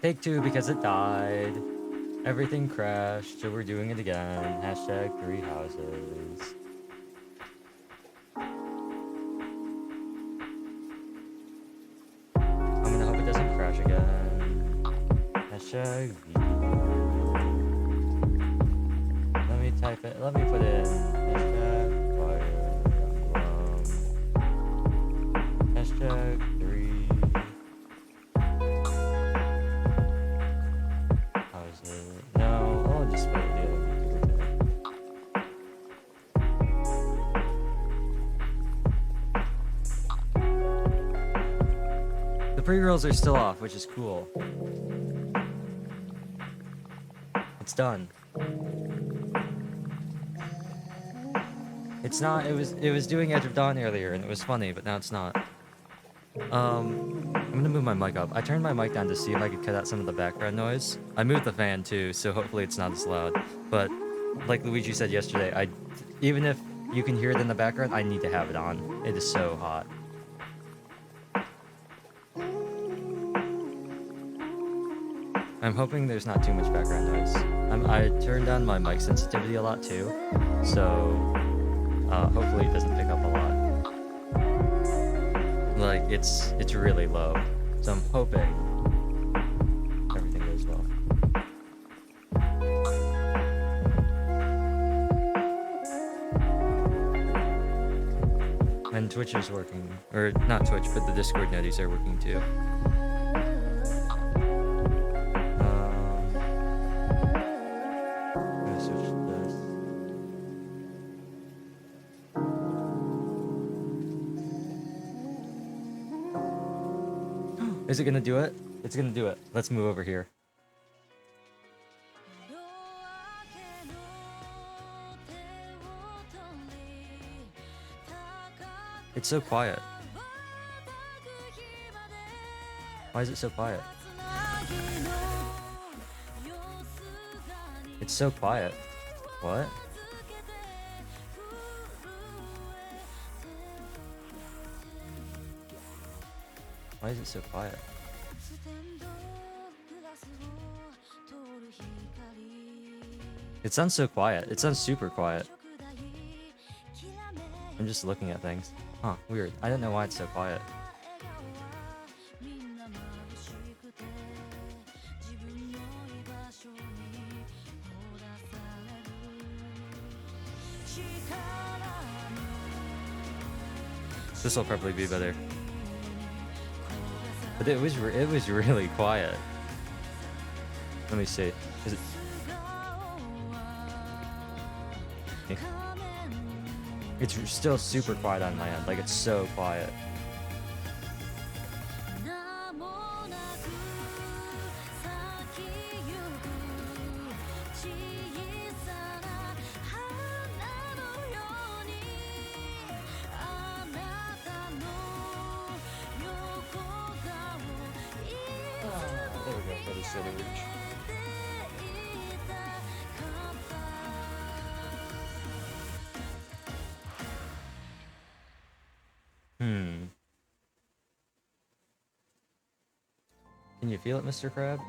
Take two because it died. Everything crashed, so we're doing it again. Hashtag 3 houses. I'm gonna hope it doesn't crash again. Hashtag V. Let me type it. Let me put it in. Hashtag fire emblem. Hashtag 3 houses. No, I'll just put it in. The pre-rolls are still off, which is cool. It's done. It's not. It was doing Edge of Dawn earlier, and it was funny, but now it's not. I'm gonna move my mic up. I turned my mic down to see if I could cut out some of the background noise. I moved the fan too, so hopefully it's not as loud. But like Luigi said yesterday, even if you can hear it in the background, I need to have it on. It is so hot. I'm hoping there's not too much background noise. I turned down my mic sensitivity a lot too, so hopefully it doesn't pick up a lot. Like it's really low, so I'm hoping everything goes well. And Twitch is working, or not Twitch, but the Discord noties are working too. Is it gonna do it? It's gonna do it. Let's move over here. It's so quiet. Why is it so quiet? It's so quiet. What? Why is it so quiet? It sounds so quiet. It sounds super quiet. I'm just looking at things. Huh, weird. I don't know why it's so quiet. This will probably be better. But it was really quiet. Let me see. Is it? It's still super quiet on my end. Like it's so quiet. Can you feel it, Mr. Krabs?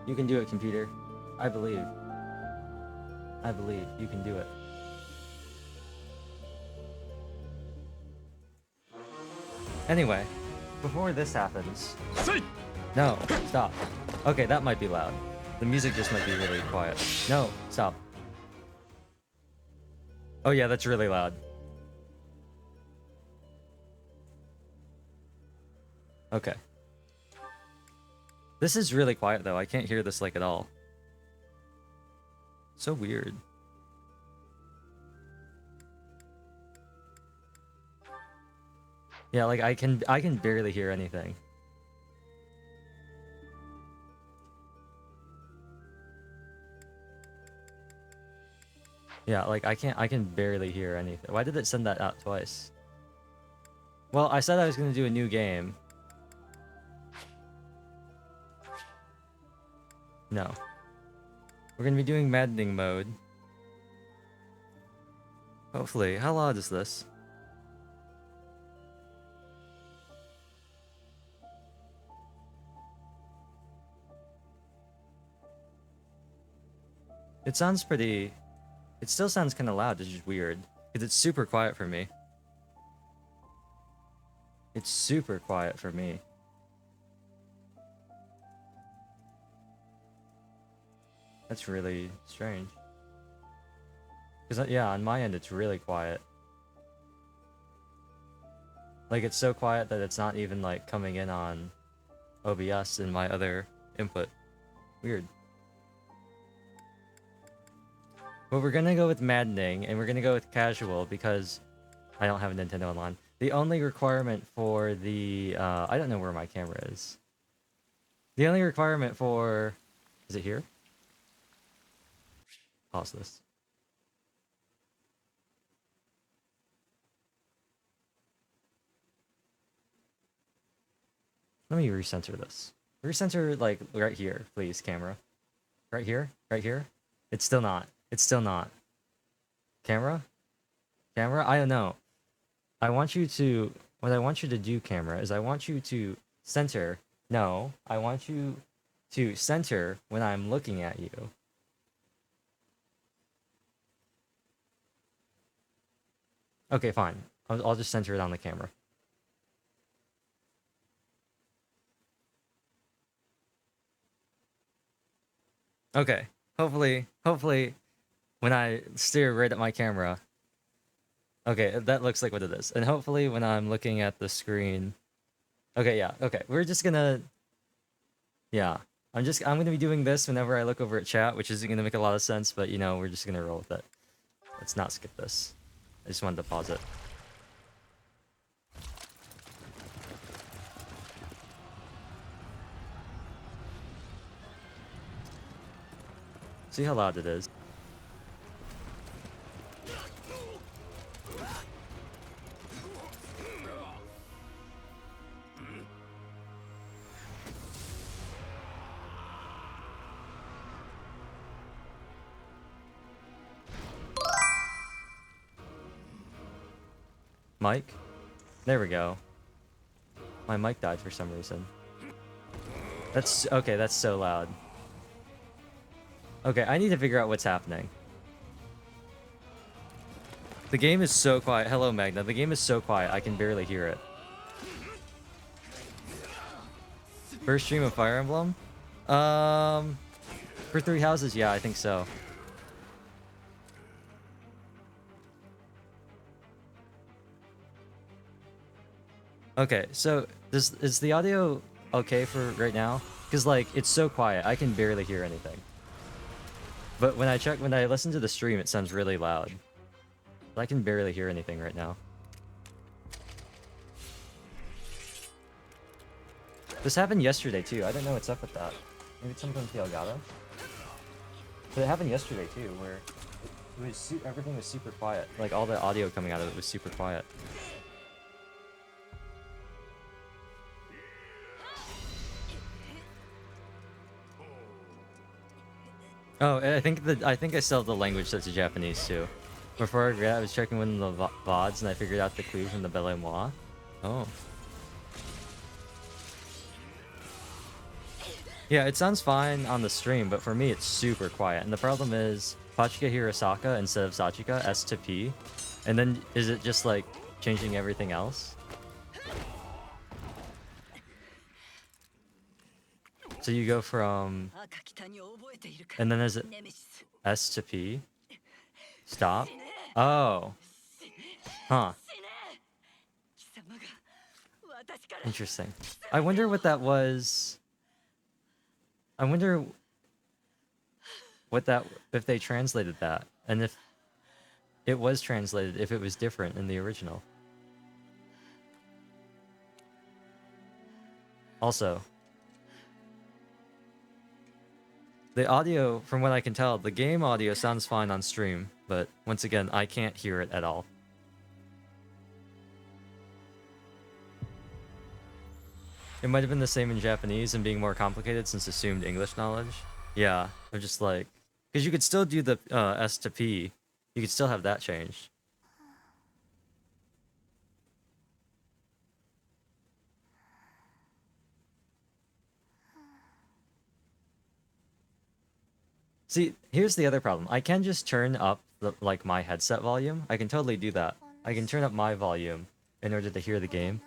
You can do it, computer. I believe. I believe you can do it. Anyway, before this happens... No, stop. Okay, that might be loud. The music just might be really quiet. No, stop. Oh yeah, that's really loud. Okay. This is really quiet though. I can't hear this like at all. So weird. Yeah, like I can barely hear anything. Yeah, like I can barely hear anything. Why did it send that out twice? Well, I said I was gonna do a new game. No. We're gonna be doing Maddening mode. Hopefully. How loud is this? It sounds pretty... It still sounds kind of loud, it's just weird. Because it's super quiet for me. It's super quiet for me. That's really strange. Because, yeah, on my end, it's really quiet. Like, it's so quiet that it's not even, like, coming in on OBS in my other input. Weird. But we're gonna go with Maddening, and we're gonna go with Casual, because I don't have a Nintendo Online. The only requirement for the... I don't know where my camera is. The only requirement for... Is it here? Pause this. Let me recenter this. Recenter, like, right here, please, camera. Right here? Right here? It's still not. It's still not. Camera? Camera? I don't know. I want you to... What I want you to do, camera, is I want you to center... No, I want you to center when I'm looking at you. Okay, fine. I'll just center it on the camera. Okay. Hopefully, when I stare right at my camera... Okay, that looks like what it is. And hopefully when I'm looking at the screen... Okay, yeah, okay. We're just gonna... Yeah. I'm gonna be doing this whenever I look over at chat, which isn't gonna make a lot of sense, but, you know, we're just gonna roll with it. Let's not skip this. I just wanted to pause it. See how loud it is. Mic? There we go. My mic died for some reason. That's... Okay, that's so loud. Okay, I need to figure out what's happening. The game is so quiet. Hello, Magna. The game is so quiet, I can barely hear it. First stream of Fire Emblem? For 3 houses, yeah, I think so. Okay, so is the audio okay for right now? Because, like, it's so quiet, I can barely hear anything. But when I listen to the stream, it sounds really loud. But I can barely hear anything right now. This happened yesterday, too. I don't know what's up with that. Maybe it's something with the Elgato? But it happened yesterday, too, where it was everything was super quiet. Like, all the audio coming out of it was super quiet. Oh, I think I still have the language set to Japanese too. Before I was checking one of the VODs and I figured out the clue from the Belle et Moi. Oh. Yeah, it sounds fine on the stream, but for me it's super quiet. And the problem is Pachika Hirosaka instead of Sachika, S to P. And then is it just like changing everything else? So you go from... And then is it S to P? Stop? Oh. Huh. Interesting. I wonder what that was... I wonder what that... if they translated that. And if it was translated, if it was different in the original. Also... The audio, from what I can tell, the game audio sounds fine on stream, but once again, I can't hear it at all. It might have been the same in Japanese and being more complicated since assumed English knowledge. Yeah, I'm just like... Because you could still do the S to P. You could still have that changed. See, here's the other problem. I can just turn up like my headset volume. I can totally do that. I can turn up my volume in order to hear the game,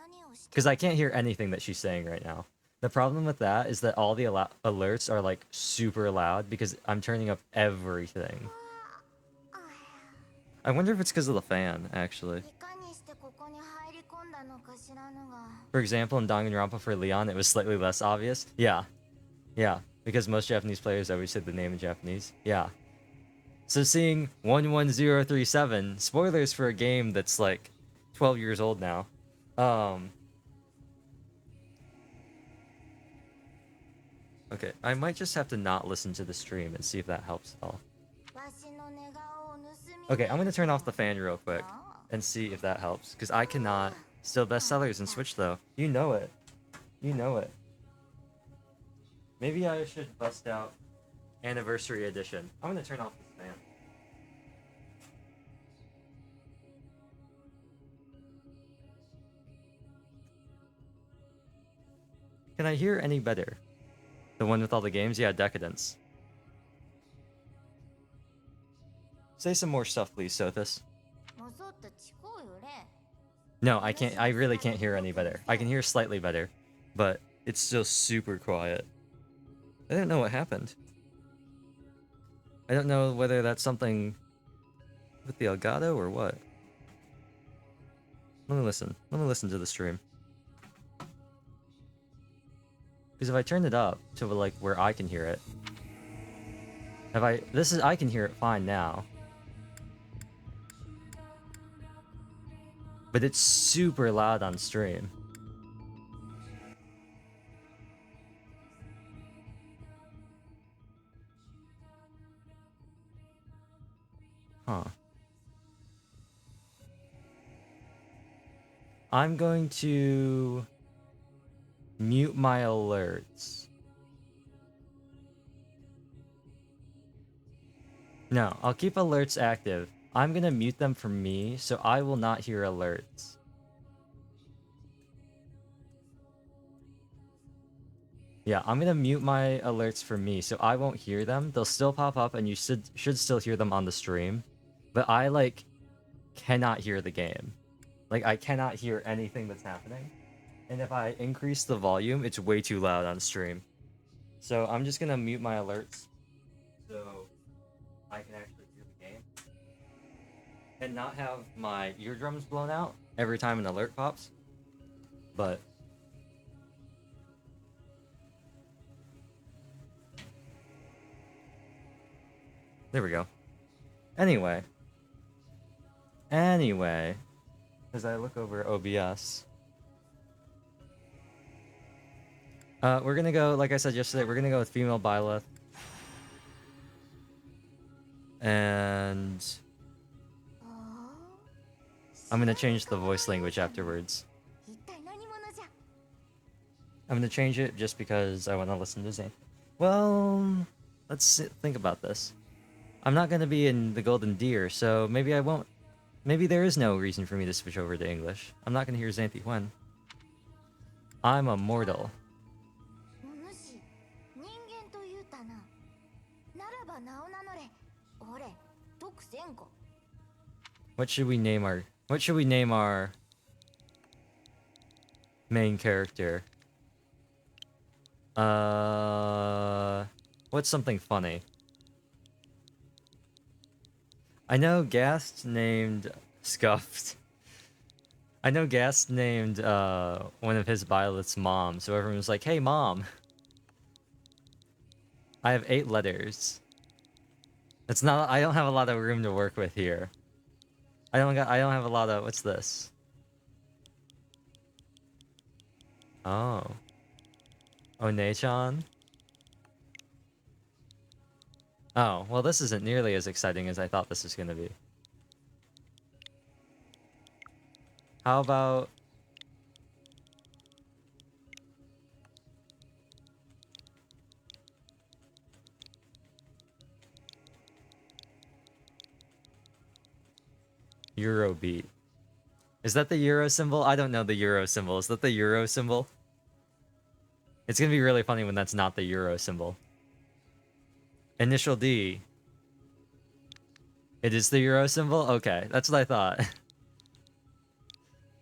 because I can't hear anything that she's saying right now. The problem with that is that all the alerts are like super loud because I'm turning up everything. I wonder if it's because of the fan, actually. For example, in Danganronpa for Leon, it was slightly less obvious. Yeah. Yeah. Because most Japanese players always say the name in Japanese. Yeah. So seeing 11037, spoilers for a game that's like 12 years old now. Okay, I might just have to not listen to the stream and see if that helps at all. Okay, I'm gonna turn off the fan real quick and see if that helps, because I cannot. Still bestsellers in Switch though. You know it. You know it. Maybe I should bust out Anniversary Edition. I'm gonna turn off this fan. Can I hear any better? The one with all the games? Yeah, Decadence. Say some more stuff, please, Sothis. No, I can't. I really can't hear any better. I can hear slightly better, but it's still super quiet. I don't know what happened. I don't know whether that's something with the Elgato or what. Let me listen. Let me listen to the stream. Because if I turn it up to like where I can hear it, I can hear it fine now. But it's super loud on stream. Huh. I'm going to mute my alerts. No, I'll keep alerts active. I'm gonna mute them for me, so I will not hear alerts. Yeah, I'm gonna mute my alerts for me, so I won't hear them. They'll still pop up, and you should still hear them on the stream. But I, like, cannot hear the game. Like, I cannot hear anything that's happening. And if I increase the volume, it's way too loud on stream. So I'm just gonna mute my alerts, so I can actually hear the game. And not have my eardrums blown out every time an alert pops. But there we go. Anyway, as I look over OBS, we're gonna go, like I said yesterday, we're gonna go with female Byleth. And I'm gonna change the voice language afterwards. I'm gonna change it just because I want to listen to Zane. Well, let's think about this. I'm not gonna be in the Golden Deer, so maybe I won't. Maybe there is no reason for me to switch over to English. I'm not gonna hear Xanthi when. I'm a mortal. What should we name our main character? What's something funny? I know Gast named Scuffed. I know Gast named one of his Violet's mom, so everyone was like, "Hey, mom." I have 8 letters. It's not. I don't have a lot of room to work with here. I don't have a lot of. What's this? Oh. One-chan? Oh, well, this isn't nearly as exciting as I thought this was gonna be. How about... Eurobeat. Is that the Euro symbol? I don't know the Euro symbol. Is that the Euro symbol? It's gonna be really funny when that's not the Euro symbol. Initial D. It is the Euro symbol? Okay, that's what I thought.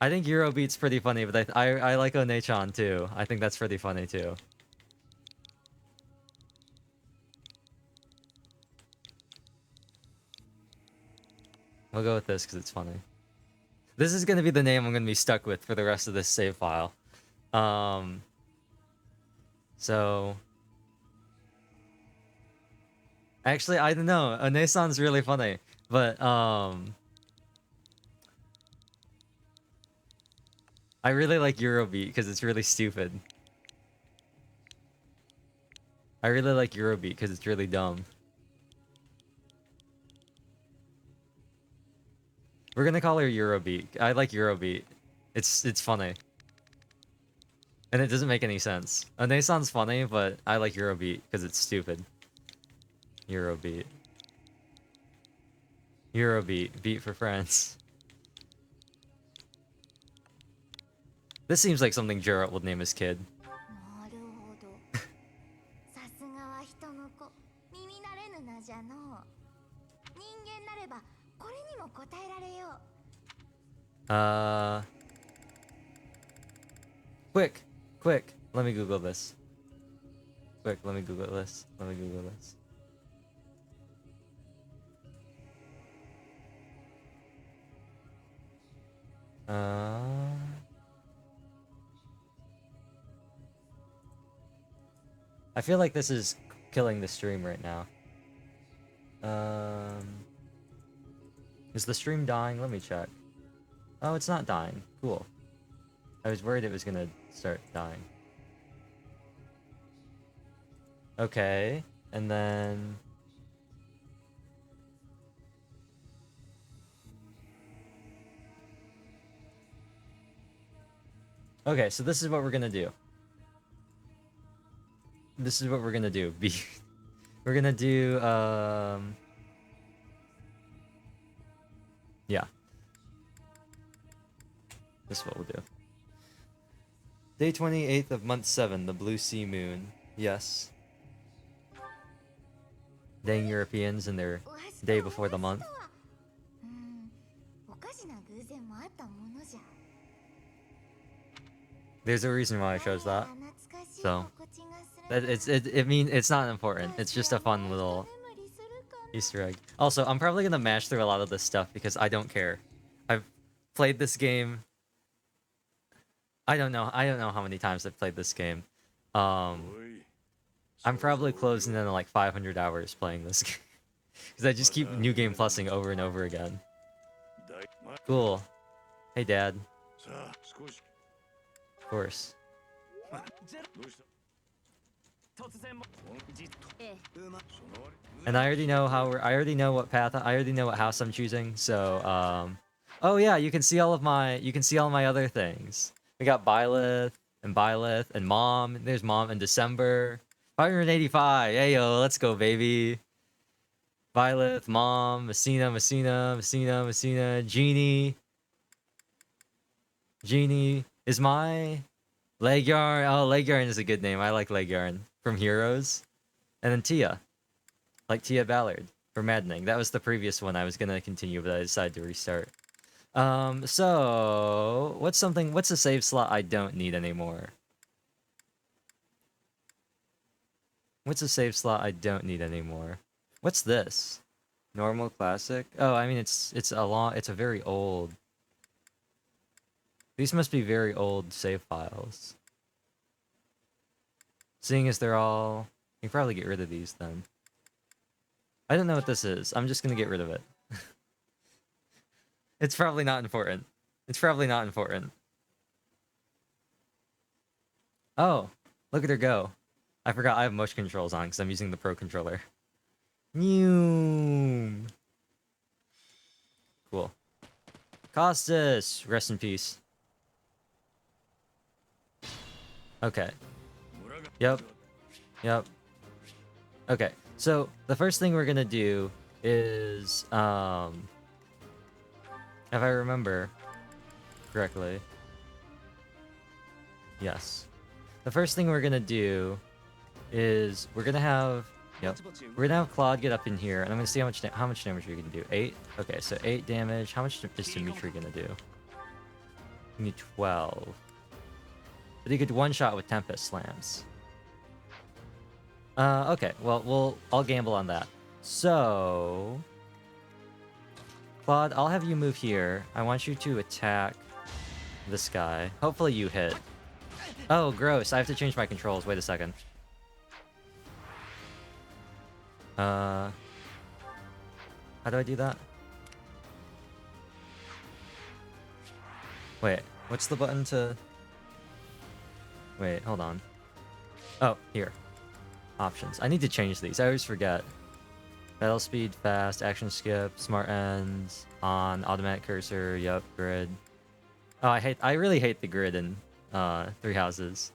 I think Eurobeat's pretty funny, but I like Onechan too. I think that's pretty funny too. We'll go with this because it's funny. This is going to be the name I'm going to be stuck with for the rest of this save file. So... Actually, I don't know. Onesan's really funny. But, I really like Eurobeat because it's really stupid. I really like Eurobeat because it's really dumb. We're gonna call her Eurobeat. I like Eurobeat. It's funny. And it doesn't make any sense. Onesan's funny, but I like Eurobeat because it's stupid. Eurobeat. Eurobeat. Beat for friends. This seems like something Jarrett would name his kid. Quick! Quick! Let me Google this. Quick, let me Google this. Let me Google this. I feel like this is killing the stream right now. Is the stream dying? Let me check. Oh, it's not dying. Cool. I was worried it was gonna start dying. Okay, and then... Okay, so this is what we're gonna do. This is what we're gonna do. We're gonna do, yeah. This is what we'll do. Day 28th of month 7, the blue sea moon. Yes. Dang Europeans in their day before the month. There's a reason why I chose that. So, it's not important. It's just a fun little Easter egg. Also, I'm probably gonna mash through a lot of this stuff because I don't care. I've played this game. I don't know how many times I've played this game. I'm probably closing in like 500 hours playing this game. Because I just keep New Game Plusing over and over again. Cool. Hey, Dad. Of course. And I already know what path, I already know what house I'm choosing, so, oh yeah, you can see all my other things. We got Byleth, and Mom. There's Mom in December. 585, hey yo, let's go, baby. Byleth, Mom, Messina, Genie. Genie is my... Legyarn. Oh, Legyarn is a good name. I like Legyarn from Heroes. And then Tia. Like Tia Ballard from Maddening. That was the previous one I was gonna continue, but I decided to restart. So... What's a save slot I don't need anymore? What's a save slot I don't need anymore? What's this? Normal classic? Oh, I mean, it's a very old... These must be very old save files. Seeing as they're all... You can probably get rid of these then. I don't know what this is. I'm just gonna get rid of it. It's probably not important. It's probably not important. Oh, look at her go. I forgot I have motion controls on because I'm using the Pro Controller. New. Cool. Costas! Rest in peace. Okay. Yep. Okay, so the first thing we're gonna do is, if I remember correctly, yes. The first thing we're gonna do is we're gonna have Yep. We're gonna have Claude get up in here, and I'm gonna see how much damage we can do. 8. Okay, so 8 damage. How much is Dimitri gonna do? We need 12. But he could one-shot with Tempest Slams. Okay. Well, I'll gamble on that. So, Claude, I'll have you move here. I want you to attack this guy. Hopefully you hit. Oh, gross. I have to change my controls. Wait a second. How do I do that? Wait, what's the button to... Wait, hold on. Oh, here. Options. I need to change these. I always forget. Battle speed, fast, action skip, smart ends, on, automatic cursor, yup, grid. Oh, I really hate the grid in Three Houses.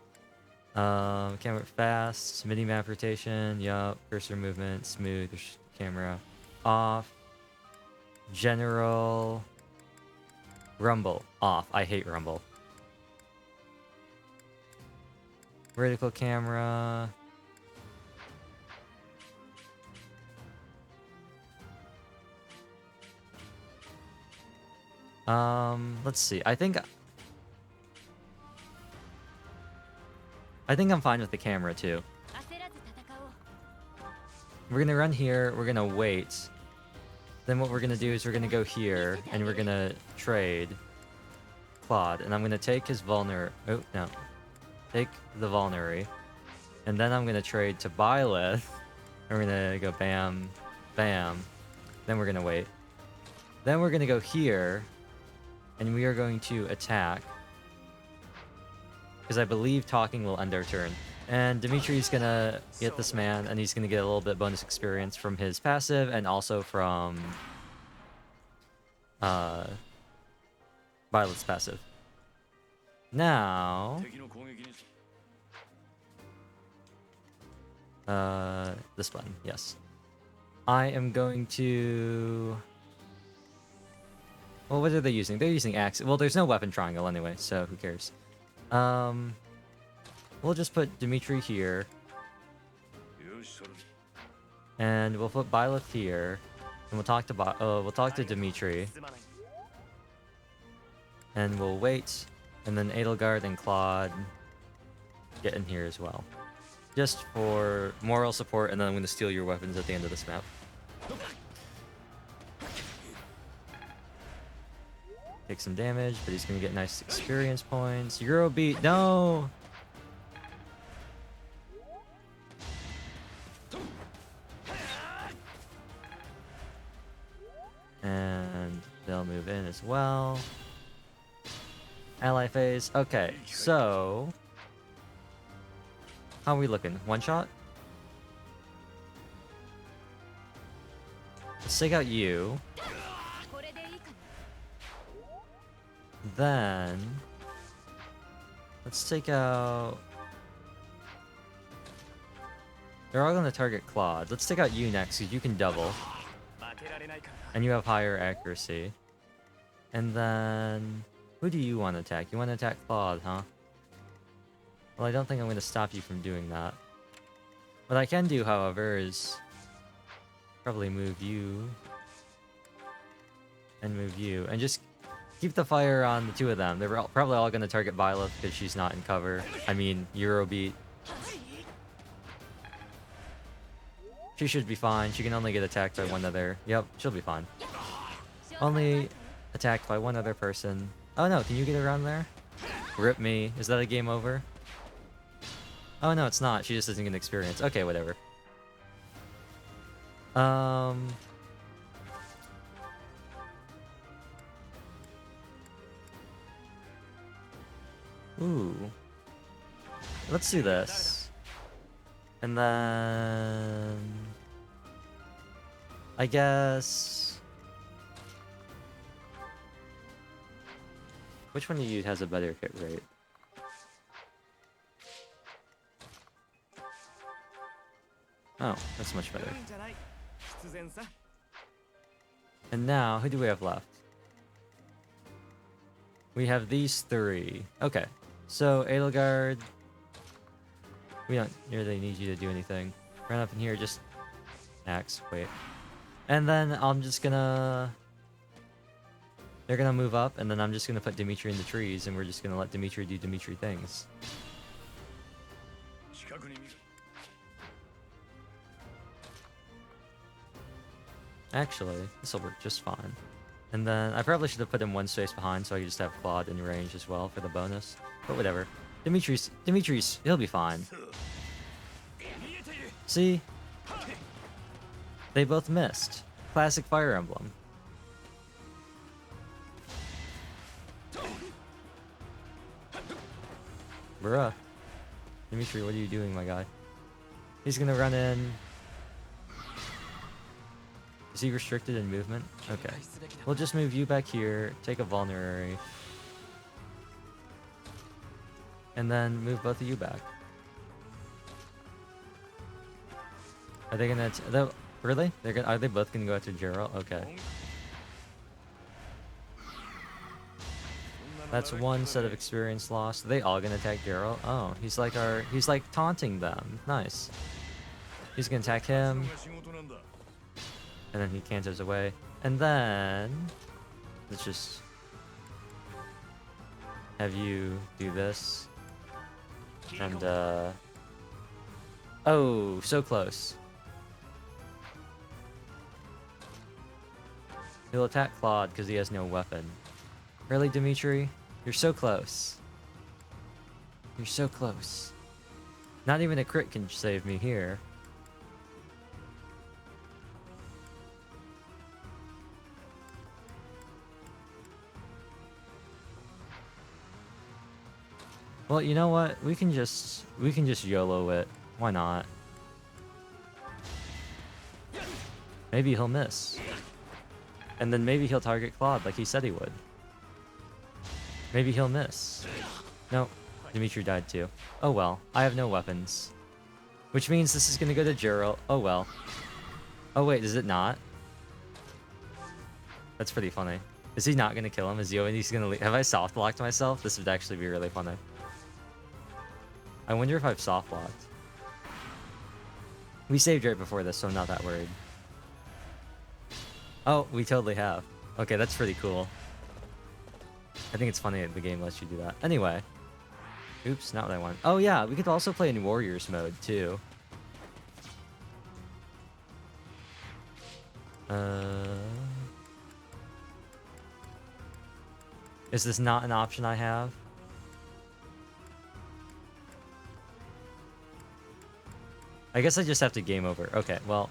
Camera fast, mini-map rotation, yup, cursor movement, smooth, camera off, general, rumble, off. I hate rumble. Vertical camera. Let's see. I think I'm fine with the camera too. We're gonna run here, we're gonna wait. Then what we're gonna do is we're gonna go here and we're gonna trade Claude, and I'm gonna take his vulner. Oh no. Take the vulnerary. And then I'm gonna trade to Byleth. And we're gonna go bam, bam. Then we're gonna wait. Then we're gonna go here. And we are going to attack. Because I believe talking will end our turn. And Dimitri's gonna get this man, and he's gonna get a little bit bonus experience from his passive, and also from Violet's passive. Now, this button, yes. I am going to... Well, what are they using? They're using axe. Well, there's no weapon triangle anyway, so who cares? We'll just put Dimitri here. And we'll put Byleth here. And we'll talk to Dimitri. And we'll wait. And then Edelgard and Claude get in here as well. Just for moral support, and then I'm going to steal your weapons at the end of this map. Take some damage, but he's going to get nice experience points. Eurobeat, no! And they'll move in as well. Ally phase. Okay, so... How are we looking? One shot? Let's take out you. Then... Let's take out... They're all going to target Claude. Let's take out you next, because you can double. And you have higher accuracy. And then... Who do you want to attack? You want to attack Claude, huh? Well, I don't think I'm going to stop you from doing that. What I can do, however, is... Probably move you. And move you. And just keep the fire on the two of them. They're probably all going to target Byleth because she's not in cover. I mean, Eurobeat. She should be fine. She can only get attacked by one other... Yep, she'll be fine. Only attacked by one other person. Oh no, can you get around there? Rip me. Is that a game over? Oh no, it's not. She just doesn't get experience. Okay, whatever. Ooh. Let's do this. And then... I guess... Which one of you has a better hit rate? Oh, that's much better. And now, who do we have left? We have these three. Okay, so Edelgard... We don't really need you to do anything. Run up in here, just axe. Wait. And then I'm just gonna... They're gonna move up, and then I'm just gonna put Dimitri in the trees, and we're just gonna let Dimitri do Dimitri things. Actually, this will work just fine. And then I probably should have put him one space behind so I could just have Claude in range as well for the bonus. But whatever. Dimitri's, he'll be fine. See? They both missed. Classic Fire Emblem. Bruh. Dimitri, what are you doing, my guy? He's gonna run in. Is he restricted in movement? Okay. We'll just move you back here, take a vulnerary. And then move both of you back. Are they gonna... Really? Are they both gonna go after Geralt? Okay. That's one set of experience lost. Are they all gonna attack Geralt? Oh, he's like taunting them. Nice. He's gonna attack him. And then he canters away. And then... Let's just... have you do this. And, oh, so close. He'll attack Claude because he has no weapon. Really, Dimitri? You're so close. You're so close. Not even a crit can save me here. Well, you know what? We can just YOLO it. Why not? Maybe he'll miss. And then maybe he'll target Claude like he said he would. Maybe he'll miss. No, Dimitri died too. Oh well, I have no weapons. Which means this is gonna go to Geralt. Oh well. Oh wait, is it not? That's pretty funny. Is he not gonna kill him? Is he's gonna leave? Have I soft locked myself? This would actually be really funny. I wonder if I've soft locked. We saved right before this, so I'm not that worried. Oh, we totally have. Okay, that's pretty cool. I think it's funny that the game lets you do that. Anyway. Oops, not what I want. Oh yeah, we could also play in Warriors mode, too. Is this not an option I have? I guess I just have to game over. Okay, well,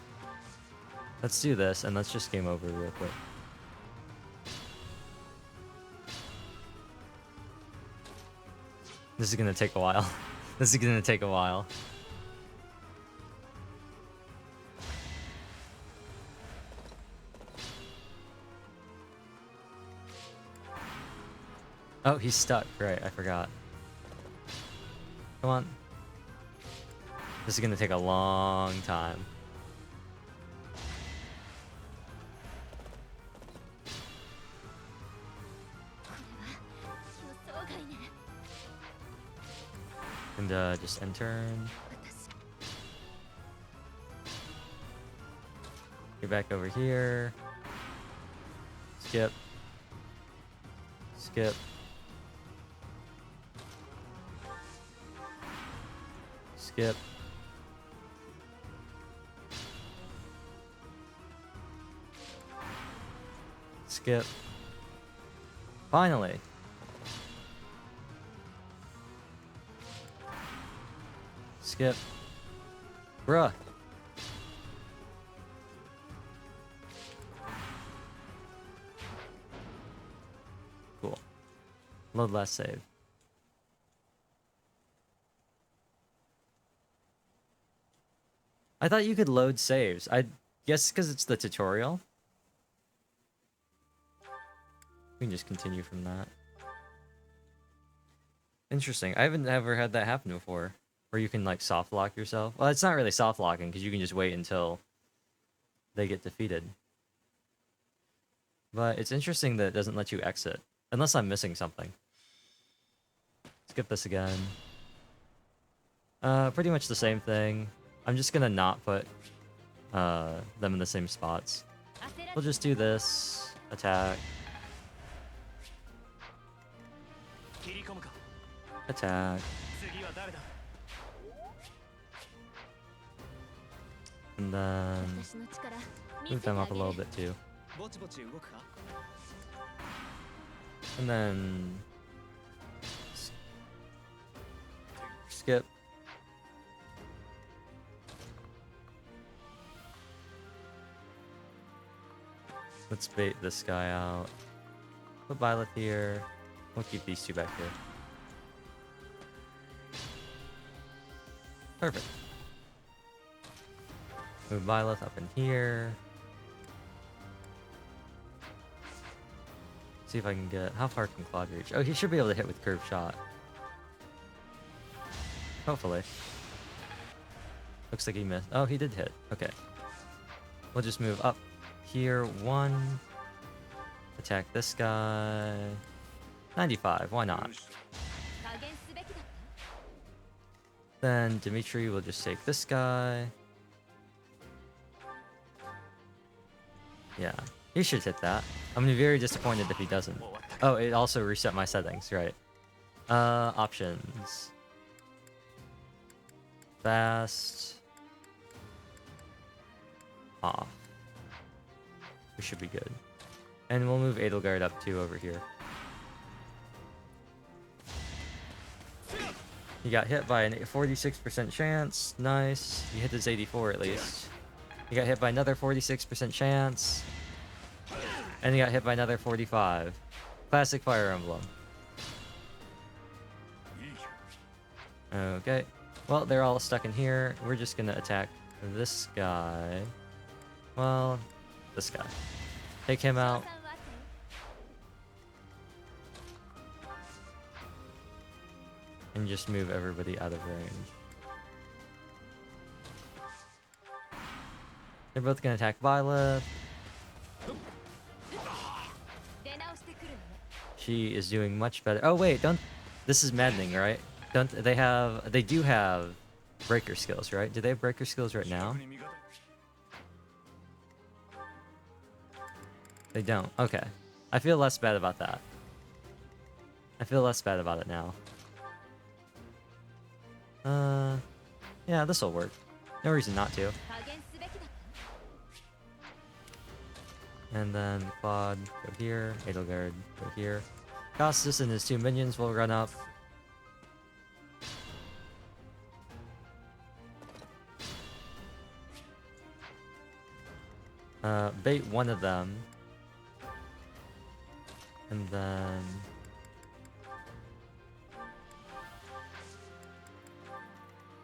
let's do this, and let's just game over real quick. This is gonna take a while. This is gonna take a while. Oh, he's stuck. Right, I forgot. Come on. This is gonna take a long time. And just end turn. Get back over here. Skip. Skip. Skip. Skip. Finally. Skip. Bruh. Cool. Load last save. I thought you could load saves. I guess because it's the tutorial. We can just continue from that. Interesting. I haven't ever had that happen before. Where you can, like, soft lock yourself. Well, it's not really soft locking, because you can just wait until they get defeated. But it's interesting that it doesn't let you exit. Unless I'm missing something. Skip this again. Pretty much the same thing. I'm just gonna not put them in the same spots. We'll just do this. Attack. Attack. And then move them up a little bit too. And then skip. Let's bait this guy out. Put Violet here. We'll keep these two back here. Perfect. Move Violet up in here. See if I can get... How far can Claude reach? Oh, he should be able to hit with curved shot. Hopefully. Looks like he missed. Oh, he did hit. Okay. We'll just move up here. 1. Attack this guy. 95. Why not? Then Dimitri will just take this guy. Yeah. He should hit that. I'm gonna be very disappointed if he doesn't. Oh, it also reset my settings, right. Options. Fast. Off. We should be good. And we'll move Edelgard up too over here. He got hit by a 46% chance. Nice. He hit his 84 at least. He got hit by another 46% chance. And he got hit by another 45. Classic Fire Emblem. Okay. Well, they're all stuck in here. We're just gonna attack this guy. Well, this guy. Take him out. And just move everybody out of range. They're both gonna attack Violet. She is doing much better. Oh wait, don't... This is Maddening, right? Don't they have... They do have breaker skills, right? Do they have breaker skills right now? They don't. Okay. I feel less bad about that. I feel less bad about it now. Yeah, this'll work. No reason not to. And then Claude, go here. Edelgard, go here. Costas and his 2 minions will run up. Bait one of them. And then...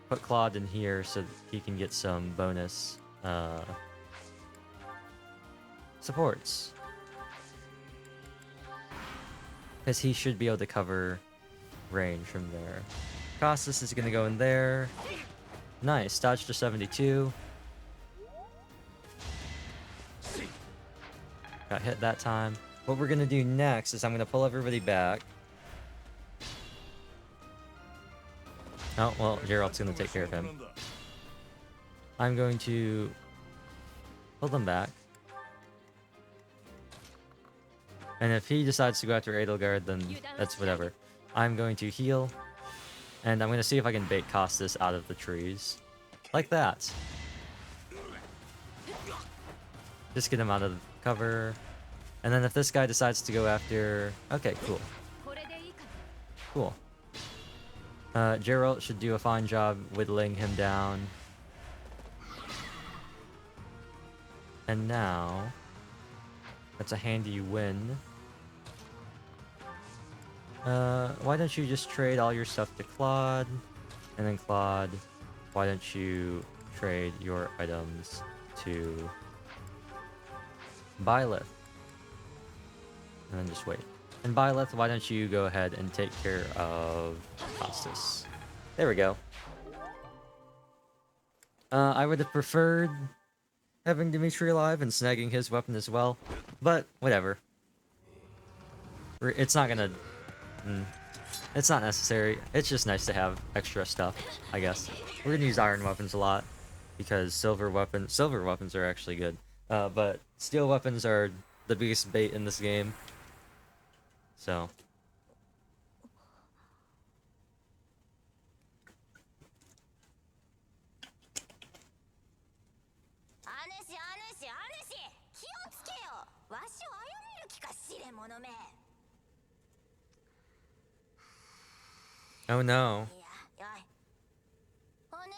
Put Claude in here so that he can get some bonus supports. Because he should be able to cover range from there. Costas is going to go in there. Nice, dodge to 72. Got hit that time. What we're going to do next is I'm going to pull everybody back. Oh, well, Gerald's going to take care of him. I'm going to pull them back. And if he decides to go after Edelgard, then that's whatever. I'm going to heal. And I'm going to see if I can bait Costas out of the trees. Like that. Just get him out of cover. And then if this guy decides to go after... Okay, cool. Cool. Geralt should do a fine job whittling him down. And now... That's a handy win. Why don't you just trade all your stuff to Claude? And then Claude, why don't you trade your items to Byleth? And then just wait. And Byleth, why don't you go ahead and take care of Costas? There we go. I would have preferred having Dimitri alive and snagging his weapon as well, but whatever. It's not gonna... It's not necessary. It's just nice to have extra stuff, I guess. We're gonna use iron weapons a lot. because silver weapons are actually good. But steel weapons are the biggest bait in this game. So oh no.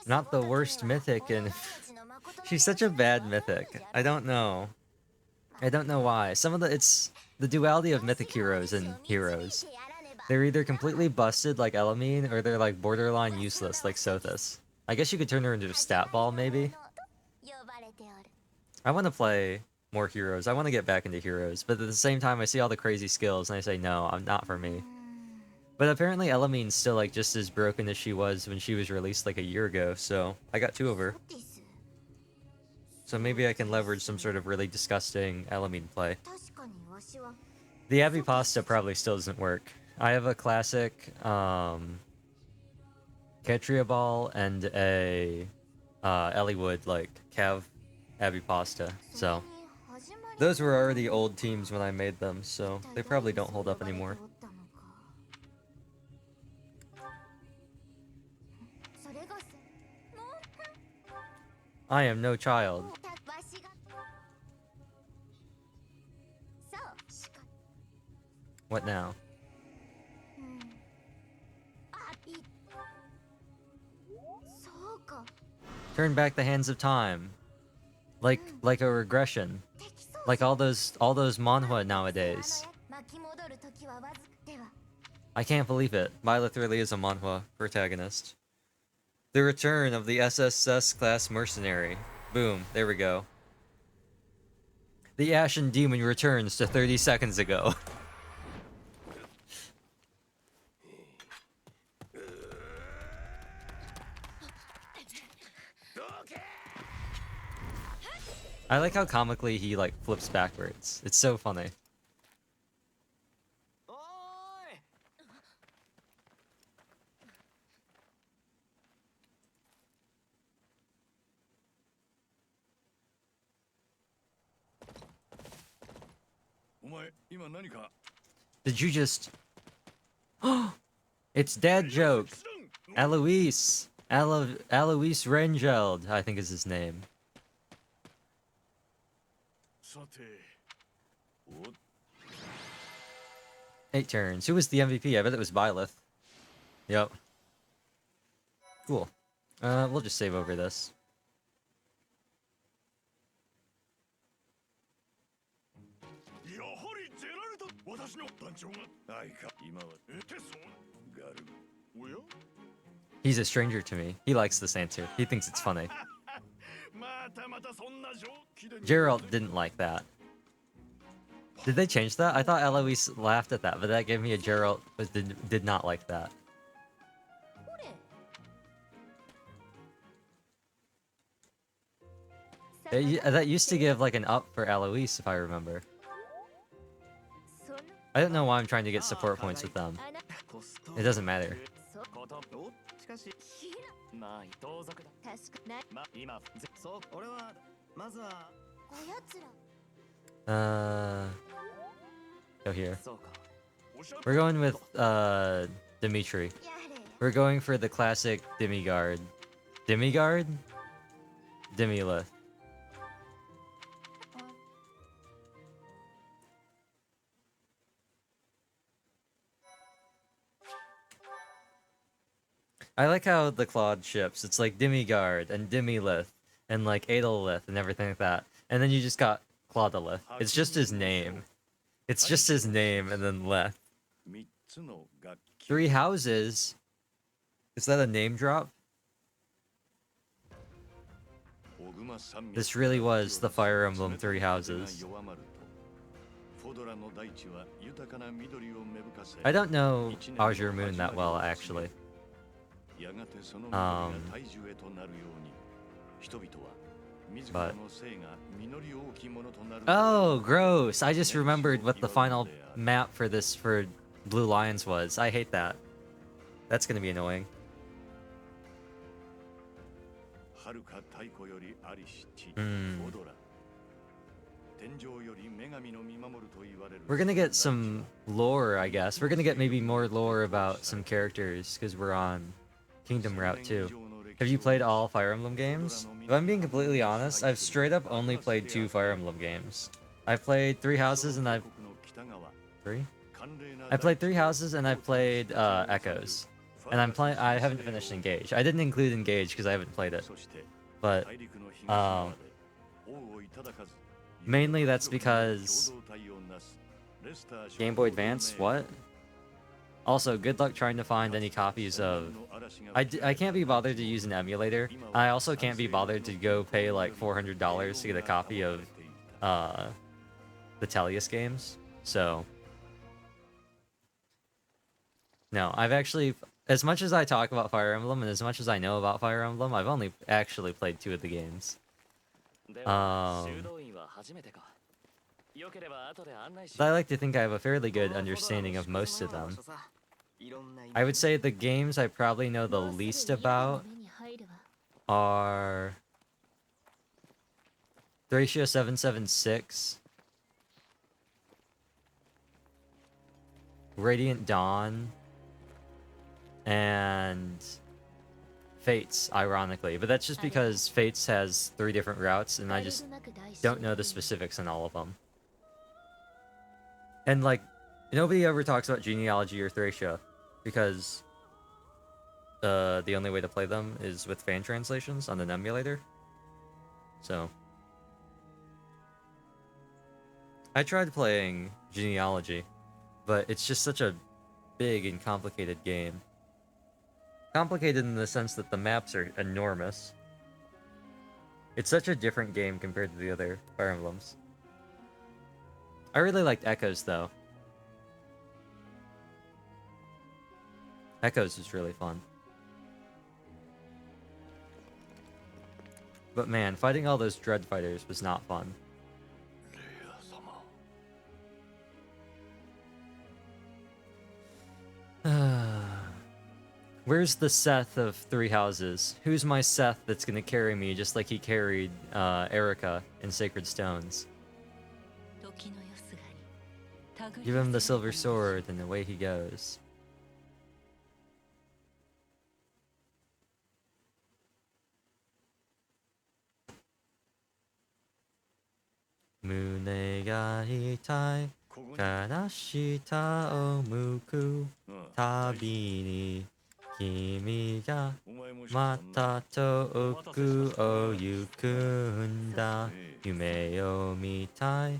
Not the worst mythic, and she's such a bad mythic. I don't know. I don't know why. Some of it's the duality of mythic heroes and heroes. They're either completely busted like Elamine, or they're like borderline useless like Sothis. I guess you could turn her into a stat ball, maybe? I want to play more heroes. I want to get back into heroes, but at the same time I see all the crazy skills and I say no, I'm not for me. But apparently Elamine's still like just as broken as she was when she was released like a year ago, so I got 2 of her. So maybe I can leverage some sort of really disgusting Elamine play. The Abby Pasta probably still doesn't work. I have a classic Ketria Ball and a Elliewood like Cav Abby Pasta, so those were already old teams when I made them, so they probably don't hold up anymore. I am no child. What now? Turn back the hands of time. Like a regression. Like all those manhwa nowadays. I can't believe it. Byleth really is a manhwa protagonist. The return of the SSS class mercenary. Boom, there we go. The Ashen Demon returns to 30 seconds ago. I like how comically he like flips backwards. It's so funny. Did you just... It's Dad Joke! Alois! Alois Rangeld, I think is his name. 8 turns. Who was the MVP? I bet it was Byleth. Yep. Cool. We'll just save over this. He's a stranger to me. He likes this answer. He thinks it's funny. Geralt didn't like that. Did they change that? I thought Eloise laughed at that, but that gave me a Geralt but did not like that. That used to give like an up for Eloise, if I remember. I don't know why I'm trying to get support points with them. It doesn't matter. Go here. We're going with Dimitri. We're going for the classic Demiguard. Demiguard? Demilith. I like how the Claude ships. It's like Demiguard and Demilith and like Adellith and everything like that. And then you just got Claudelith. It's just his name. It's just his name and then Leth. 3 houses? Is that a name drop? This really was the Fire Emblem 3 houses. I don't know Azure Moon that well, actually. But... Oh, gross! I just remembered what the final map for this, for Blue Lions was. I hate that. That's gonna be annoying. Hmm. We're gonna get some lore, I guess. We're gonna get maybe more lore about some characters, because we're on Kingdom Route 2. Have you played all Fire Emblem games? If I'm being completely honest, I've straight up only played 2 Fire Emblem games. I've played 3 houses and I've... 3? I played 3 houses and I've played Echoes. And I haven't finished Engage. I didn't include Engage because I haven't played it. But mainly that's because Game Boy Advance, what? Also, good luck trying to find any copies of... I can't be bothered to use an emulator. I also can't be bothered to go pay like $400 to get a copy of the Tellius games. So... No, I've actually... As much as I talk about Fire Emblem and as much as I know about Fire Emblem, I've only actually played 2 of the games. But I like to think I have a fairly good understanding of most of them. I would say the games I probably know the least about are Thracia 776, Radiant Dawn, and Fates, ironically. But that's just because Fates has 3 different routes, and I just don't know the specifics on all of them. And, like, nobody ever talks about Genealogy or Thracia, because the only way to play them is with fan translations on an emulator. So... I tried playing Genealogy, but it's just such a big and complicated game. Complicated in the sense that the maps are enormous. It's such a different game compared to the other Fire Emblems. I really liked Echoes, though. Echoes is really fun. But man, fighting all those Dread Fighters was not fun. Where's the Seth of 3 houses? Who's my Seth that's gonna carry me just like he carried Erica in Sacred Stones? Give him the silver sword and away he goes. Mune ga itai, kanashita o muku, tabi ni kimi ga mata touku o yukunda, yume o mitai,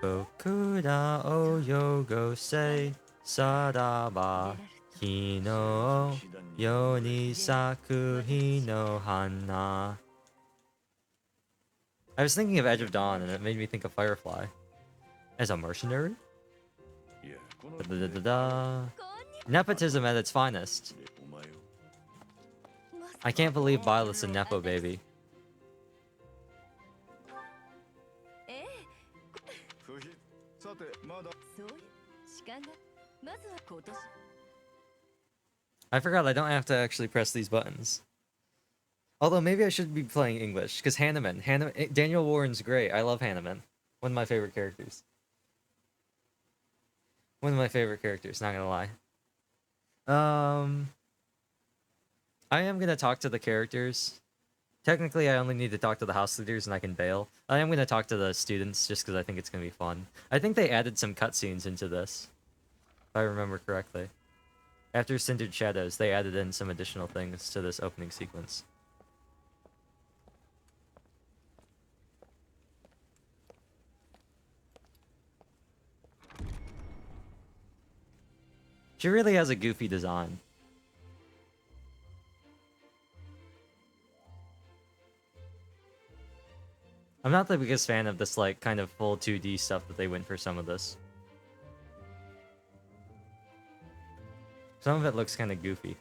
boku da o yogosei, saraba, hino o yoni saku hino hana. I was thinking of Edge of Dawn, and it made me think of Firefly. As a mercenary? Nepotism at its finest. I can't believe Violet's a Nepo baby. I forgot I don't have to actually press these buttons. Although maybe I should be playing English, because Hanneman, Daniel Warren's great. I love Hanneman. One of my favorite characters. One of my favorite characters, not gonna lie. I am gonna talk to the characters. Technically, I only need to talk to the house leaders and I can bail. I am gonna talk to the students just because I think it's gonna be fun. I think they added some cutscenes into this, if I remember correctly. After Cindered Shadows, they added in some additional things to this opening sequence. She really has a goofy design. I'm not the biggest fan of this, like, kind of full 2D stuff that they went for some of this. Some of it looks kind of goofy.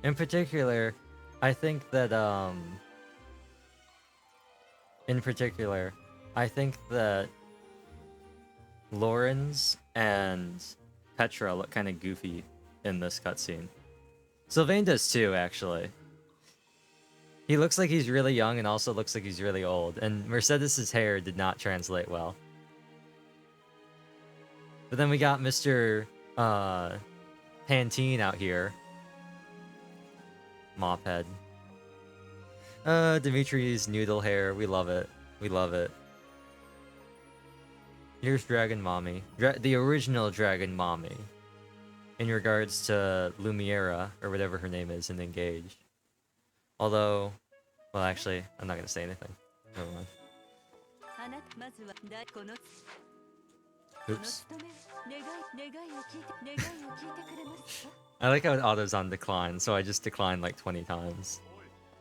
In particular, I think that in particular, I think that Lawrence and Petra look kind of goofy in this cutscene. Sylvain does too, actually. He looks like he's really young and also looks like he's really old. And Mercedes's hair did not translate well. But then we got Mr. Pantene out here. Mophead. Dimitri's noodle hair. We love it. We love it. Here's Dragon Mommy. The original Dragon Mommy. In regards to Lumiera, or whatever her name is in Engage. Although, well, actually, I'm not going to say anything. Never mind. Oops. I like how it autos on decline, so I just declined like 20 times.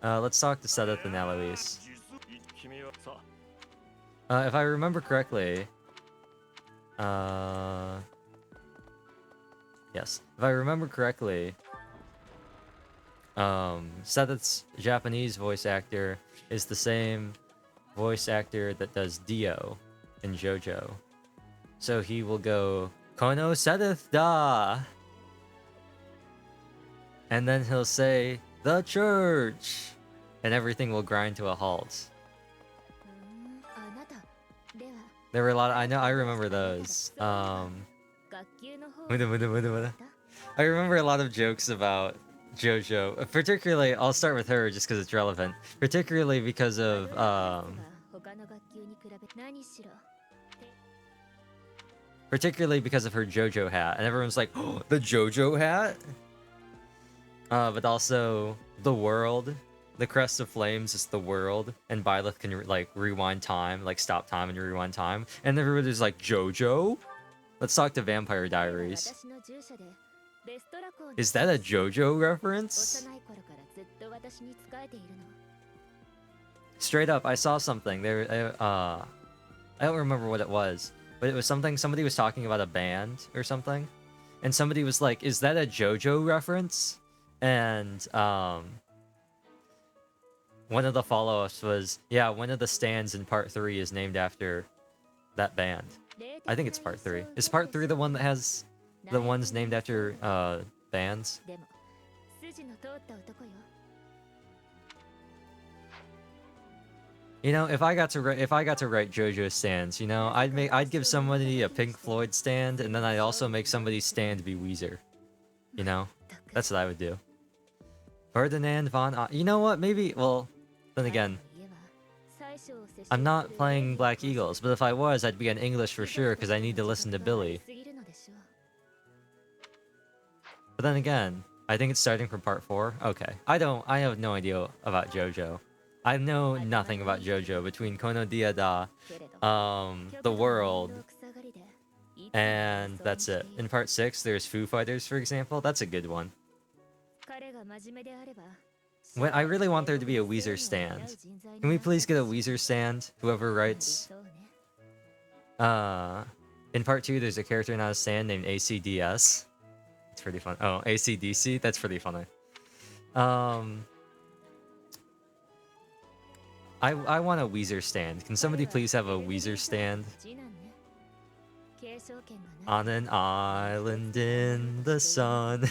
Let's talk to Sedith and Eloise. If I remember correctly... Yes. If I remember correctly... Sedith's Japanese voice actor is the same voice actor that does Dio in JoJo. So he will go, Kono Sedith da! And then he'll say, the church! And everything will grind to a halt. There were a lot of, I remember those. I remember a lot of jokes about JoJo. Particularly, I'll start with her just because it's relevant. Particularly because of, particularly because of her JoJo hat. And everyone's like, oh, the JoJo hat? But also, the world. The Crest of Flames is the world. And Byleth can, like, rewind time. Like, stop time and rewind time. And everybody's like, JoJo? Let's talk to Vampire Diaries. Is that a JoJo reference? Straight up, I saw something. There, I don't remember what it was. But it was something, somebody was talking about a band or something. And somebody was like, is that a JoJo reference? And, one of the follow-ups was, yeah, one of the stands in part 3 is named after that band. I think it's part 3. Is part 3 the one that has the ones named after, bands? You know, if I got to write JoJo stands, you know, I'd give somebody a Pink Floyd stand, and then I'd also make somebody's stand be Weezer. You know, that's what I would do. Ferdinand von, you know what? Maybe. Well, then again, I'm not playing Black Eagles, but if I was, I'd be in English for sure because I need to listen to Billy. But then again, I think it's starting from part 4. Okay, I have no idea about JoJo. I know nothing about JoJo between Kono Diada, the world, and that's it. In part 6, there's Foo Fighters, for example. That's a good one. When I really want there to be a Weezer stand. Can we please get a Weezer stand? Whoever writes. In part 2, there's a character not a stand named ACDS. It's pretty fun. Oh, ACDC? That's pretty funny. I want a Weezer stand. Can somebody please have a Weezer stand? On an island in the sun.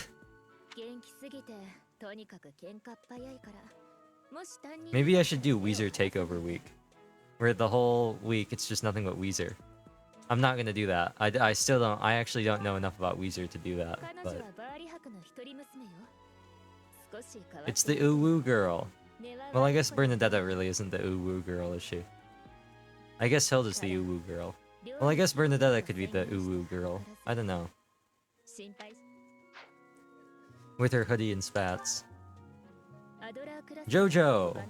Maybe I should do Weezer Takeover Week. Where the whole week it's just nothing but Weezer. I'm not gonna do that. I still don't. I actually don't know enough about Weezer to do that. But it's the Uwu girl. Well, I guess Bernadetta really isn't the Uwu girl, is she? I guess Hilda's the Uwu girl. Well, I guess Bernadetta could be the Uwu girl. I don't know. With her hoodie and spats. JoJo!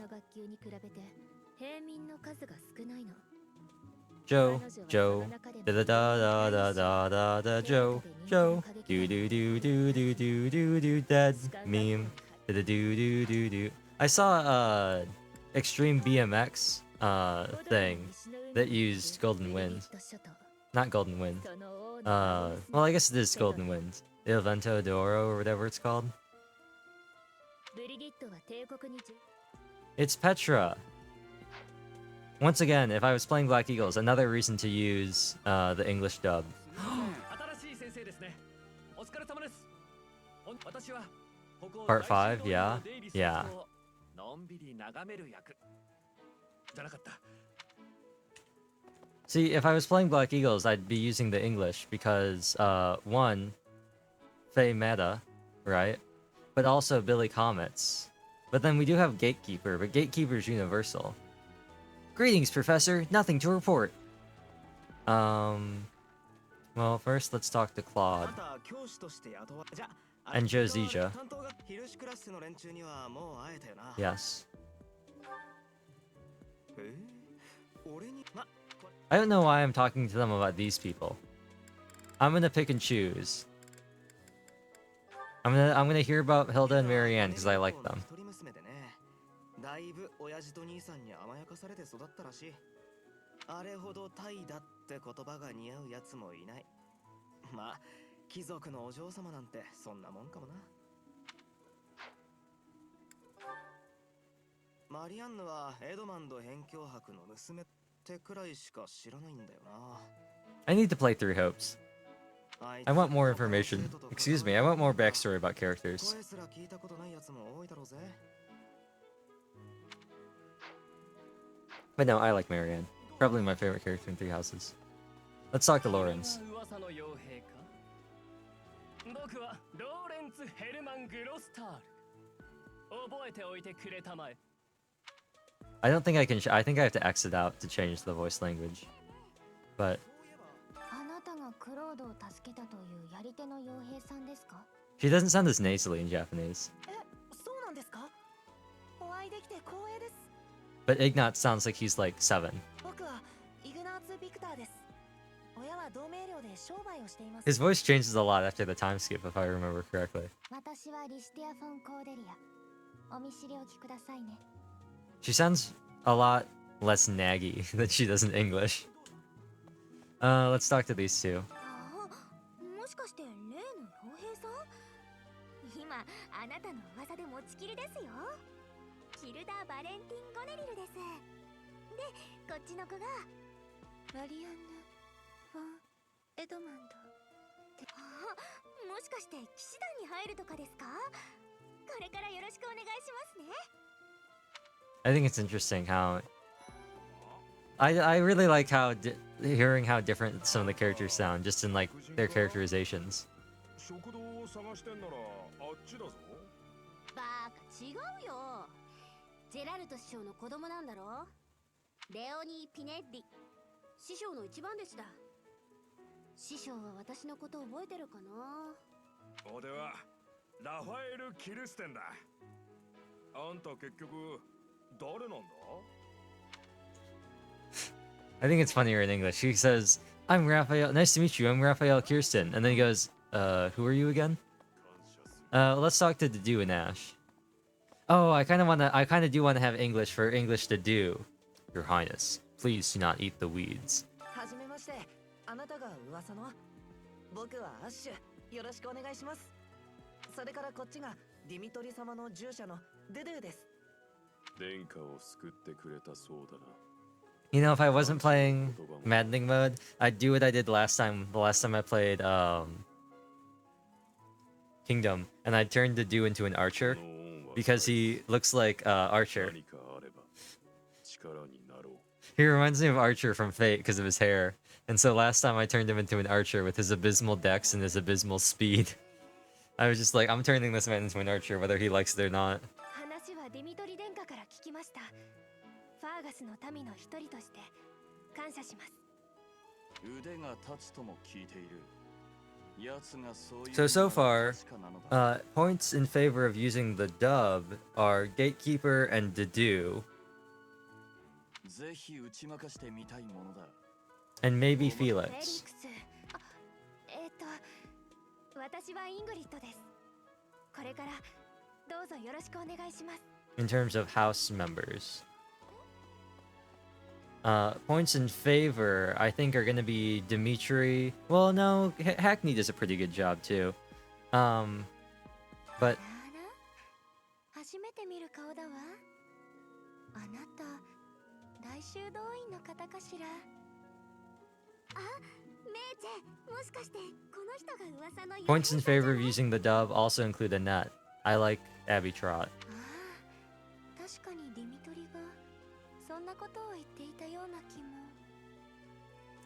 Joe, da da da da da da da Joe, do do do do do do do do dead meme, da do do do do. I saw Extreme BMX thing that used Golden Wind, not Golden Wind. Well, I guess it is Golden Wind, Il Vento d'Oro or whatever it's called. It's Petra. Once again, if I was playing Black Eagles, another reason to use the English dub. Part 5, yeah. Yeah. See, if I was playing Black Eagles, I'd be using the English because, one, Faye Meta, right? But also Billy Comets. But then we do have Gatekeeper, but Gatekeeper's universal. Greetings, Professor. Nothing to report. Well, first let's talk to Claude. And Josija. Yes. I don't know why I'm talking to them about these people. I'm gonna pick and choose. I'm gonna hear about Hilda and Marianne because I like them. I need to play Three Hopes. I want more information. Excuse me, I want more backstory about characters. But no, I like Marianne. Probably my favorite character in Three Houses. Let's talk to Lawrence. I don't think I can. I think I have to exit out to change the voice language. But she doesn't sound as nasally in Japanese. But Ignat sounds like he's like 7. His voice changes a lot after the time skip, if I remember correctly. She sounds a lot less naggy than she does in English. Let's talk to these two. I think it's interesting how I really like how hearing how different some of the characters sound just in like their characterizations. I think it's funnier in English. He says, "I'm Raphael. Nice to meet you. I'm Raphael Kirsten." And then he goes, who are you again?" Let's talk to Dedu and Ash. Oh, I kind of do want to have English for English to do. Your Highness, please do not eat the weeds. You know, if I wasn't playing Maddening mode, I'd do what I did last time. The last time I played Kingdom, and I'd turn Dedu into an archer because he looks like Archer. He reminds me of Archer from Fate because of his hair. And so last time I turned him into an archer with his abysmal dex and his abysmal speed. I was just like, I'm turning this man into an archer whether he likes it or not. So far, points in favor of using the dub are Gatekeeper and Dedu. And maybe Felix. In terms of house members. Points in favor, I think, are going to be Dimitri. Well, no, Hackney does a pretty good job, too. But Points in favor of using the dub also include a net. I like Abby Trot.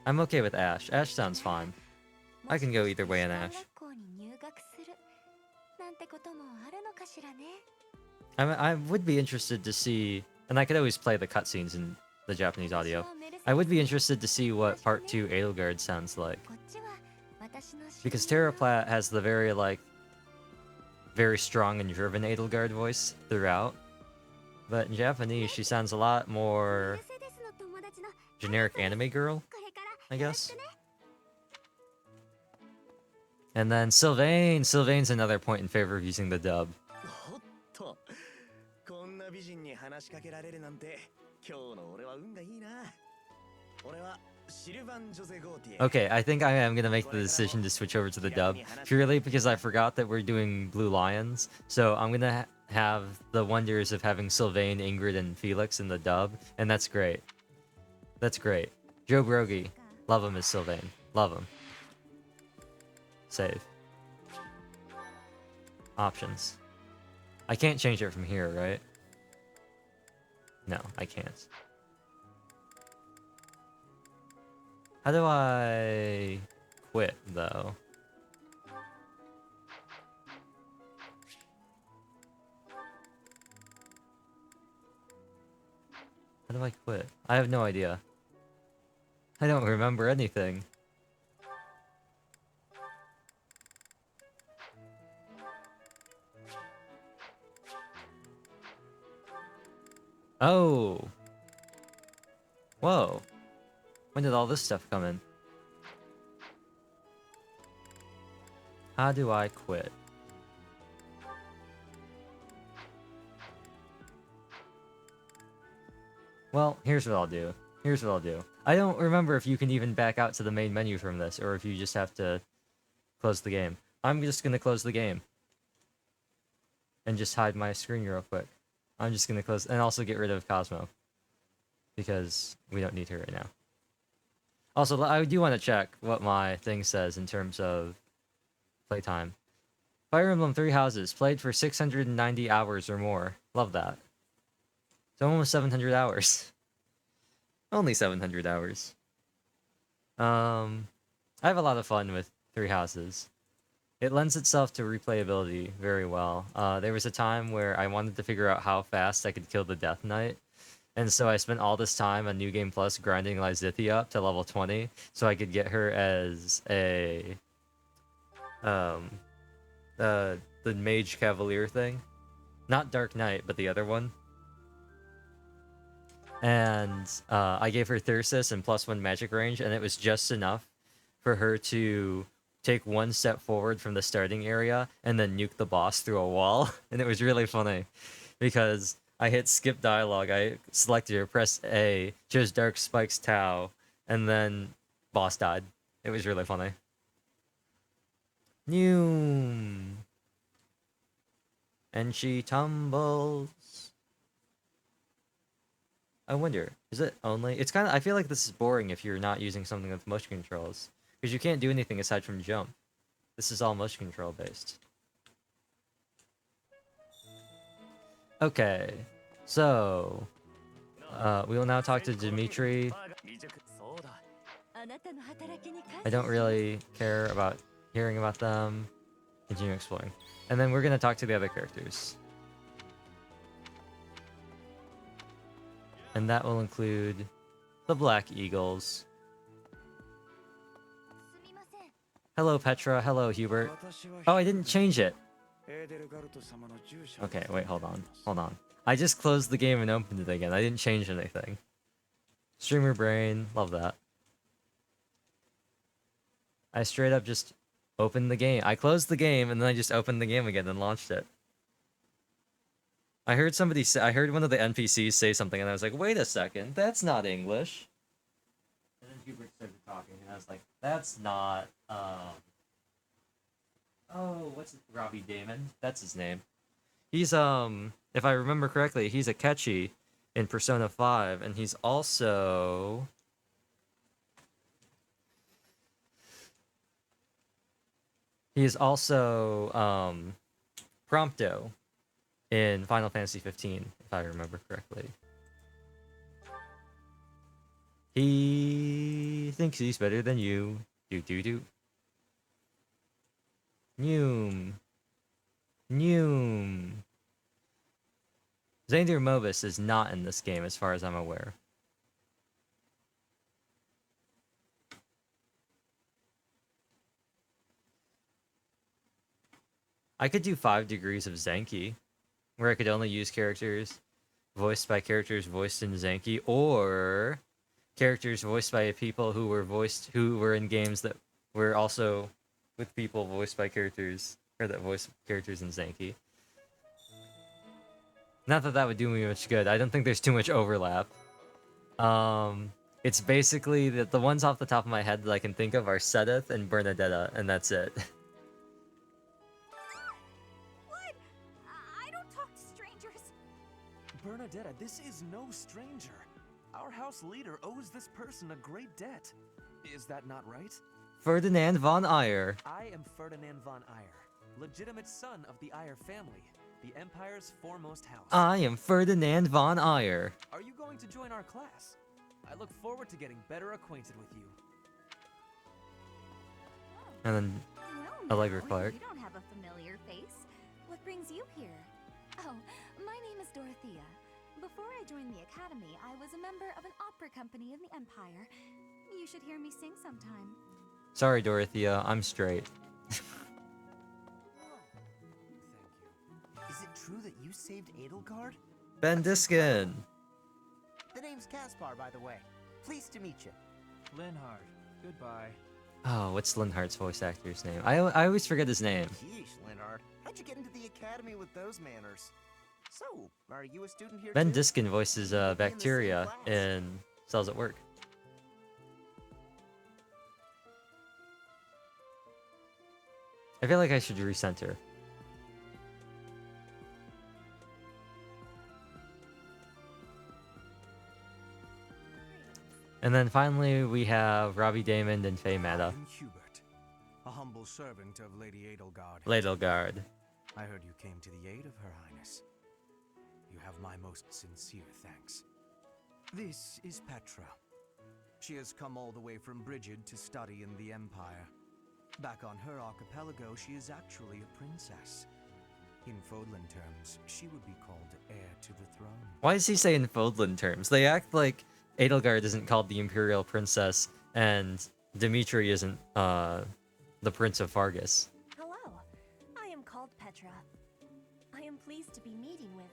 I'm okay with Ash. Ash sounds fine. I can go either way in Ash. I would be interested to see, and I could always play the cutscenes in the Japanese audio. I would be interested to see what Part 2 Edelgard sounds like. Because Terraplat has the very strong and driven Edelgard voice throughout. But in Japanese, she sounds a lot more generic anime girl, I guess. And then Sylvain. Sylvain's another point in favor of using the dub. Okay, I think I am gonna make the decision to switch over to the dub, purely because I forgot that we're doing Blue Lions. So I'm gonna have the wonders of having Sylvain, Ingrid, and Felix in the dub, and that's great. That's great. Joe Brogy, love him as Sylvain. Love him. Save. Options. I can't change it from here, right? No, I can't. How do I quit, though? How do I quit? I have no idea. I don't remember anything. Oh! Whoa. When did all this stuff come in? How do I quit? Well, here's what I'll do. Here's what I'll do. I don't remember if you can even back out to the main menu from this, or if you just have to close the game. I'm just gonna close the game. And just hide my screen real quick. I'm just gonna close, and also get rid of Cosmo. Because we don't need her right now. Also, I do want to check what my thing says in terms of playtime. Fire Emblem 3 Houses, played for 690 hours or more. Love that. It's almost 700 hours. Only 700 hours. I have a lot of fun with 3 Houses. It lends itself to replayability very well. There was a time where I wanted to figure out how fast I could kill the Death Knight. And so I spent all this time on New Game Plus grinding Lysithia up to level 20 so I could get her as a the Mage Cavalier thing. Not Dark Knight, but the other one. And I gave her Thyrsus and +1 magic range, and it was just enough for her to take one step forward from the starting area and then nuke the boss through a wall. And it was really funny because I hit skip dialogue, I selected her, pressed A, chose Dark Spike's Tau, and then boss died. It was really funny. Noom. And she tumbles. I wonder, is it only... It's kind of... I feel like this is boring if you're not using something with motion controls. Because you can't do anything aside from jump. This is all motion control based. Okay. So... we will now talk to Dimitri. I don't really care about hearing about them. Continue exploring. And then we're going to talk to the other characters. And that will include the Black Eagles. Hello, Petra. Hello, Hubert. Oh, I didn't change it. Okay, wait, hold on. Hold on. I just closed the game and opened it again. I didn't change anything. Streamer brain. Love that. I straight up just opened the game. I closed the game and then I just opened the game again and launched it. I heard somebody say, I heard one of the NPCs say something and I was like, wait a second, that's not English. And then Hubert started talking and I was like, that's not, oh, what's it? Robbie Damon? That's his name. He's, if I remember correctly, he's Akechi in Persona 5, and he's also Prompto in Final Fantasy 15, if I remember correctly. He thinks he's better than you. Do do do. Noom. Noom. Xander Mobus is not in this game as far as I'm aware. I could do 5 degrees of Zenki, where I could only use characters voiced by characters voiced in Zenki, or characters voiced by people who were in games that were also with people voiced by characters, or that voice characters in Zenki. Not that that would do me much good. I don't think there's too much overlap. It's basically the ones off the top of my head that I can think of are Sedith and Bernadetta, and that's it. What? I don't talk to strangers. Bernadetta, this is no stranger. Our house leader owes this person a great debt. Is that not right? Ferdinand von Eyre. I am Ferdinand von Eyre, legitimate son of the Eyre family, the Empire's foremost house. I am Ferdinand von Eyre. Are you going to join our class? I look forward to getting better acquainted with you. And then Well, Allegra no, Clark. You don't have a familiar face. What brings you here? Oh, my name is Dorothea. Before I joined the academy, I was a member of an opera company in the Empire. You should hear me sing sometime. Sorry, Dorothea, I'm straight. Thank you. Is it true that you saved Edelgard? Ben Diskin. The name's Caspar, by the way. Pleased to meet you. Linhard, goodbye. Oh, what's Linhardt's voice actor's name? I always forget his name. Yeesh, Leonard. How'd you get into the academy with those manners? So, are you a student here Ben too? Diskin voices Bacteria in Cells at Work. I feel like I should recenter. And then finally we have Robbie Damon and Faye Mata. I am Hubert, a humble servant of Lady Edelgard. Ladelgard. I heard you came to the aid of Her Highness. You have my most sincere thanks. This is Petra. She has come all the way from Brigid to study in the Empire. Back on her archipelago, she is actually a princess. In Fodlan terms, she would be called heir to the throne. Why does he say in Fodlan terms? They act like Edelgard isn't called the Imperial Princess and Dimitri isn't the Prince of Fargus. Hello, I am called Petra. I am pleased to be meeting with...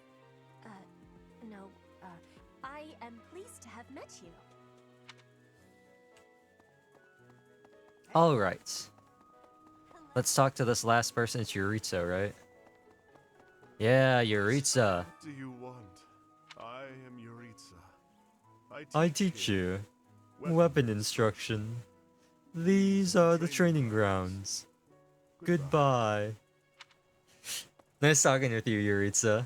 I am pleased to have met you. Alright. Let's talk to this last person. It's Yuritsa, right? Yeah, Yuritsa. What do you want? I am Yuritsa. I teach you weapon instruction. These are the training grounds. Goodbye. Nice talking with you, Yuritsa.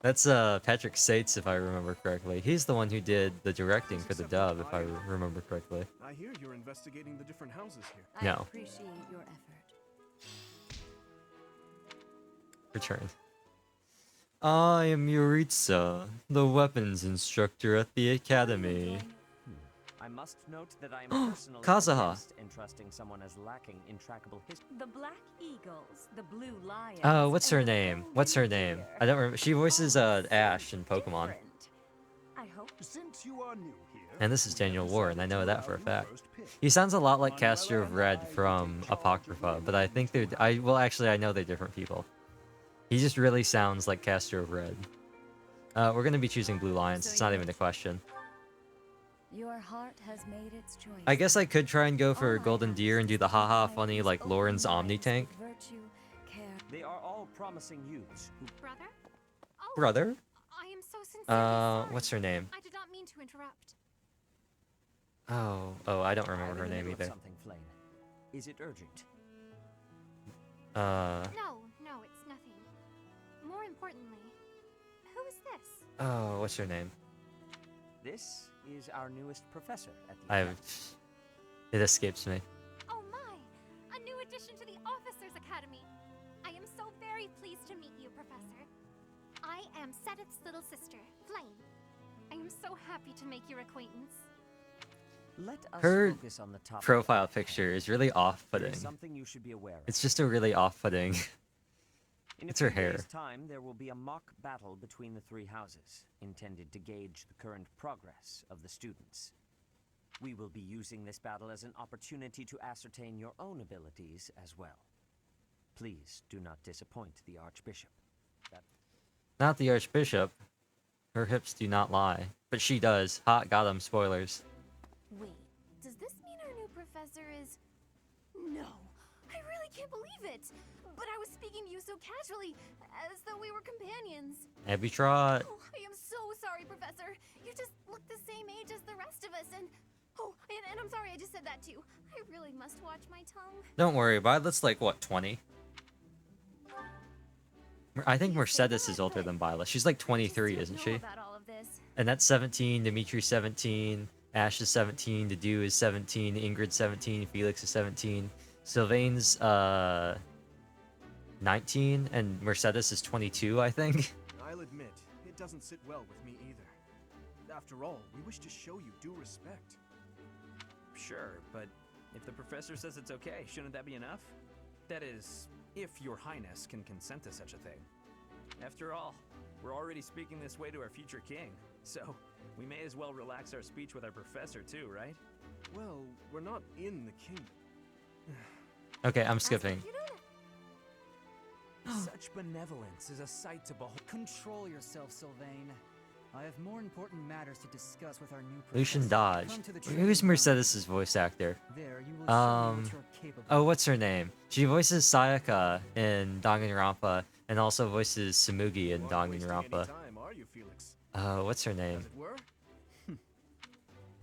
That's Patrick Sates, if I remember correctly. He's the one who did the directing for the dub, if I remember correctly. I hear you're investigating the different houses here. No. I appreciate your effort. Return. I am Yuritsa, the weapons instructor at the academy. I must note that I am personally Kazuha. against entrusting someone as lacking in trackable history. The Black Eagles, the Blue Lions... Oh, what's her and the name? Golden What's her name? Deer. I don't remember. She voices Ash in Pokemon. Different. I hope. Since you are new here, And this is Daniel Warren, I know that for a fact. He sounds a lot like Caster of Red from Apocrypha, but I think they're... actually, I know they're different people. He just really sounds like Caster of Red. We're gonna be choosing Blue Lions, it's not even a question. Your heart has made its choice. I guess I could try and go for All I Golden ask Deer and do is the that haha you funny always like open Lauren's your Omni eyes Tank. with virtue, care. They are all promising youths who Brother? Oh, Brother? I am so sincerely sorry. What's her name? I did not mean to interrupt. Oh, I don't remember her I'm in the name middle of either. Something, Flame. Is it urgent? No, it's nothing. More importantly, who is this? Oh, what's her name? This is our newest professor at the I've. It escapes me. Oh my! A new addition to the Officers Academy! I am so very pleased to meet you, Professor. I am Sedith's little sister, Flame. I am so happy to make your acquaintance. Let us Her focus on the topic. Profile picture is really There off-putting. is something you should be aware of. It's just a really off-putting. In It's a her few hair. days' time, there will be a mock battle between the three houses, intended to gauge the current progress of the students. We will be using this battle as an opportunity to ascertain your own abilities as well. Please do not disappoint the Archbishop. Not the Archbishop. Her hips do not lie. But she does. Hot, got 'em, spoilers. Wait, does this mean our new professor is... No, I really can't believe it. But I was speaking to you so casually, as though we were companions. Abby Trot. Oh, I am so sorry, Professor. You just look the same age as the rest of us, and... Oh, and I'm sorry I just said that too. I really must watch my tongue. Don't worry, Violet's like, what, 20? I think Mercedes is older than Violet. She's like 23, isn't she? About all of this. And that's 17, Dimitri's 17, Ash is 17, Dedu is 17, Ingrid's 17, Felix is 17, Sylvain's 19, and Mercedes is 22, I think. I'll admit, it doesn't sit well with me either. After all, we wish to show you due respect. Sure, but if the professor says it's okay, shouldn't that be enough? That is, if your highness can consent to such a thing. After all, we're already speaking this way to our future king, so we may as well relax our speech with our professor too, right? Well, we're not in the kingdom. Okay, I'm skipping. Such benevolence is a sight to behold. Control yourself, Sylvain. I have more important matters to discuss with our new professor. Lucian Dodge. Come to the Who's training Mercedes' voice actor? ground. There, you will show me what you're capable Oh, what's her name? She voices Sayaka in Danganronpa, and also voices Sumugi in You aren't wasting any Danganronpa. time, are you, Felix? What's her name? As it were?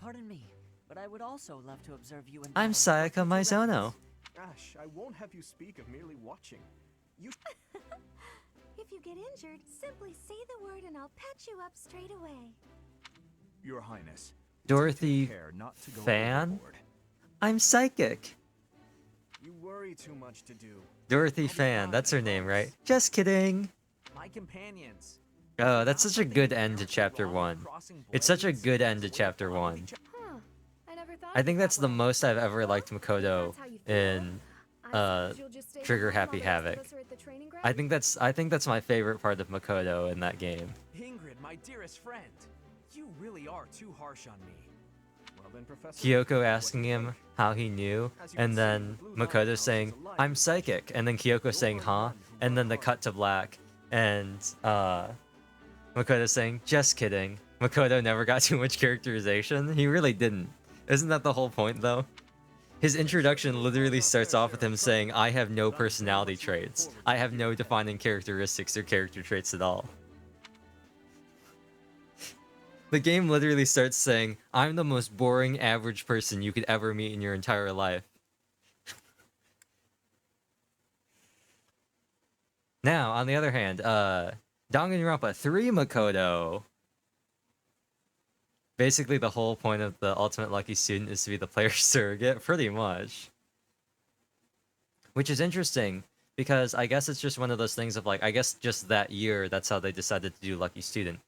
Pardon me, but I would also love to observe you in I'm battle. Sayaka Maizono. Ash, I won't have you speak of merely watching. You If you get injured, simply say the word and I'll patch you up straight away. Your Highness. Dorothy Take care not to go Fan? overboard. I'm psychic. You worry too much to do. Dorothy Fan, that's her name, right? Just kidding. My companions. Oh, that's such a good end to chapter 1. It's such a good end to chapter 1. Huh. I never thought I think of that's that the way. most I've ever liked Makoto That's how you feel? in I suppose you'll just stay Trigger behind Happy while the rest of Havoc. us are at the training ground? I think that's my favorite part of Makoto in that game. Ingrid, my dearest friend. You really are too harsh on me. Well then, Professor. Kyoko asking him how he knew, and then Makoto saying, I'm psychic, and then Kyoko saying, huh? And then the cut to black, and Makoto saying, just kidding. Makoto never got too much characterization. He really didn't. Isn't that the whole point, though? His introduction literally starts off with him saying, I have no personality traits. I have no defining characteristics or character traits at all. The game literally starts saying, I'm the most boring average person you could ever meet in your entire life. Now, on the other hand, Danganronpa 3 Makoto. Basically, the whole point of the Ultimate Lucky Student is to be the player surrogate, pretty much. Which is interesting, because I guess it's just one of those things of like, I guess just that year, that's how they decided to do Lucky Student.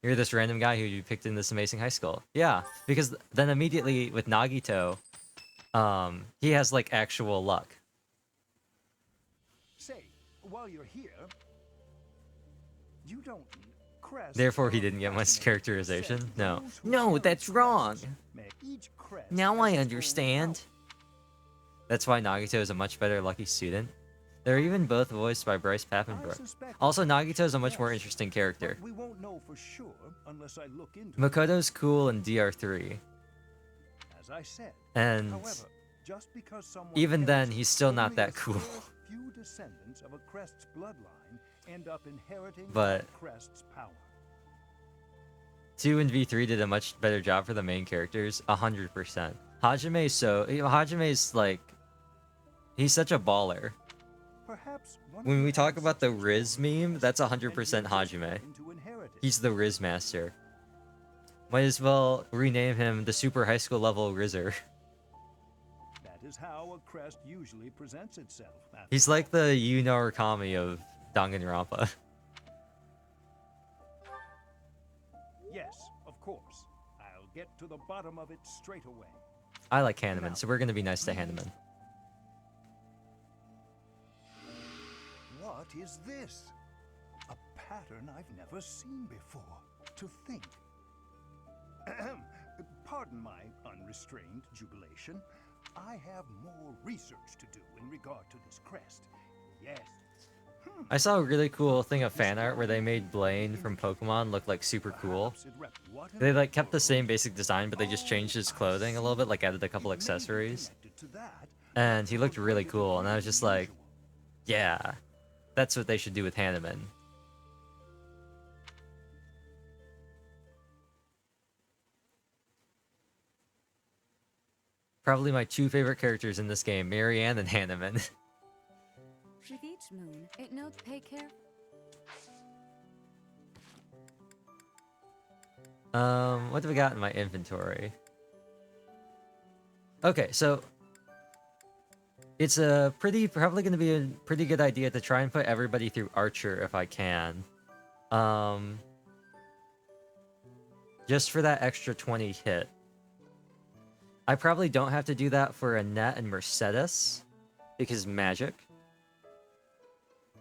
You're this random guy who you picked in this amazing high school. Yeah, because then immediately with Nagito, he has like actual luck. Say, while you're here, you don't crest. Therefore, he didn't get much characterization. No. No, that's wrong. Now I understand. That's why Nagito is a much better Lucky Student. They're even both voiced by Bryce Papenbrook. Also, Nagito is a much more interesting character. We won't know for sure unless I look into Makoto's cool in DR3. As I said. And However, just because someone even then, else he's still not only that the cool. first few descendants of a crest's bloodline end up inheriting But that crest's power. 2 and V3 did a much better job for the main characters, 100%. Hajime is so... Hajime's like... He's such a baller. Perhaps one When of we your talk about the ancestors Riz meme, that's 100% and you Hajime. to inherit it. He's the Riz Master. Might as well rename him the Super High School level Rizzer. That is how a crest usually presents itself. He's like the Yuno Kami of Danganronpa. Yes, of course. I'll get to the bottom of it straight away. I like Hanneman, so we're gonna be nice to Hanneman. What is this? A pattern I've never seen before. To think. Pardon my unrestrained jubilation. I have more research to do in regard to this crest. Yes. I saw a really cool thing of fan art where they made Blaine from Pokemon look like super cool. They like kept the same basic design, but they just changed his clothing a little bit, like added a couple accessories. And he looked really cool, and I was just like, yeah, that's what they should do with Hanneman. Probably my two favorite characters in this game, Marianne and Hanneman. With each moon, it notes pay care. What do we got in my inventory? Okay, so it's probably going to be a pretty good idea to try and put everybody through Archer if I can. Just for that extra 20 hit. I probably don't have to do that for Annette and Mercedes because magic.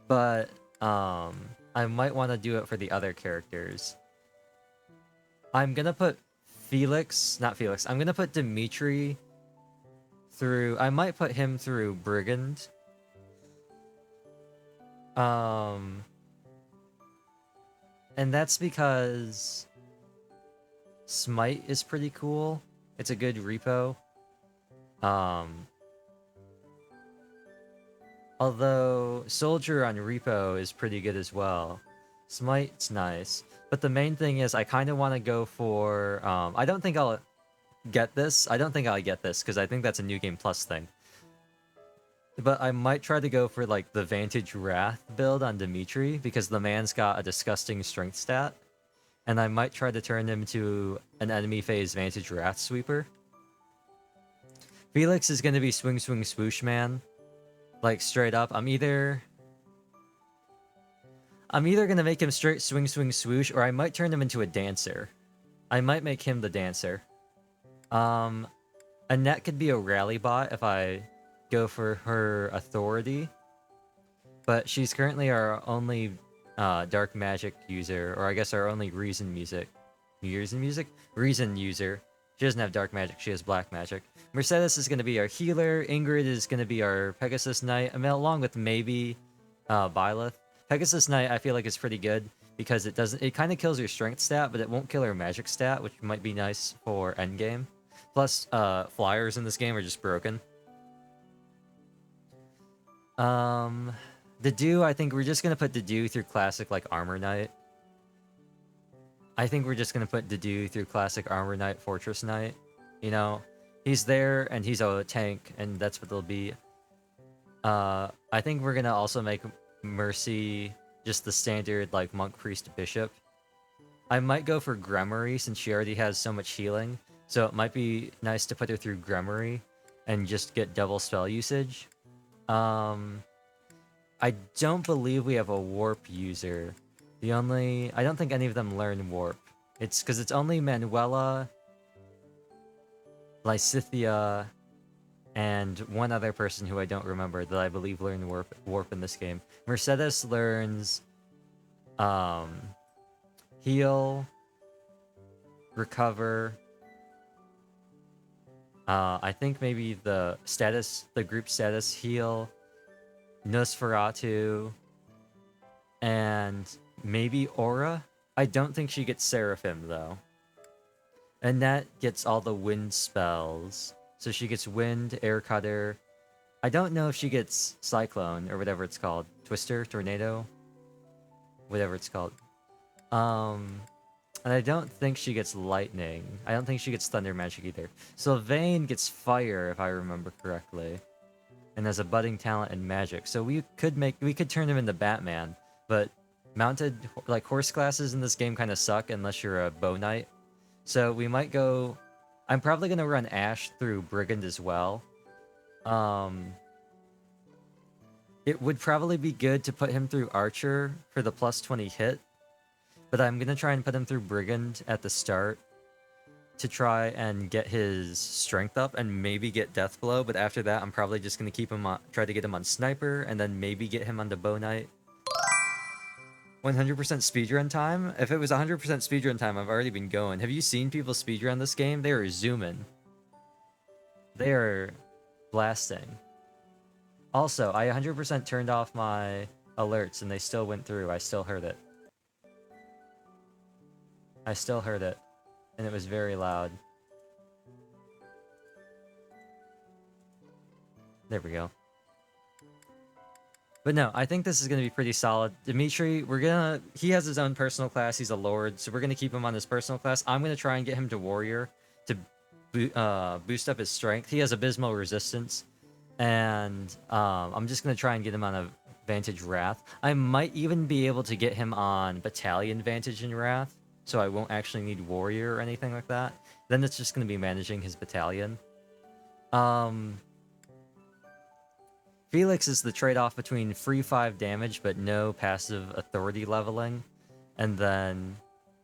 But I might want to do it for the other characters. I'm gonna put I'm gonna put Dimitri through, I might put him through Brigand. And that's because Smite is pretty cool. It's a good repo. Although Soldier on repo is pretty good as well. Smite's nice. But the main thing is I kind of want to go for... I don't think I'll get this. I don't think I'll get this because I think that's a New Game Plus thing. But I might try to go for like the Vantage Wrath build on Dimitri because the man's got a disgusting strength stat. And I might try to turn him to an enemy phase Vantage Wrath sweeper. Felix is going to be Swing Swing Swoosh Man. Like straight up. I'm either gonna make him straight Swing Swing Swoosh, or I might turn him into a dancer. I might make him the dancer. Annette could be a rally bot if I go for her authority. But she's currently our only dark magic user, or I guess our only reason user. She doesn't have dark magic, she has black magic. Mercedes is going to be our healer. Ingrid is going to be our Pegasus Knight. I mean, along with maybe Byleth. Pegasus Knight I feel like is pretty good because it kind of kills your strength stat, but it won't kill her magic stat, which might be nice for endgame. Plus, flyers in this game are just broken. Dedue, I think we're just going to put Dedue through classic like Armor Knight. I think we're just going to put Dedue through classic Armor Knight, Fortress Knight. You know, he's there and he's a tank, and that's what they'll be. I think we're going to also make Mercy just the standard, like, Monk, Priest, Bishop. I might go for Gremory since she already has so much healing. So it might be nice to put her through Gremory and just get double spell usage. I don't believe we have a Warp user. I don't think any of them learn Warp. It's because it's only Manuela, Lysithia, and one other person who I don't remember that I believe learned Warp in this game. Mercedes learns Heal, Recover. I think maybe the group status Heal, Nosferatu, and maybe Aura? I don't think she gets Seraphim, though. Annette gets all the wind spells. So she gets Wind, Air Cutter. I don't know if she gets Cyclone, or whatever it's called. Twister, Tornado? Whatever it's called. And I don't think she gets Lightning. I don't think she gets Thunder Magic either. Sylvain gets Fire, if I remember correctly. And has a budding talent in magic. So we could turn him into Batman, but mounted, like, horse classes in this game kind of suck unless you're a bow knight. So we might go... I'm probably going to run Ash through Brigand as well. It would probably be good to put him through Archer for the plus 20 hit. But I'm going to try and put him through Brigand at the start to try and get his strength up and maybe get Death Blow. But after that, I'm probably just going to keep him on, try to get him on Sniper and then maybe get him onto Bow Knight. 100% speedrun time? If it was 100% speedrun time, I've already been going. Have you seen people speedrun this game? They are zooming. They are blasting. Also, I 100% turned off my alerts and they still went through. I still heard it. I still heard it. And it was very loud. There we go. But no, I think this is going to be pretty solid. Dimitri, he has his own personal class. He's a lord, so we're going to keep him on his personal class. I'm going to try and get him to warrior to boost up his strength. He has abysmal resistance. And I'm just going to try and get him on a Vantage Wrath. I might even be able to get him on Battalion Vantage and Wrath, so I won't actually need warrior or anything like that. Then it's just going to be managing his battalion. Felix is the trade-off between free 5 damage but no passive authority leveling, and then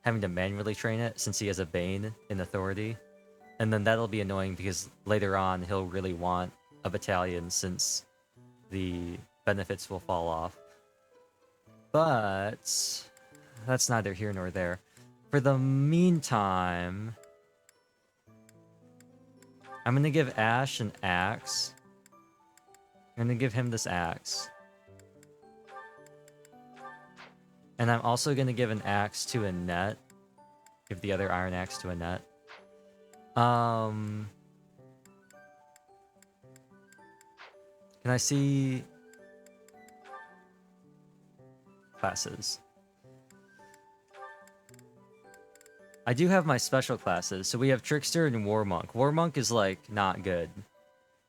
having to manually train it since he has a Bane in authority. And then that'll be annoying because later on he'll really want a battalion since the benefits will fall off. But that's neither here nor there. For the meantime, I'm going to give Ash an axe. I'm going to give him this axe. And I'm also going to give an axe to Annette. Give the other iron axe to Annette. Can I see classes? I do have my special classes. So we have Trickster and Warmonk. Warmonk is like not good.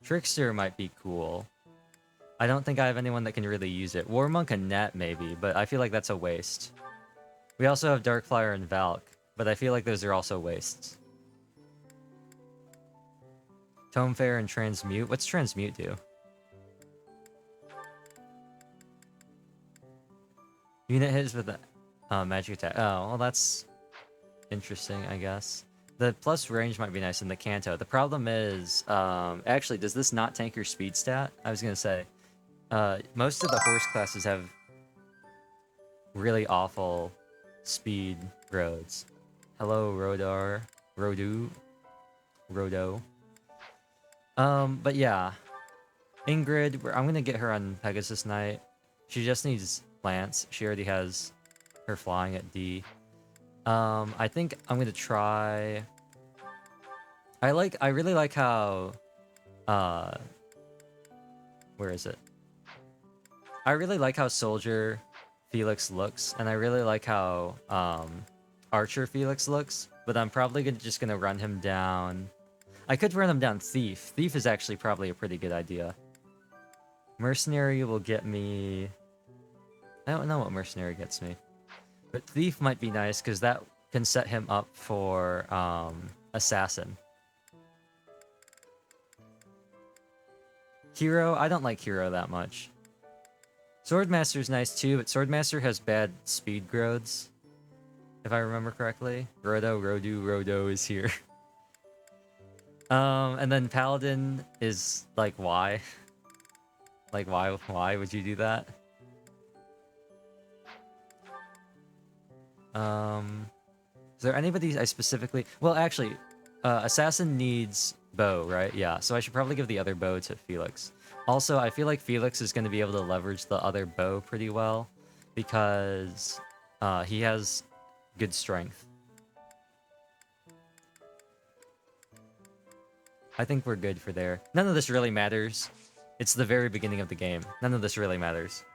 Trickster might be cool. I don't think I have anyone that can really use it. Warmonk and Net maybe, but I feel like that's a waste. We also have Darkflyer and Valk, but I feel like those are also wastes. Tome Fair and Transmute. What's Transmute do? Unit hits with a magic attack. Oh, well that's interesting, I guess. The plus range might be nice in the Kanto. The problem is, actually, does this not tank your speed stat? I was gonna say, most of the horse classes have really awful speed roads. Hello, Rodo. But yeah, Ingrid, I'm gonna get her on Pegasus Knight. She just needs Lance. She already has her flying at D. I think I'm gonna try. I really like how. Where is it? I really like how Soldier Felix looks, and I really like how Archer Felix looks. But I'm probably just gonna run him down. I could run him down Thief. Thief is actually probably a pretty good idea. Mercenary will get me. I don't know what Mercenary gets me. But Thief might be nice, because that can set him up for Assassin. Hero, I don't like Hero that much. Swordmaster's nice too, but Swordmaster has bad speed growths. If I remember correctly. Rodo is here. And then Paladin is like, why? Like, why would you do that? Is there anybody I specifically... Well, actually, Assassin needs bow, right? Yeah, so I should probably give the other bow to Felix. Also, I feel like Felix is going to be able to leverage the other bow pretty well, because he has good strength. I think we're good for there. None of this really matters. It's the very beginning of the game. None of this really matters.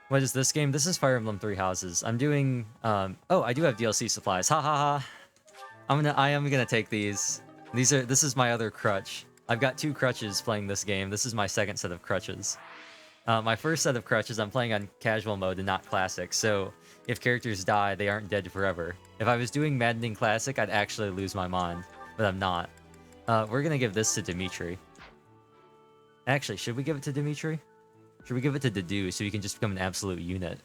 What is this game? This is Fire Emblem Three Houses. I'm doing... oh, I do have DLC supplies. Ha ha ha. I am gonna take these. This is my other crutch. I've got 2 crutches playing this game. This is my second set of crutches. My first set of crutches, I'm playing on casual mode and not classic, so if characters die, they aren't dead forever. If I was doing Maddening Classic, I'd actually lose my mind, but I'm not. We're gonna give this to Dimitri. Actually, should we give it to Dimitri? Should we give it to Dedu so he can just become an absolute unit?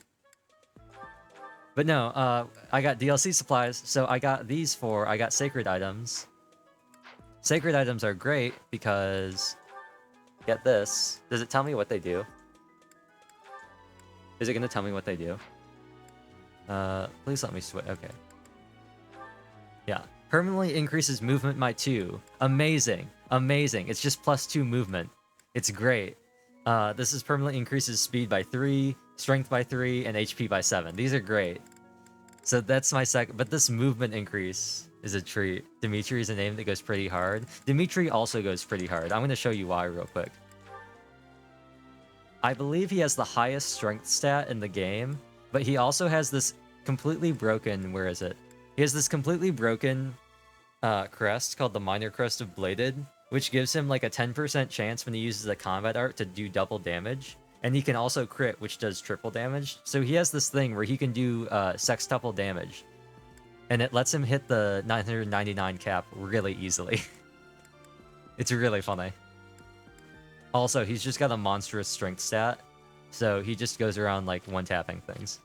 But no, I got DLC supplies, so I got these four. I got sacred items. Sacred items are great because... Get this. Does it tell me what they do? Is it going to tell me what they do? Please let me switch. Okay. Yeah. Permanently increases movement by 2. Amazing. Amazing. It's just +2 movement. It's great. This is permanently increases speed by 3, strength by 3, and HP by 7. These are great. So that's my second. But this movement increase is a treat. Dimitri is a name that goes pretty hard. Dimitri also goes pretty hard. I'm going to show you why real quick. I believe he has the highest strength stat in the game, but he also has this completely broken... Where is it? He has this completely broken crest called the Minor Crest of Bladed, which gives him like a 10% chance when he uses a combat art to do double damage. And he can also crit, which does triple damage. So he has this thing where he can do sextuple damage. And it lets him hit the 999 cap really easily. It's really funny. Also, he's just got a monstrous strength stat. So he just goes around like one-tapping things.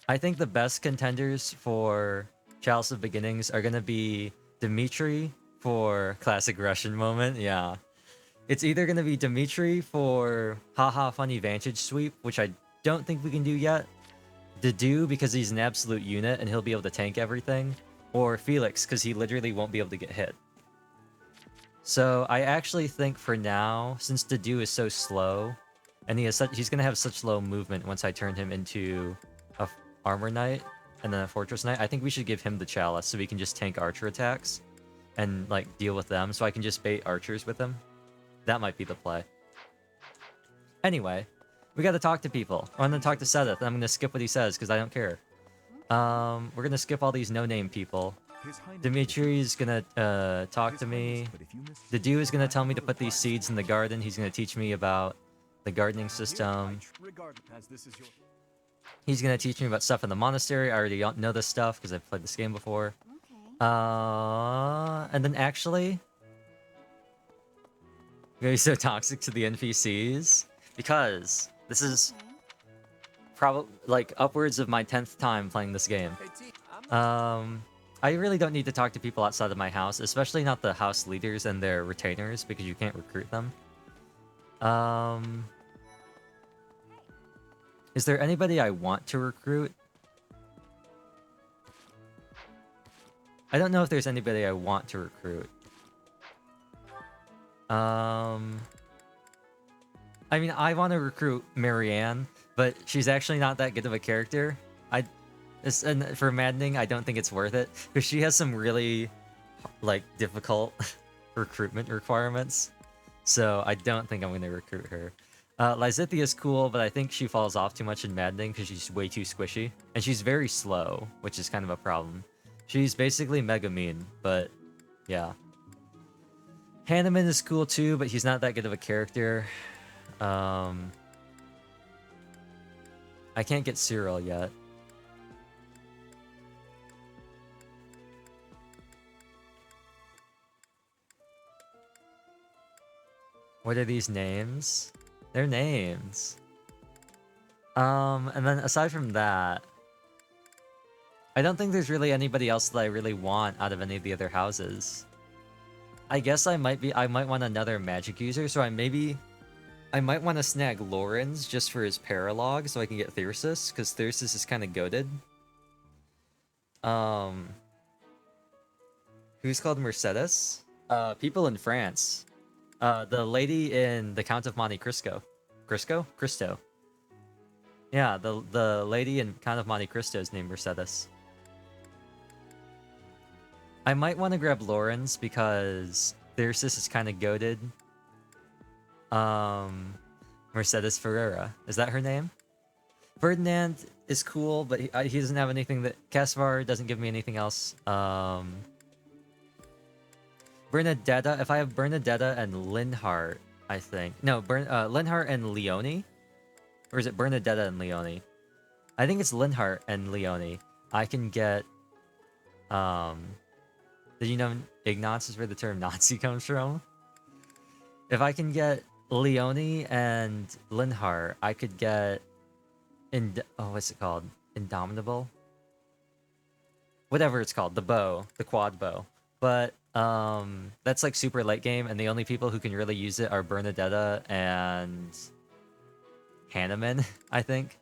I think the best contenders for Chalice of Beginnings are going to be Dimitri for Classic Russian Moment. Yeah. It's either going to be Dimitri for Haha Funny Vantage Sweep, which I don't think we can do yet. Dedu, because he's an absolute unit and he'll be able to tank everything. Or Felix, because he literally won't be able to get hit. So I actually think for now, since Dedu is so slow, and he's going to have such low movement once I turn him into a Armor Knight and then a Fortress Knight, I think we should give him the Chalice so we can just tank archer attacks and like deal with them, so I can just bait archers with him. That might be the play. Anyway, we gotta talk to people. I'm gonna talk to Sedith, and I'm gonna skip what he says, because I don't care. We're gonna skip all these no-name people. Dimitri's gonna talk to me. Dedu is gonna tell me to put these seeds in the garden. He's gonna teach me about the gardening system. He's gonna teach me about stuff in the monastery. I already know this stuff, because I've played this game before. And then actually... I'm gonna be so toxic to the NPCs because this is probably like upwards of my 10th time playing this game. I really don't need to talk to people outside of my house, especially not the house leaders and their retainers, because you can't recruit them. Is there anybody I want to recruit? I don't know if there's anybody I want to recruit. I mean, I want to recruit Marianne, but she's actually not that good of a character. And for Maddening, I don't think it's worth it, because she has some really, like, difficult recruitment requirements. So I don't think I'm going to recruit her. Lysithia's cool, but I think she falls off too much in Maddening because she's way too squishy. And she's very slow, which is kind of a problem. She's basically mega mean, but yeah. Hanneman is cool too, but he's not that good of a character. I can't get Cyril yet. What are these names? They're names. And then aside from that, I don't think there's really anybody else that I really want out of any of the other houses. I guess I might want another magic user, so I might want to snag Lorenz just for his paralog so I can get Thyrsus, because Thyrsus is kind of goated. Who's called Mercedes? People in France. The lady in the Count of Monte Cristo. Cristo. Yeah, the lady in Count of Monte Cristo is named Mercedes. I might want to grab Lorenz because Thyrsus is kind of goated. Mercedes Ferreira. Is that her name? Ferdinand is cool, but he doesn't have anything that... Caspar doesn't give me anything else. Bernadetta. If I have Bernadetta and Linhart, I think. No, Linhart and Leone? Or is it Bernadetta and Leone? I think it's Linhart and Leone. I can get... Did you know Ignatz is where the term Nazi comes from? If I can get Leone and Linhart, I could get... what's it called? Indomitable? Whatever it's called. The bow. The quad bow. But, that's like super late game, and the only people who can really use it are Bernadetta and... Hanneman, I think.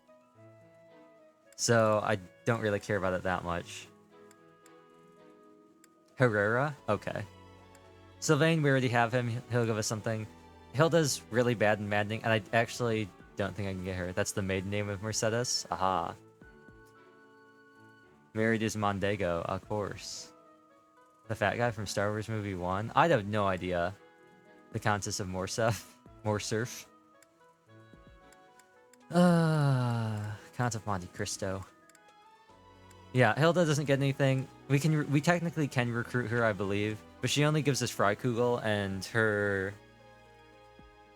So, I don't really care about it that much. Herrera? Okay. Sylvain, we already have him. He'll give us something. Hilda's really bad in Maddening, and I actually don't think I can get her. That's the maiden name of Mercedes? Aha. Married is Mondego, of course. The fat guy from Star Wars Movie 1? I have no idea. The Countess of Morsurf? Morsurf? Count of Monte Cristo. Yeah, Hilda doesn't get anything. We technically can recruit her, I believe, but she only gives us Freikugel, and her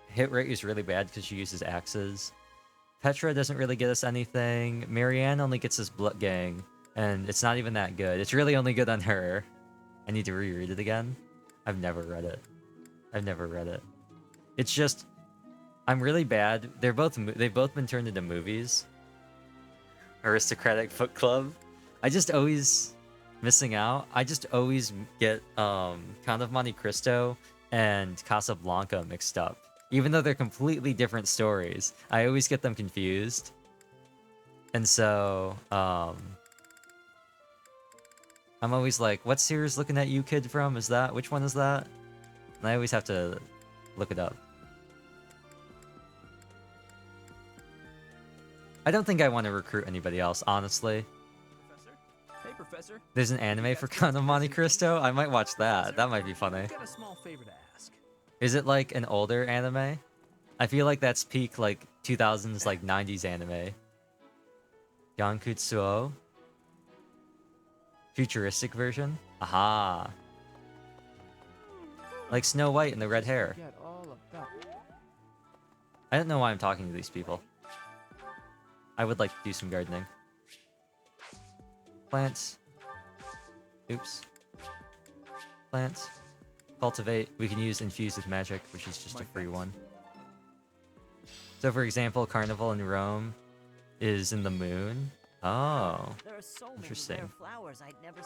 hit rate is really bad because she uses axes. Petra doesn't really get us anything. Marianne only gets us Blutgang, and it's not even that good. It's really only good on her. I need to reread it again. I've never read it. It's just, I'm really bad. They've both been turned into movies. Aristocratic Foot Club. I just always missing out. I just always get Count of Monte Cristo and Casablanca mixed up. Even though they're completely different stories, I always get them confused. And so, I'm always like, what series Looking at You Kid from? Which one is that? And I always have to look it up. I don't think I want to recruit anybody else, honestly. Hey, Professor. There's an anime for Count of Monte Cristo? I might watch that. That might be funny. I've got a small favor to ask. Is it like an older anime? I feel like that's peak like 2000s, like 90s anime. Yankutsuo? Futuristic version? Aha. Like Snow White and the red hair. I don't know why I'm talking to these people. I would like to do some gardening. Plants. Oops. Plants. Cultivate. We can use Infuse with Magic, which is just a free one. So for example, Carnival in Rome is in the moon. Oh. There are so interesting. many rare flowers I'd never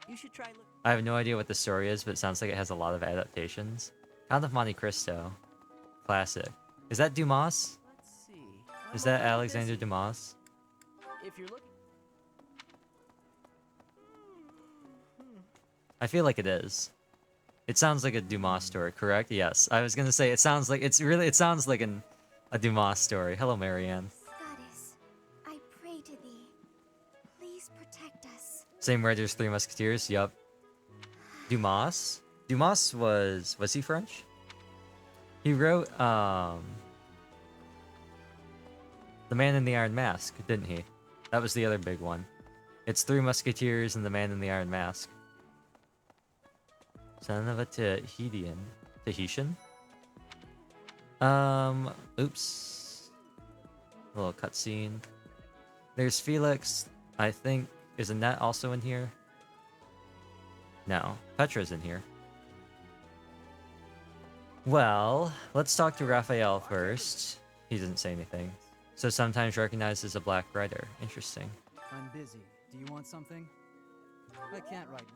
You should try look. I have no idea what the story is, but it sounds like it has a lot of adaptations. Count of Monte Cristo. Classic. Is that Dumas? Let's see. Is that Alexander Dumas? If you're looking. I feel like it is. It sounds like a Dumas story, correct? Yes. I was gonna say it sounds like it sounds like a Dumas story. Hello, Marianne. Goddess, I pray to thee. Please protect us. Same writer's Three Musketeers. Yup. Dumas? Dumas was he French? He wrote The Man in the Iron Mask, didn't he? That was the other big one. It's Three Musketeers and The Man in the Iron Mask. Son of a Tahitian. Oops. A little cutscene. There's Felix. I think, is Annette also in here? No. Petra's in here. Well, let's talk to Raphael first. He doesn't say anything. So sometimes recognized as a black writer. Interesting. I'm busy. Do you want something? I can't right now.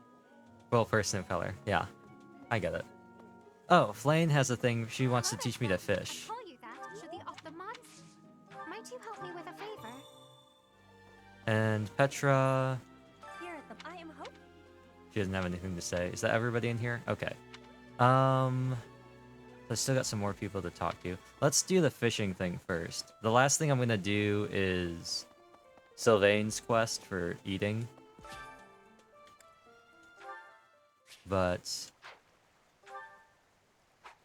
Well, person of color. Yeah. I get it. Oh, Flane has a thing. She wants to teach me to fish. Call you that should the Ottomans. Might you help me with a favor? And Petra... Here at the I am hope. She doesn't have anything to say. Is that everybody in here? Okay. I still got some more people to talk to. Let's do the fishing thing first. The last thing I'm gonna do is Sylvain's quest for eating. But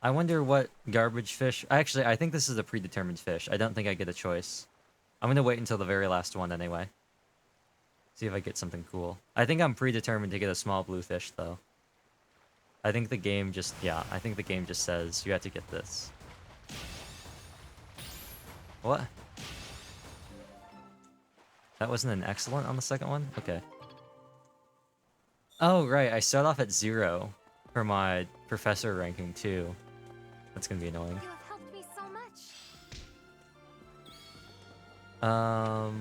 I wonder what garbage fish... Actually, I think this is a predetermined fish. I don't think I get a choice. I'm gonna wait until the very last one anyway. See if I get something cool. I think I'm predetermined to get a small blue fish, though. I think the game just... Yeah, I think the game just says you have to get this. What? That wasn't an excellent on the second one? Okay. Oh, right. I start off at 0 for my professor ranking, too. That's gonna be annoying. You have helped me so much.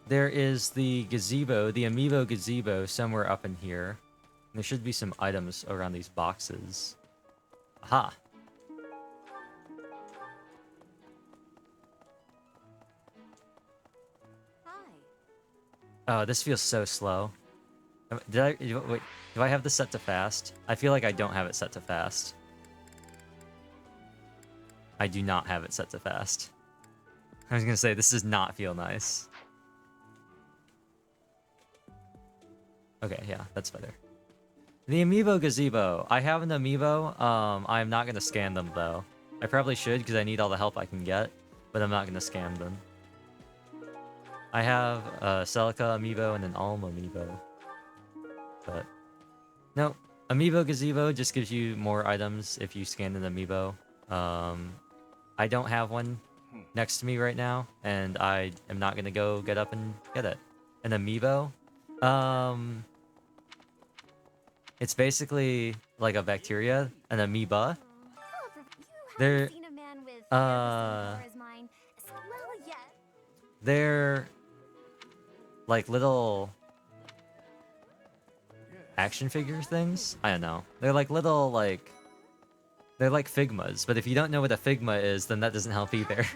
There is the gazebo, the amiibo gazebo, somewhere up in here. There should be some items around these boxes. Aha! Hi. Oh, this feels so slow. Wait, do I have this set to fast? I feel like I don't have it set to fast. I do not have it set to fast. I was gonna say, this does not feel nice. Okay, yeah, that's better. The amiibo gazebo. I have an amiibo. I'm not gonna scan them though. I probably should because I need all the help I can get, but I'm not gonna scan them. I have a Celica amiibo and an Alm amiibo. But no, amiibo gazebo just gives you more items if you scan an amiibo. I don't have one next to me right now, and I am not gonna go get up and get it. An amiibo? It's basically like a bacteria, an amoeba. They're they're like little action figure things. I don't know. They're like little they're like Figmas, but if you don't know what a Figma is, then that doesn't help either. It's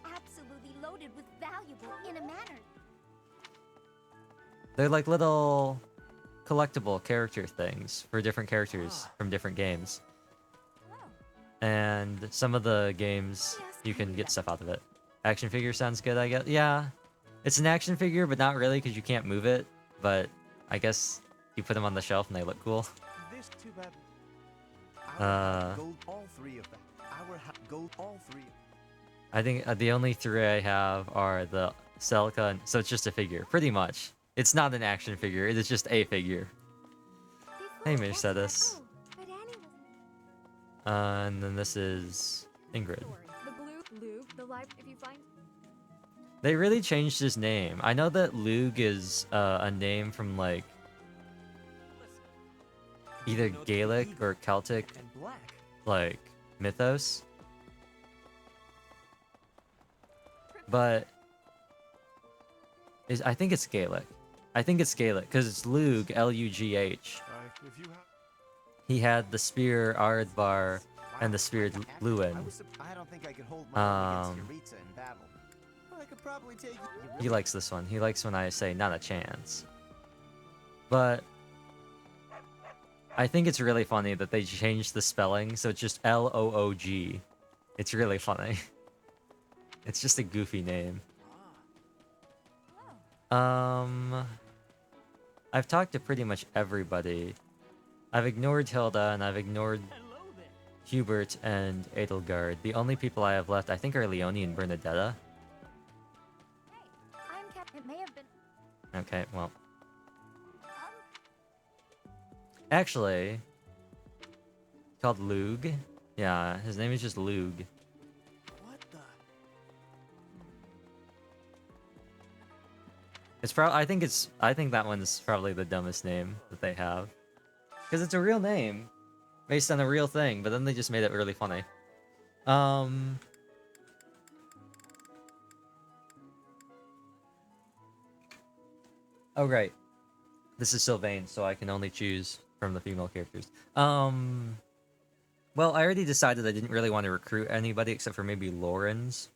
absolutely loaded with valuable in a manner. They're like little collectible character things for different characters from different games. And some of the games, you can get stuff out of it. Action figure sounds good, I guess. Yeah, it's an action figure, but not really because you can't move it. But I guess you put them on the shelf and they look cool. This too bad. Gold, all three of them. Gold, all three. I think the only 3 I have are the Celica, and so it's just a figure, pretty much. It's not an action figure, it is just a figure. Hey, Mercedes. And then this is Ingrid. The blue, the light, if you find. They really changed his name. I know that Lug is a name from like either Gaelic or Celtic, like mythos. But I think it's Gaelic. I think it's Gaelic because it's Lug, L-U-G-H. He had the spear Ardvar and the spear Lewin. I don't think I could hold my own against Yuritsa in battle. But I could probably take He likes this one. He likes when I say not a chance. But I think it's really funny that they changed the spelling, so it's just L-O-O-G. It's really funny. It's just a goofy name. I've talked to pretty much everybody. I've ignored Hilda, and I've ignored Hubert and Edelgard. The only people I have left, I think, are Leonie and Bernadetta. It may have been. Okay, well. Actually, called Lug. Yeah, his name is just Lug. What the? It's probably. I think that one's probably the dumbest name that they have, because it's a real name, based on a real thing. But then they just made it really funny. Oh right, this is Sylvain, so I can only choose from the female characters. Well, I already decided I didn't really want to recruit anybody except for maybe Lauren's.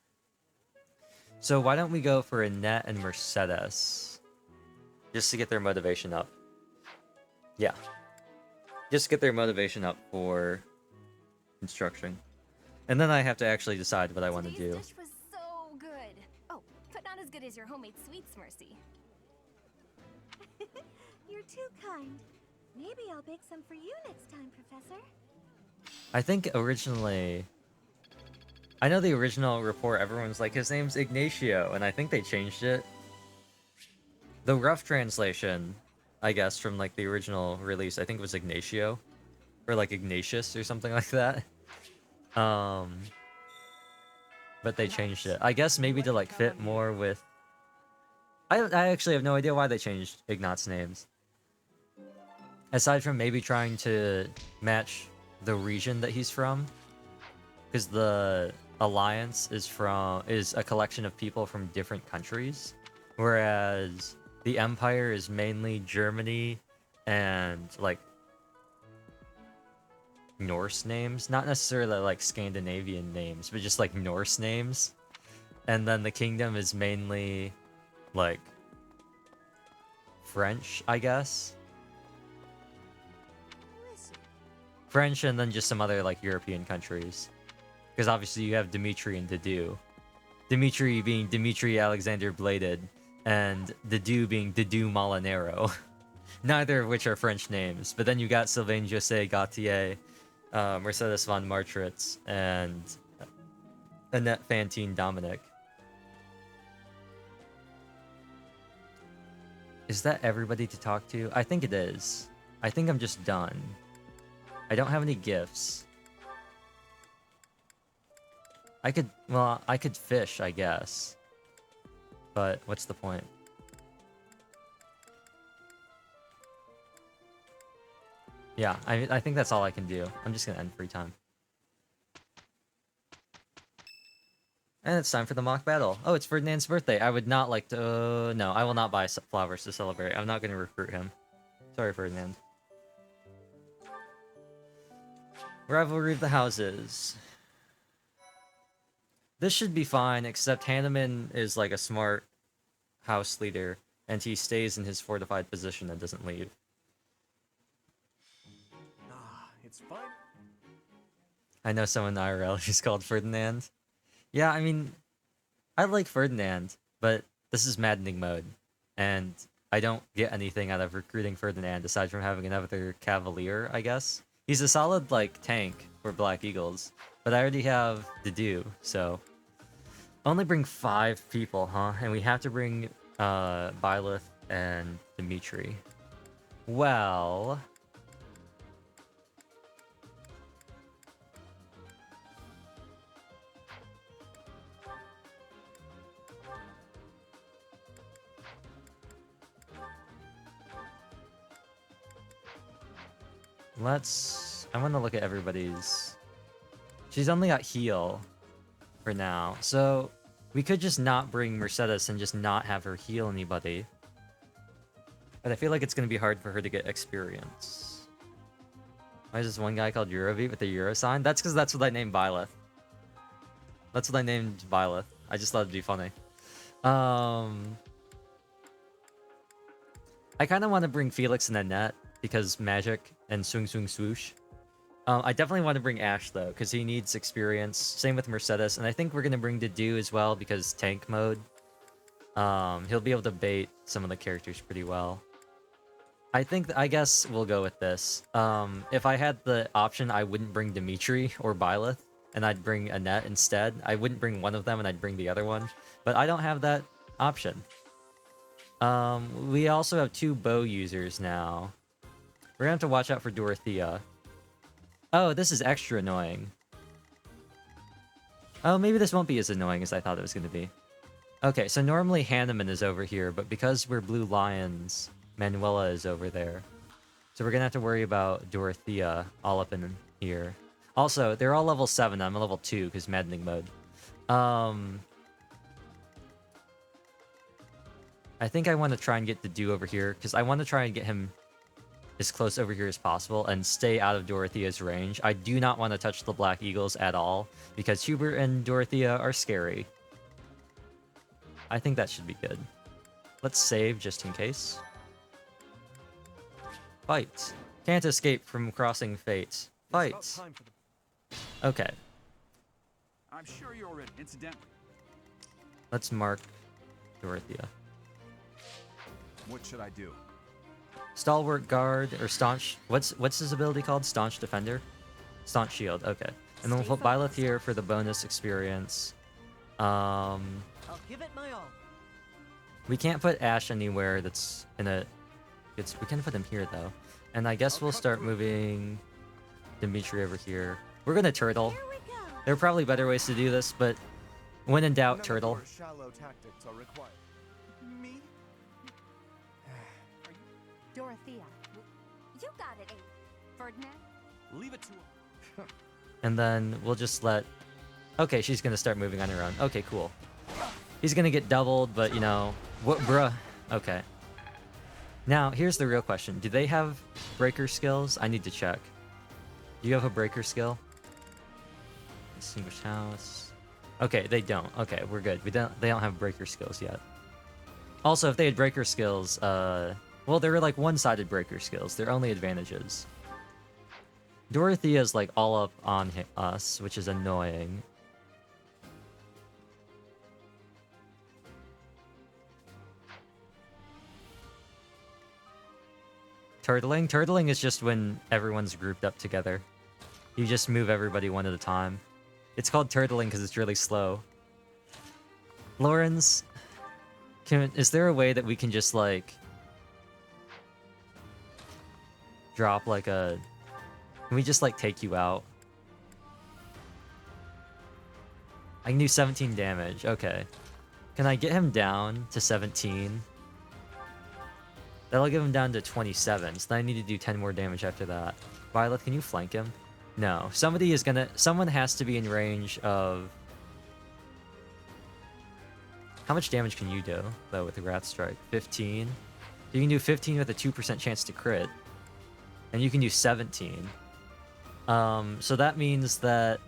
So why don't we go for Annette and Mercedes? Just to get their motivation up. Yeah. Just get their motivation up for instruction. And then I have to actually decide what I want to do. Today's dish was so good. Oh, but not as good as your homemade sweets, Mercy. You're too kind. Maybe I'll bake some for you next time, Professor. I think originally... I know the original report, everyone's like, his name's Ignacio, and I think they changed it. The rough translation, I guess, from like the original release, I think it was Ignacio. Or like Ignatius or something like that. but they changed it. I guess maybe to like fit more with. I actually have no idea why they changed Ignat's names. Aside from maybe trying to match the region that he's from, because the Alliance is a collection of people from different countries, whereas the Empire is mainly Germany and like Norse names, not necessarily like Scandinavian names, but just like Norse names. And then the kingdom is mainly like French, I guess. French and then just some other like European countries. Because obviously you have Dimitri and Dedu. Dimitri being Dimitri Alexander Bladed, and Dedu being Dedu Molinero. Neither of which are French names. But then you got Sylvain José Gautier, Mercedes von Martritz, and Annette Fantine Dominic. Is that everybody to talk to? I think it is. I think I'm just done. I don't have any gifts. I could fish, I guess. But what's the point? Yeah, I think that's all I can do. I'm just gonna end free time. And it's time for the mock battle. Oh, it's Ferdinand's birthday. I would not like to... no, I will not buy flowers to celebrate. I'm not gonna recruit him. Sorry, Ferdinand. Rivalry of the Houses. This should be fine, except Hanneman is like a smart house leader, and he stays in his fortified position and doesn't leave. It's fine. I know someone in IRL who's called Ferdinand. Yeah, I mean, I like Ferdinand, but this is Maddening mode, and I don't get anything out of recruiting Ferdinand aside from having another Cavalier, I guess. He's a solid, like, tank for Black Eagles, but I already have Dedu, so... Only bring 5 people, huh? And we have to bring Byleth and Dimitri. Well... I want to look at everybody's... She's only got heal for now, so we could just not bring Mercedes and just not have her heal anybody. But I feel like it's going to be hard for her to get experience. Why is this one guy called Eurovi with the Euro sign? That's because that's what I named Byleth. That's what I named Byleth. I just thought it'd be funny. I kind of want to bring Felix and Annette because magic and swing swing swoosh. I definitely want to bring Ash though because he needs experience. Same with Mercedes, and I think we're gonna bring Dedu as well because tank mode. He'll be able to bait some of the characters pretty well. I guess we'll go with this. If I had the option, I wouldn't bring Dimitri or Byleth, and I'd bring Annette instead. I wouldn't bring one of them, and I'd bring the other one. But I don't have that option. We also have 2 bow users now. We're gonna have to watch out for Dorothea. Oh, this is extra annoying. Oh, maybe this won't be as annoying as I thought it was gonna be. Okay, so normally Hanneman is over here, but because we're Blue Lions, Manuela is over there. So we're gonna have to worry about Dorothea all up in here. Also, they're all level 7, I'm a level 2 because Maddening mode. I think I want to try and get Dedu over here, because I want to try and get him as close over here as possible and stay out of Dorothea's range. I do not want to touch the Black Eagles at all, because Hubert and Dorothea are scary. I think that should be good. Let's save just in case. Fight. Can't escape from crossing fate. Fight. Okay. I'm sure you're ready, incidentally. Let's mark Dorothea. What should I do? Stalwart Guard, or Staunch... What's his ability called? Staunch Defender? Staunch Shield, okay. And then we'll put Byleth here for the bonus experience. I'll give it my all. We can't put Ash anywhere that's in a... we can put him here, though. And I guess we'll start moving Dimitri over here. We're gonna turtle. There are probably better ways to do this, but When in doubt, None of turtle. your shallow tactics are required. Me? Dorothea, you got it, Abe. Ferdinand? Leave it to him. And then we'll just let... Okay, she's gonna start moving on her own. Okay, cool. He's gonna get doubled, but you know... What, bruh? Okay. Now, here's the real question. Do they have breaker skills? I need to check. Do you have a breaker skill? Distinguished house. Okay, they don't. Okay, we're good. They don't have breaker skills yet. Also, if they had breaker skills, well, they were like one-sided breaker skills. They're only advantages. Dorothea's like all up on us, which is annoying. Turtling? Turtling is just when everyone's grouped up together. You just move everybody one at a time. It's called turtling because it's really slow. Lawrence, is there a way that we can just like drop like a... Can we just like take you out? I can do 17 damage. Okay. Can I get him down to 17? That'll give him down to 27, so then I need to do 10 more damage after that. Violet, can you flank him? No. Someone has to be in range of... How much damage can you do, though, with the Rat Strike? 15? You can do 15 with a 2% chance to crit. And you can do 17. So that means that...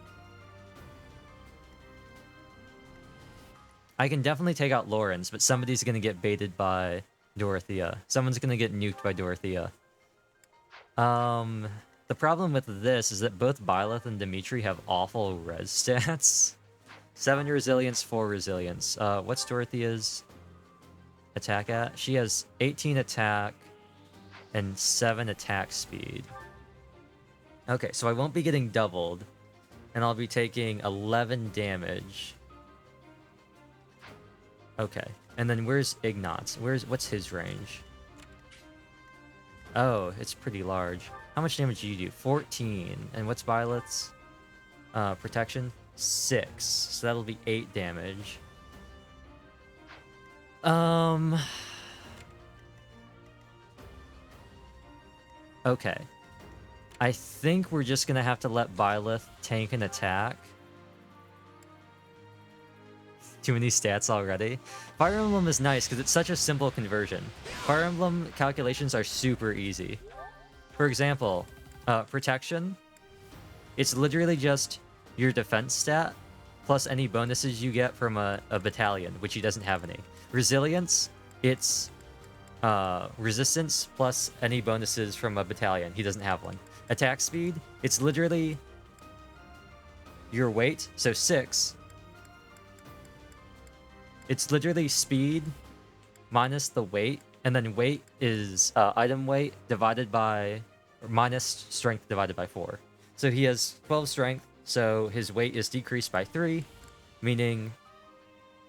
I can definitely take out Lawrence, but somebody's gonna get baited by Dorothea. Someone's gonna get nuked by Dorothea. The problem with this is that both Byleth and Dimitri have awful res stats. 7 resilience, 4 resilience. What's Dorothea's attack at? She has 18 attack and 7 attack speed. Okay, so I won't be getting doubled, and I'll be taking 11 damage. Okay, and then where's Ignatz? What's his range? Oh, it's pretty large. How much damage do you do? 14. And what's Violet's? Protection? 6. So that'll be 8 damage. Okay. I think we're just gonna have to let Byleth tank an attack. Too many stats already. Fire Emblem is nice because it's such a simple conversion. Fire Emblem calculations are super easy. For example, protection. It's literally just your defense stat plus any bonuses you get from a battalion, which he doesn't have any. Resilience, it's resistance plus any bonuses from a battalion. He doesn't have one. Attack speed, it's literally your weight, so 6. It's literally speed minus the weight, and then weight is item weight divided by, or minus strength divided by 4. So he has 12 strength, so his weight is decreased by 3, meaning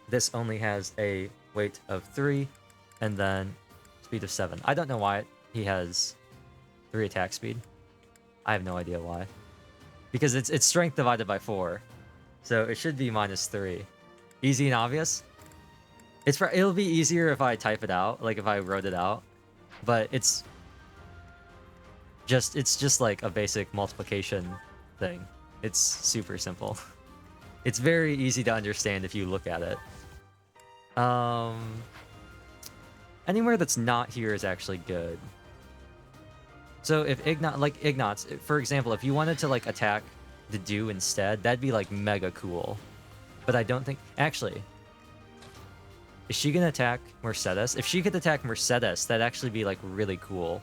this only has a weight of 3, and then speed of 7. I don't know why he has 3 attack speed. I have no idea why. Because it's strength divided by 4. So it should be minus 3. Easy and obvious. It'll be easier if I type it out, like if I wrote it out. But it's just like a basic multiplication thing. It's super simple. It's very easy to understand if you look at it. Anywhere that's not here is actually good. So if Ignatz, for example, if you wanted to like attack the Dew instead, that'd be like mega cool. But I don't think, actually, is she gonna attack Mercedes? If she could attack Mercedes, that'd actually be like really cool.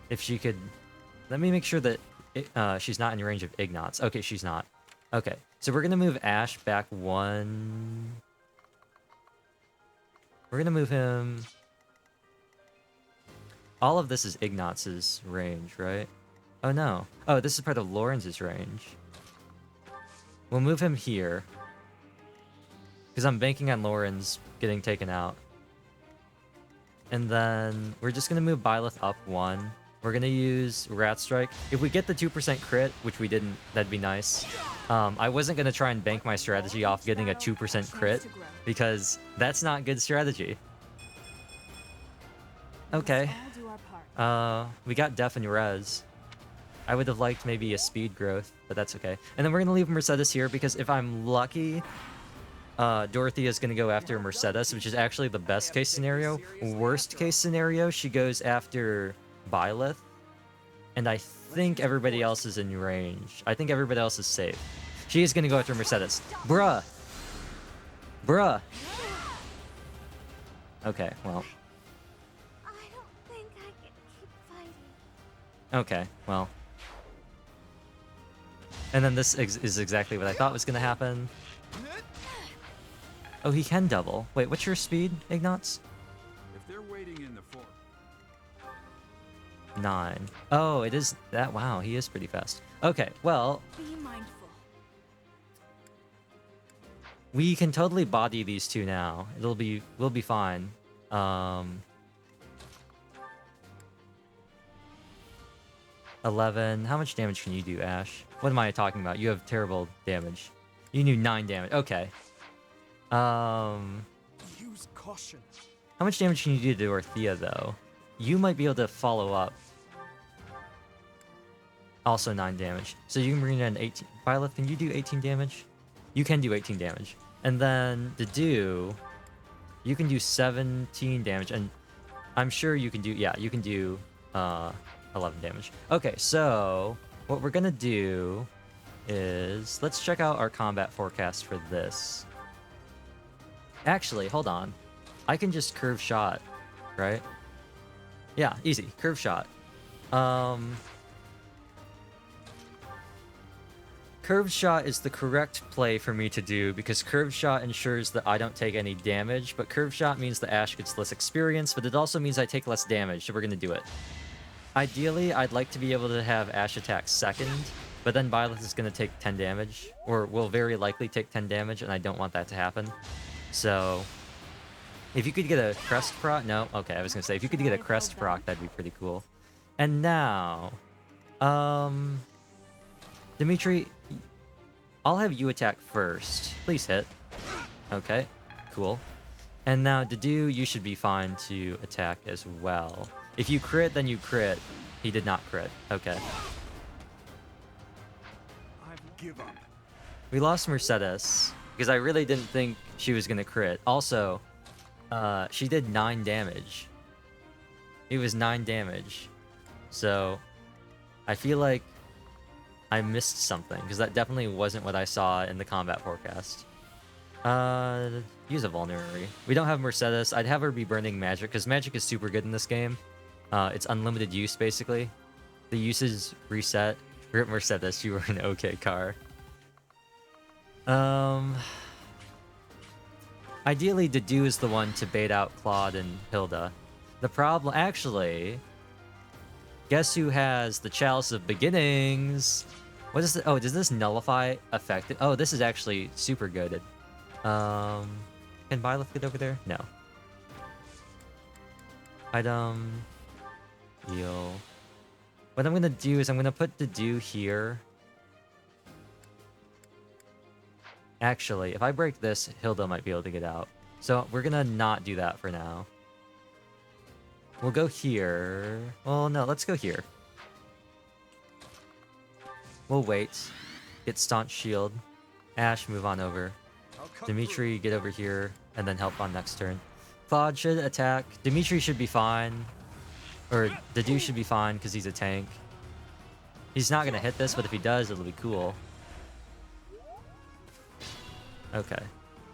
If she could, let me make sure that she's not in range of Ignatz. Okay, she's not. Okay, so we're gonna move Ash back 1. We're gonna move him. All of this is Ignatz's range, right? Oh no. Oh, this is part of Lawrence's range. We'll move him here. Because I'm banking on Lawrence getting taken out. And then we're just going to move Byleth up 1. We're gonna use Rat Strike. If we get the 2% crit, which we didn't, that'd be nice. I wasn't gonna try and bank my strategy off getting a 2% crit, because that's not good strategy. Okay. We got Def and Res. I would have liked maybe a speed growth, but that's okay. And then we're gonna leave Mercedes here, because if I'm lucky, Dorothea's gonna go after Mercedes, which is actually the best case scenario. Worst case scenario, she goes after Byleth, and I think everybody else is in range. I think everybody else is safe. She is gonna go after Mercedes. Bruh! Bruh! Okay, well. I don't think I can keep fighting. Okay, well. And then this is exactly what I thought was gonna happen. Oh, he can double. Wait, what's your speed, Ignatz? If they're waiting in the fort. 9. Oh, it is that. Wow, he is pretty fast. Okay, well, Be mindful. we can totally body these two now. We'll be fine. 11. How much damage can you do, Ash? What am I talking about? You have terrible damage. You do 9 damage. Okay. Use caution. How much damage can you do to Dorothea, though? You might be able to follow up. Also 9 damage. So you can bring in 18. Byleth, can you do 18 damage? You can do 18 damage. And then Dedu, you can do 17 damage. And I'm sure you can do, yeah, you can do 11 damage. Okay, so what we're gonna do is, let's check out our combat forecast for this. Actually, hold on. I can just curve shot, right? Yeah, easy. Curve shot. Curved shot is the correct play for me to do, because curved shot ensures that I don't take any damage, but curved shot means that Ash gets less experience, but it also means I take less damage, so we're gonna do it. Ideally, I'd like to be able to have Ash attack second, but then Byleth is gonna take 10 damage, or will very likely take 10 damage, and I don't want that to happen. So, if you could get a crest proc, no, okay, I was gonna say, if you could get a crest proc, that'd be pretty cool. And now, Dimitri, I'll have you attack first. Please hit. Okay, cool. And now, Dedu, you should be fine to attack as well. If you crit, then you crit. He did not crit. Okay. I give up. We lost Mercedes, because I really didn't think she was gonna crit. Also, she did 9 damage. It was 9 damage. So, I feel like I missed something, because that definitely wasn't what I saw in the combat forecast. Use a vulnerary. We don't have Mercedes. I'd have her be burning magic, because magic is super good in this game. It's unlimited use, basically. The uses reset. Rip Mercedes, you were an okay car. Ideally, Dedu is the one to bait out Claude and Hilda. The problem, actually, guess who has the Chalice of Beginnings? What is it? Oh, does this nullify effect? Oh, this is actually super good. Can Byleth get over there? No. Item. Heal. What I'm gonna do is I'm gonna put Dedu here. Actually, if I break this, Hilda might be able to get out. So we're gonna not do that for now. We'll go here. Well, no, let's go here. We'll wait. Get Staunch Shield. Ash, move on over. Dimitri, get over here, and then help on next turn. Claude should attack. Dimitri should be fine. Or Dedu should be fine, because he's a tank. He's not gonna hit this, but if he does, it'll be cool. Okay.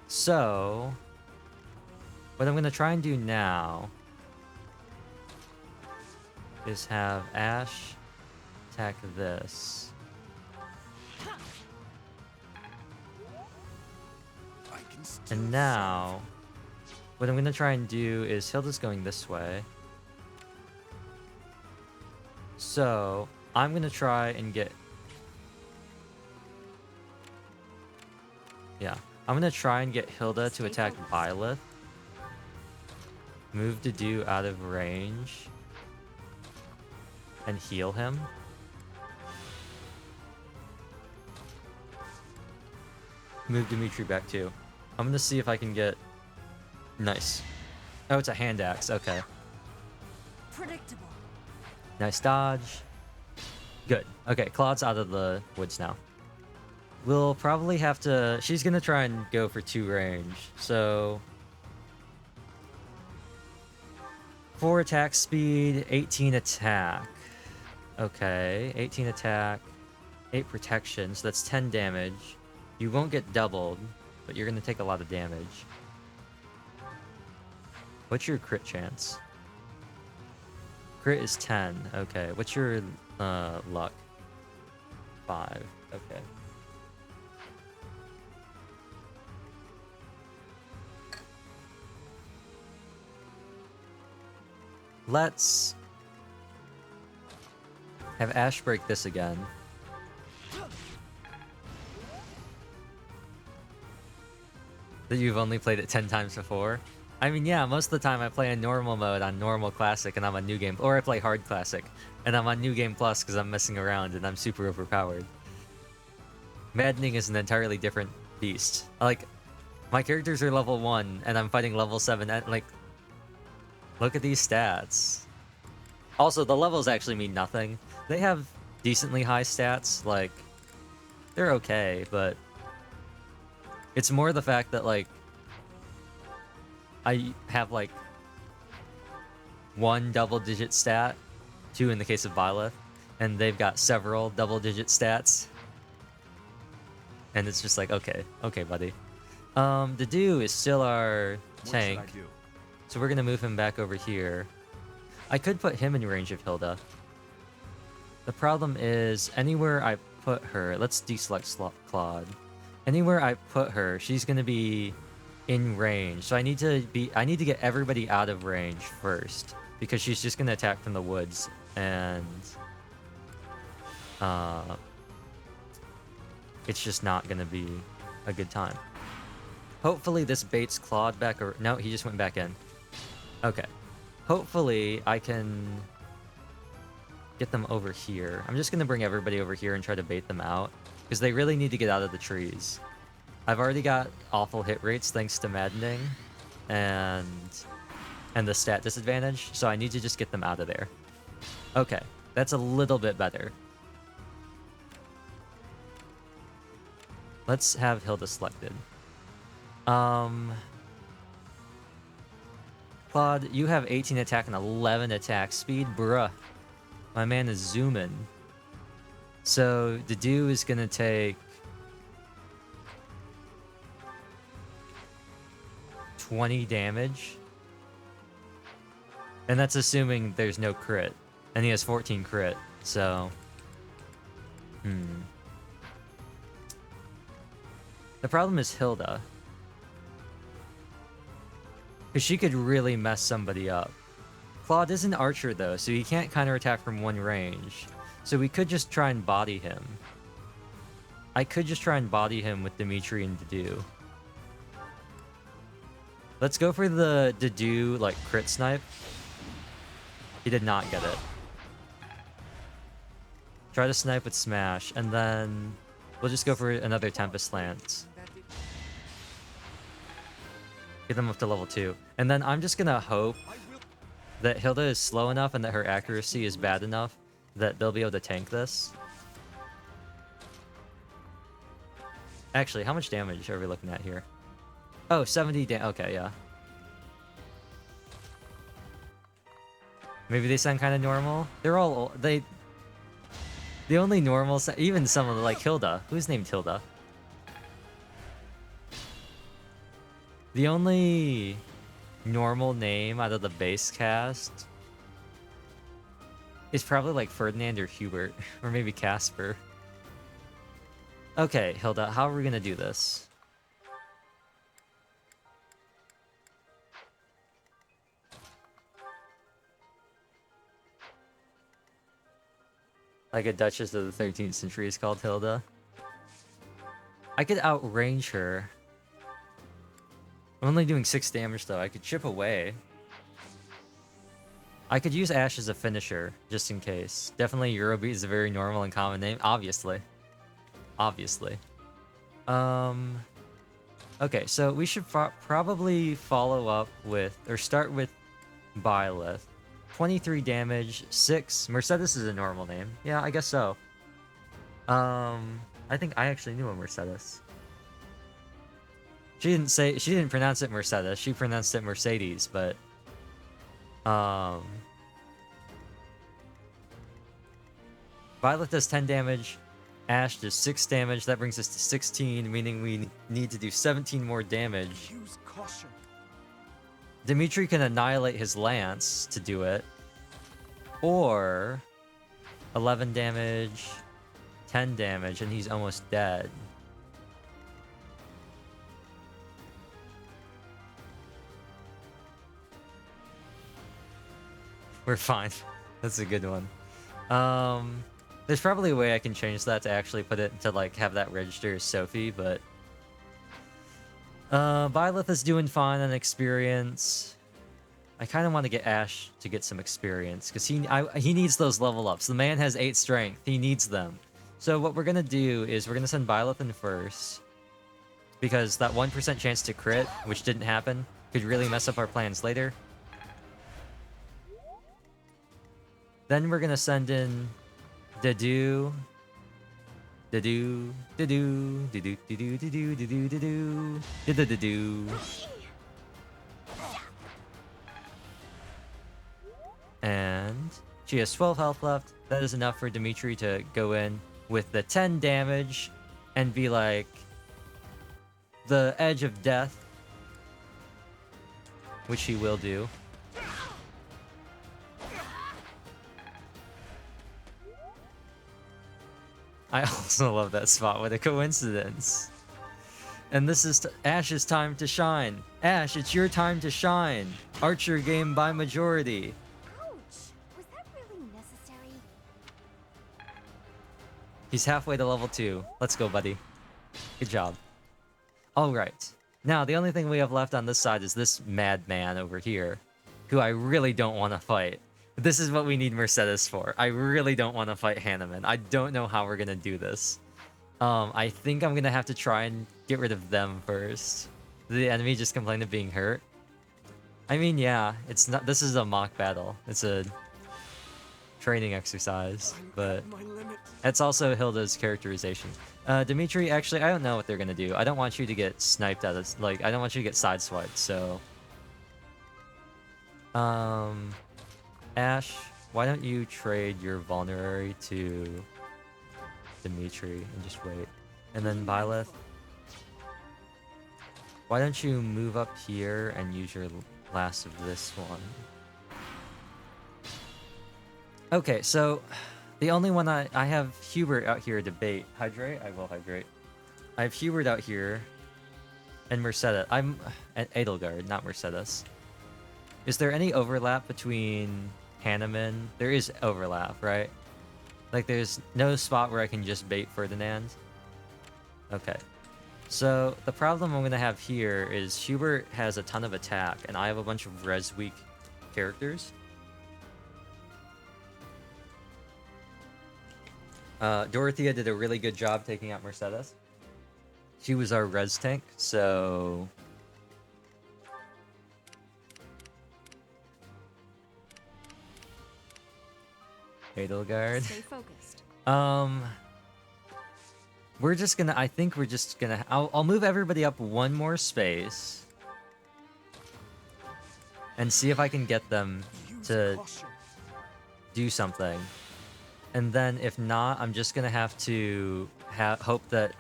So, what I'm gonna try and do now is have Ash attack this. And now, what I'm gonna try and do is Hilda's going this way. So, I'm gonna try and get... Yeah. I'm gonna try and get Hilda to attack Byleth. Move Dedu out of range. and heal him. Move Dimitri back too. I'm gonna see if I can get... Nice. Oh, it's a hand axe. Okay. Predictable. Nice dodge. Good. Okay, Claude's out of the woods now. We'll probably have to... She's gonna try and go for 2 range. So... 4 attack speed, 18 attack. Okay, 18 attack, 8 protection, so that's 10 damage. You won't get doubled, but you're gonna take a lot of damage. What's your crit chance? Crit is 10. Okay, what's your luck? 5. Okay. Let's have Ash break this again. That you've only played it 10 times before? I mean, yeah, most of the time I play in normal mode on normal classic and I'm on new game, or I play hard classic and I'm on new game plus because I'm messing around and I'm super overpowered. Maddening is an entirely different beast. Like, my characters are level 1 and I'm fighting level 7 and like, look at these stats. Also, the levels actually mean nothing. They have decently high stats, like, they're okay, but it's more the fact that, like, I have, like, 1 double-digit stat, 2 in the case of Violet, and they've got several double-digit stats. And it's just like, okay, buddy. Dedue is still our tank. What should I do? So we're gonna move him back over here. I could put him in range of Hilda. The problem is, anywhere I put her... Let's deselect Claude. Anywhere I put her, she's gonna be in range. So I need to get everybody out of range first, because she's just gonna attack from the woods, and it's just not gonna be a good time. Hopefully this baits Claude back, or no, he just went back in. Okay. Hopefully I can get them over here. I'm just gonna bring everybody over here and try to bait them out, because they really need to get out of the trees. I've already got awful hit rates thanks to Maddening and the stat disadvantage, so I need to just get them out of there. Okay, that's a little bit better. Let's have Hilda selected. Claude, you have 18 attack and 11 attack speed. Bruh. My man is zooming. So, Dedue is gonna take 20 damage. And that's assuming there's no crit. And he has 14 crit, so... The problem is Hilda. Because she could really mess somebody up. Claude is an archer, though, so he can't counterattack from one range. So we could just try and body him. I could just try and body him with Dimitri and Dedue. Let's go for the Dedue, like, crit snipe. He did not get it. Try to snipe with Smash, and then we'll just go for another Tempest Lance. Get them up to level 2. And then I'm just gonna hope that Hilda is slow enough and that her accuracy is bad enough that they'll be able to tank this. Actually, how much damage are we looking at here? Oh, 70 okay, yeah. Maybe they sound kind of normal? They're all... The only normal... Even some of the, like, Hilda. Who's named Hilda? The only normal name out of the base cast is probably, like, Ferdinand or Hubert. Or maybe Casper. Okay, Hilda, how are we gonna do this? Like a Duchess of the 13th century is called Hilda. I could outrange her. I'm only doing 6 damage though. I could chip away. I could use Ash as a finisher, just in case. Definitely Eurobeat is a very normal and common name, obviously. Obviously. Okay, so we should probably follow up with, or start with Byleth. 23 damage, 6. Mercedes is a normal name. Yeah, I guess so. I think I actually knew a Mercedes. She didn't pronounce it Mercedes, she pronounced it Mercedes, but Violet does 10 damage, Ash does 6 damage, that brings us to 16, meaning we need to do 17 more damage. Use caution. Dimitri can annihilate his lance to do it, or 11 damage, 10 damage, and he's almost dead. We're fine. That's a good one. There's probably a way I can change that to actually put it to like have that register as Sophie, but Byleth is doing fine on experience. I kind of want to get Ash to get some experience because he needs those level ups. The man has 8 strength. He needs them. So what we're gonna do is we're gonna send Byleth in first because that 1% chance to crit, which didn't happen, could really mess up our plans later. Then we're gonna send in Dedu. And she has 12 health left. That is enough for Dimitri to go in with the 10 damage and be like the edge of death, which he will do. I also love that spot. What a coincidence. And this is Ash's time to shine. Ash, it's your time to shine. Archer game by majority. Ouch! Was that really necessary? He's halfway to level 2. Let's go, buddy. Good job. Alright. Now, the only thing we have left on this side is this madman over here, who I really don't want to fight. This is what we need Mercedes for. I really don't want to fight Hanneman. I don't know how we're going to do this. I think I'm going to have to try and get rid of them first. The enemy just complained of being hurt. I mean, yeah, it's not. This is a mock battle. It's a training exercise, but it's also Hilda's characterization. Dimitri, actually, I don't know what they're going to do. I don't want you to get sniped at us. Like, I don't want you to get sideswiped, so... Ash, why don't you trade your vulnerary to Dimitri and just wait. And then Byleth, why don't you move up here and use your last of this one? Okay, so the only one I have Hubert out here to bait. Hydrate? I will hydrate. I have Hubert out here and Mercedes. I'm at Edelgard, not Mercedes. Is there any overlap between Hanneman? There is overlap, right? Like, there's no spot where I can just bait Ferdinand? Okay. So, the problem I'm going to have here is Hubert has a ton of attack, and I have a bunch of res-weak characters. Dorothea did a really good job taking out Mercedes. She was our res tank, so... Edelgard. Stay focused. We're just gonna... I think we're just gonna... I'll move everybody up one more space. And see if I can get them to do something. And then if not, I'm just gonna have to hope that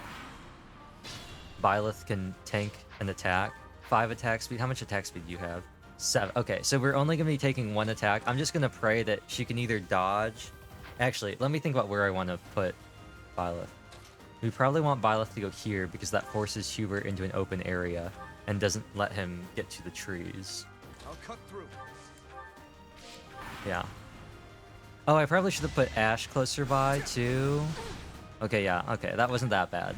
Byleth can tank an attack. 5 attack speed. How much attack speed do you have? 7. Okay, so we're only gonna be taking 1 attack. I'm just gonna pray that she can either dodge... Actually, let me think about where I want to put Byleth. We probably want Byleth to go here because that forces Hubert into an open area and doesn't let him get to the trees. I'll cut through. Yeah. Oh, I probably should have put Ash closer by, too. Okay, yeah, okay, that wasn't that bad.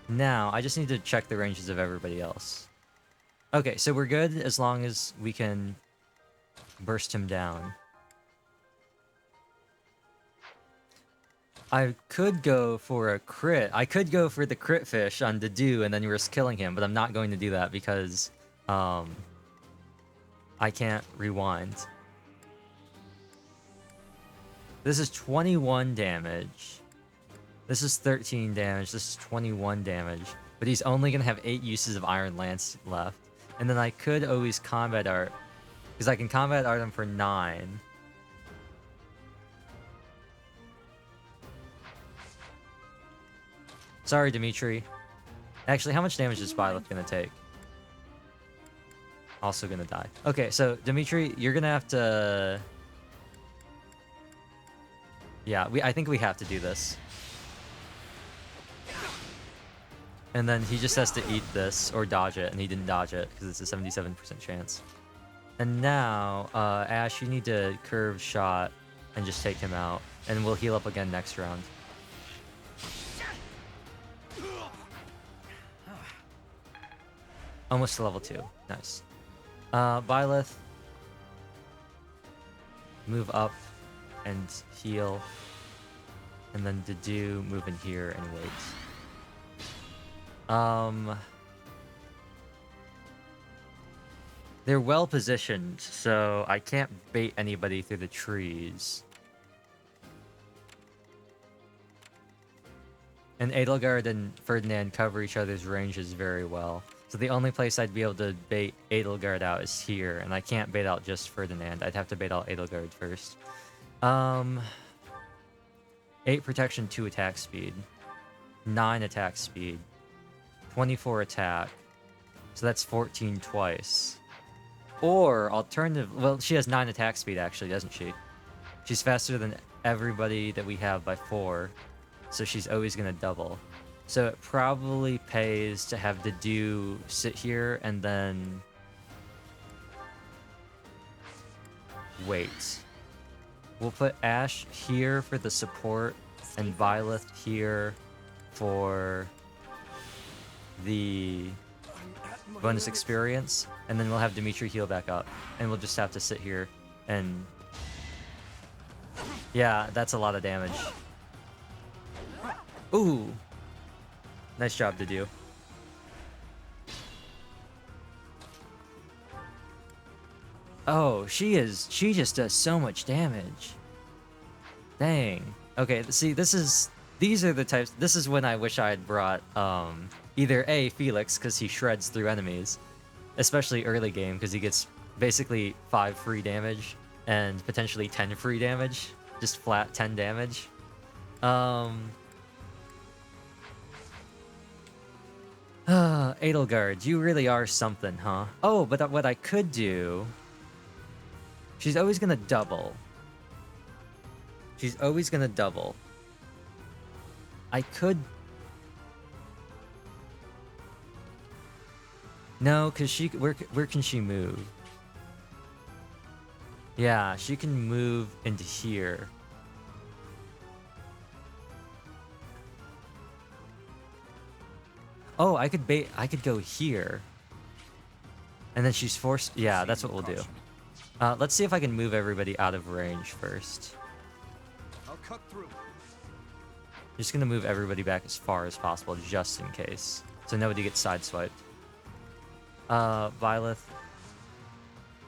Now, I just need to check the ranges of everybody else. Okay, so we're good as long as we can burst him down. I could go for a crit. I could go for the crit fish on Dedu and then risk killing him, but I'm not going to do that because I can't rewind. This is 21 damage. This is 13 damage. This is 21 damage. But he's only going to have 8 uses of Iron Lance left. And then I could always combat art. Because I can combat art him for 9. Sorry, Dimitri. Actually, how much damage is Byleth going to take? Also going to die. Okay, so Dimitri, you're going to have to... Yeah, I think we have to do this. And then he just has to eat this or dodge it, and he didn't dodge it because it's a 77% chance. And now, Ash, you need to curve shot and just take him out, and we'll heal up again next round. Almost to level 2. Nice. Byleth, move up and heal. And then Dedu, move in here and wait. They're well positioned, so I can't bait anybody through the trees. And Edelgard and Ferdinand cover each other's ranges very well. So the only place I'd be able to bait Edelgard out is here, and I can't bait out just Ferdinand. I'd have to bait out Edelgard first. 8 protection, 2 attack speed. 9 attack speed. 24 attack. So that's 14 twice. Or alternative... Well, she has 9 attack speed, actually, doesn't she? She's faster than everybody that we have by 4. So she's always going to double. So it probably pays to have Dedu sit here and then... wait. We'll put Ash here for the support and Byleth here for the bonus experience. And then we'll have Dimitri heal back up. And we'll just have to sit here and... Yeah, that's a lot of damage. Ooh! Nice job, Dedu. Oh, she just does so much damage. Dang. Okay, see, these are the types, this is when I wish I had brought, either A, Felix, because he shreds through enemies, especially early game, because he gets basically 5 free damage, and potentially 10 free damage, just flat 10 damage. Edelgard, you really are something, huh? Oh, but what I could do... She's always gonna double. She's always gonna double. I could... No, because she... Where can she move? Yeah, she can move into here. Oh, I could go here. And then she's forced... Yeah, that's what we'll do. Let's see if I can move everybody out of range first. I'll cut through. Just gonna move everybody back as far as possible, just in case. So nobody gets sideswiped. Byleth.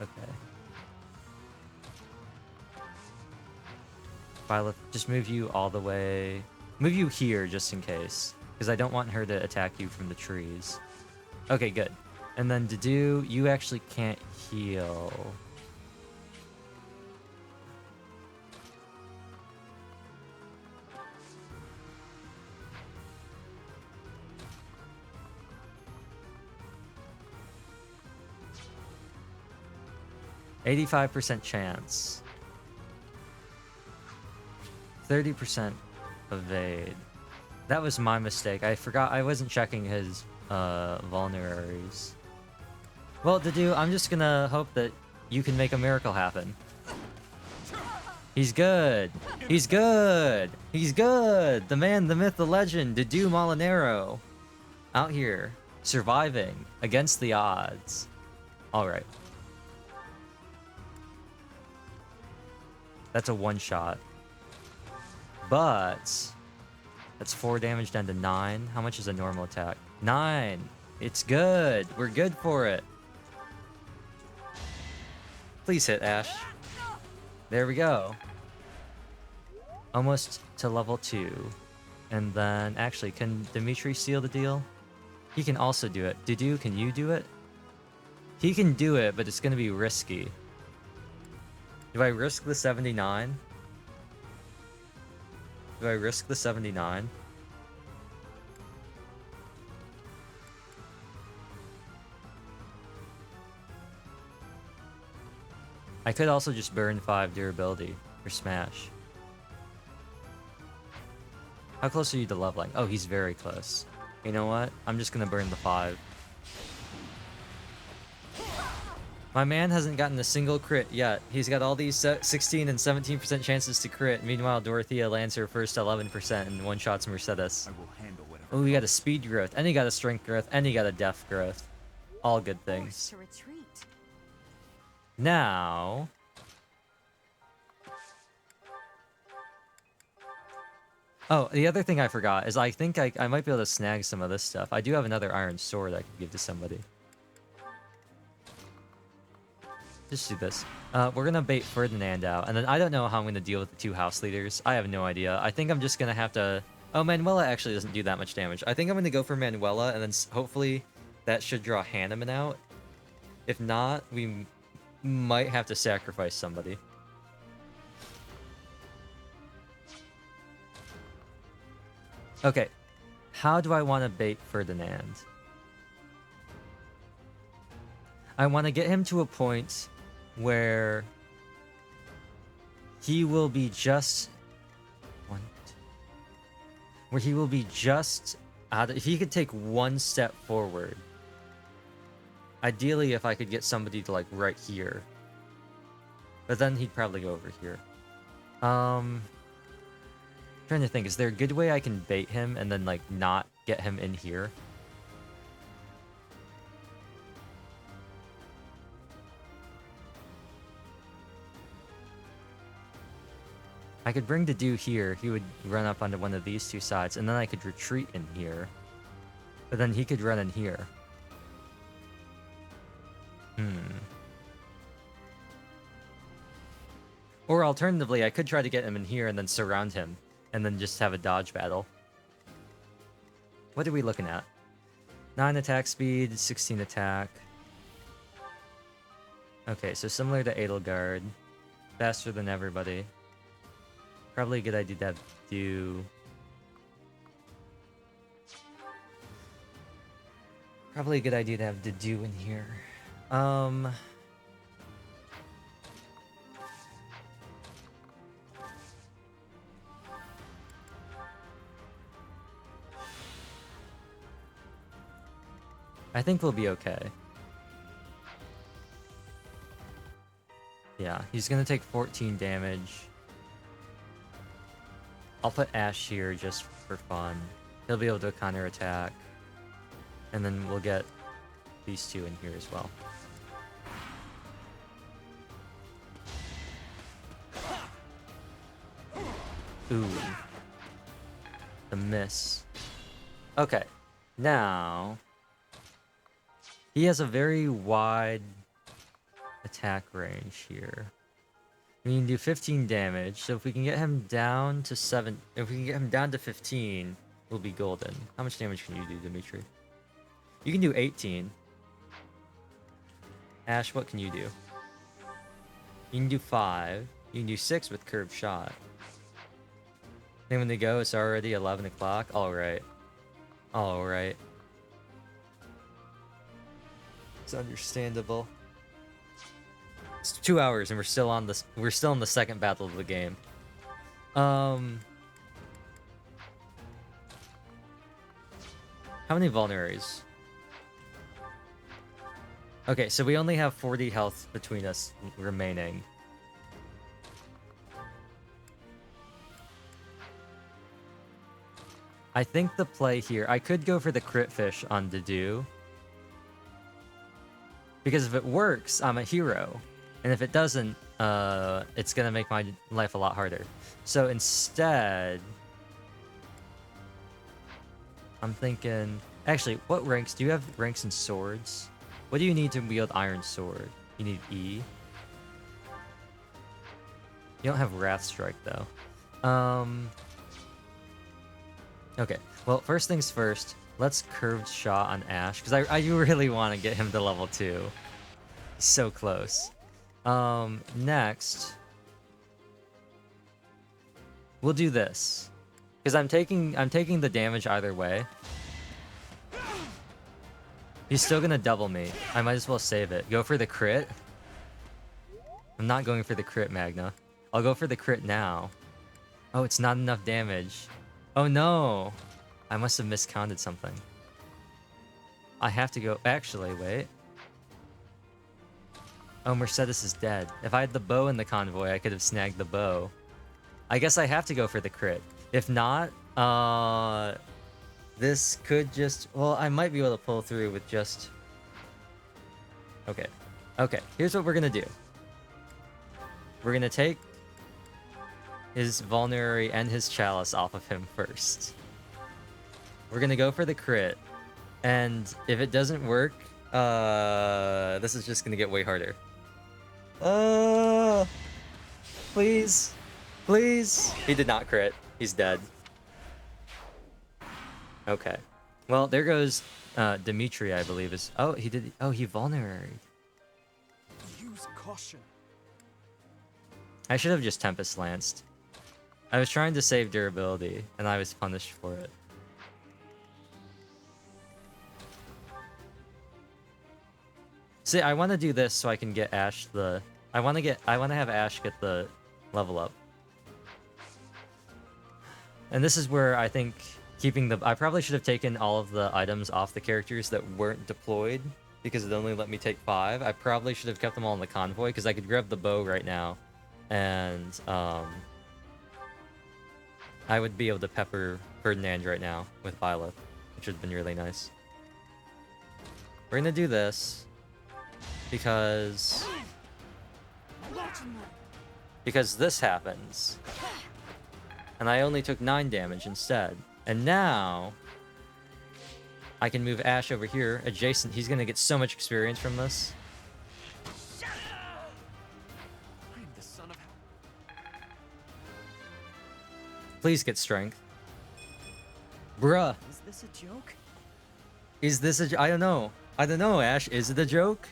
Okay. Byleth, just move you all the way... Move you here, just in case. Because I don't want her to attack you from the trees. Okay, good. And then Dedu, you actually can't heal. %85 chance. 30% evade. That was my mistake. I forgot I wasn't checking his vulneraries. Well, Dedu, I'm just gonna hope that you can make a miracle happen. He's good. He's good. He's good. The man, the myth, the legend, Dedu Molinero. Out here, surviving against the odds. All right. That's a one-shot. But that's 4 damage down to 9. How much is a normal attack? 9. It's good. We're good for it. Please hit, Ash. There we go. Almost to level 2. And then, actually, can Dimitri seal the deal? He can also do it. Dudu, can you do it? He can do it, but it's going to be risky. Do I risk the 79? Do I risk the 79? I could also just burn 5 durability for smash. How close are you to leveling? Oh, he's very close. You know what? I'm just gonna burn the 5. My man hasn't gotten a single crit yet. He's got all these 16 and 17% chances to crit. Meanwhile, Dorothea lands her first 11% and one-shots Mercedes. Oh, he got a speed growth, and he got a strength growth, and he got a death growth. All good things. Now... Oh, the other thing I forgot is I think I might be able to snag some of this stuff. I do have another iron sword I could give to somebody. Just do this. We're gonna bait Ferdinand out, and then I don't know how I'm gonna deal with the 2 house leaders. I have no idea. I think I'm just gonna have to... Oh, Manuela actually doesn't do that much damage. I think I'm gonna go for Manuela, and then hopefully that should draw Hanneman out. If not, we might have to sacrifice somebody. Okay, how do I want to bait Ferdinand? I want to get him to a point where he will be just... Where he will be just out of... If he could take 1 step forward. Ideally, if I could get somebody to, like, right here. But then he'd probably go over here. Trying to think, is there a good way I can bait him and then, like, not get him in here? I could bring Dedu here. He would run up onto one of these 2 sides, and then I could retreat in here. But then he could run in here. Or alternatively, I could try to get him in here and then surround him. And then just have a dodge battle. What are we looking at? 9 attack speed, 16 attack. Okay, so similar to Edelgard. Faster than everybody. Probably a good idea to do... Probably a good idea to have Dedu in here. I think we'll be okay. Yeah, he's gonna take 14 damage. I'll put Ash here just for fun. He'll be able to counterattack. And then we'll get these 2 in here as well. Ooh. The miss. Okay. Now... He has a very wide attack range here. We can do 15 damage, so if we can get him down to 7... If we can get him down to 15, we'll be golden. How much damage can you do, Dimitri? You can do 18. Ash, what can you do? You can do 5. You can do 6 with curved shot. Then when they go, it's already 11 o'clock? Alright. Alright. It's understandable. It's 2 hours and we're still on this. We're still in the second battle of the game. How many vulneraries? Okay, so we only have 40 health between us remaining. I think the play here, I could go for the crit fish on Dedu. Because if it works, I'm a hero. And if it doesn't, it's gonna make my life a lot harder. So instead, I'm thinking, actually, what ranks, do you have ranks in swords? What do you need to wield Iron Sword? You need E. You don't have Wrath Strike though. Okay, well, first things first, let's curved shot on Ash, because I really want to get him to level 2. He's so close. Next, we'll do this, because I'm taking the damage either way. He's still gonna double me. I might as well save it. Go for the crit. I'm not going for the crit, Magna. I'll go for the crit now. Oh, it's not enough damage. Oh no! I must have miscounted something. I have to go... Actually, wait. Oh, Mercedes is dead. If I had the bow in the convoy, I could have snagged the bow. I guess I have to go for the crit. If not, this could just... Well, I might be able to pull through with just... Okay. Okay, here's what we're gonna do. We're gonna take his Vulnerary and his Chalice off of him first. We're gonna go for the crit. And if it doesn't work, this is just gonna get way harder. Please. Please. He did not crit. He's dead. Okay. Well, there goes Dimitri, I believe is... Oh, he did... Oh, he Vulnerary. Use caution. I should have just Tempest Lanced. I was trying to save durability, and I was punished for it. See, I want to do this so I can get Ash the... I want to have Ash get the level up. And this is where I think keeping the... I probably should have taken all of the items off the characters that weren't deployed, because it only let me take 5. I probably should have kept them all in the convoy, because I could grab the bow right now. And, I would be able to pepper Ferdinand right now with Byleth, which would have been really nice. We're gonna do this because this happens. And I only took 9 damage instead. And now I can move Ash over here adjacent. He's gonna get so much experience from this. Please get strength. Bruh. Is this a joke? Is this a... I don't know. I don't know, Ash. Is it a joke?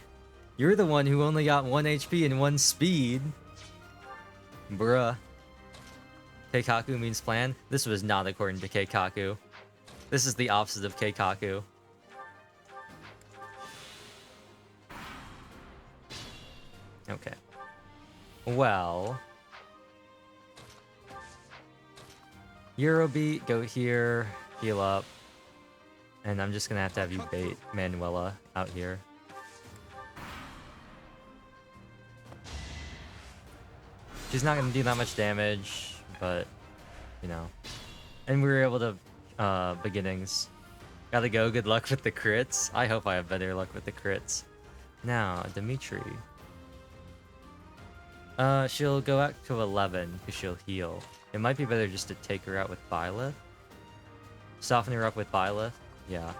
You're the one who only got 1 HP and 1 speed. Bruh. Keikaku means plan? This was not according to Keikaku. This is the opposite of Keikaku. Okay. Well... Eurobeat, go here, heal up. And I'm just gonna have you bait Manuela out here. She's not gonna do that much damage, but, you know. And we were able to, beginnings. Gotta go, good luck with the crits. I hope I have better luck with the crits. Now, Dimitri. She'll go out to 11, because she'll heal. It might be better just to take her out with Byleth. Soften her up with Byleth. Yeah.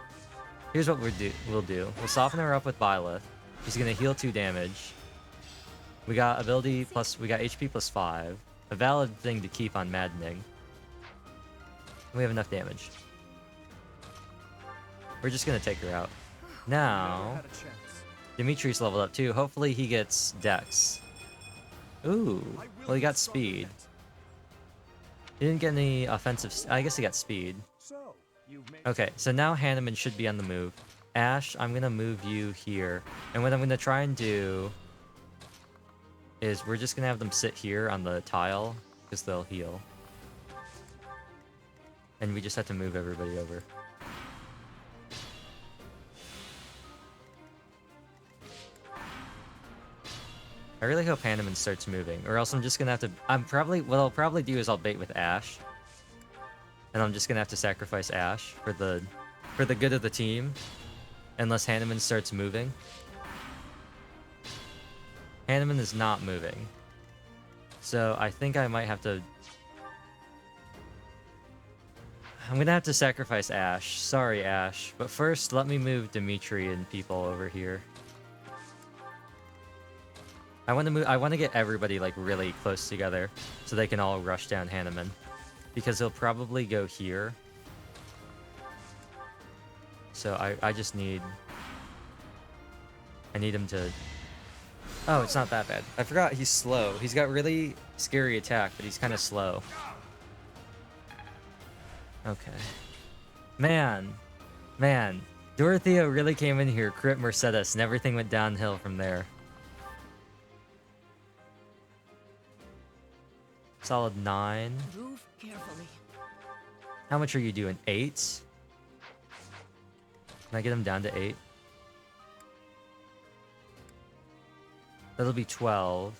Here's what we'll do. We'll soften her up with Byleth. He's gonna heal 2 damage. We got ability plus... We got HP plus 5. A valid thing to keep on Maddening. We have enough damage. We're just gonna take her out. Now... Dimitri's leveled up too. Hopefully he gets Dex. Ooh. Well, he got speed. He didn't get any offensive... I guess he got speed. Okay, so now Hanneman should be on the move. Ash, I'm gonna move you here. And what I'm gonna try and do is we're just gonna have them sit here on the tile, because they'll heal. And we just have to move everybody over. I really hope Hanneman starts moving, or else I'm just gonna have to... What I'll probably do is I'll bait with Ash. And I'm just gonna have to sacrifice Ash for the good of the team. Unless Hanneman starts moving. Hanneman is not moving. So I think I might have to... I'm gonna have to sacrifice Ash. Sorry, Ash. But first, let me move Dimitri and people over here. I want to get everybody like really close together so they can all rush down Hanneman. Because he'll probably go here. So I just need... I need him to... Oh, it's not that bad. I forgot he's slow. He's got really scary attack, but he's kind of slow. Okay. Man. Dorothea really came in here, crit Mercedes, and everything went downhill from there. Solid 9. Move carefully. How much are you doing? 8? Can I get him down to 8? That'll be 12.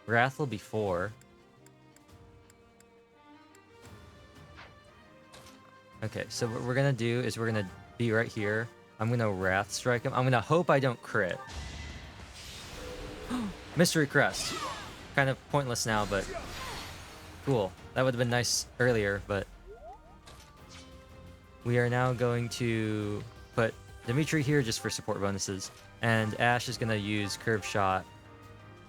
Wrath will be 4. Okay, so what we're gonna do is we're gonna be right here. I'm gonna Wrath strike him. I'm gonna hope I don't crit. Mystery Crest. Kind of pointless now, but cool. That would have been nice earlier, but we are now going to put Dimitri here just for support bonuses, and Ash is gonna use Curve Shot.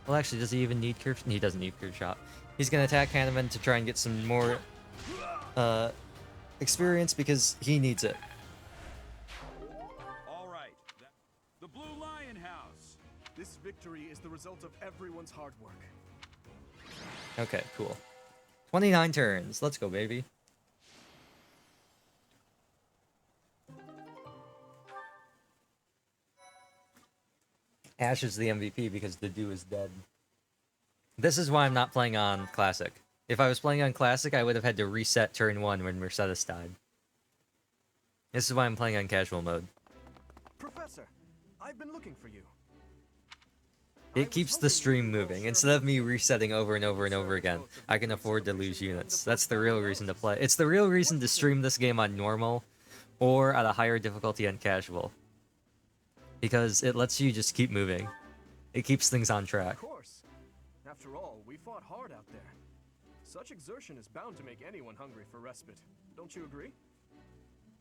Well, actually, does he even need Curve? He doesn't need Curve Shot. He's gonna attack Hanneman to try and get some more experience because he needs it. All right. The Blue Lion House. This victory is the result of everyone's hard work. Okay, cool. 29 turns. Let's go, baby. Ash is the MVP because the Dew is dead. This is why I'm not playing on Classic. If I was playing on Classic, I would have had to reset turn 1 when Mercedes died. This is why I'm playing on casual mode. Professor, I've been looking for you. It keeps the stream moving. Instead of me resetting over and over and over again, I can afford to lose units. That's the real reason to play. It's the real reason to stream this game on normal or at a higher difficulty on casual. Because it lets you just keep moving. It keeps things on track. Of course. After all, we fought hard out there. Such exertion is bound to make anyone hungry for respite. Don't you agree?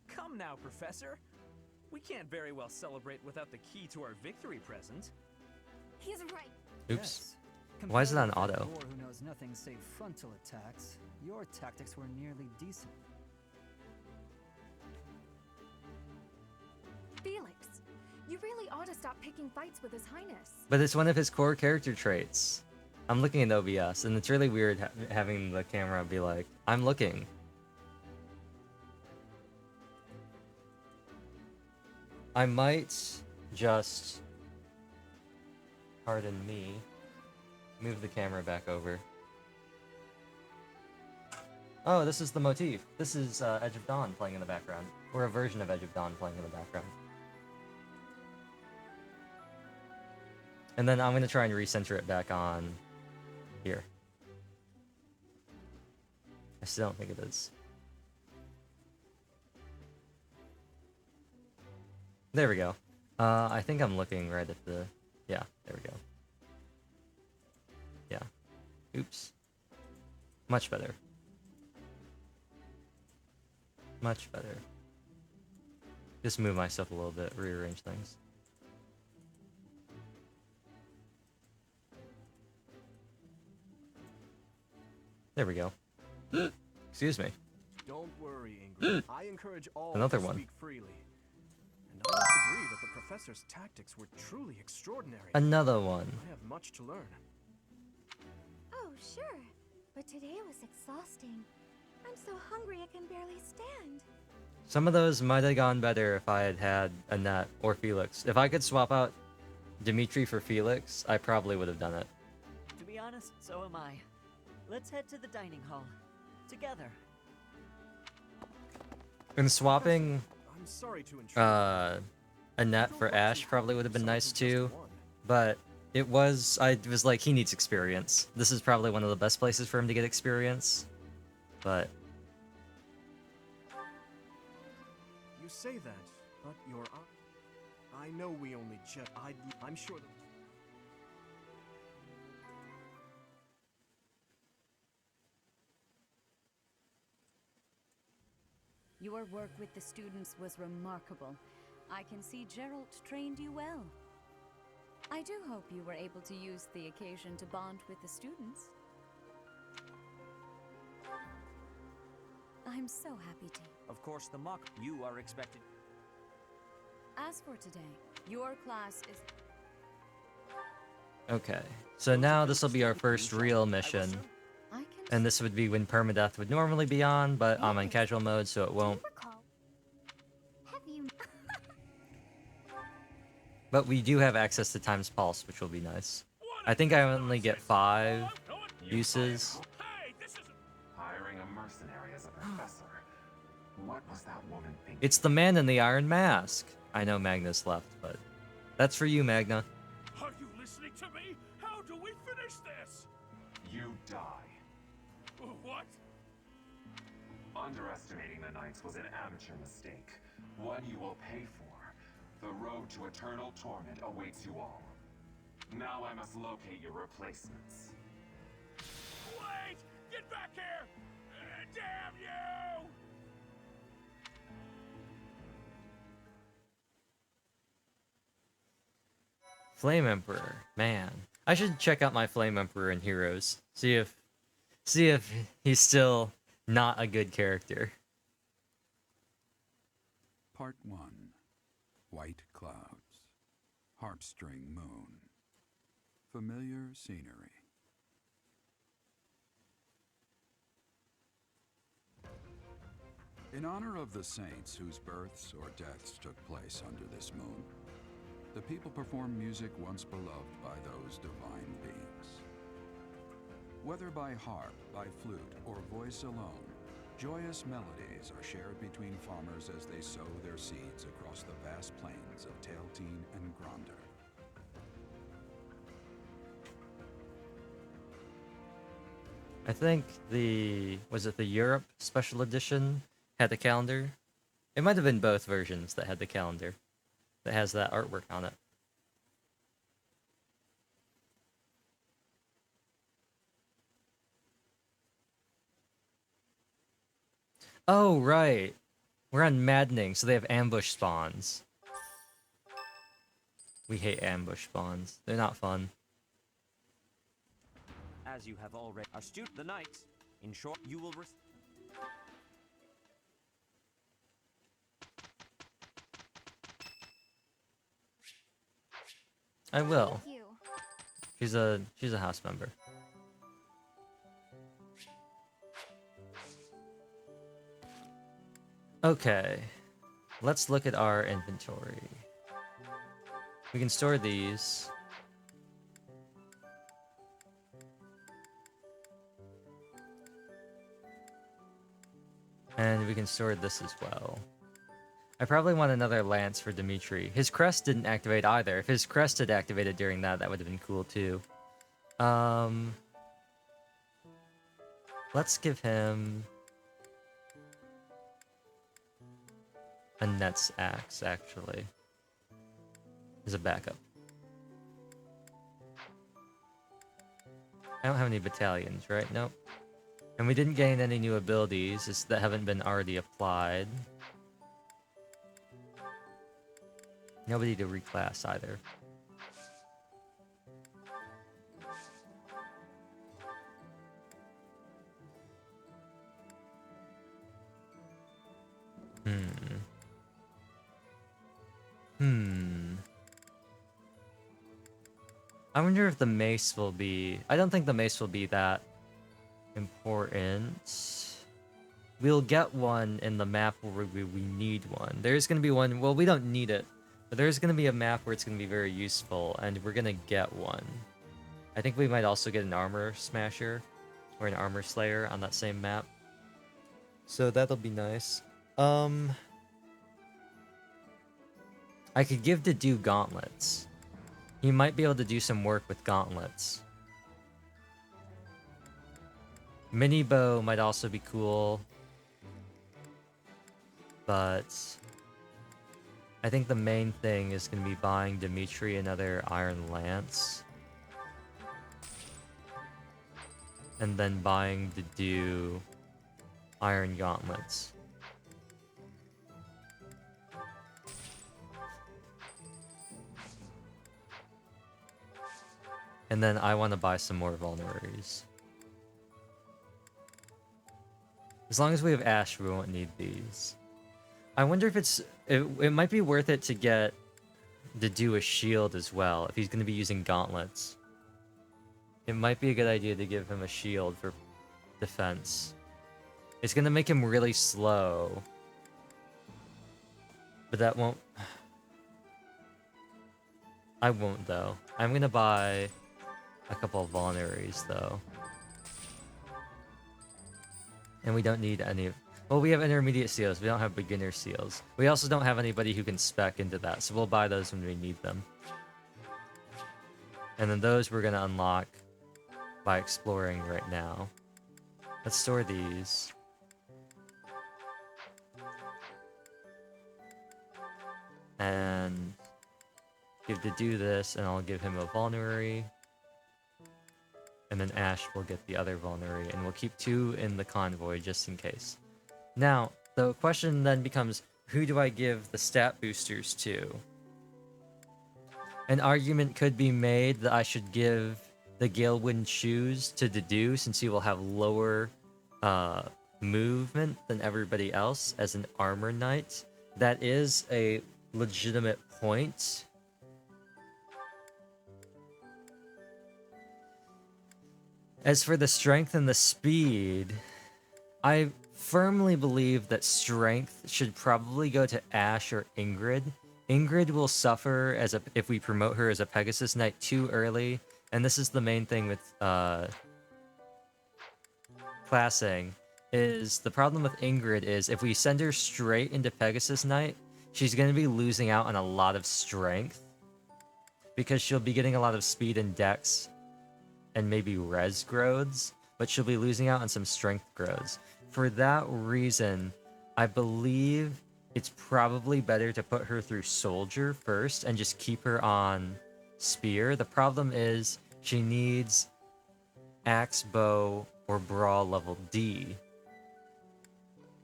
Come now, Professor. We can't very well celebrate without the key to our victory present. He's right. Oops. Why is it on auto? War who knows nothing save frontal attacks. Your tactics were nearly decent. Felix, you really ought to stop picking fights with His Highness. But it's one of his core character traits. I'm looking at OBS, and it's really weird having the camera be like, I'm looking. I might just, pardon me, move the camera back over. Oh, this is the motif. This is Edge of Dawn playing in the background. Or a version of Edge of Dawn playing in the background. And then I'm going to try and recenter it back on here. I still don't think it is. There we go. I think I'm looking right at the... Yeah, there we go. Yeah. Oops. Much better. Much better. Just move myself a little bit, rearrange things. There we go. Excuse me. Don't worry, Ingrid. I encourage all Another to one. speak freely. And I must agree that the professor's tactics were truly extraordinary. Another one. I have much to learn. Oh, sure. But today was exhausting. I'm so hungry I can barely stand. Some of those might have gone better if I had had Annette or Felix. If I could swap out Dimitri for Felix, I probably would have done it. To be honest, so am I. Let's head to the dining hall. Together. And swapping I'm sorry to intrude. Annette for Ash probably would have been nice too. But it was like, he needs experience. This is probably one of the best places for him to get experience. But You say that, but you're... I know we only I'm sure that... Your work with the students was remarkable. I can see Gerald trained you well. I do hope you were able to use the occasion to bond with the students. I'm so happy to. Of course, the mock you are expected. As for today, your class is... Okay, so now this will be our first real mission. And this would be when permadeath would normally be on, but I'm in casual mode, so it won't. Have you... But we do have access to Time's Pulse, which will be nice. I think I only get 5 uses. Hiring a mercenary as a professor. What was that woman thinking? It's the man in the iron mask. I know Magna's left, but that's for you, Magna. Are you listening to me? How do we finish this? You die. What? Underestimating the Knights was an amateur mistake. One you will pay for. The road to eternal torment awaits you all. Now I must locate your replacements. Wait! Get back here! Damn you! Flame Emperor, man. I should check out my Flame Emperor in Heroes. See if he's still not a good character. Part 1. White clouds. Harpstring moon. Familiar scenery. In honor of the saints whose births or deaths took place under this moon, the people perform music once beloved by those divine beings. Whether by harp, by flute, or voice alone, joyous melodies are shared between farmers as they sow their seeds across the vast plains of Tailteen and Gronder. I think was it the Europe Special Edition had the calendar? It might have been both versions that had the calendar that has that artwork on it. Oh, right. We're on Maddening, so they have ambush spawns. We hate ambush spawns. They're not fun. As you have already astute the Knights. In short, you will I will. Thank you. She's a house member. Okay. Let's look at our inventory. We can store these. And we can store this as well. I probably want another lance for Dimitri. His crest didn't activate either. If his crest had activated during that, that would have been cool too. Let's give him a Net's axe, actually, as a backup. I don't have any battalions, right? Nope. And we didn't gain any new abilities that haven't been already applied. Nobody to reclass either. I wonder if the mace will be... I don't think the mace will be that important. We'll get one in the map where we need one. There's going to be one... Well, we don't need it. But there's going to be a map where it's going to be very useful, and we're going to get one. I think we might also get an armor smasher or an armor slayer on that same map. So that'll be nice. I could give Dedu gauntlets. He might be able to do some work with gauntlets. Mini bow might also be cool. But I think the main thing is going to be buying Dimitri another iron lance. And then buying Dedu iron gauntlets. And then I want to buy some more vulneraries. As long as we have Ash, we won't need these. I wonder if it might be worth it to get to do a shield as well, if he's going to be using gauntlets. It might be a good idea to give him a shield for defense. It's going to make him really slow. But that won't... I won't, though. I'm going to buy a couple of vulneraries, though. And we don't need any... Well, we have intermediate seals. We don't have beginner seals. We also don't have anybody who can spec into that, so we'll buy those when we need them. And then those we're going to unlock by exploring right now. Let's store these. And give to do this, and I'll give him a vulnerary. And then Ash will get the other vulnerary, and we'll keep 2 in the convoy just in case. Now, the question then becomes, who do I give the stat boosters to? An argument could be made that I should give the Galewind shoes to Dedue, since he will have lower movement than everybody else as an armor knight. That is a legitimate point. As for the strength and the speed, I firmly believe that strength should probably go to Ash or Ingrid. Ingrid will suffer if we promote her as a Pegasus Knight too early, and this is the main thing with classing, is the problem with Ingrid is if we send her straight into Pegasus Knight, she's going to be losing out on a lot of strength, because she'll be getting a lot of speed and dex, and maybe res growths, but she'll be losing out on some strength growths. For that reason, I believe it's probably better to put her through Soldier first and just keep her on Spear. The problem is she needs Axe, Bow, or Brawl level D.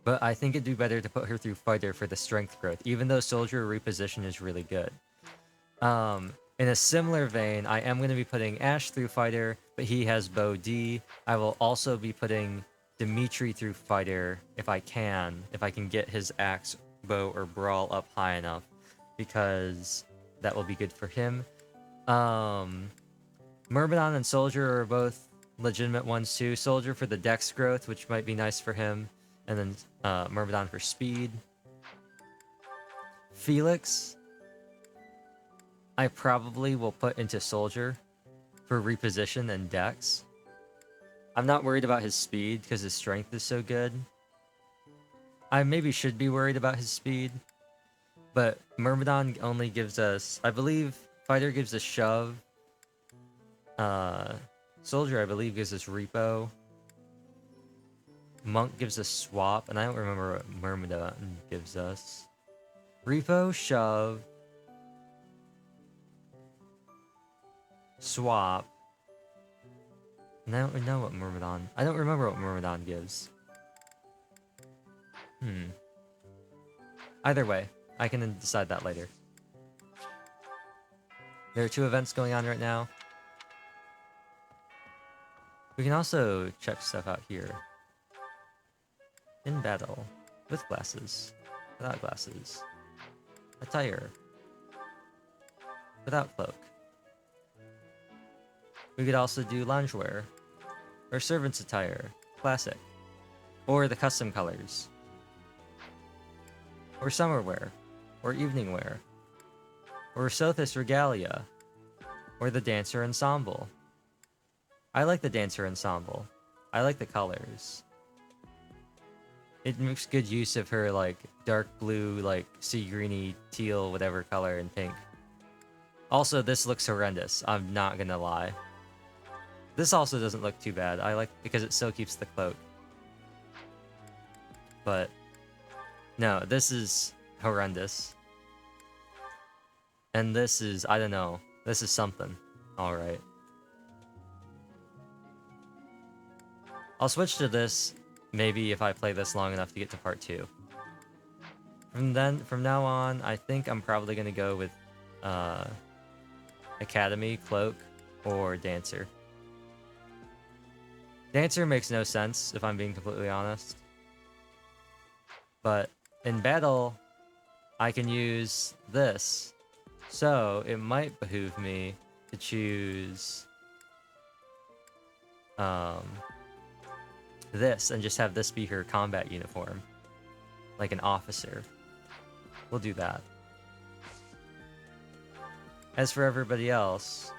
But I think it'd be better to put her through Fighter for the strength growth, even though Soldier reposition is really good. In a similar vein, I am going to be putting Ash through Fighter, but he has Bow D. I will also be putting Dimitri through Fighter if I can get his Axe, Bow, or Brawl up high enough, because that will be good for him. Myrmidon and Soldier are both legitimate ones too. Soldier for the dex growth, which might be nice for him, and then Myrmidon for speed. Felix, I probably will put into Soldier for reposition and dex. I'm not worried about his speed because his strength is so good. I maybe should be worried about his speed, but Myrmidon only gives us, I believe, Fighter gives us shove. Soldier, I believe, gives us repo. Monk gives us swap, and I don't remember what Myrmidon gives us. Repo, shove, swap. And I don't know what Myrmidon... I don't remember what Myrmidon gives. Either way, I can decide that later. There are 2 events going on right now. We can also check stuff out here. In battle. With glasses. Without glasses. Attire. Without cloak. We could also do loungewear. Or servant's attire. Classic. Or the custom colors. Or summer wear. Or evening wear. Or Sothis regalia. Or the dancer ensemble. I like the dancer ensemble. I like the colors. It makes good use of her, like, dark blue, like, sea greeny, teal, whatever color, and pink. Also, this looks horrendous. I'm not gonna lie. This also doesn't look too bad. I like because it still keeps the cloak. But no, this is horrendous. And this is, I don't know. This is something. Alright. I'll switch to this maybe if I play this long enough to get to part 2. From now on, I think I'm probably gonna go with Academy Cloak or dancer. Dancer makes no sense, if I'm being completely honest. But in battle, I can use this. So it might behoove me to choose this and just have this be her combat uniform. Like an officer. We'll do that. As for everybody else,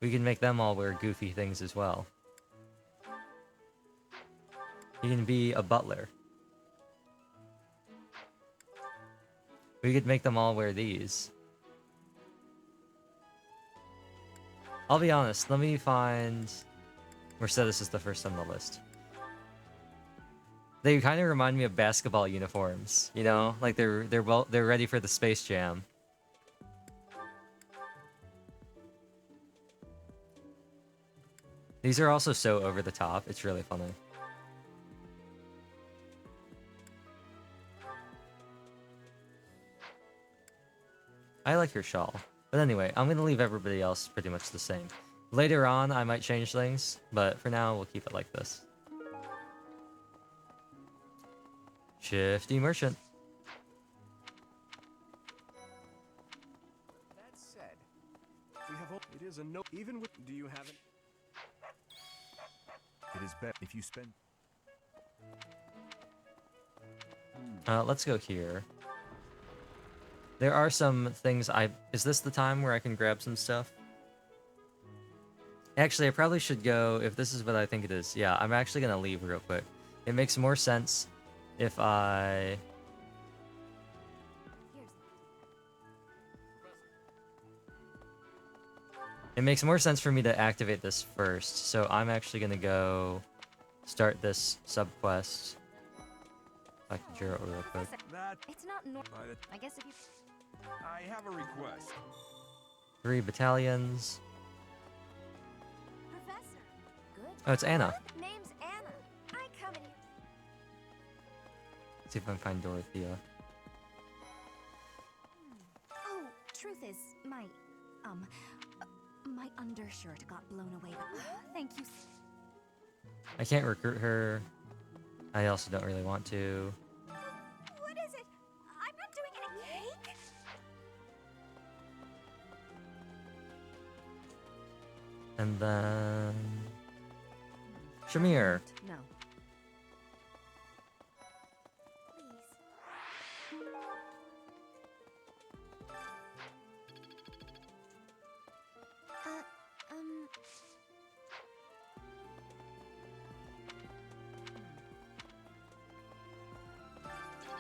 we can make them all wear goofy things as well. You can be a butler. We could make them all wear these. I'll be honest, let me find... Mercedes is the first on the list. They kind of remind me of basketball uniforms, you know? Like they're ready for the Space Jam. These are also so over the top, it's really funny. I like your shawl. But anyway, I'm gonna leave everybody else pretty much the same. Later on, I might change things, but for now, we'll keep it like this. Shifty Merchant. That said, we have it is a no even with do you have it? It is better if you spend Let's go here. There are some things is this the time where I can grab some stuff? Actually, I probably should go, if this is what I think it is. Yeah, I'm actually gonna leave real quick. It makes more sense if I... It makes more sense for me to activate this first, so I'm actually gonna go start this sub-quest. I can draw it real quick. It's not normal. I guess if you... I have a request. 3 battalions. Professor. Good. Oh, it's Anna. Name's Anna. I come in here. Let's see if I can find Dorothea. Oh, truth is, my undershirt got blown away. Thank you. I can't recruit her. I also don't really want to. What is it? I'm not doing any cake. And then... Shamir. No.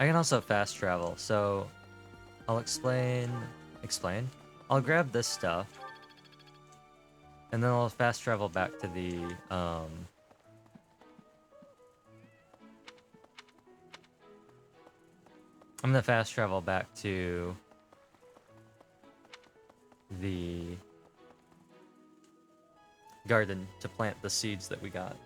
I can also fast travel, so I'll explain. I'll grab this stuff, and then I'll fast travel back to the I'm gonna fast travel back to the garden to plant the seeds that we got.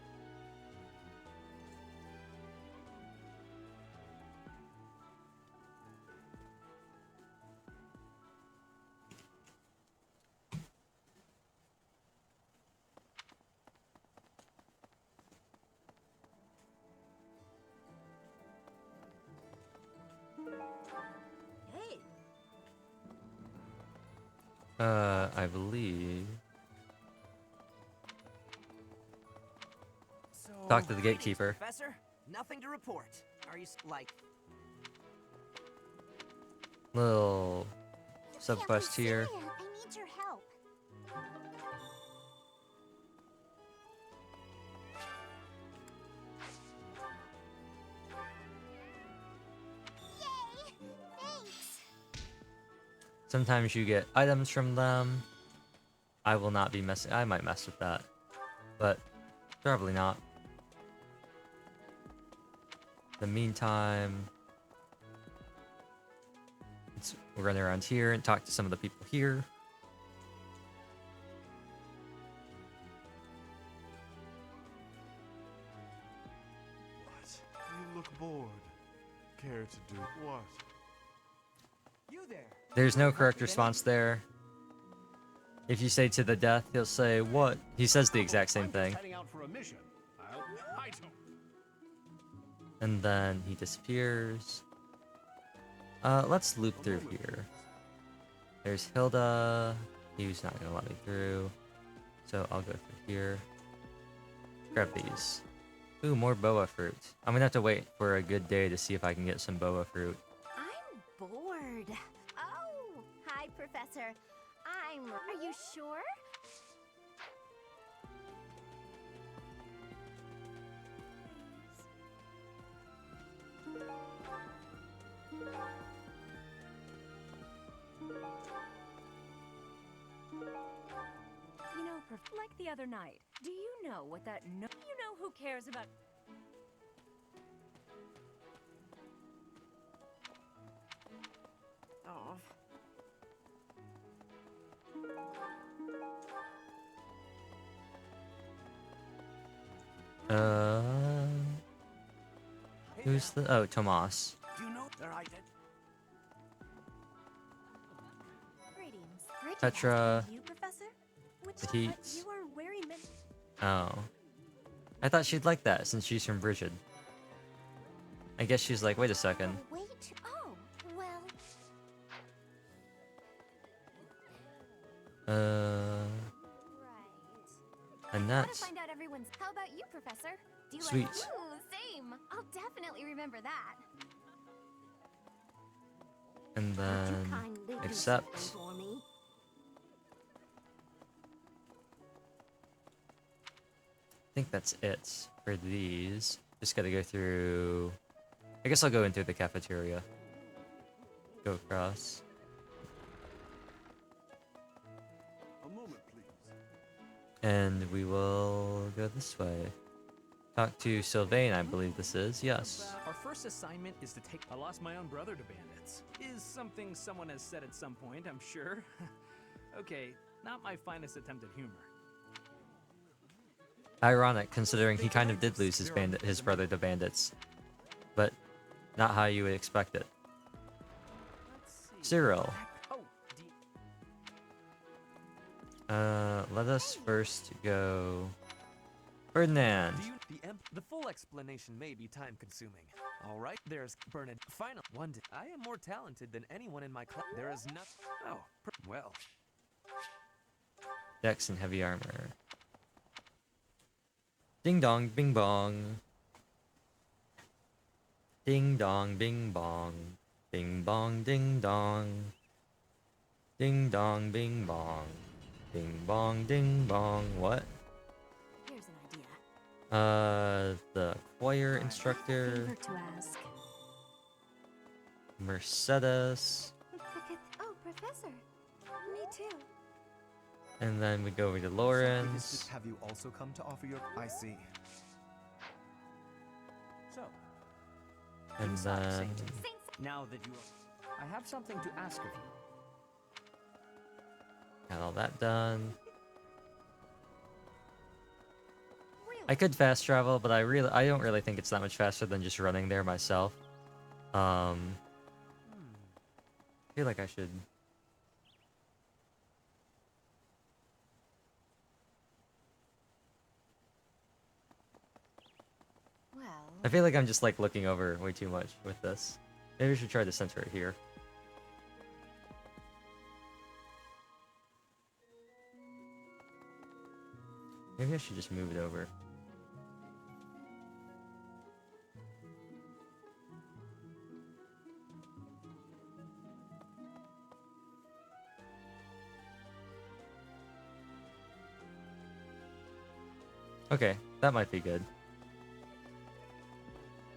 Hey. I believe. Talk to the gatekeeper. Professor, nothing to report. Are you like Little sub-quest here. I need your help. Yay! Thanks. Sometimes you get items from them. I will not be messing. I might mess with that, but probably not. In the meantime, let's run around here and talk to some of the people here. What? You look bored. Care to do what? You there! There's no correct response there. If you say to the death, he'll say what? He says the exact same thing. Heading out for a mission. I don't. And then he disappears. Let's loop through here. There's Hilda. He's not gonna let me through. So I'll go through here. Grab these. Ooh, more boa fruit. I'm gonna have to wait for a good day to see if I can get some boa fruit. I'm bored. Oh, hi, Professor. Are you sure? You know, like the other night, do you know what that You know who cares about... Oh. Who's the... Oh, Tomas. Do you know where I did? Greetings. Bridget Petra. asked you, Professor? Which The heat. you are very Oh. I thought she'd like that since she's from Brigid. I guess she's like, wait a second. Wait. Oh, well. And I that's... find out everyone's. How about you, Professor? Do you Sweet. Like... Ooh, same. I'll definitely remember that. And then... kindly do Accept. something for me? I think that's it for these. Just gotta go through... I guess I'll go in through the cafeteria. Go across. A moment, please. And we will go this way. Talk to Sylvain, I believe this is. Yes. Our first assignment is to take... I lost my own brother to bandits. Is something someone has said at some point, I'm sure. Okay, not my finest attempt at humor. Ironic, considering he kind of did lose his brother to bandits. But not how you would expect it. Cyril. Let us first go... Ferdinand. The full explanation may be time-consuming. All right, there's Bernard. Final one. I am more talented than anyone in my class. There is nothing. Oh, well. Dex and heavy armor. Ding dong, bing bong. Ding dong, bing bong. Bing bong, ding dong. Ding dong, bing bong. Bing bong, ding bong. What? Here's an idea. The choir instructor. Favor to ask. Mercedes. Oh, Professor. Me too. And then we go over to Lawrence. Have you also come to offer your... I see. So, And then... now that you are... I have something to ask of you. Got all that done. I could fast travel, but I don't really think it's that much faster than just running there myself. I feel like I should... Well. I feel like I'm just like looking over way too much with this. Maybe we should try to center it here. Maybe I should just move it over. Okay, that might be good.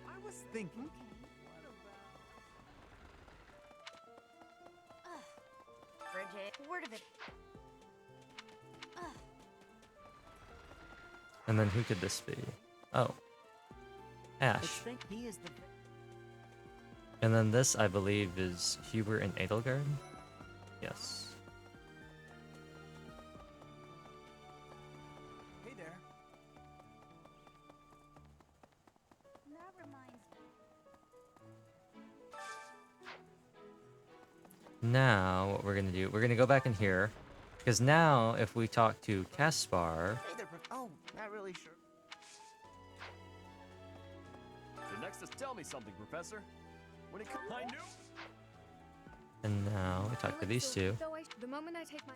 I was thinking. Bridget, word of it. And then who could this be? Oh. Ash. He is the... And then this, I believe, is Hubert and Edelgard? Yes. Hey there. That reminds me. Now, what we're gonna do, we're gonna go back in here. Because now, if we talk to Caspar... Hey there, oh, not really sure. The next is tell me something, Professor. When it comes, I knew. And now, we talk to these two. The moment I take my...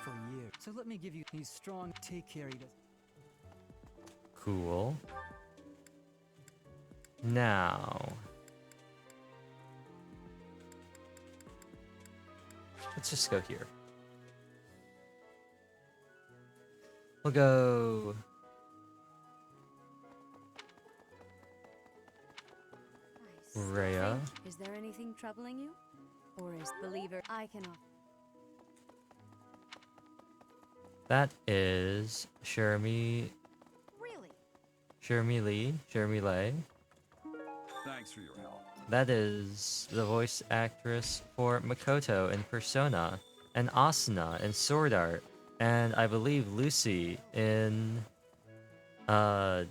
For years. So let me give you. He's strong. Take care. He does. Cool. Now... let's just go here. We'll go... Rhea. Is there anything troubling you? Or is believer I cannot? That is Shermie. Really? Shermie Lee. Shermie Lay. Thanks for your help. That is the voice actress for Makoto in Persona, and Asuna in Sword Art, and I believe Lucy in Fairy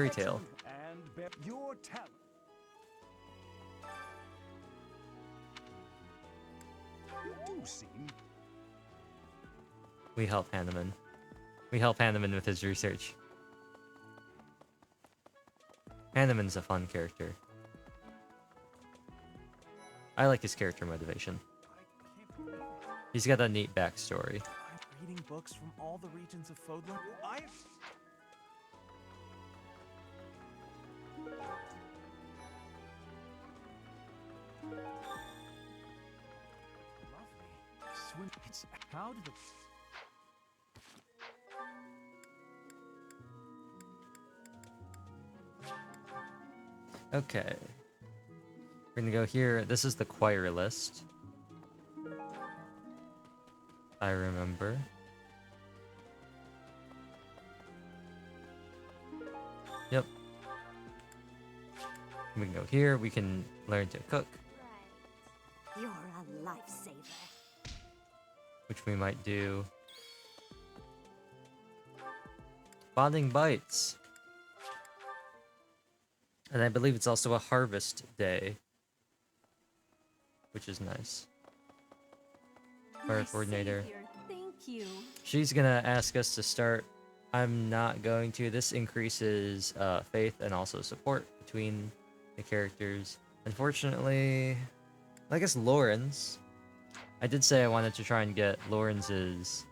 Tail. And your talent. You do seem. We help Hanneman. We help Hanneman with his research. Hanneman's a fun character. I like his character motivation. He's got a neat backstory. I'm reading books from all the regions of Fodlan. Lovely. Swim. It's how did the. Okay. We're gonna go here. This is the choir list. I remember. Yep. We can go here. We can learn to cook, You're a lifesaver. which we might do. Bonding bites. And I believe it's also a harvest day, which is nice. Choir coordinator. Savior, thank you. She's gonna ask us to start. I'm not going to. This increases faith and also support between the characters. Unfortunately, I guess Lawrence. I did say I wanted to try and get Lawrence's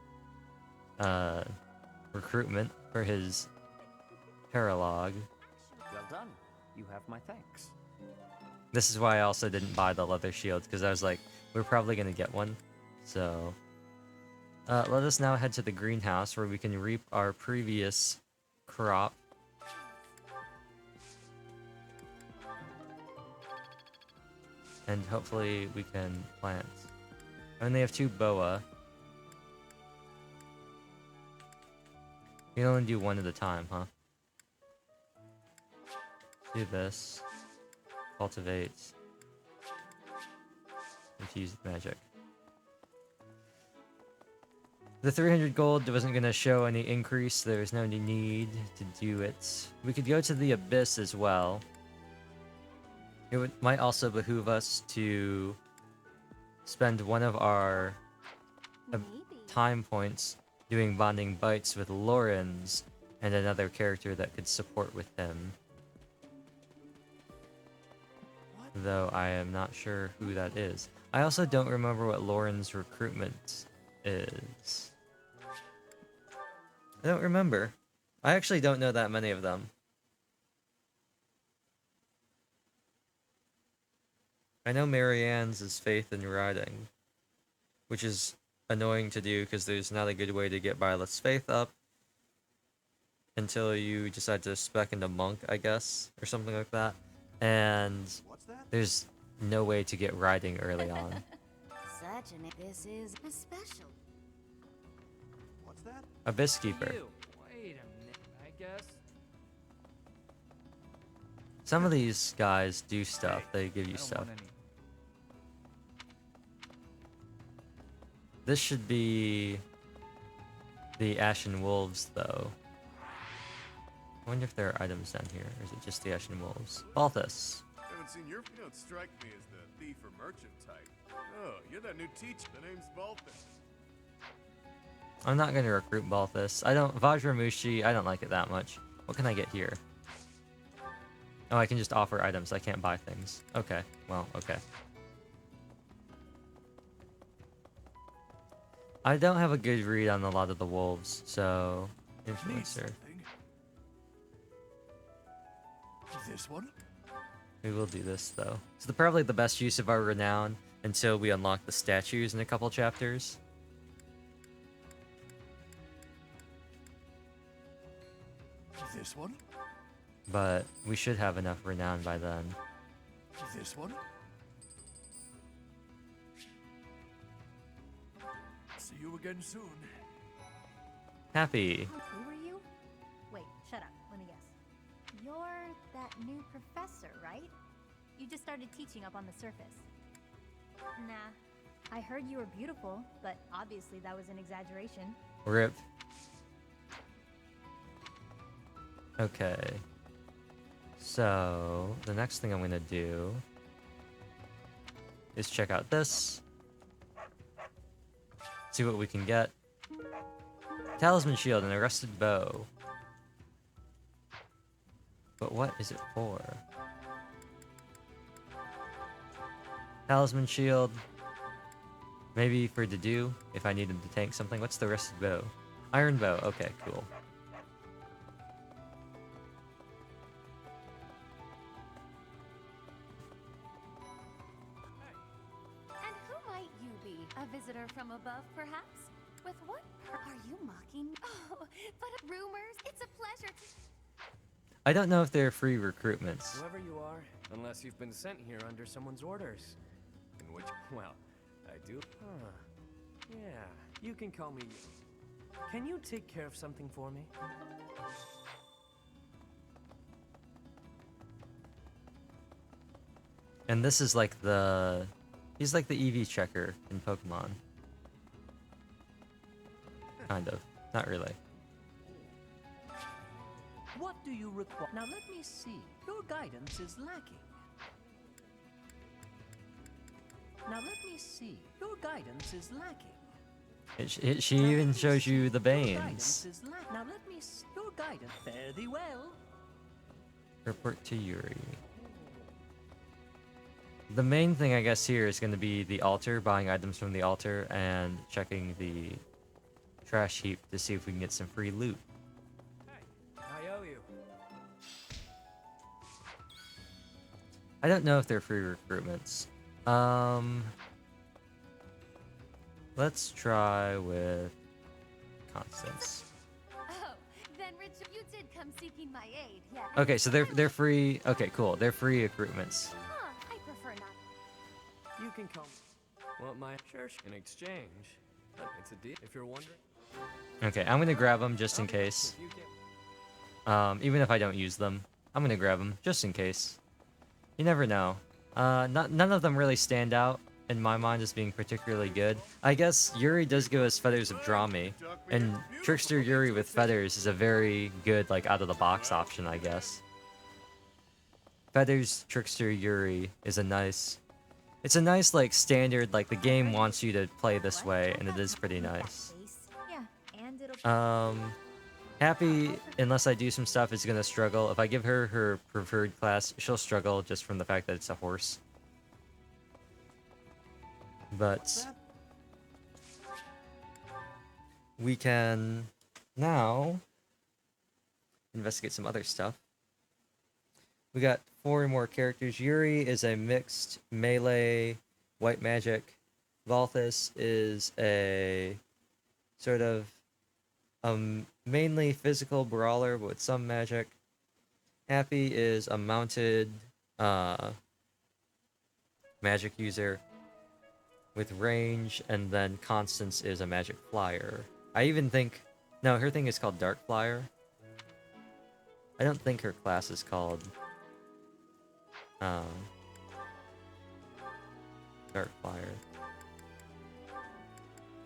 recruitment for his paralogue. Well done. You have my thanks. This is why I also didn't buy the leather shield, because I was like, we're probably gonna get one. So let us now head to the greenhouse where we can reap our previous crop. And hopefully we can plant. I only have 2 boa. You can only do 1 at a time, huh? Do this. Cultivate. Infuse magic. The 300 gold wasn't going to show any increase. There's no need to do it. We could go to the Abyss as well. It might also behoove us to spend one of our time points doing bonding bites with Lorenz and another character that could support with him. Though I am not sure who that is. I also don't remember what Lauren's recruitment is. I don't remember. I actually don't know that many of them. I know Marianne's is faith in riding, which is annoying to do because there's not a good way to get Violet's faith up until you decide to spec into monk, I guess, or something like that. And there's no way to get riding early on. Such an this is a special. What's that? Abyss Keeper. Wait a minute, I guess. Some of these guys do stuff. They give you stuff. This should be the Ashen Wolves, though. I wonder if there are items down here, or is it just the Ashen Wolves? Balthus. haven't seen you don't strike me as the thief or merchant type. Oh, you're that new teacher. The name's Balthus. I'm not gonna recruit Balthus. I don't Vajramushi, I don't like it that much. What can I get here? Oh, I can just offer items. I can't buy things. Okay, well, okay. I don't have a good read on a lot of the wolves, so influencer. This one? We will do this though. So probably the best use of our renown until we unlock the statues in a couple chapters. This one? But we should have enough renown by then. This one? See you again soon. Happy. Who are you? Wait, shut up. Let me guess. You're that new professor, right? You just started teaching up on the surface. Nah. I heard you were beautiful, but obviously that was an exaggeration. RIP. Okay. So, the next thing I'm gonna do is check out this. See what we can get. Talisman shield and a rusted bow. But what is it for? Talisman shield. Maybe for Dedu, if I need him to tank something. What's the rusted bow? Iron bow. Okay, cool. And who might you be? A visitor from above, perhaps? With what? Are you mocking? Oh, but rumors. It's a pleasure to... I don't know if they're free recruitments. Whoever you are, unless you've been sent here under someone's orders. In which, well, I do. Huh. Yeah, you can call me. Can you take care of something for me? And this is like the... He's like the EV checker in Pokemon. Kind of. Not really. What do you require? Now let me see. Your guidance is lacking. Now let me see. Your guidance is lacking. She even shows you the Your guidance Banes. is now let me see. Your guidance. Fare thee well. Report to Yuri. The main thing, I guess, here is going to be the altar, buying items from the altar, and checking the trash heap to see if we can get some free loot. I owe you. I don't know if they're free recruitments. Let's try with Constance. Oh, then Richard, you did come seeking my aid, yeah. Okay, so they're free. Okay, cool. They're free recruitments. Huh, I prefer not. You can call me. Want my church in exchange? It's a deal. If you're wondering. Okay, I'm gonna grab them just in case. Even if I don't use them, I'm gonna grab them just in case. You never know. None of them really stand out in my mind as being particularly good. I guess Yuri does go as Feathers of Drami, and Trickster Yuri with Feathers is a very good, like, out-of-the-box option, I guess. Feathers Trickster Yuri is a nice... It's a nice, like, standard, like, the game wants you to play this way, and it is pretty nice. Yeah, and it'll... Happy, unless I do some stuff, is gonna struggle. If I give her her preferred class, she'll struggle just from the fact that it's a horse. But we can now investigate some other stuff. We got 4 more characters. Yuri is a mixed melee white magic. Balthus is a sort of mainly physical brawler but with some magic. Happy is a mounted magic user with range, and then Constance is a magic flyer. I even think... No, her thing is called Dark Flyer. I don't think her class is called... Dark Flyer.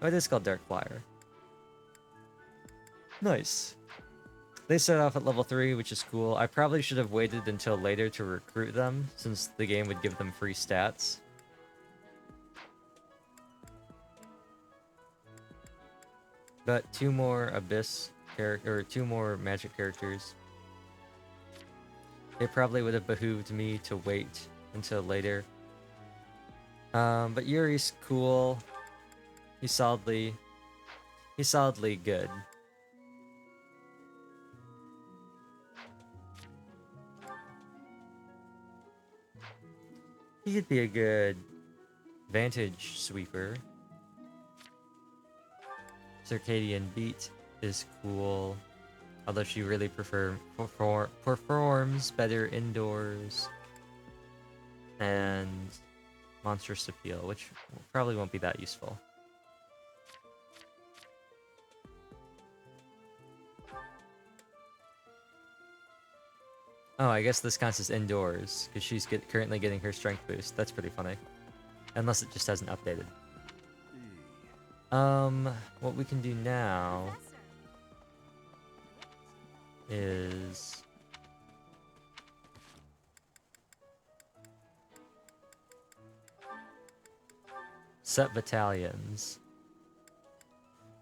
Oh, it is called Dark Flyer. Nice. They start off at level 3, which is cool. I probably should have waited until later to recruit them, since the game would give them free stats. But 2 more Abyss or 2 more magic characters. It probably would have behooved me to wait until later. But Yuri's cool. He's solidly good. He could be a good vantage sweeper. Circadian Beat is cool, although she really performs better indoors. And Monstrous Appeal, which probably won't be that useful. Oh, I guess this counts as indoors, because she's currently getting her strength boost. That's pretty funny. Unless it just hasn't updated. What we can do now is set battalions.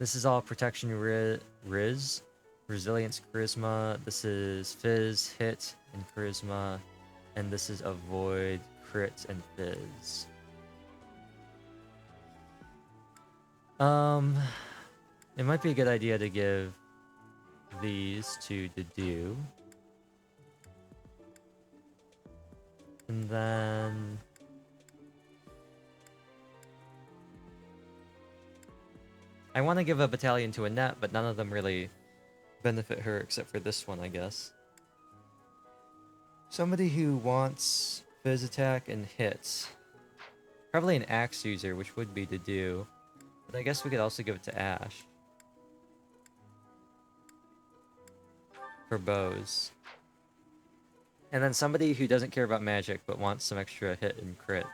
This is all protection Riz, resilience charisma. This is fizz, hit, and charisma. And this is avoid, crit, and fizz. It might be a good idea to give these to Dedu. And then I want to give a battalion to Annette, but none of them really benefit her except for this one, I guess. Somebody who wants fizz attack and hits. Probably an axe user, which would be Dedu. But I guess we could also give it to Ash. For bows. And then somebody who doesn't care about magic but wants some extra hit and crit.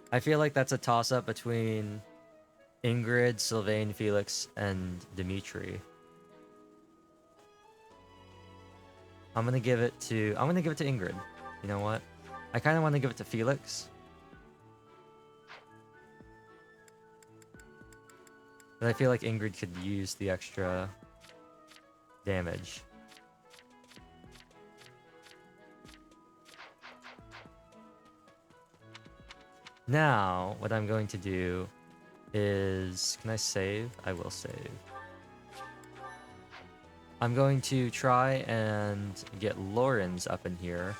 I feel like that's a toss-up between Ingrid, Sylvain, Felix, and Dimitri. I'm gonna give it to Ingrid. You know what? I kind of want to give it to Felix. But I feel like Ingrid could use the extra damage. Now, what I'm going to do is... Can I save? I will save. I'm going to try and get Lauren's up in here,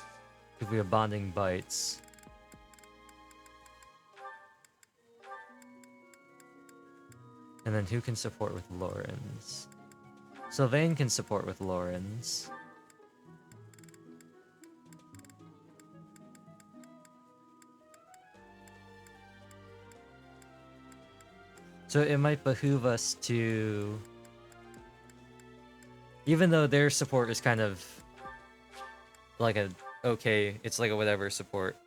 because we have bonding bites. And then who can support with Lauren's? Sylvain can support with Lauren's. So it might behoove us to... Even though their support is kind of like a okay, it's like a whatever support.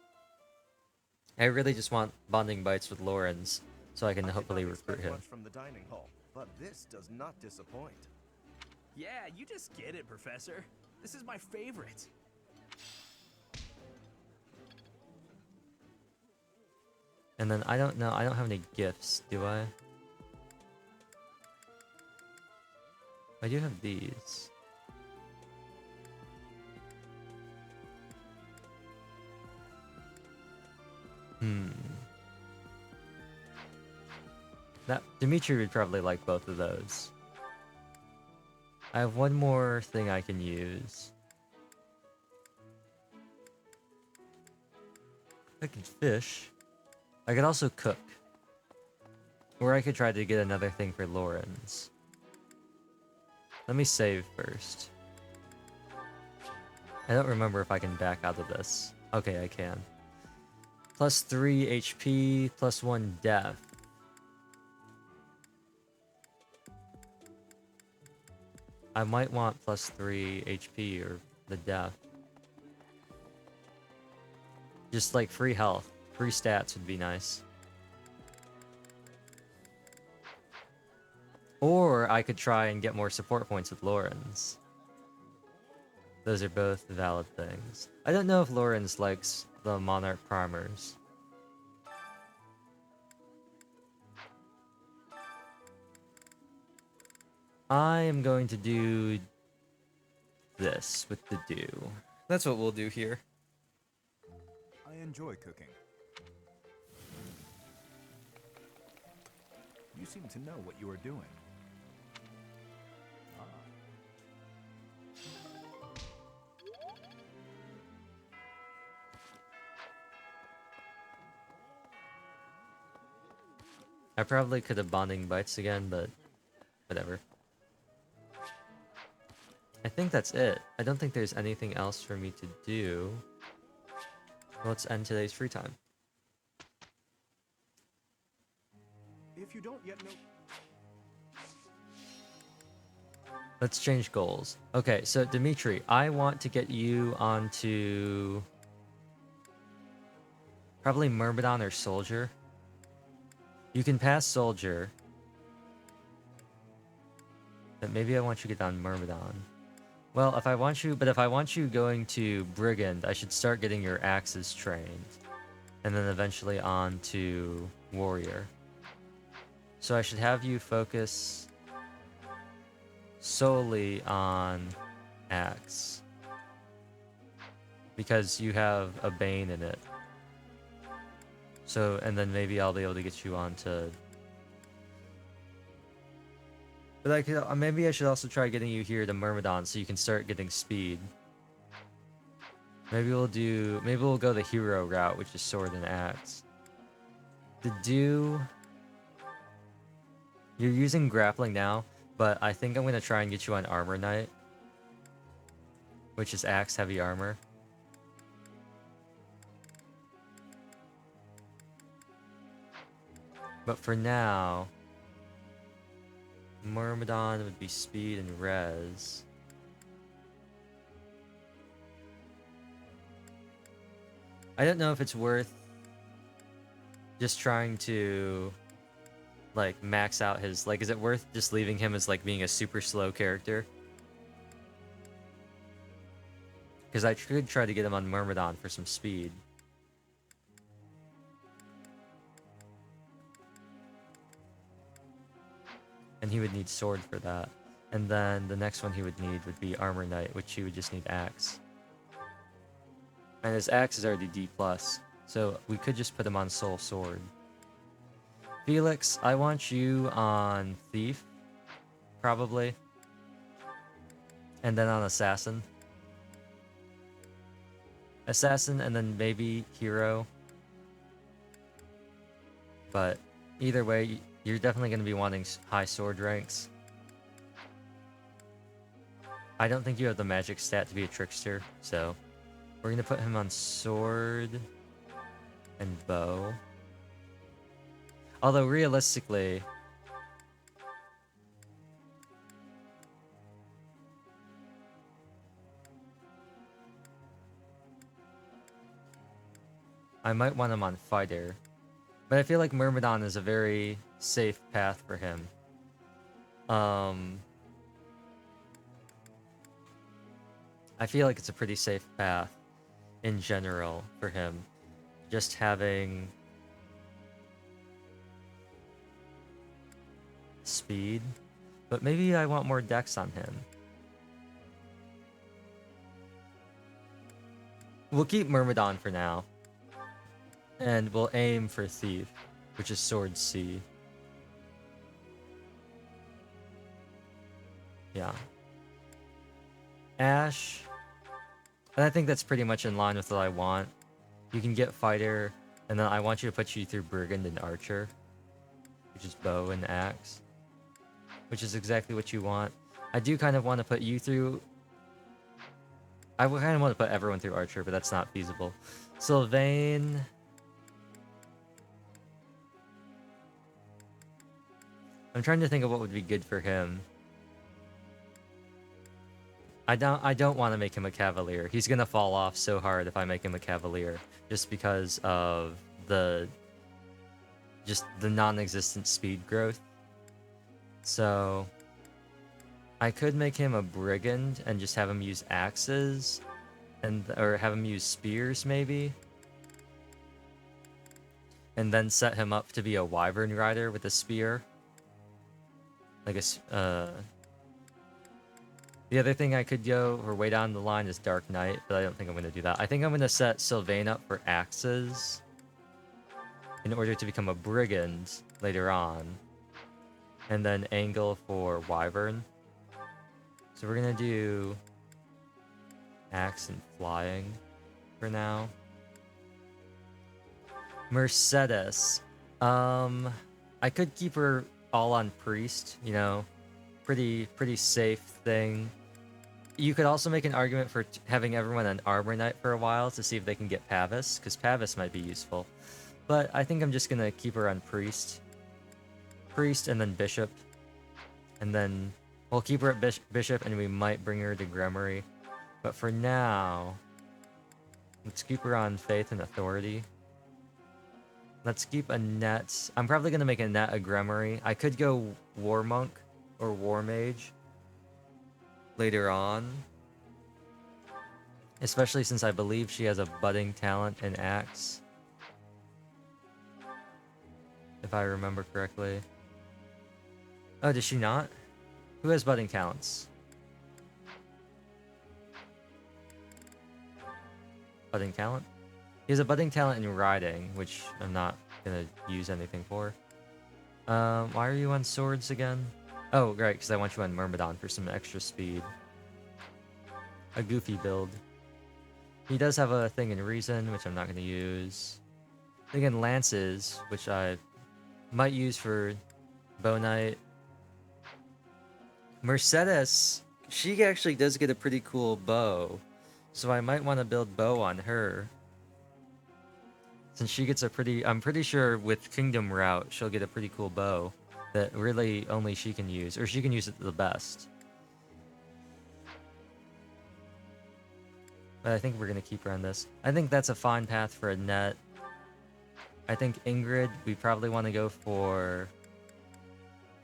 I really just want bonding bites with Lauren's, so I can hopefully recruit him. Much from the dining hall, but this does not disappoint. Yeah, you just get it, Professor. This is my favorite. And then I don't know, I don't have any gifts, do I? I do have these. That Dimitri would probably like both of those. I have one more thing I can use. I can fish. I could also cook. Or I could try to get another thing for Lauren's. Let me save first. I don't remember if I can back out of this. Okay, I can. Plus 3 HP, plus 1 death. I might want plus 3 HP or the death. Just like free health. Free stats would be nice. Or I could try and get more support points with Lorenz. Those are both valid things. I don't know if Lorenz likes the Monarch primers. I am going to do this with the dew. That's what we'll do here. I enjoy cooking. You seem to know what you are doing. I probably could have bonding bites again, but whatever. I think that's it. I don't think there's anything else for me to do. Let's end today's free time. If you don't yet know... Let's change goals. Okay, so Dimitri, I want to get you onto probably Myrmidon or Soldier. You can pass Soldier. But maybe I want you to get on Myrmidon. Well, if I want you going to Brigand, I should start getting your axes trained. And then eventually on to Warrior. So I should have you focus solely on axe. Because you have a Bane in it. So, and then maybe I'll be able to get you onto... But I could, maybe I should also try getting you here to Myrmidon so you can start getting speed. Maybe we'll go the hero route, which is sword and axe. The dew... You're using grappling now, but I think I'm going to try and get you on Armor Knight. Which is axe heavy armor. But for now... Myrmidon would be speed and res. I don't know if it's worth just trying to like max out his, like, is it worth just leaving him as like being a super slow character? Because I could try to get him on Myrmidon for some speed. And he would need sword for that. And then the next one he would need would be Armor Knight, which he would just need axe. And his axe is already D+, so we could just put him on Soul Sword. Felix, I want you on Thief, probably. And then on Assassin. Assassin and then maybe Hero. But either way, you're definitely going to be wanting high sword ranks. I don't think you have the magic stat to be a trickster, so we're going to put him on sword and bow. Although realistically, I might want him on fighter. But I feel like Myrmidon is a very safe path for him. I feel like it's a pretty safe path in general for him. Just having speed. But maybe I want more dex on him. We'll keep Myrmidon for now. And we'll aim for Thief, which is Sword C. Yeah. Ash. And I think that's pretty much in line with what I want. You can get Fighter, and then I want you to put you through Brigand and Archer, which is Bow and Axe, which is exactly what you want. I do kind of want to put you through... I kind of want to put everyone through Archer, but that's not feasible. Sylvain... I'm trying to think of what would be good for him. I don't want to make him a Cavalier. He's gonna fall off so hard if I make him a Cavalier, just because of the non-existent speed growth. So I could make him a brigand and just have him use axes, or have him use spears maybe, and then set him up to be a wyvern rider with a spear. Like the other thing I could go or way down the line is Dark Knight, but I don't think I'm going to do that. I think I'm going to set Sylvain up for axes in order to become a brigand later on, and then Angle for wyvern. So we're going to do axe and flying for now. Mercedes. I could keep her all on priest, you know, pretty safe thing. You could also make an argument for having everyone on armor knight for a while to see if they can get Pavis, because Pavis might be useful. But I think I'm just gonna keep her on priest, and then bishop, and then we'll keep her at bishop, and we might bring her to Gremory. But for now, let's keep her on faith and authority. Let's keep a net. I'm probably going to make a net a Gremory. I could go War Monk or War Mage later on. Especially since I believe she has a budding talent in Axe. If I remember correctly. Oh, does she not? Who has budding talents? Budding talent? He has a budding talent in riding, which I'm not gonna use anything for. Why are you on swords again? Oh, right, because I want you on Myrmidon for some extra speed. A goofy build. He does have a thing in reason, which I'm not gonna use. Thing in lances, which I might use for Bow Knight. Mercedes, she actually does get a pretty cool bow, so I might want to build bow on her. Since she gets a pretty... I'm pretty sure with Kingdom Route, she'll get a pretty cool bow that really only she can use, or she can use it the best. But I think we're going to keep her on this. I think that's a fine path for a net. I think Ingrid, we probably want to go for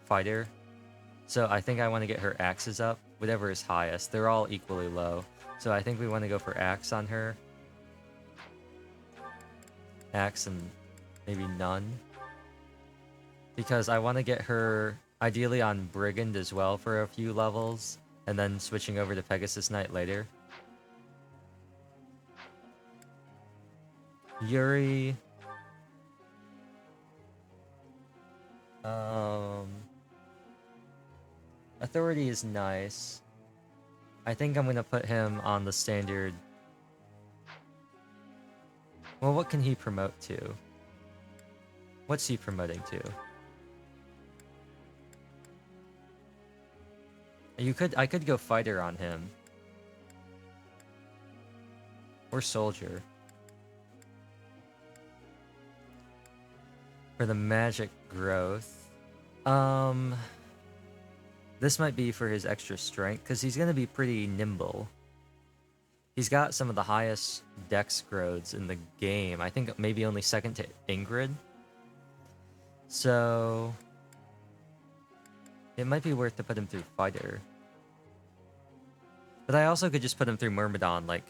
fighter. So I think I want to get her axes up, whatever is highest. They're all equally low. So I think we want to go for axe on her. Axe and maybe none. Because I want to get her ideally on Brigand as well for a few levels, and then switching over to Pegasus Knight later. Yuri. Authority is nice. I think I'm gonna put him on the standard. Well, what can he promote to? What's he promoting to? I could go fighter on him. Or soldier. For the magic growth. This might be for his extra strength, because he's going to be pretty nimble. He's got some of the highest dex growths in the game. I think maybe only second to Ingrid. So it might be worth to put him through fighter. But I also could just put him through Myrmidon like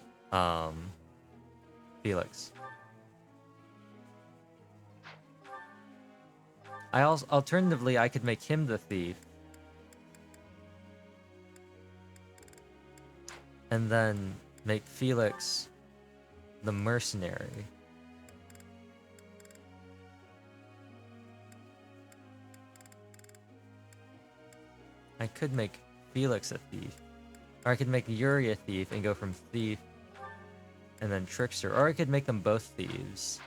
Felix. Alternatively, I could make him the thief. And then make Felix the mercenary. I could make Felix a thief. Or I could make Yuri a thief and go from thief and then trickster. Or I could make them both thieves.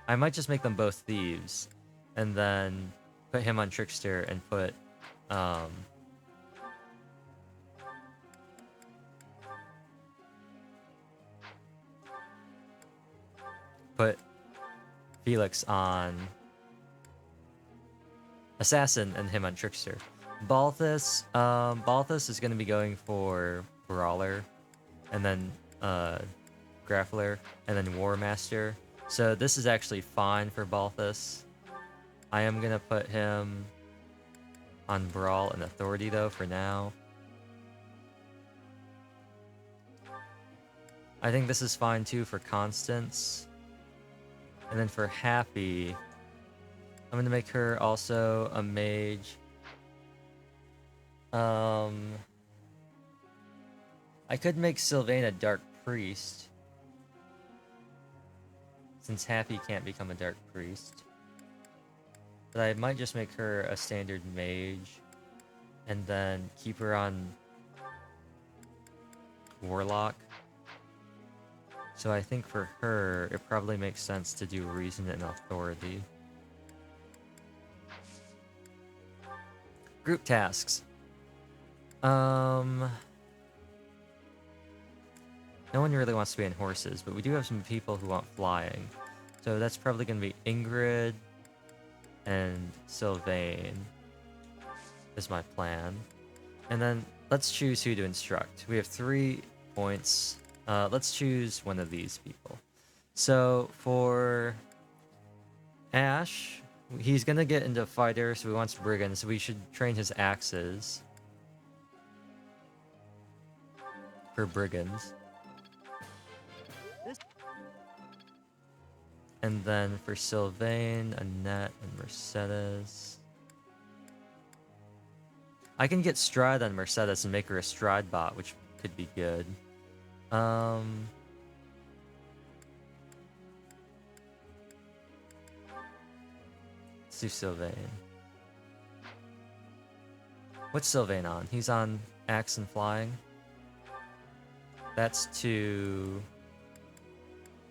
I might just make them both thieves and then put him on trickster and put Felix on assassin and him on trickster. Balthus, Balthus is going to be going for brawler, and then grappler, and then war master. So this is actually fine for Balthus. I am going to put him on Brawl and Authority, though, for now. I think this is fine, too, for Constance. And then for Happy, I'm going to make her also a mage. I could make Sylvain a Dark Priest, since Happy can't become a Dark Priest. But I might just make her a standard mage, and then keep her on Warlock. So I think for her, it probably makes sense to do Reason and Authority. Group tasks. No one really wants to be on horses, but we do have some people who want flying. So that's probably going to be Ingrid and Sylvain is my plan. And then let's choose who to instruct. We have 3 points. Let's choose one of these people. So for Ash, he's going to get into fighter, so he wants brigands, so we should train his axes for brigands. And then for Sylvain, Annette, and Mercedes. I can get Stride on Mercedes and make her a Stride bot, which could be good. Let's do Sylvain. What's Sylvain on? He's on Axe and Flying. That's to...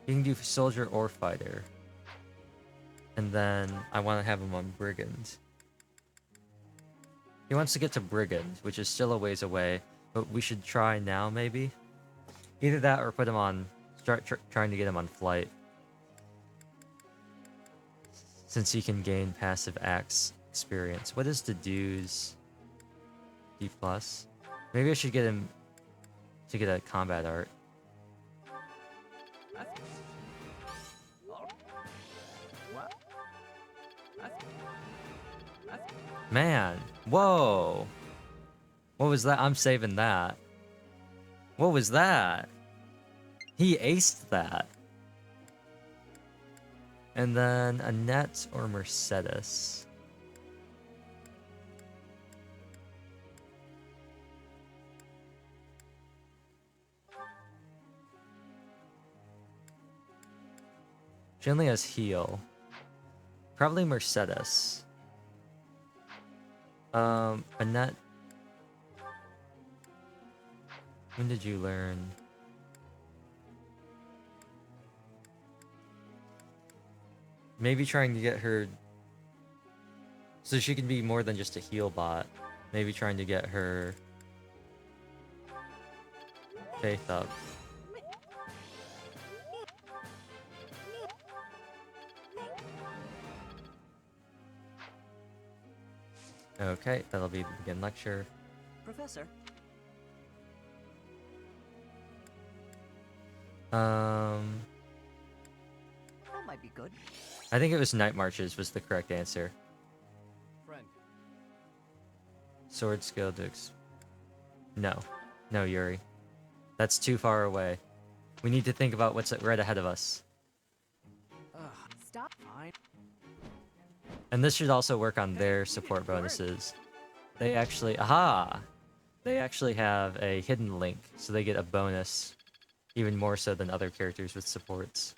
You can do Soldier or Fighter. And then I want to have him on Brigand. He wants to get to Brigand, which is still a ways away, but we should try now, maybe? Either that or put him on... Start trying to get him on Flight. Since he can gain passive axe experience. What is the dues? D+? Maybe I should get him to get a combat art. Man, whoa! What was that? I'm saving that. What was that? He aced that. And then Annette or Mercedes. She only has heal. Probably Mercedes. Annette. When did you learn? Maybe trying to get her so she can be more than just a heal bot. Maybe trying to get her faith up. Okay, that'll be the begin lecture. Professor. That might be good. I think it was Night Marches was the correct answer. Friend. Sword skill to No. No, Yuri. That's too far away. We need to think about what's right ahead of us. Stop. Fine. And this should also work on their support bonuses. They actually... Aha! They actually have a hidden link, so they get a bonus. Even more so than other characters with supports.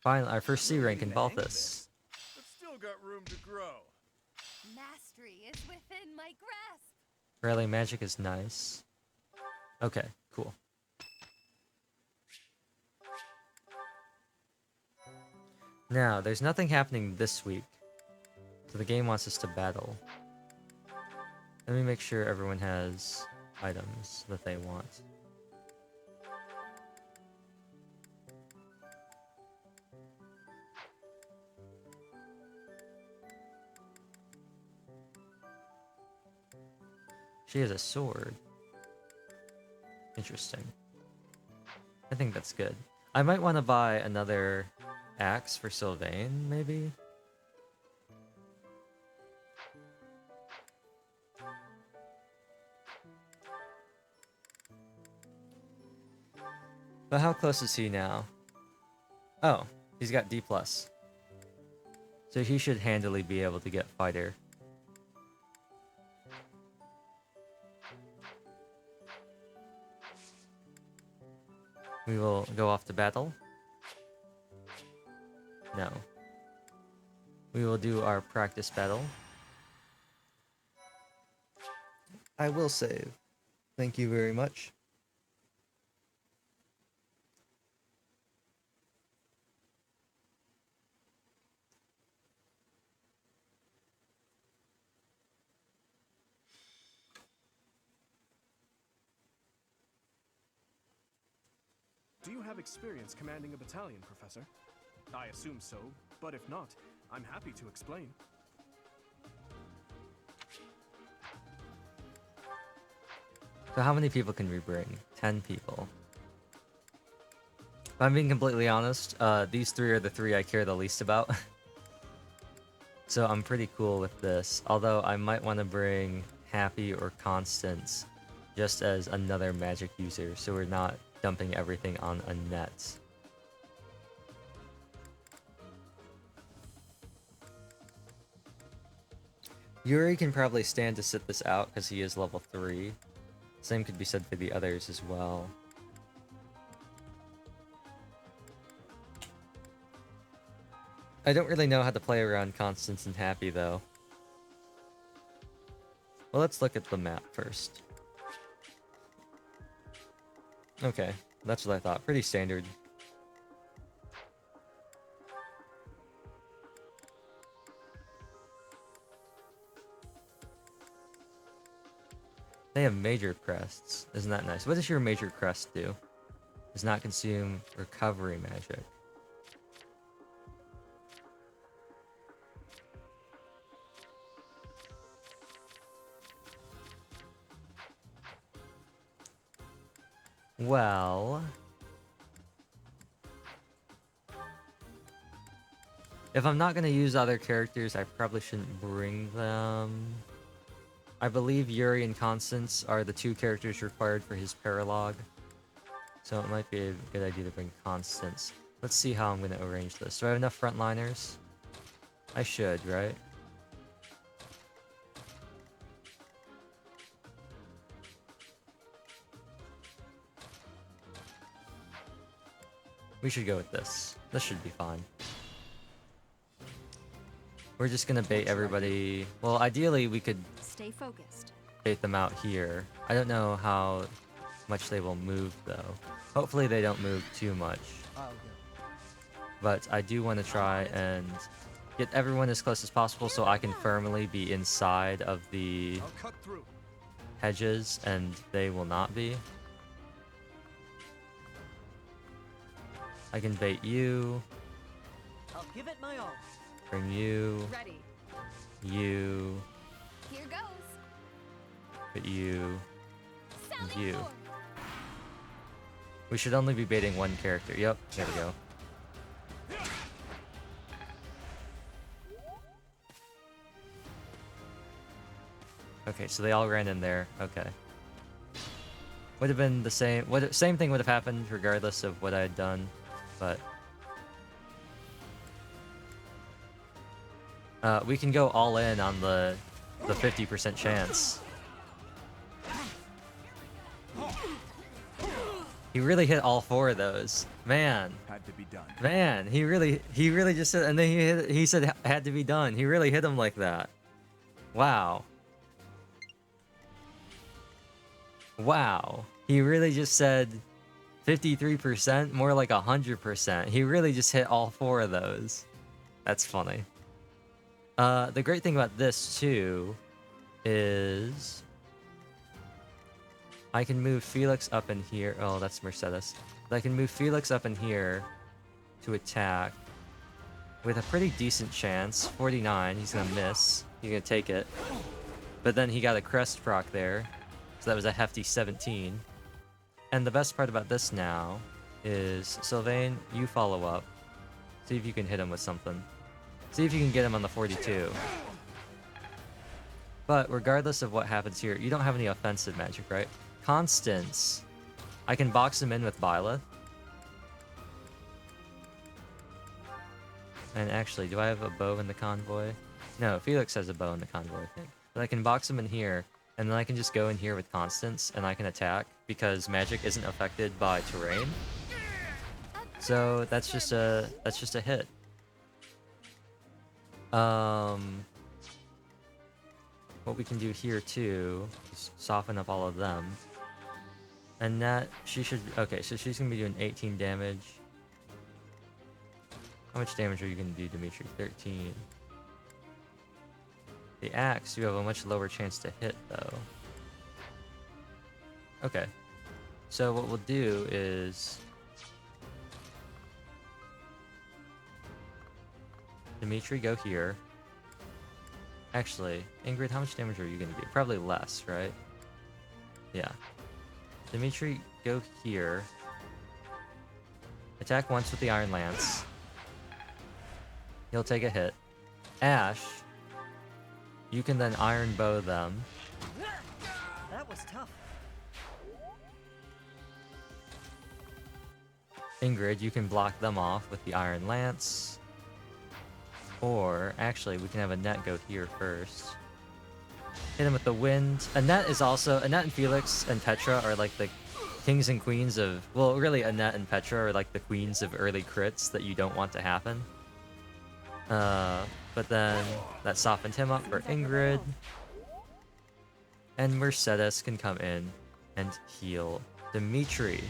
Finally, our first C rank in Balthus. I've still got room to grow. Mastery is within my grasp. Rally magic is nice. Okay, cool. Now, there's nothing happening this week, so the game wants us to battle. Let me make sure everyone has items that they want. She has a sword. Interesting. I think that's good. I might want to buy another axe for Sylvain, maybe? But how close is he now? Oh, he's got D+. So he should handily be able to get fighter. We will go off to battle. No. We will do our practice battle. I will save. Thank you very much. Do you have experience commanding a battalion, Professor? I assume so, but if not, I'm happy to explain. So how many people can we bring? 10 people. If I'm being completely honest, these three are the three I care the least about. So I'm pretty cool with this. Although I might want to bring Happy or Constance just as another magic user, so we're not dumping everything on a net. Yuri can probably stand to sit this out because he is level 3. Same could be said for the others as well. I don't really know how to play around Constance and Happy though. Well, let's look at the map first. Okay, that's what I thought. Pretty standard. They have major crests. Isn't that nice? What does your major crest do? Does not consume recovery magic. Well, if I'm not going to use other characters, I probably shouldn't bring them. I believe Yuri and Constance are the 2 characters required for his paralog. So it might be a good idea to bring Constance. Let's see how I'm going to arrange this. Do I have enough frontliners? I should, right? We should go with this. This should be fine. We're just gonna bait everybody. Well, ideally we could Stay focused. bait them out here. I don't know how much they will move though. Hopefully they don't move too much. But I do want to try and get everyone as close as possible so I can firmly be inside of the hedges and they will not be. I can bait you. I'll give it my all. Bring you. Ready. You. Here goes. But you. And Sally you. forward. We should only be baiting one character. Yep, there we go. Okay, so they all ran in there. Okay. Would have been the same. Same thing would have happened regardless of what I had done, but we can go all in on the 50% chance. He really hit all 4 of those. Man. Had to be done. Man, he really just said, and then he said had to be done. He really hit him like that. Wow. Wow. He really just said 53%, more like 100%. He really just hit all 4 of those. That's funny. The great thing about this too is I can move Felix up in here. Oh, that's Mercedes. But I can move Felix up in here to attack with a pretty decent chance. 49, he's gonna miss. He's gonna take it. But then he got a crest proc there. So that was a hefty 17. And the best part about this now is Sylvain, you follow up. See if you can hit him with something. See if you can get him on the 42. But regardless of what happens here, you don't have any offensive magic, right? Constance. I can box him in with Byleth. And actually, do I have a bow in the convoy? No, Felix has a bow in the convoy, I think. But I can box him in here, and then I can just go in here with Constance, and I can attack, because magic isn't affected by terrain. So that's just a hit. What we can do here too is soften up all of them. And that she should, okay, so she's gonna be doing 18 damage. How much damage are you gonna do, Dimitri? 13. The axe, you have a much lower chance to hit though. Okay. So what we'll do is Dimitri, go here. Actually, Ingrid, how much damage are you gonna do? Probably less, right? Yeah. Dimitri, go here. Attack once with the Iron Lance. He'll take a hit. Ash, you can then Iron Bow them. That was tough. Ingrid, you can block them off with the Iron Lance. Or, actually, we can have Annette go here first. Hit him with the wind. Annette and Felix and Petra are like the kings and queens of... Well, really, Annette and Petra are like the queens of early crits that you don't want to happen. But then that softened him up for Ingrid. And Mercedes can come in and heal Dimitri.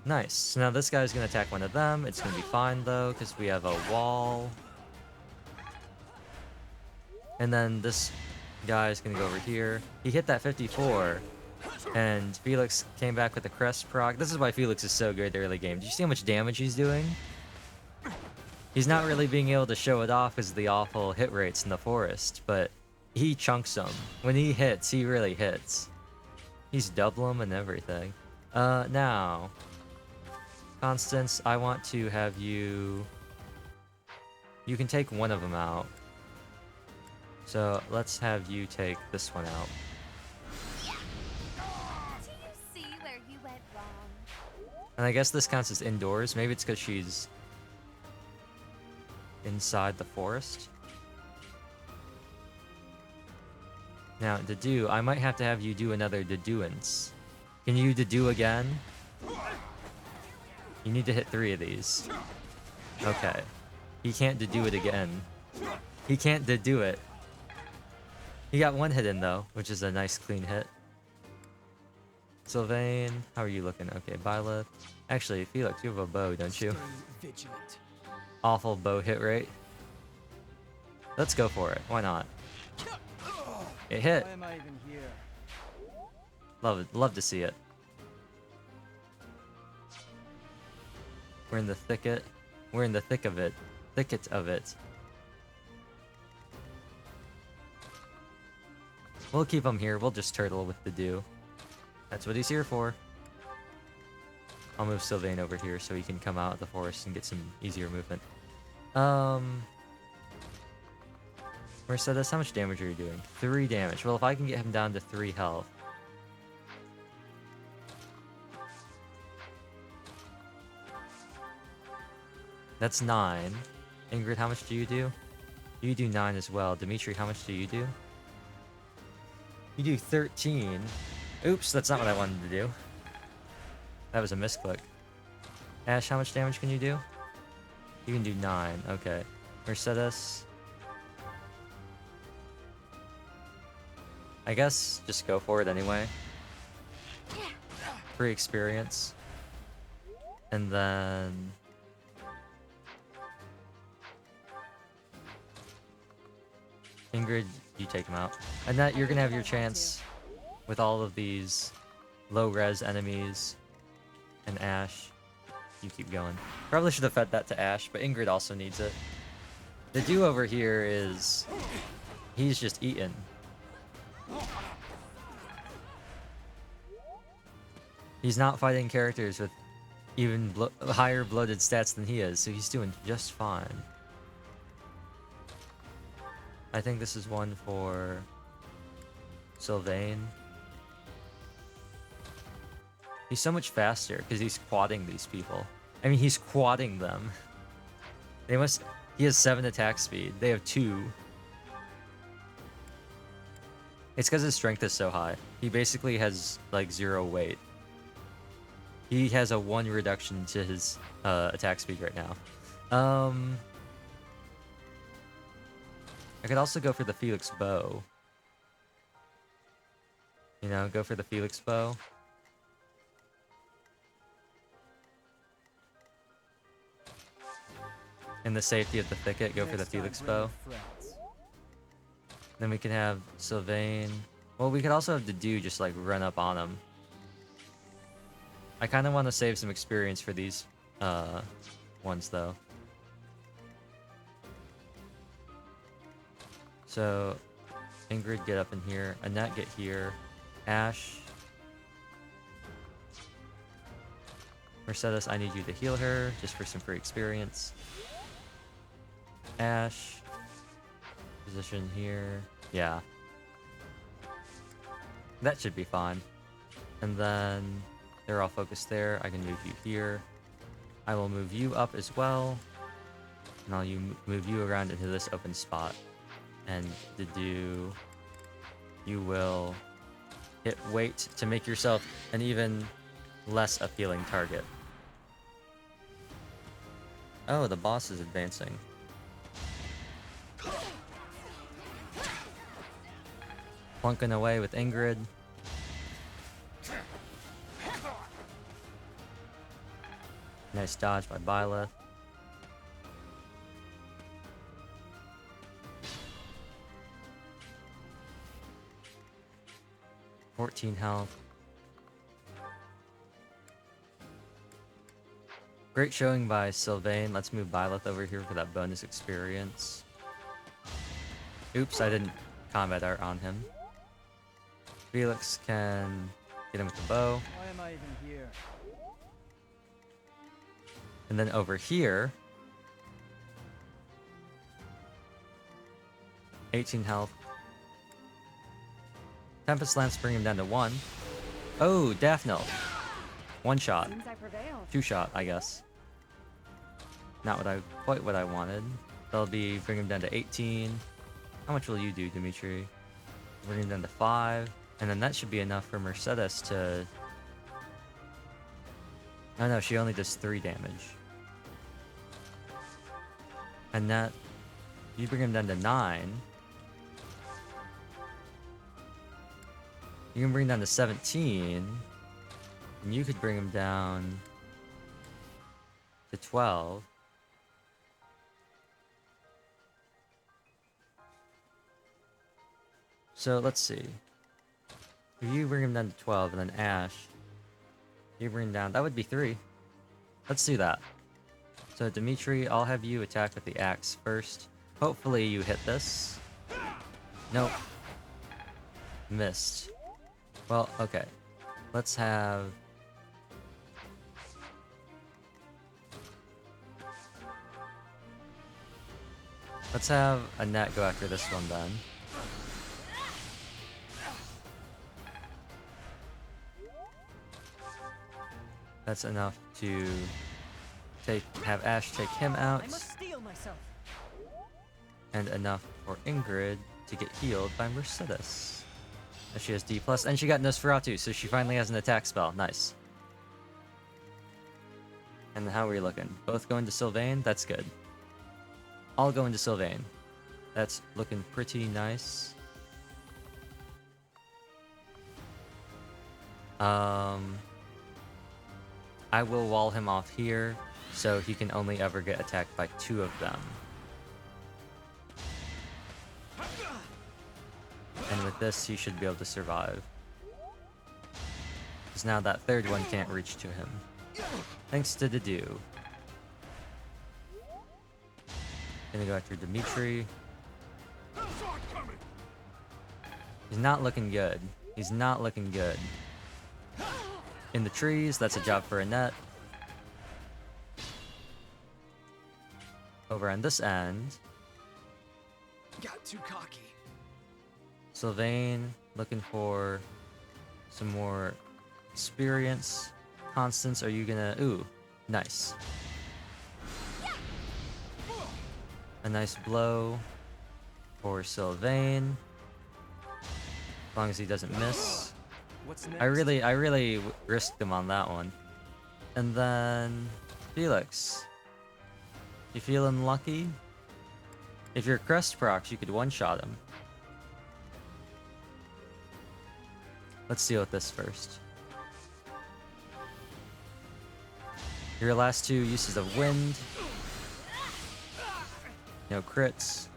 Nice. So now this guy's going to attack one of them. It's going to be fine, though, because we have a wall. And then this guy's going to go over here. He hit that 54, and Felix came back with a crest proc. This is why Felix is so good early game. Do you see how much damage he's doing? He's not really being able to show it off because of the awful hit rates in the forest, but he chunks them. When he hits, he really hits. He's double them and everything. Now... Constance, I want to have you... You can take one of them out. So let's have you take this one out. Do you see where you went wrong? And I guess this counts as indoors. Maybe it's because she's inside the forest. Now, Dedu, I might have to have you do another Deduance. Can you Dedu again? You need to hit 3 of these. Okay. He can't do it again. He can't do it. He got 1 hit in though, which is a nice clean hit. Sylvain, how are you looking? Okay, Byleth. Actually, Felix, you have a bow, don't you? Vigilant. Awful bow hit rate. Let's go for it. Why not? It hit. Why am I even here? Love to see it. We're in the thicket. We're in the thick of it. Thicket of it. We'll keep him here. We'll just turtle with the dew. That's what he's here for. I'll move Sylvain over here so he can come out of the forest and get some easier movement. Mercedes, how much damage are you doing? 3 damage. Well, if I can get him down to 3 health. That's 9. Ingrid, how much do you do? You do 9 as well. Dimitri, how much do you do? You do 13. Oops, that's not what I wanted to do. That was a misclick. Ash, how much damage can you do? You can do 9. Okay. Mercedes. I guess just go for it anyway. Free experience. And then... Ingrid, you take him out. And that you're gonna have your chance with all of these low-res enemies. And Ash, you keep going. Probably should have fed that to Ash, but Ingrid also needs it. The dude over here is... He's just eating. He's not fighting characters with even higher bloated stats than he is, so he's doing just fine. I think this is one for Sylvain. He's so much faster because he's quadding these people. I mean, he's quadding them. They must. He has 7 attack speed. They have 2. It's because his strength is so high. He basically has like 0 weight. He has a 1 reduction to his attack speed right now. I could also go for the Felix Bow. You know, go for the Felix Bow. In the safety of the thicket, go for the Felix Bow. Then we can have Sylvain. Well, we could also have Dedu just like run up on him. I kind of want to save some experience for these ones though. So, Ingrid, get up in here. Annette, get here. Ash. Mercedes, I need you to heal her, just for some free experience. Ash. Position here. Yeah. That should be fine. And then, they're all focused there. I can move you here. I will move you up as well. And I'll move you around into this open spot. And Dedu, you will hit weight to make yourself an even less appealing target. Oh, the boss is advancing. Plunking away with Ingrid. Nice dodge by Byleth. $14 health. Great showing by Sylvain. Let's move Byleth over here for that bonus experience. Oops, I didn't combat art on him. Felix can get him with the bow. Why am I even here? And then over here, 18 health. Tempest Lance bring him down to 1. Oh, Daphne. 1 shot. 2 shot, I guess. Not quite what I wanted. They'll be bring him down to 18. How much will you do, Dimitri? Bring him down to 5. And then that should be enough for Mercedes to... Oh no, she only does 3 damage. And that... You bring him down to 9. You can bring him down to 17. And you could bring him down to 12. So let's see. If you bring him down to 12 and then Ash, you bring him down, that would be 3. Let's do that. So Dimitri, I'll have you attack with the axe first. Hopefully you hit this. Nope. Missed. Well, okay. Let's have... Let's have Annette go after this one then. That's enough to have Ash take him out. I must steel myself. And enough for Ingrid to get healed by Mercedes. She has D+, and she got Nosferatu, so she finally has an attack spell. Nice. And how are we looking? Both going to Sylvain? That's good. All going to Sylvain. That's looking pretty nice. I will wall him off here, so he can only ever get attacked by 2 of them. And with this, he should be able to survive. Because now that 3rd one can't reach to him. Thanks to Dedu. Gonna go after Dimitri. He's not looking good. He's not looking good. In the trees, that's a job for Annette. over on this end, Got too cocky. Sylvain looking for some more experience. Constance, are you gonna... Ooh, nice. A nice blow for Sylvain. As long as he doesn't miss. What's I really risked him on that one. And then Felix. You feeling lucky? If you're crest procs, you could one-shot him. Let's deal with this first. Your last two uses of wind. No crits.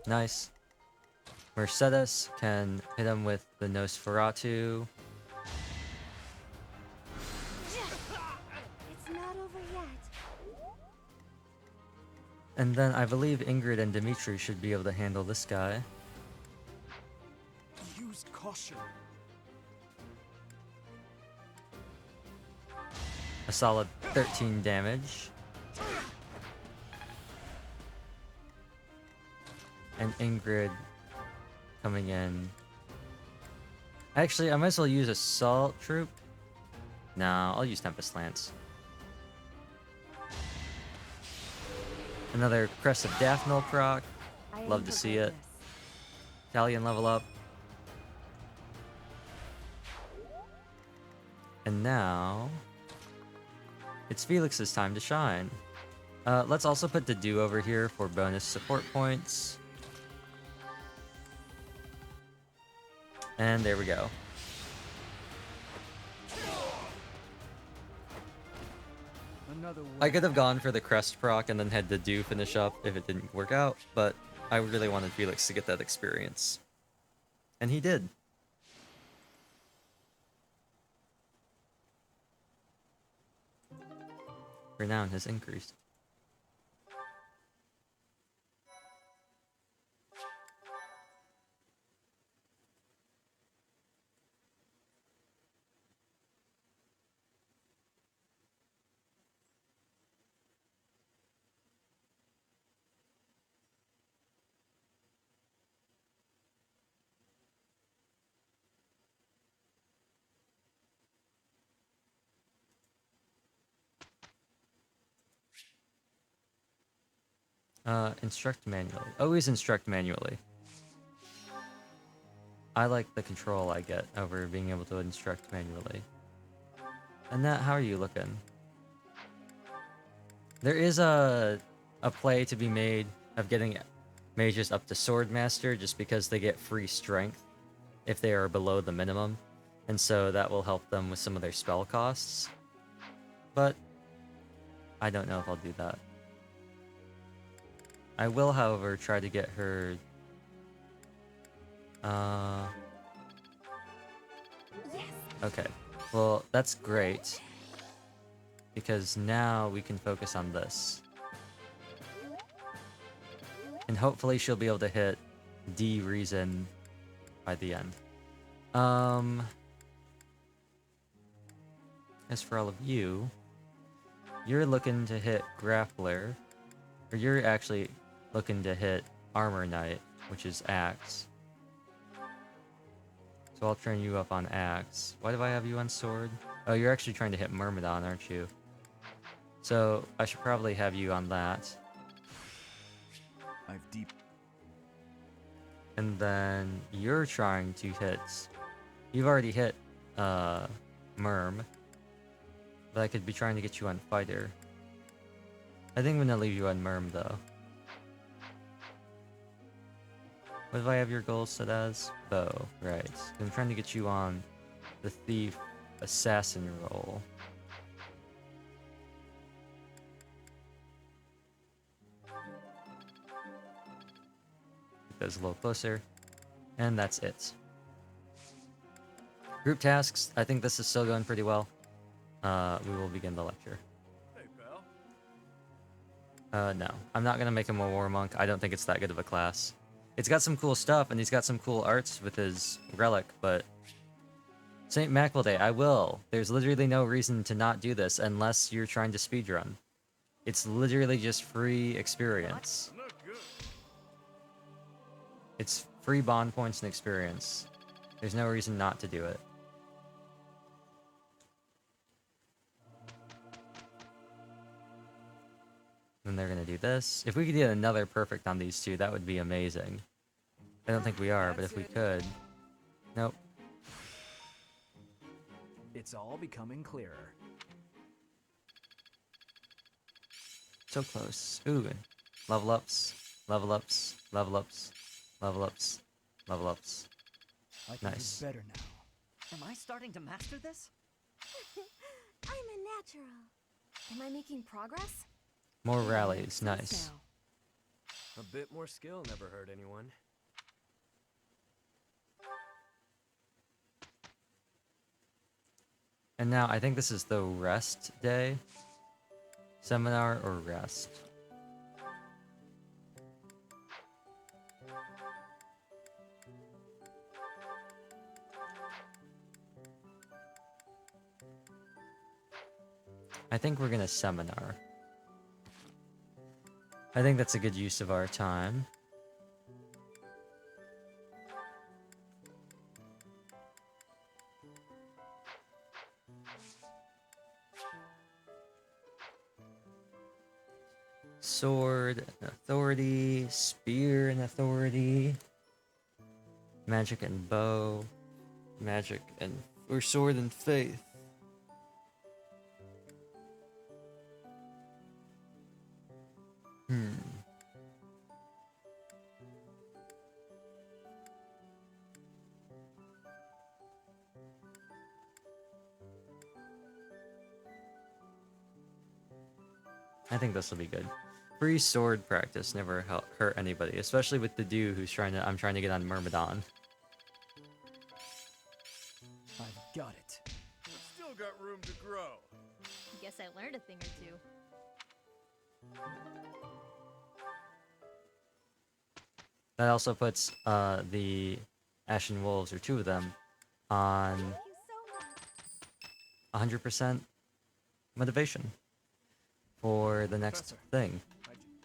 Nice. Mercedes can hit him with the Nosferatu. It's not over yet. And then I believe Ingrid and Dimitri should be able to handle this guy. Used caution. A solid 13 damage. And Ingrid coming in. Actually, I might as well use Assault Troop. No, I'll use Tempest Lance. Another Crest of Daphne proc. Love to see it. Italian level up. And now it's Felix's time to shine. Let's also put the Do over here for bonus support points. And there we go. I could have gone for the Crest proc and then had the Do finish up if it didn't work out, but I really wanted Felix to get that experience. And he did. Renown has increased. Instruct manually. Always instruct manually. I like the control I get over being able to instruct manually. Annette, how are you looking? There is a play to be made of getting mages up to Swordmaster just because they get free strength if they are below the minimum. And so that will help them with some of their spell costs. But I don't know if I'll do that. I will, however, try to get her... Okay. Well, that's great. Because now we can focus on this. And hopefully she'll be able to hit D Reason by the end. As for all of you, you're looking to hit Grappler. Or you're actually looking to hit Armor Knight, which is Axe. So I'll train you up on Axe. Why do I have you on Sword? Oh, you're actually trying to hit Myrmidon, aren't you? So I should probably have you on that. I've deep. And then you're trying to hit... You've already hit Myrm. But I could be trying to get you on Fighter. I think I'm gonna leave you on Myrm though. What do I have your goals set as? Bow, right. I'm trying to get you on the Thief Assassin role. Get those a little closer. And that's it. Group tasks, I think this is still going pretty well. We will begin the lecture. No. I'm not gonna make him a war monk. I don't think it's that good of a class. It's got some cool stuff, and he's got some cool arts with his relic, but St. Mackerel Day, I will. There's literally no reason to not do this unless you're trying to speedrun. It's literally just free experience. It's free bond points and experience. There's no reason not to do it. And they're gonna do this. If we could get another perfect on these two, that would be amazing. I don't think we are, but if we could... Nope. It's all becoming clearer. So close. Ooh. Level ups. Level ups. Level ups. Level ups. Level ups. I can Nice. do better now. Am I starting to master this? I'm a natural. Am I making progress? More rallies. Nice. A bit more skill never hurt anyone. And now I think this is the rest day. Seminar or rest. I think we're gonna seminar. I think that's a good use of our time. Sword and authority, spear and authority, magic and bow, magic and or sword and faith. I think this will be good. Free sword practice never hurt anybody, especially with the dude who's I'm trying to get on Myrmidon. I've got it. We've still got room to grow. Guess I learned a thing or two. That also puts the Ashen Wolves, or two of them, on 100% motivation for the next thing.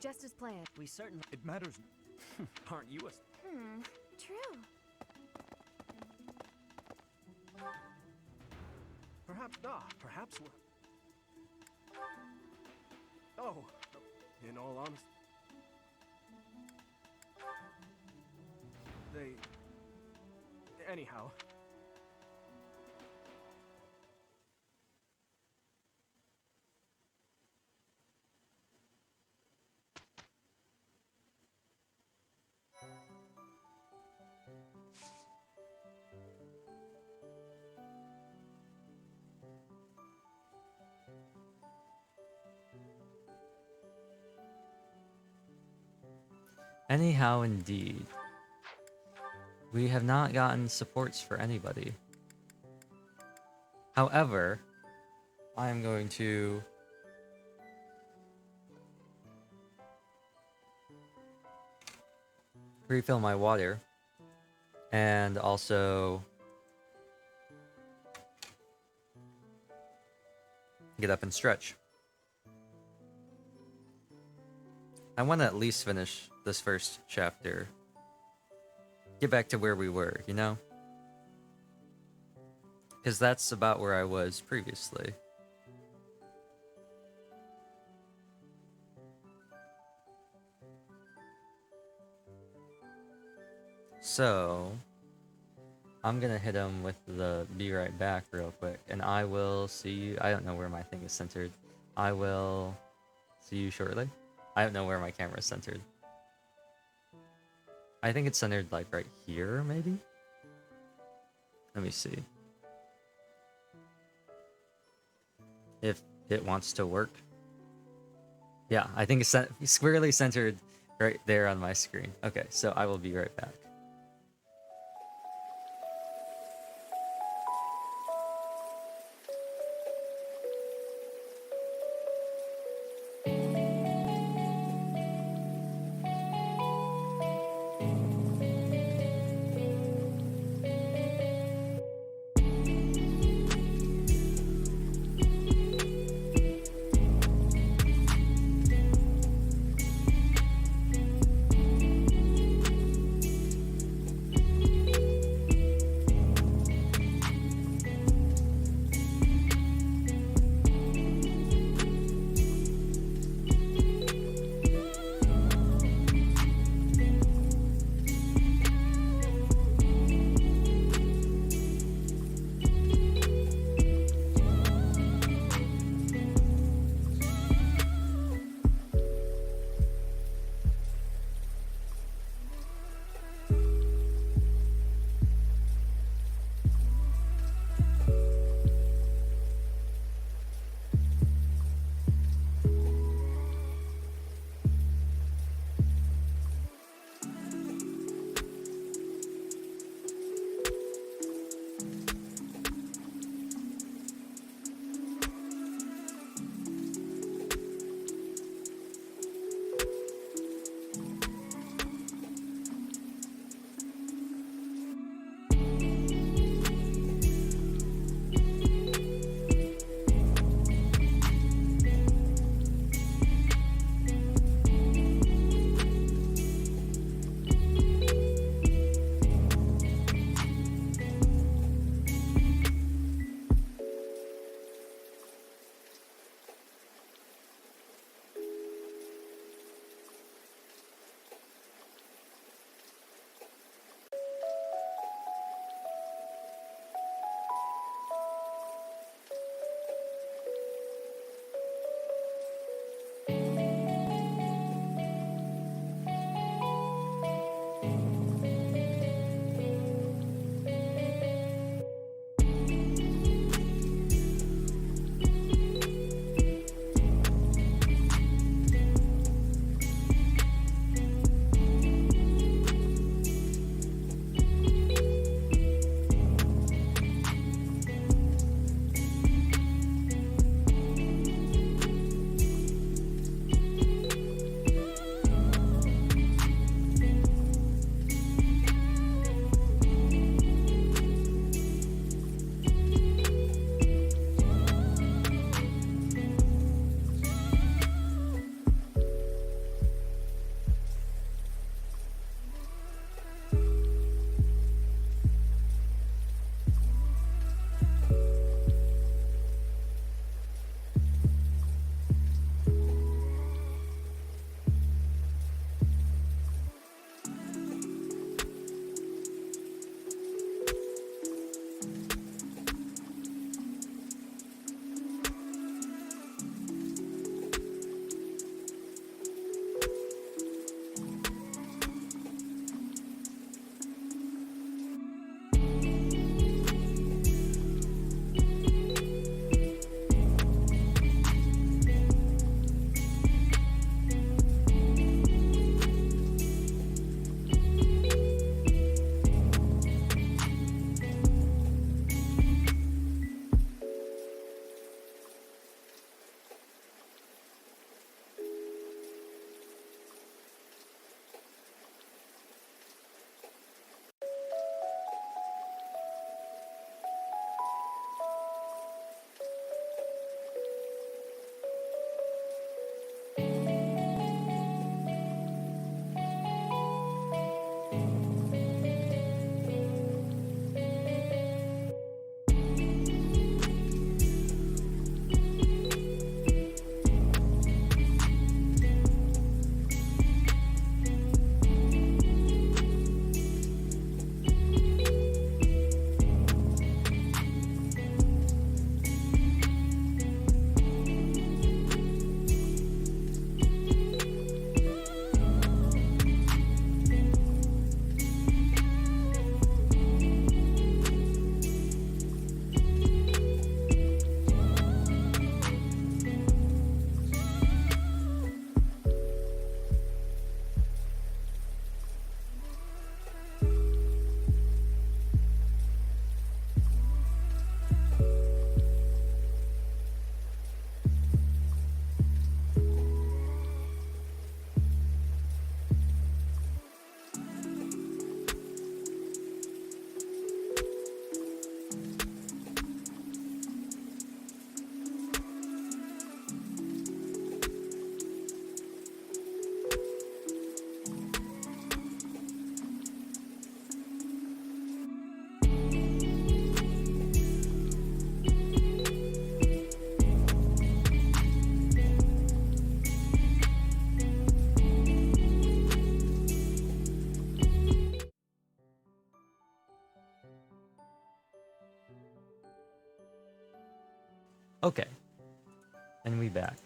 Just as planned. We certainly... It matters. Aren't you a... True. Perhaps not. Perhaps we're... Oh, in all honesty... Anyhow... Anyhow, indeed. We have not gotten supports for anybody. However, I am going to refill my water and also get up and stretch. I want to at least finish this first chapter. Get back to where we were, you know? Because that's about where I was previously. So, I'm gonna hit him with the be right back real quick, and I will see you. I don't know where my thing is centered. I will see you shortly. I don't know where my camera is centered. I think it's centered like right here, maybe? Let me see. If it wants to work. Yeah, I think it's squarely centered right there on my screen. Okay, so I will be right back. Okay. And we back.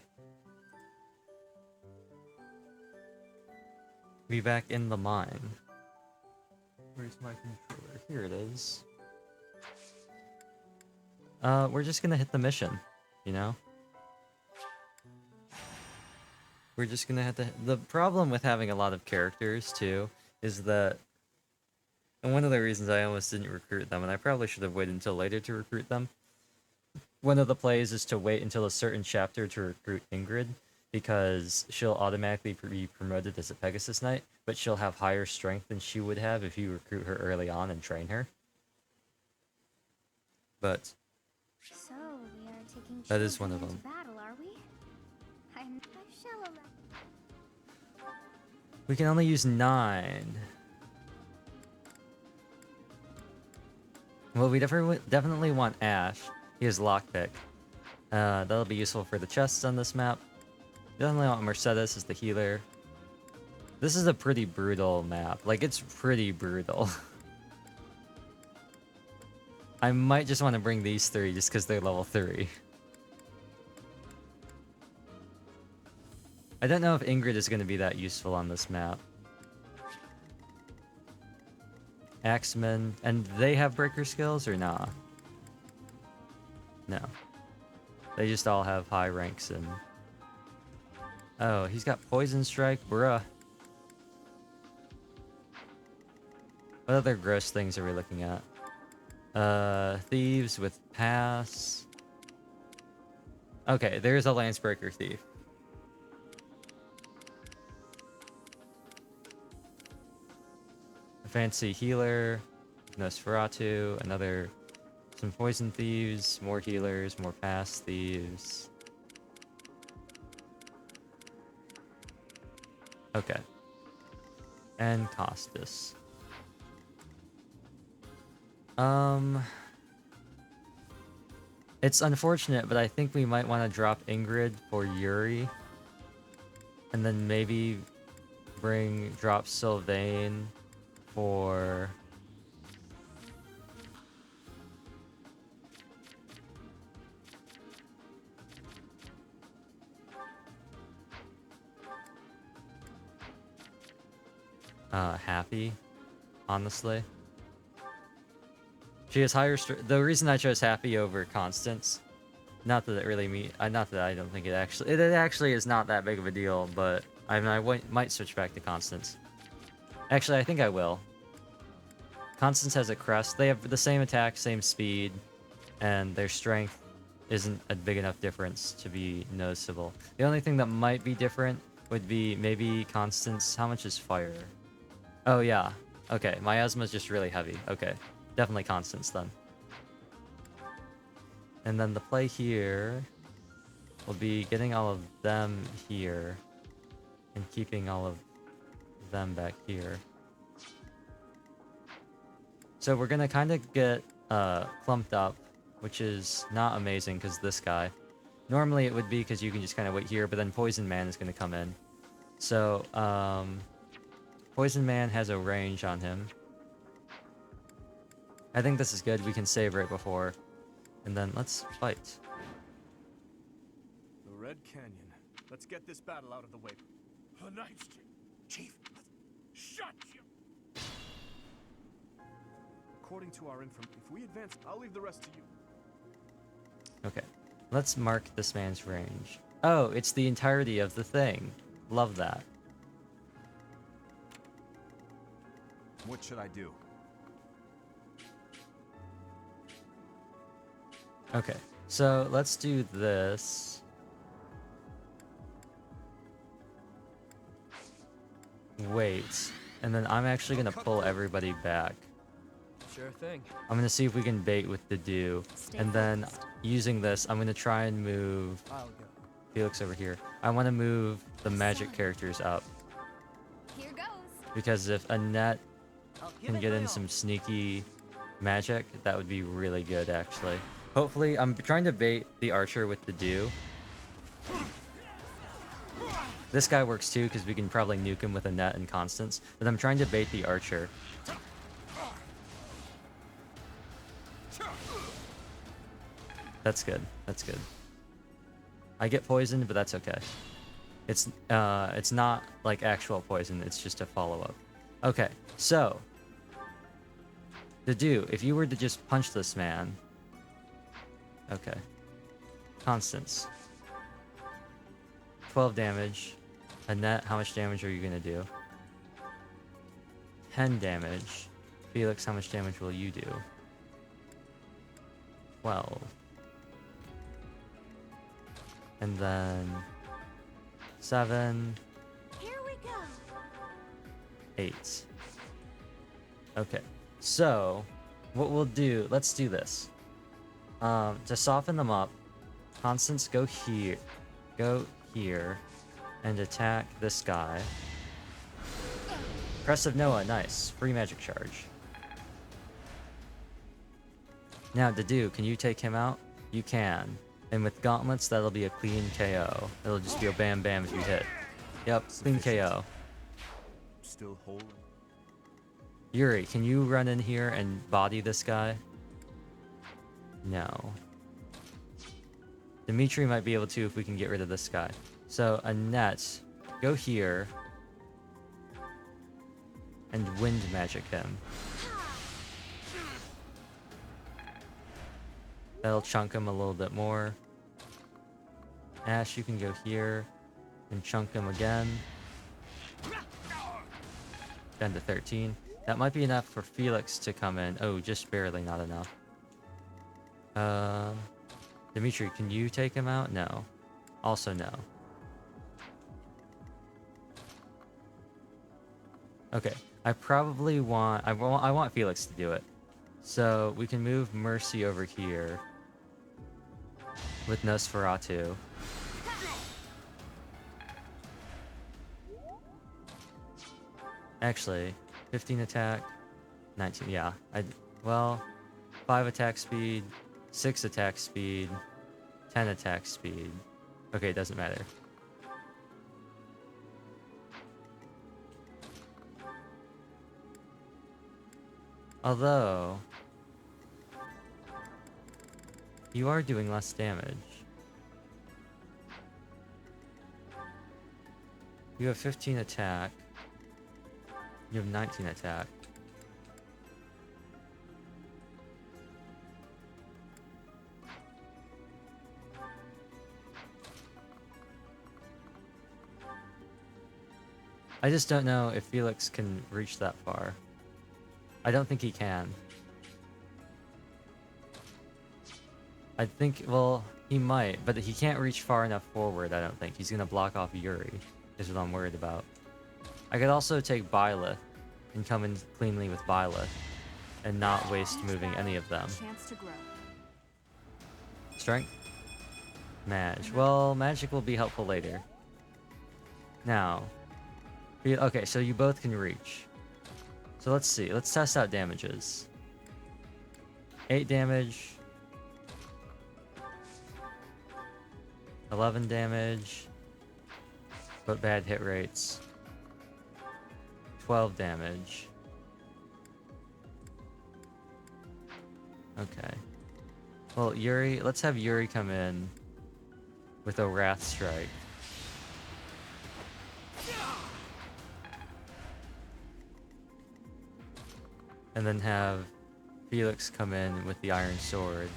We back in the mine. Where's my controller? Here it is. We're just gonna hit the mission, you know? We're just gonna have to... The problem with having a lot of characters, too, is that... And one of the reasons I almost didn't recruit them, and I probably should have waited until later to recruit them, one of the plays is to wait until a certain chapter to recruit Ingrid, because she'll automatically be promoted as a Pegasus Knight, but she'll have higher strength than she would have if you recruit her early on and train her. But... So, we are taking that is one of children them. into battle, are we? I shall allow. We can only use 9. Well, we definitely want Ash. He has lockpick. That'll be useful for the chests on this map. Definitely want Mercedes as the healer. This is a pretty brutal map. Like, it's pretty brutal. I might just want to bring these 3 just because they're level 3. I don't know if Ingrid is going to be that useful on this map. Axemen, and they have breaker skills or nah? No. They just all have high ranks and... Oh, he's got Poison Strike, bruh. What other gross things are we looking at? Thieves with Pass. Okay, there's a Lancebreaker Thief. A fancy healer, Nosferatu, some Poison Thieves, more healers, more Pass Thieves. Okay. And Costas. It's unfortunate, but I think we might want to drop Ingrid for Yuri. And then maybe drop Sylvain for... Happy, honestly. She has higher the reason I chose Happy over Constance, not that it really not that I don't think it actually is not that big of a deal, but I mean, might switch back to Constance. Actually, I think I will. Constance has a crest. They have the same attack, same speed, and their strength isn't a big enough difference to be noticeable. The only thing that might be different would be maybe Constance. How much is fire? Oh, yeah. Okay, Miasma is just really heavy. Okay, definitely Constance then. And then the play here will be getting all of them here and keeping all of them back here. So we're going to kind of get clumped up, which is not amazing because this guy. Normally it would be because you can just kind of wait here, but then Poison Man is going to come in. So, Poison Man has a range on him. I think this is good. We can save right before. And then let's fight. The Red Canyon. Let's get this battle out of the way. The Knights, Chief. Shut you! According to our information, if we advance, I'll leave the rest to you. Okay. Let's mark this man's range. Oh, it's the entirety of the thing. Love that. What should I do? Okay, so let's do this. Wait, and then I'm actually gonna pull everybody back. Sure thing. I'm gonna see if we can bait with the do, and then using this, I'm gonna try and move Felix over here. I want to move the magic characters up. Here goes. Because if Annette can get in some sneaky magic, that would be really good, actually. Hopefully, I'm trying to bait the archer with the do. This guy works too, because we can probably nuke him with Annette and Constance. But I'm trying to bait the archer. That's good. That's good. I get poisoned, but that's okay. It's not like actual poison, it's just a follow-up. Okay, so if you were to just punch this man. Okay. Constance. 12 damage. Annette, how much damage are you gonna do? 10 damage. Felix, how much damage will you do? 12. And then 7. Here we go. 8. Okay. So, what we'll do, let's do this. To soften them up, Constance, go here, and attack this guy. Crest of Noah, nice. Free magic charge. Now, Dedu, can you take him out? You can. And with gauntlets, that'll be a clean KO. It'll just be a bam bam if you hit. Yep, clean KO. Still whole. Yuri, can you run in here and body this guy? No. Dimitri might be able to if we can get rid of this guy. So, Annette, go here. And wind magic him. That'll chunk him a little bit more. Ash, you can go here and chunk him again. Down to 13. That might be enough for Felix to come in. Oh, just barely, not enough. Dimitri, can you take him out? No. Also no. Okay, I probably want... I want Felix to do it. So, we can move Mercy over here. With Nosferatu. Actually, 15 attack, 19, yeah. Well, 5 attack speed, 6 attack speed, 10 attack speed. Okay, it doesn't matter. Although, you are doing less damage. You have 15 attack. You have 19 attack. I just don't know if Felix can reach that far. I don't think he can. I think, well, he might, but he can't reach far enough forward, I don't think. He's gonna block off Yuri, is what I'm worried about. I could also take Byleth and come in cleanly with Byleth and not waste moving any of them. Chance to grow. Strength? Mage. Well, magic will be helpful later. Now, okay, so you both can reach. So let's see. Let's test out damages. 8 damage. 11 damage. But bad hit rates. 12 damage. Okay. Well, Yuri, let's have Yuri come in with a Wrath Strike. And then have Felix come in with the Iron Sword.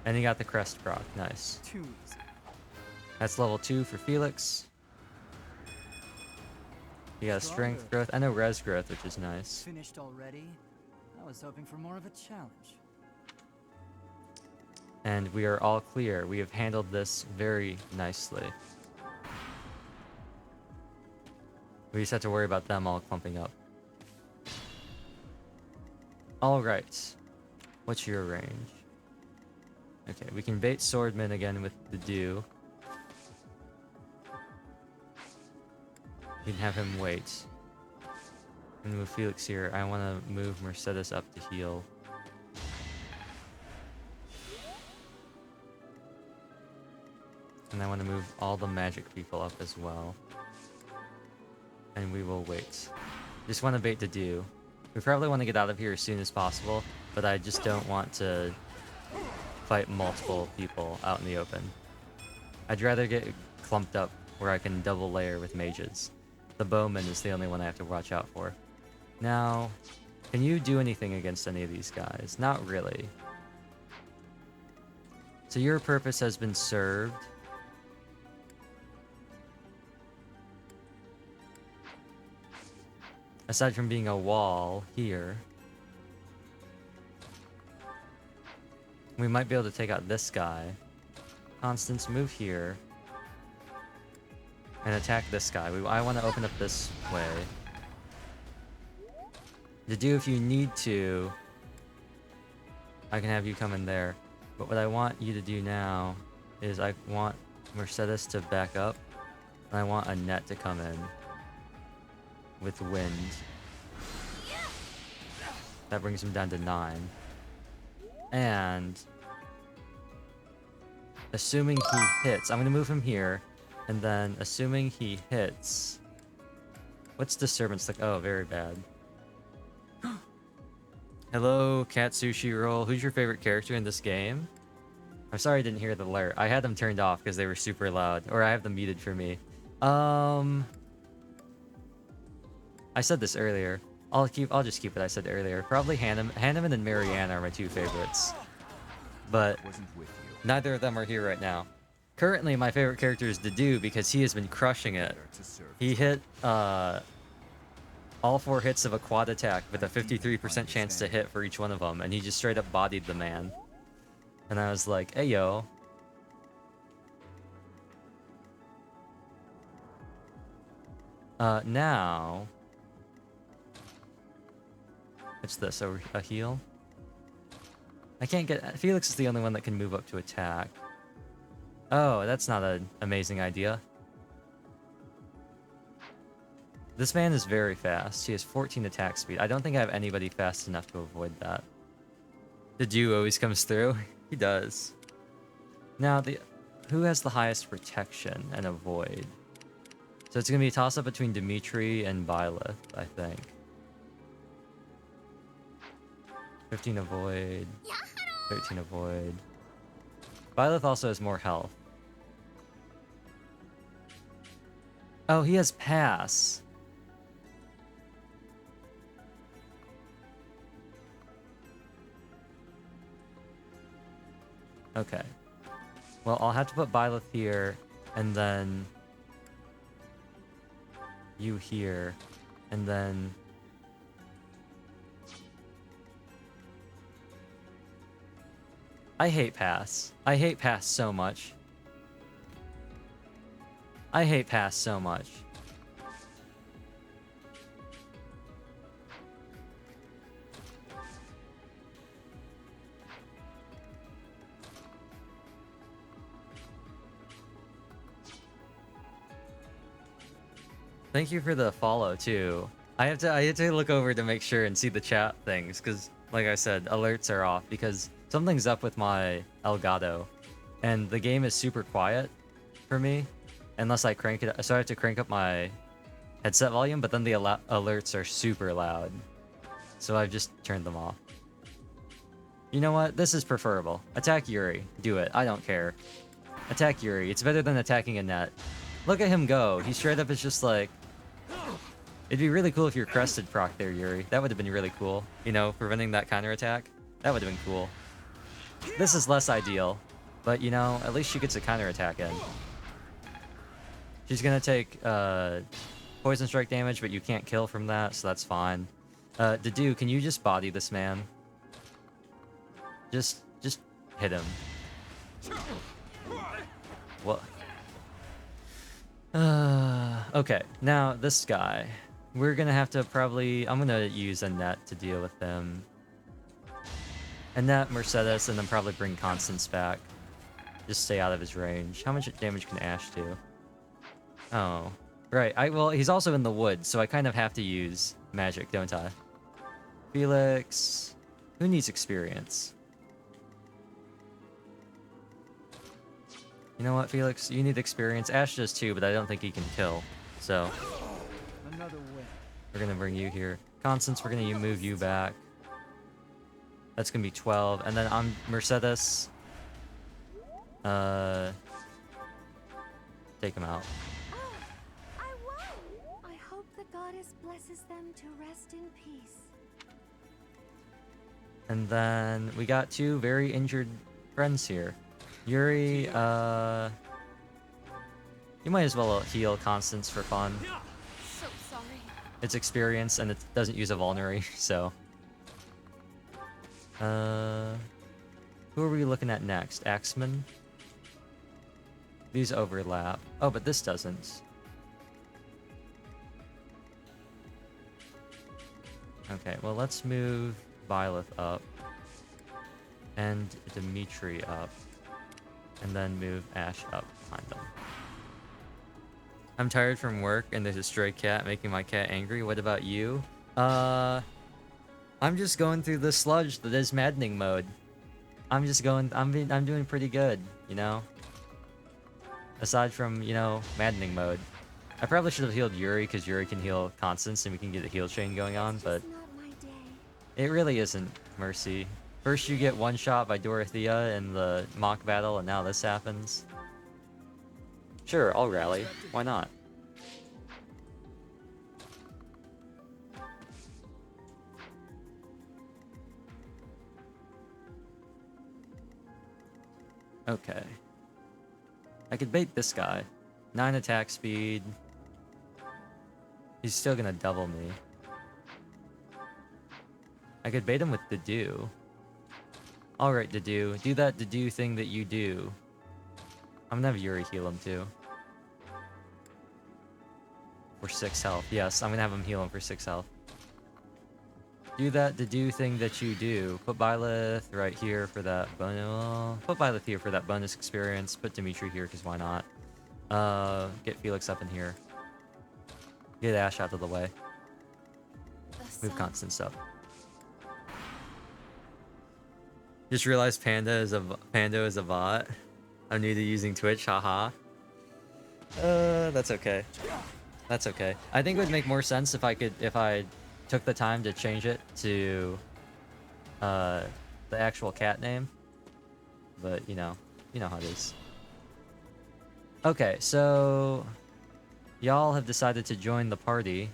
And he got the Crest proc. Nice. That's level 2 for Felix. He got Strength Growth and a Res Growth, which is nice. Finished already? I was hoping for more of a challenge. And we are all clear. We have handled this very nicely. We just have to worry about them all clumping up. Alright. What's your range? Okay, we can bait Swordman again with the Dew. We can have him wait. And move Felix here. I want to move Mercedes up to heal. And I want to move all the magic people up as well. And we will wait. Just want to bait the Dew. We probably want to get out of here as soon as possible, but I just don't want to fight multiple people out in the open. I'd rather get clumped up where I can double layer with mages. The bowman is the only one I have to watch out for. Now, can you do anything against any of these guys? Not really. So your purpose has been served. Aside from being a wall here, we might be able to take out this guy. Constance, move here. And attack this guy. I want to open up this way. To do if you need to, I can have you come in there. But what I want you to do now is I want Mercedes to back up. And I want a net to come in. With wind. That brings him down to 9. And assuming he hits, I'm gonna move him here, and then assuming he hits, what's disturbance like? Oh, very bad. Hello, Cat Sushi Roll. Who's your favorite character in this game? I'm sorry I didn't hear the alert. I had them turned off because they were super loud, or I have them muted for me. I said this earlier. I'll just keep what I said earlier. Probably Hanneman and Marianne are my 2 favorites. But neither of them are here right now. Currently, my favorite character is Dedu because he has been crushing it. He hit all 4 hits of a quad attack with a 53% chance to hit for each one of them, and he just straight up bodied the man. And I was like, hey yo. Now... What's this? A heal? I can't get... Felix is the only one that can move up to attack. Oh, that's not an amazing idea. This man is very fast. He has 14 attack speed. I don't think I have anybody fast enough to avoid that. The Dew always comes through. He does. Now, who has the highest protection and avoid? So it's going to be a toss-up between Dimitri and Byleth, I think. 15 avoid. 13 avoid. Byleth also has more health. Oh, he has pass. Okay. Well, I'll have to put Byleth here, and then you here, and then I hate pass. I hate pass so much. I hate pass so much. Thank you for the follow too. I have to look over to make sure and see the chat things because, like I said, alerts are off because something's up with my Elgato, and the game is super quiet for me unless I crank it. So I have to crank up my headset volume, but then the alerts are super loud, so I've just turned them off. You know what? This is preferable. Attack Yuri. Do it. I don't care. Attack Yuri. It's better than attacking a net. Look at him go. He straight up is just like... It'd be really cool if your crested proc there, Yuri. That would have been really cool. You know, preventing that counterattack. That would have been cool. This is less ideal. But, you know, at least she gets a counterattack in. She's gonna take poison strike damage, but you can't kill from that, so that's fine. Dedu, can you just body this man? Just hit him. What? Okay, now this guy. We're gonna have to probably... I'm gonna use a net to deal with him. A net, Mercedes, and then probably bring Constance back. Just stay out of his range. How much damage can Ash do? Oh. Right, well, he's also in the woods, so I kind of have to use magic, don't I? Felix... Who needs experience? You know what, Felix? You need experience. Ash does too, but I don't think he can kill. So... Another way. We're gonna bring you here. Constance, we're gonna move you back. That's gonna be 12. And then on Mercedes... take him out. Oh, I won! I hope the goddess blesses them to rest in peace. And then we got two very injured friends here. Yuri, you might as well heal Constance for fun. So sorry. It's experience and it doesn't use a vulnerary, so. Who are we looking at next? Axeman? These overlap. Oh, but this doesn't. Okay, well, let's move Byleth up. And Dimitri up. And then move Ash up behind them. I'm tired from work and there's a stray cat making my cat angry. What about you? I'm just going through the sludge that is maddening mode. I'm doing pretty good, you know? Aside from, you know, maddening mode. I probably should have healed Yuri because Yuri can heal Constance and we can get a heal chain going on, but it really isn't, Mercy. First you get one shot by Dorothea in the mock battle and now this happens. Sure, I'll rally. Why not? Okay. I could bait this guy. 9 attack speed. He's still gonna double me. I could bait him with Dedu. Alright, Dedu. Do that Dedu thing that you do. I'm gonna have Yuri heal him too. For 6 health. Yes, I'm gonna have him heal him for 6 health. Do that Dedu thing that you do. Put Byleth right here for that bonus. Put Byleth here for that bonus experience. Put Dimitri here because why not? Get Felix up in here. Get Ash out of the way. Move Constance up. Just realized Panda is a bot. I'm new to using Twitch, haha. That's okay. That's okay. I think it would make more sense if I took the time to change it to the actual cat name. But you know how it is. Okay, so y'all have decided to join the party,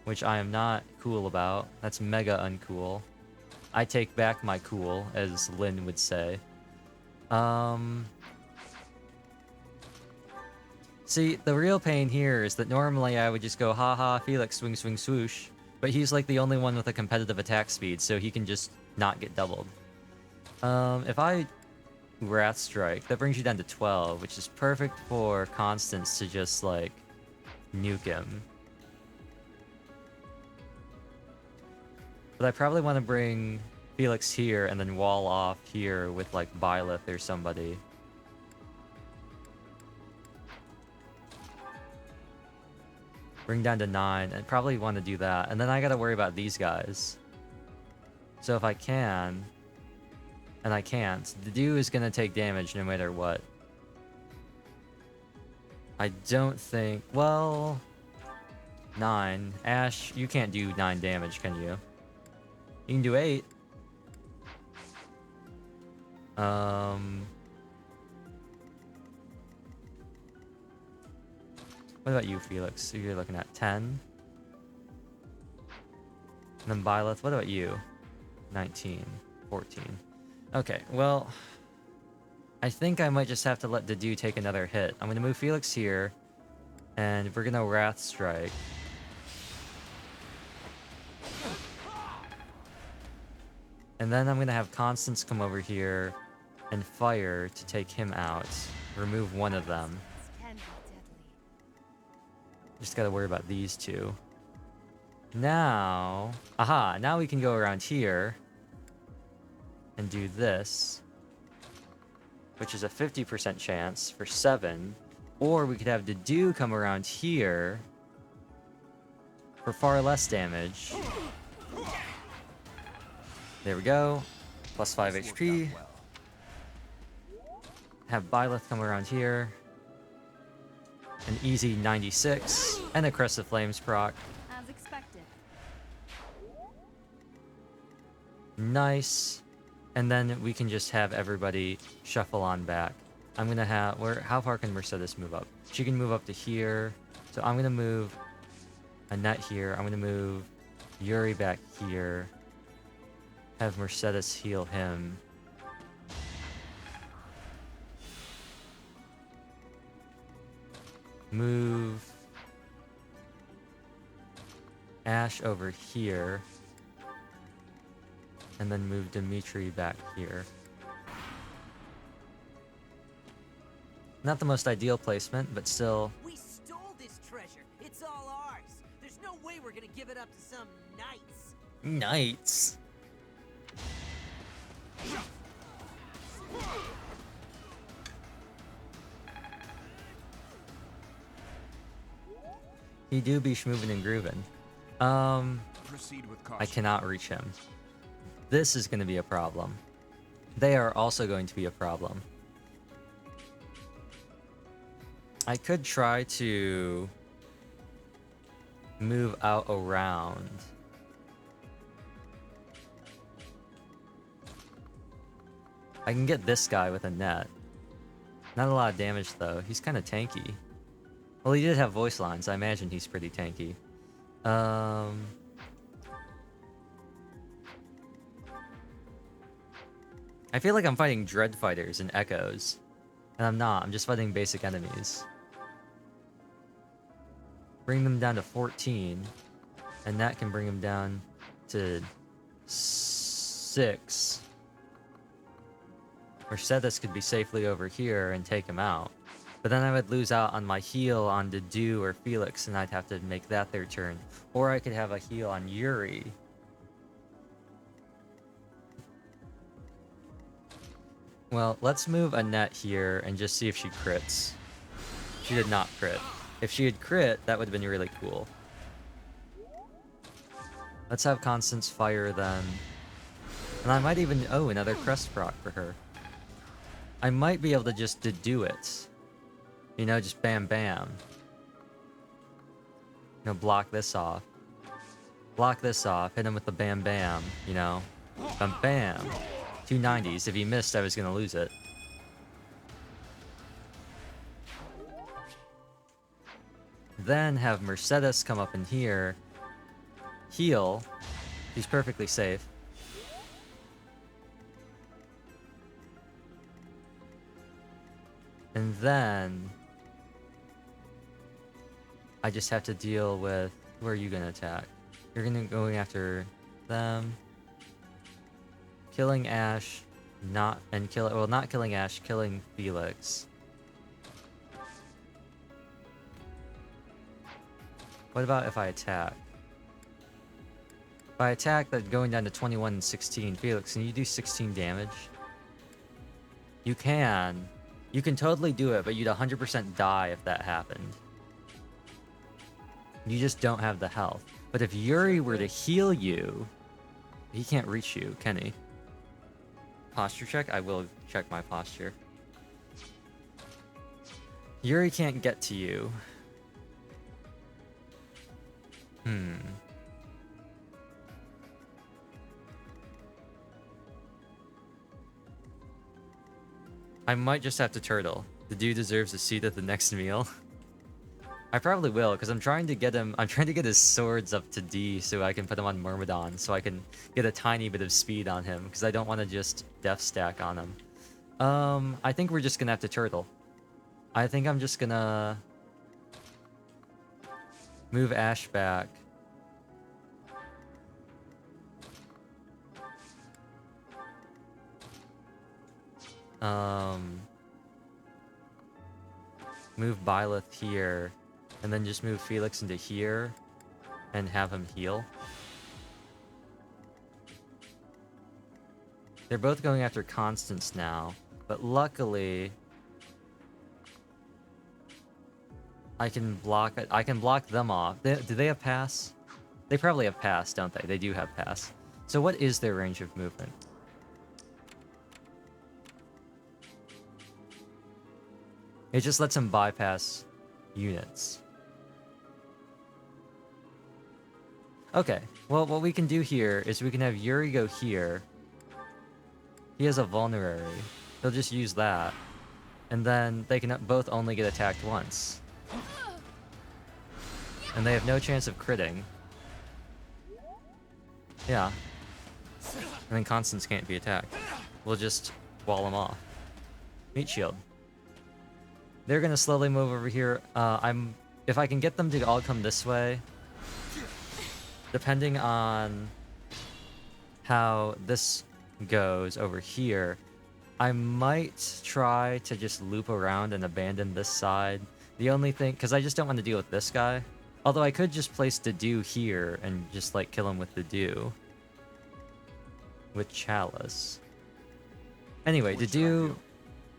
which I am not cool about. That's mega uncool. I take back my cool, as Lynn would say. See, the real pain here is that normally I would just go, haha, Felix, swing, swing, swoosh. But he's like the only one with a competitive attack speed, so he can just not get doubled. If I Wrath Strike, that brings you down to 12, which is perfect for Constance to just, like, nuke him. But I probably want to bring Felix here and then wall off here with, like, Byleth or somebody. Bring down to 9, and probably want to do that. And then I gotta worry about these guys. So if I can, and I can't, the Dew is gonna take damage no matter what. I don't think, well, 9. Ash, you can't do 9 damage, can you? You can do 8. What about you, Felix? So you're looking at 10. And then Byleth, what about you? 19, 14. Okay, well, I think I might just have to let Dedu take another hit. I'm going to move Felix here, and we're going to Wrath Strike. And then I'm going to have Constance come over here and fire to take him out. Remove one of them. Just gotta worry about these two. Now... Aha! Now we can go around here and do this, which is a 50% chance for 7. Or we could have Dedu come around here for far less damage. There we go. Plus 5 HP. Have Byleth come around here. An easy 96. And a Crest of Flames proc. As expected. Nice. And then we can just have everybody shuffle on back. I'm gonna have how far can Mercedes move up? She can move up to here. So I'm gonna move Annette here. I'm gonna move Yuri back here. Have Mercedes heal him. Move Ash over here. And then move Dimitri back here. Not the most ideal placement, but still. We stole this treasure. It's all ours. There's no way we're gonna give it up to some knights. Knights? He do be schmovin' and groovin'. Proceed with I caution. cannot reach him. This is going to be a problem. They are also going to be a problem. I could try to move out around. I can get this guy with a net. Not a lot of damage though. He's kind of tanky. Well, he did have voice lines. I imagine he's pretty tanky. I feel like I'm fighting Dread Fighters and Echoes. And I'm not. I'm just fighting basic enemies. Bring them down to 14. And that can bring them down to 6. Mercedes could be safely over here and take him out. But then I would lose out on my heal on Dedu or Felix, and I'd have to make that their turn. Or I could have a heal on Yuri. Well, let's move Annette here and just see if she crits. She did not crit. If she had crit, that would have been really cool. Let's have Constance fire then. And I might even... Oh, another crest proc for her. I might be able to just do it. You know, just bam bam. You know, block this off. Block this off, hit him with the bam bam, you know. Bam bam. 290s. If he missed, I was gonna lose it. Then have Mercedes come up in here. Heal. He's perfectly safe. And then I just have to deal with... Who are you gonna attack? You're gonna going after them. Killing Ash, not killing Ash, killing Felix. What about if I attack? If I attack, that's going down to 21 and 16. Felix, can you do 16 damage? You can. You can totally do it, but you'd 100% die if that happened. You just don't have the health. But if Yuri were to heal you, he can't reach you, can he? Posture check? I will check my posture. Yuri can't get to you. I might just have to turtle. The dude deserves a seat at the next meal. I probably will, because I'm trying to get his swords up to D so I can put him on Myrmidon, so I can get a tiny bit of speed on him, because I don't want to just death stack on him. I think we're just gonna have to turtle. I think I'm just gonna move Ash back. Move Byleth here, and then just move Felix into here, and have him heal. They're both going after Constance now, but luckily I can block it. I can block them off. Do they have pass? They probably have pass, don't they? They do have pass. So what is their range of movement? It just lets him bypass units. Okay, well, what we can do here is we can have Yuri go here. He has a vulnerary. He'll just use that. And then they can both only get attacked once. And they have no chance of critting. Yeah. And then Constance can't be attacked. We'll just wall them off. Meat shield. They're gonna slowly move over here. If I can get them to all come this way, depending on how this goes over here, I might try to just loop around and abandon this side. The only thing, because I just don't want to deal with this guy. Although I could just place Dedu here and just like kill him with Dedu. With Chalice. Anyway, Dedu,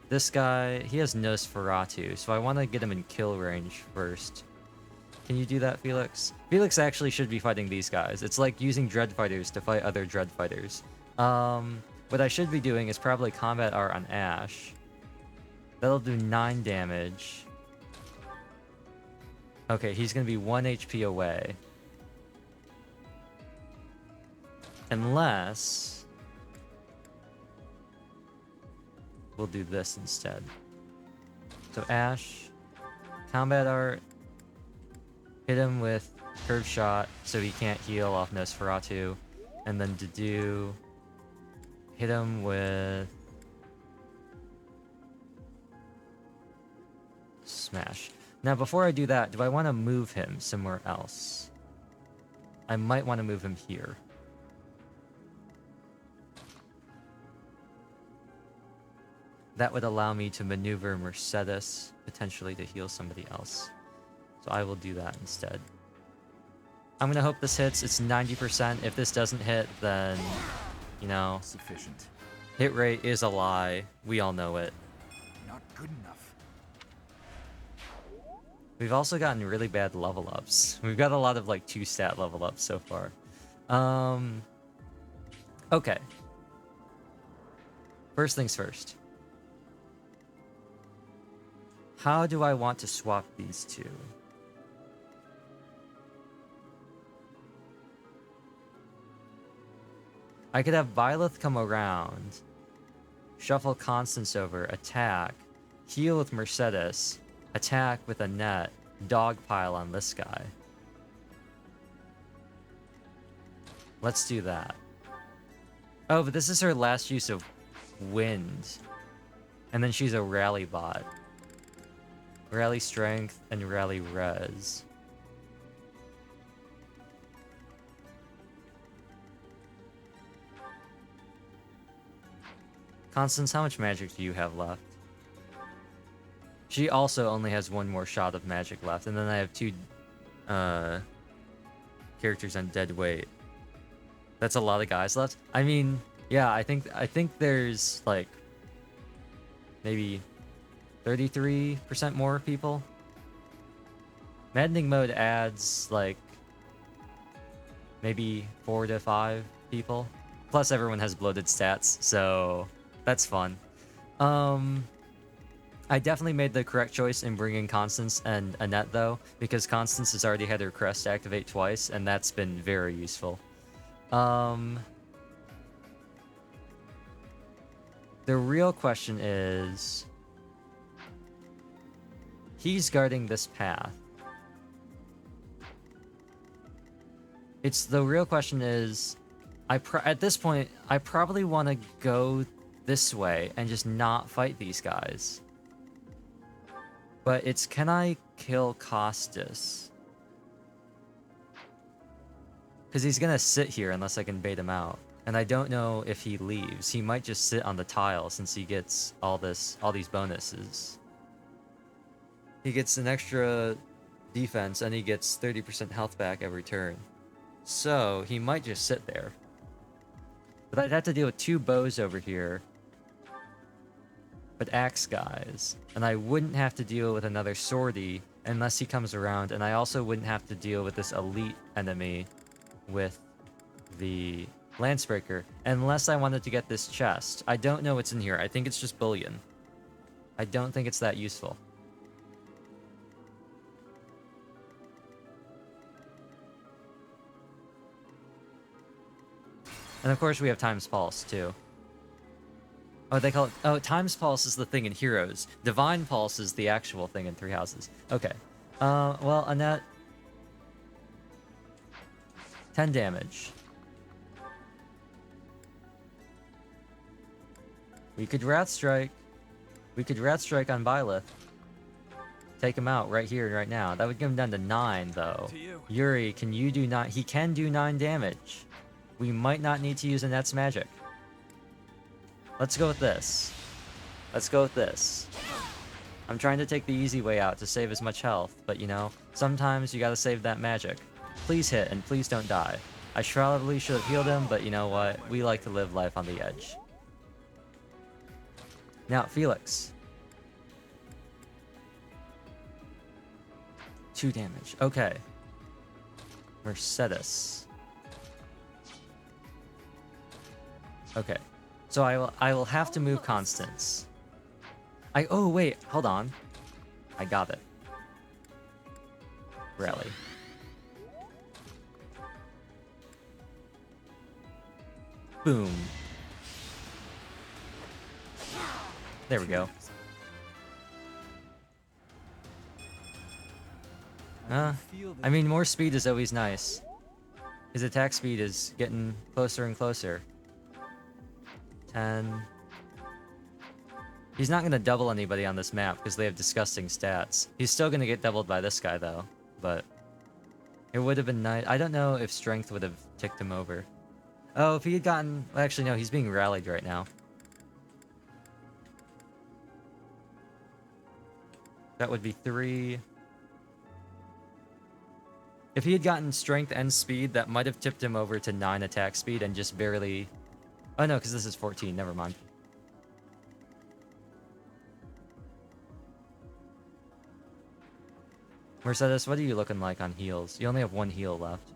this guy, he has Nosferatu, so I want to get him in kill range first. Can you do that, Felix? Felix actually should be fighting these guys. It's like using Dread Fighters to fight other Dread Fighters. What I should be doing is probably Combat Art on Ash. That'll do 9 damage. Okay, he's going to be 1 HP away. Unless... we'll do this instead. So Ash, Combat Art, hit him with Curve Shot so he can't heal off Nosferatu. And then Dedu, hit him with Smash. Now, before I do that, do I want to move him somewhere else? I might want to move him here. That would allow me to maneuver Mercedes, potentially to heal somebody else. So I will do that instead. I'm going to hope this hits. It's 90%. If this doesn't hit, then, you know... sufficient. Hit rate is a lie. We all know it. Not good enough. We've also gotten really bad level ups. We've got a lot of like 2-stat level ups so far. Okay. First things first. How do I want to swap these two? I could have Byleth come around, shuffle Constance over, attack, heal with Mercedes, attack with a net, dogpile on this guy. Let's do that. Oh, but this is her last use of wind. And then she's a rally bot. Rally strength and rally res. Constance, how much magic do you have left? She also only has 1 more shot of magic left, and then I have 2 characters on dead weight. That's a lot of guys left. I mean, yeah, I think there's like maybe 33% more people. Maddening mode adds like maybe 4 to 5 people. Plus everyone has bloated stats, so that's fun. I definitely made the correct choice in bringing Constance and Annette, though, because Constance has already had her crest activate twice, and that's been very useful. The real question is... he's guarding this path. The real question is... at this point, I probably want to go this way and just not fight these guys. But it's, can I kill Costas? Because he's gonna sit here unless I can bait him out. And I don't know if he leaves. He might just sit on the tile since he gets all these bonuses. He gets an extra defense and he gets 30% health back every turn. So he might just sit there. But I'd have to deal with 2 bows over here. But axe guys. And I wouldn't have to deal with another swordy unless he comes around. And I also wouldn't have to deal with this elite enemy with the Lancebreaker unless I wanted to get this chest. I don't know what's in here. I think it's just bullion. I don't think it's that useful. And of course we have Time's Pulse too. Oh, they call it... Oh, Time's Pulse is the thing in Heroes. Divine Pulse is the actual thing in Three Houses. Okay. Well, Annette... 10 damage. We could Wrath Strike. We could Wrath Strike on Byleth. Take him out right here and right now. That would give him down to 9, though. Yuri, can you do 9? He can do 9 damage. We might not need to use Annette's magic. Let's go with this. Let's go with this. I'm trying to take the easy way out to save as much health, but you know, sometimes you gotta save that magic. Please hit, and please don't die. I probably should have healed him, but you know what? We like to live life on the edge. Now, Felix. 2 damage. Okay. Mercedes. Okay. So I will have to move Constance. Oh wait, hold on. I got it. Rally. Boom. There we go. I mean, more speed is always nice. His attack speed is getting closer and closer. 10. He's not going to double anybody on this map because they have disgusting stats. He's still going to get doubled by this guy, though. But it would have been nice. I don't know if strength would have ticked him over. Oh, if he had gotten... Actually, no, he's being rallied right now. That would be 3. If he had gotten strength and speed, that might have tipped him over to 9 attack speed and just barely... Oh no, because this is 14. Never mind. Mercedes, what are you looking like on heals? You only have 1 heal left.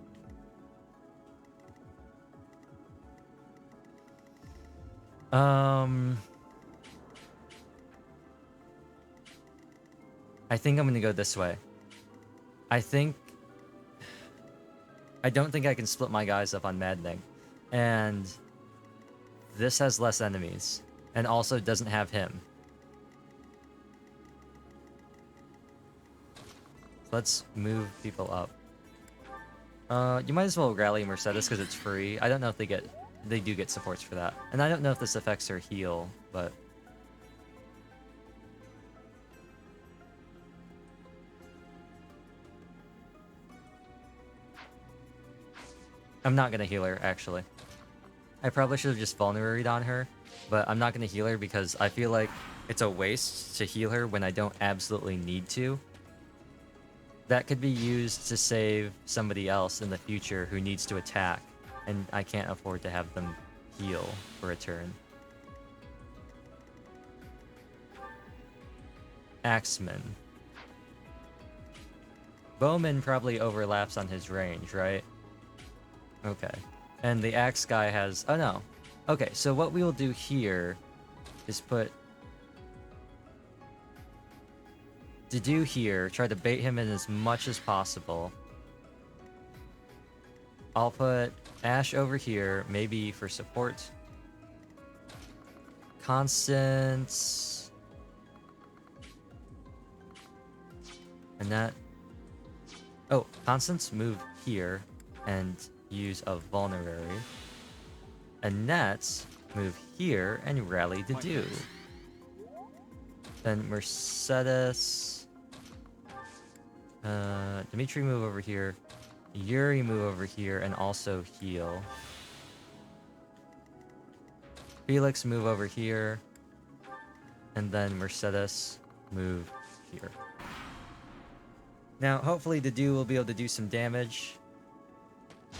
I think I'm gonna go this way. I don't think I can split my guys up on Maddening. And this has less enemies. And also doesn't have him. Let's move people up. You might as well rally Mercedes because it's free. I don't know if they do get supports for that. And I don't know if this affects her heal, but... I'm not gonna heal her, actually. I probably should have just vulneraried on her, but I'm not gonna heal her because I feel like it's a waste to heal her when I don't absolutely need to. That could be used to save somebody else in the future who needs to attack, and I can't afford to have them heal for a turn. Axeman. Bowman probably overlaps on his range, right? Okay. And the axe guy has... Oh, no. Okay, so what we will do here is put... Dedue here, try to bait him in as much as possible. I'll put Ash over here, maybe for support. Constance... And that... Oh, Constance, move here and use a vulnerary. Annette, move here and rally Dedue. Then Mercedes... Dimitri, move over here. Yuri, move over here and also heal. Felix, move over here. And then Mercedes, move here. Now, hopefully Dedue will be able to do some damage.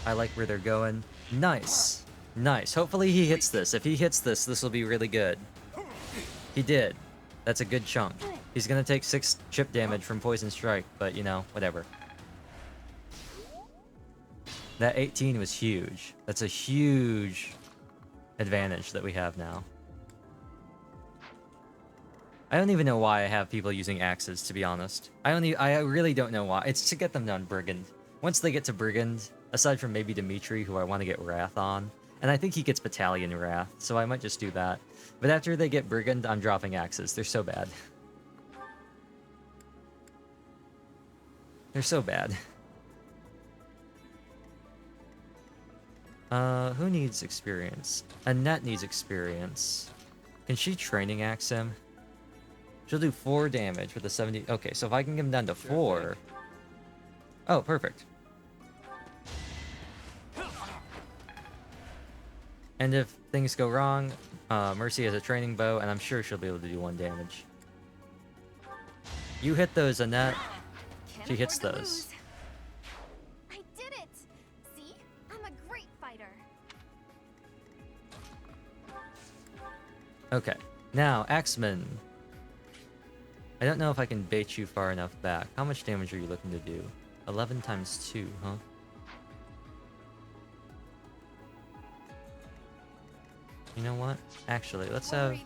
I like where they're going. Nice. Nice. Hopefully he hits this. If he hits this, this will be really good. He did. That's a good chunk. He's gonna take 6 chip damage from Poison Strike, but you know, whatever. That 18 was huge. That's a huge advantage that we have now. I don't even know why I have people using axes, to be honest. I really don't know why. It's to get them done Brigand. Once they get to Brigand, aside from maybe Dimitri, who I want to get Wrath on, And I think he gets Battalion Wrath, so I might just do that. But after they get Brigand, I'm dropping Axes. They're so bad. They're so bad. Who needs experience? Annette needs experience. Can she Training Axe him? She'll do 4 damage with a 70... Okay, so if I can get him down to 4... Oh, perfect. And if things go wrong, Mercy has a training bow, and I'm sure she'll be able to do 1 damage. You hit those, Annette. She hits those. I did it! See? I'm a great fighter. Okay, now, Axeman. I don't know if I can bait you far enough back. How much damage are you looking to do? 11 times 2, huh? You know what? Actually, let's have...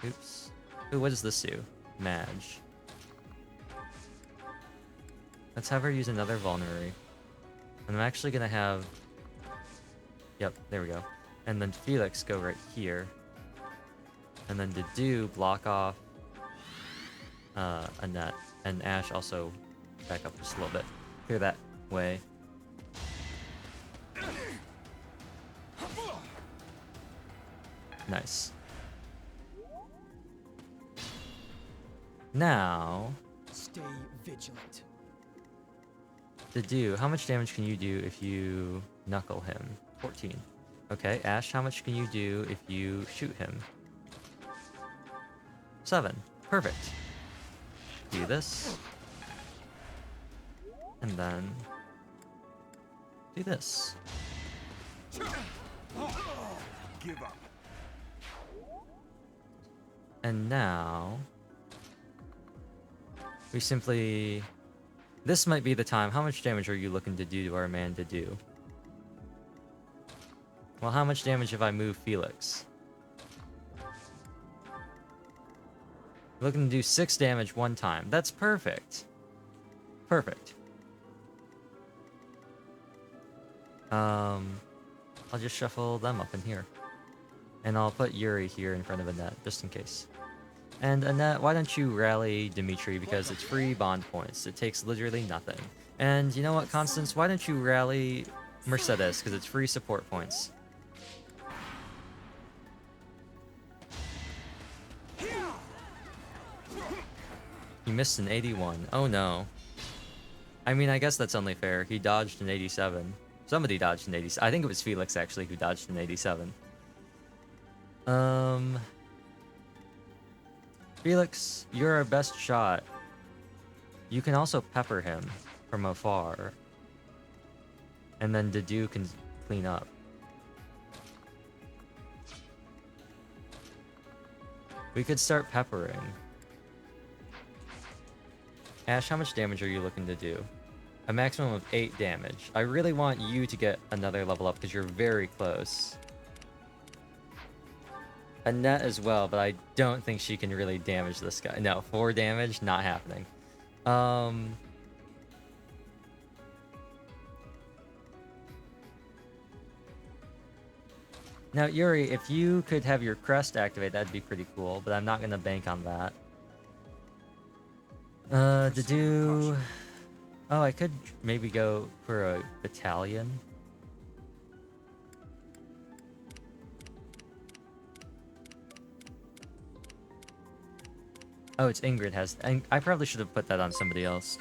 Oops. Ooh, what does this do? Madge. Let's have her use another Vulnerary. And I'm actually gonna have... Yep, there we go. And then Felix go right here. And then Dedu block off Annette. And Ash also back up just a little bit. Clear that way. Nice. Now... Stay vigilant. Dedu, how much damage can you do if you knuckle him? 14. Okay, Ash, how much can you do if you shoot him? 7. Perfect. Do this. And then... do this. Give up. And now... we simply... This might be the time. How much damage are you looking to do to our man Dedu? Well, how much damage if I move Felix? Looking to do 6 damage 1 time. That's perfect. Perfect. I'll just shuffle them up in here. And I'll put Yuri here in front of Annette, just in case. And Annette, why don't you rally Dimitri, because it's free bond points. It takes literally nothing. And you know what, Constance, why don't you rally Mercedes, because it's free support points. He missed an 81. Oh no. I mean, I guess that's only fair. He dodged an 87. Somebody dodged an 87. I think it was Felix, actually, who dodged an 87. Felix, you're our best shot. You can also pepper him from afar. And then Dedu can clean up. We could start peppering. Ash, how much damage are you looking to do? A maximum of 8 damage. I really want you to get another level up because you're very close. Annette as well, but I don't think she can really damage this guy. No, 4 damage, not happening. Now, Yuri, if you could have your crest activate, that'd be pretty cool, but I'm not going to bank on that. To do... Oh, I could maybe go for a battalion. Oh, it's Ingrid has... I probably should have put that on somebody else.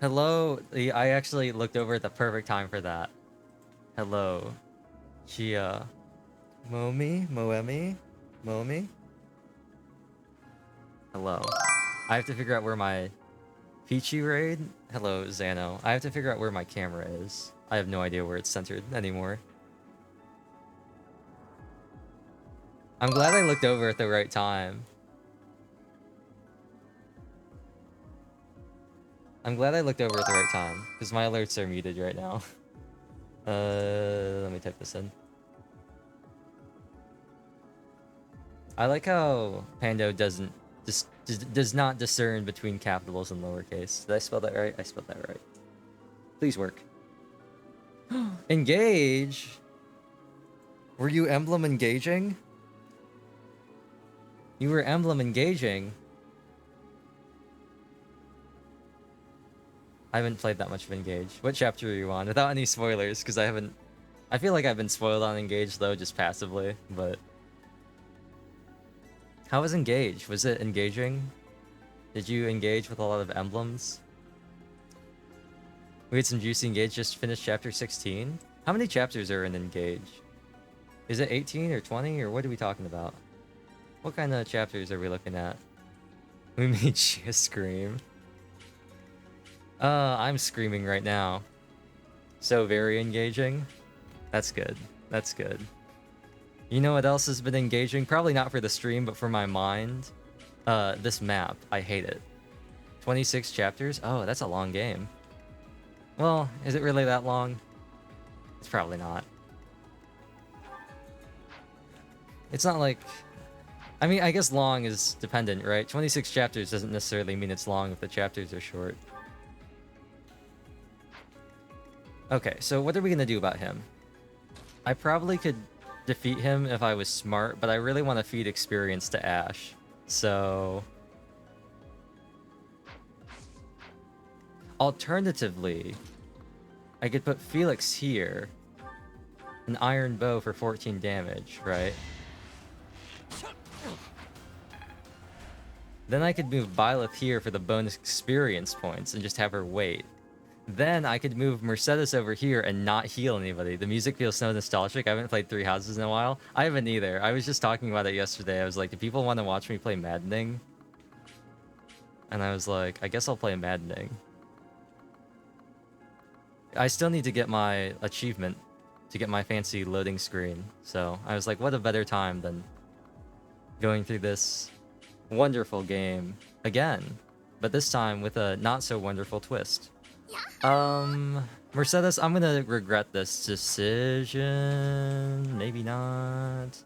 Hello? I actually looked over at the perfect time for that. Hello. Chia. Momi? Moemi? Momi? Hello. I have to figure out where my... Peachy raid? Hello, Xano. I have to figure out where my camera is. I have no idea where it's centered anymore. I'm glad I looked over at the right time. I'm glad I looked over at the right time, because my alerts are muted right now. Let me type this in. I like how Pando does not discern between capitals and lowercase. Did I spell that right? I spelled that right. Please work. Engage? Were you emblem engaging? You were emblem engaging. I haven't played that much of Engage. What chapter are you on? Without any spoilers, because I feel like I've been spoiled on Engage, though, just passively, but... How was Engage? Was it engaging? Did you engage with a lot of emblems? We had some juicy Engage, just finished chapter 16. How many chapters are in Engage? Is it 18 or 20, or what are we talking about? What kind of chapters are we looking at? We made Shia scream. I'm screaming right now. So very engaging. That's good. That's good. You know what else has been engaging? Probably not for the stream, but for my mind. This map. I hate it. 26 chapters? Oh, that's a long game. Well, is it really that long? It's probably not. It's not like... I mean, I guess long is dependent, right? 26 chapters doesn't necessarily mean it's long if the chapters are short. Okay, so what are we going to do about him? I probably could defeat him if I was smart, but I really want to feed experience to Ash. So... Alternatively, I could put Felix here. An iron bow for 14 damage, right? Then I could move Byleth here for the bonus experience points and just have her wait. Then I could move Mercedes over here and not heal anybody. The music feels so nostalgic. I haven't played Three Houses in a while. I haven't either. I was just talking about it yesterday. I was like, do people want to watch me play Maddening? And I was like, I guess I'll play Maddening. I still need to get my achievement to get my fancy loading screen. So I was like, what a better time than going through this wonderful game again, but this time with a not so wonderful twist. Mercedes, I'm gonna regret this decision. Maybe not.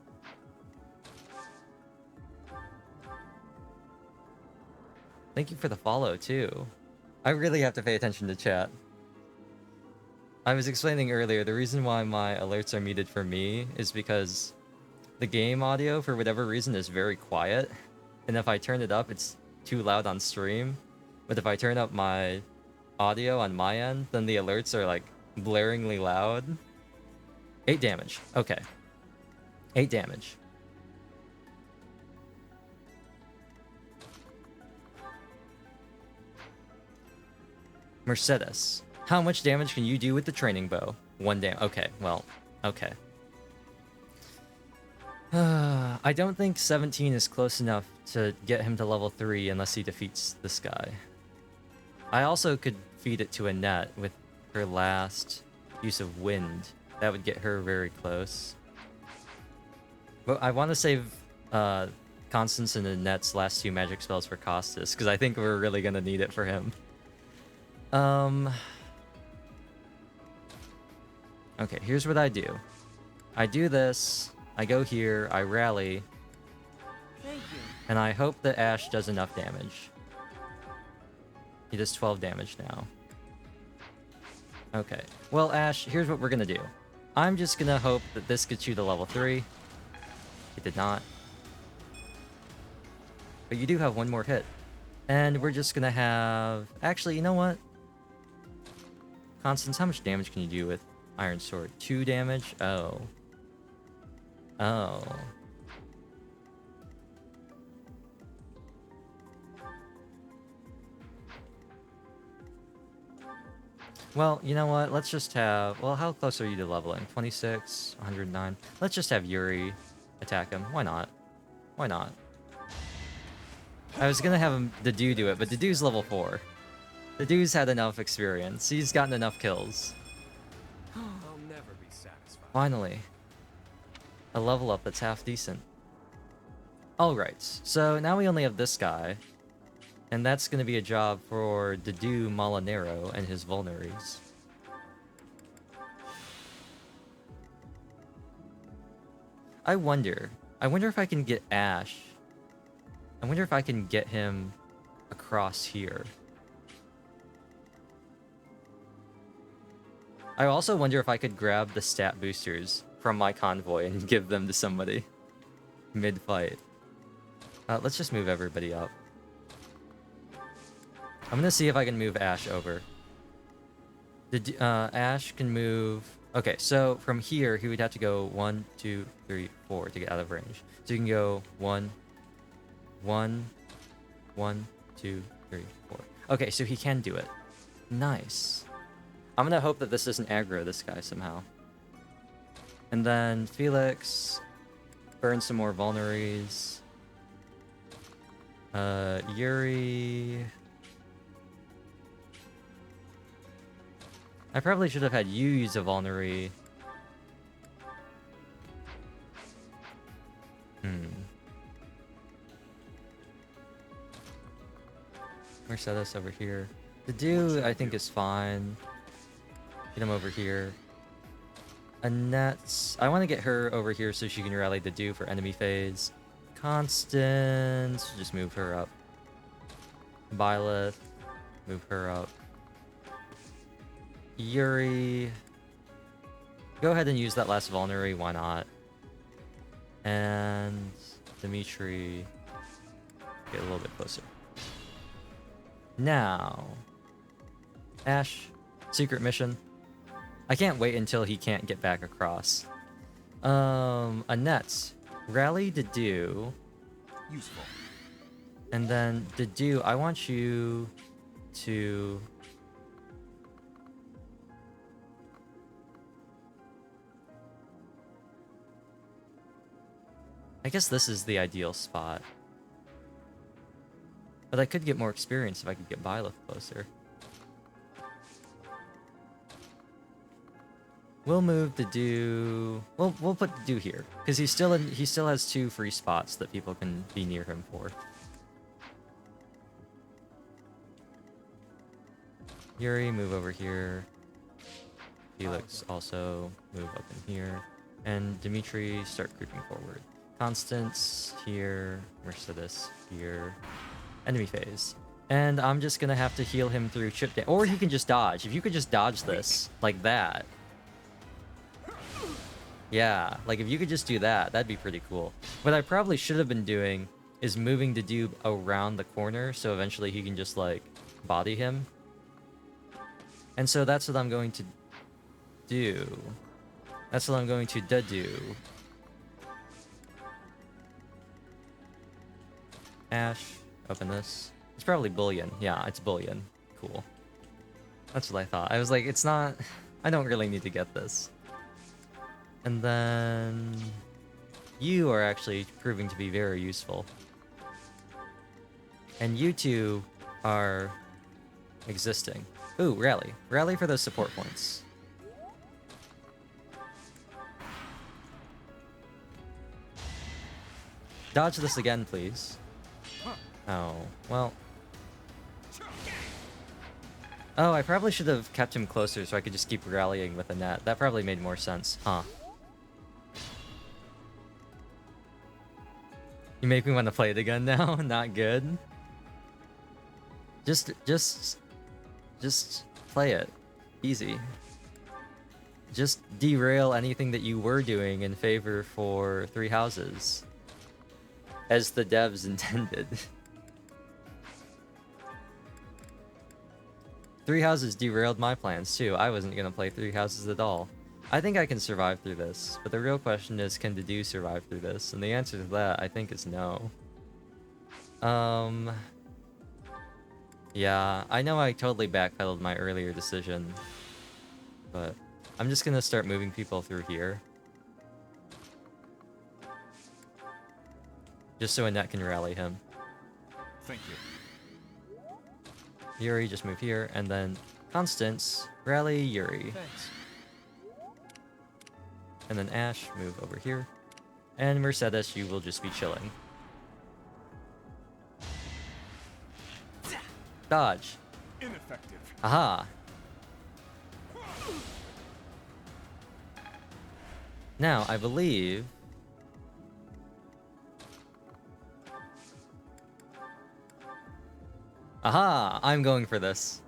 Thank you for the follow too. I really have to pay attention to chat. I was explaining earlier, the reason why my alerts are muted for me is because the game audio, for whatever reason, is very quiet. And if I turn it up, it's too loud on stream. But if I turn up my audio on my end, then the alerts are like blaringly loud. 8 damage. Okay. 8 damage. Mercedes. How much damage can you do with the training bow? 1 damage. Okay, well, okay. I don't think 17 is close enough to get him to level 3 unless he defeats this guy. I also could feed it to Annette with her last use of wind. That would get her very close. But I want to save Constance and Annette's last 2 magic spells for Costas, because I think we're really going to need it for him. Okay, here's what I do. I do this, I go here, I rally, and I hope that Ash does enough damage. He does 12 damage now. Okay, well Ash, here's what we're gonna do. I'm just gonna hope that this gets you to level 3. It did not. But you do have 1 more hit. And we're just gonna have... Actually, you know what? Constance, how much damage can you do with Iron Sword? 2 damage? Oh. Oh. Well, you know what? Let's just have... Well, how close are you to leveling? 26, 109. Let's just have Yuri attack him. Why not? Why not? I was gonna have him, Dedu do it, but Dedu's level 4. Dedu's had enough experience. He's gotten enough kills. I'll never be satisfied. Finally. A level up that's half decent. Alright, so now we only have this guy. And that's going to be a job for Dedu Molinero and his Vulneries. I wonder if I can get Ash. I wonder if I can get him across here. I also wonder if I could grab the stat boosters from my convoy and give them to somebody mid-fight. Let's just move everybody up. I'm gonna see if I can move Ash over. Ash can move... Okay, so from here, he would have to go 1, 2, 3, 4 to get out of range. So you can go 1, 1, 1, 2, 3, 4. Okay, so he can do it. Nice. I'm gonna hope that this doesn't aggro this guy somehow. And then Felix, burn some more vulneries. Yuri... I probably should have had you use a vulnerary. Mercedes over here. The do I think is fine. Get him over here. Annette's... I want to get her over here so she can rally the do for enemy phase. Constance, just move her up. Byleth, move her up. Yuri, go ahead and use that last vulnerary, why not? And Dimitri, get a little bit closer. Now, Ash, secret mission. I can't wait until he can't get back across. Annette, rally the do. Useful. And then the do, I want you to... I guess this is the ideal spot. But I could get more experience if I could get Byleth closer. We'll move the do... We'll put the do here. Because he still has 2 free spots that people can be near him for. Yuri, move over here. Felix also move up in here. And Dimitri, start creeping forward. Constance here, Mercedes here, enemy phase. And I'm just gonna have to heal him through chip damage. Or he can just dodge. If you could just dodge this, like that. Yeah, like if you could just do that, that'd be pretty cool. What I probably should have been doing is moving the dude around the corner, so eventually he can just, like, body him. And so that's what I'm going to do. That's what I'm going to do. Ash, open this. It's probably bullion. Yeah, it's bullion. Cool. That's what I thought. I was like, it's not... I don't really need to get this. And then... You are actually proving to be very useful. And you two are existing. Ooh, rally. Rally for those support points. Dodge this again, please. Oh, well. Oh, I probably should have kept him closer so I could just keep rallying with the net. That probably made more sense, huh? You make me want to play it again now? Not good. Just play it. Easy. Just derail anything that you were doing in favor for 3 houses. As the devs intended. 3 houses derailed my plans too. I wasn't gonna play 3 houses at all. I think I can survive through this, but the real question is, can the do survive through this? And the answer to that, I think, is no. Yeah, I know I totally backpedaled my earlier decision, but I'm just gonna start moving people through here. Just so Annette can rally him. Thank you. Yuri, just move here, and then Constance, rally Yuri. Thanks. And then Ash, move over here. And Mercedes, you will just be chilling. Dodge. Ineffective. Aha. Now, I believe... Aha! I'm going for this.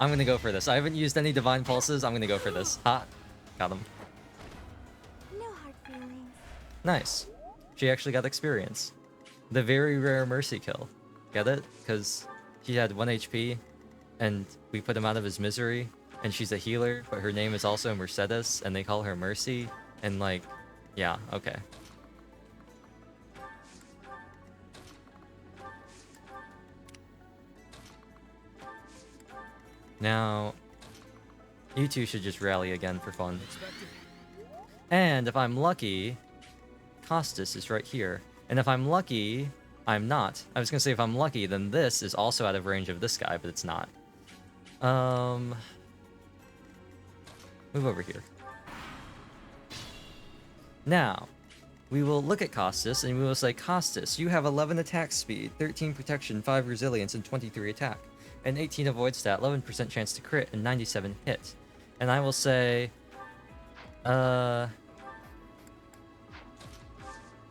I'm gonna go for this. I haven't used any divine pulses. I'm gonna go for this. Ha! Got him. No hard feelings. Nice. She actually got experience. The very rare mercy kill. Get it? Because he had 1 HP, and we put him out of his misery, and she's a healer, but her name is also Mercedes, and they call her Mercy, and like, yeah, okay. Now, you two should just rally again for fun. And if I'm lucky, Costas is right here. And if I'm lucky, I'm not. I was gonna say if I'm lucky, then this is also out of range of this guy, but it's not. Move over here. Now, we will look at Costas, and we will say, Costas, you have 11 attack speed, 13 protection, 5 resilience, and 23 attack. An 18 avoid stat, 11% chance to crit, and 97 hit. And I will say,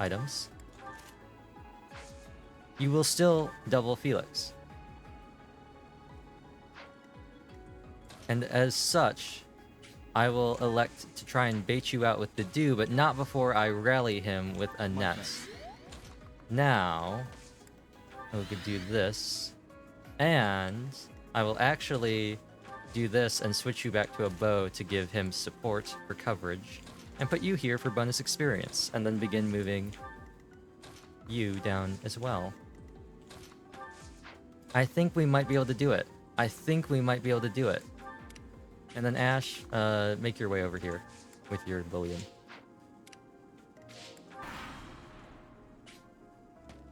items. You will still double Felix. And as such, I will elect to try and bait you out with the do, but not before I rally him with a net. Now, we could do this. And I will actually do this and switch you back to a bow to give him support for coverage. And put you here for bonus experience. And then begin moving you down as well. I think we might be able to do it. I think we might be able to do it. And then Ash, make your way over here with your bullion.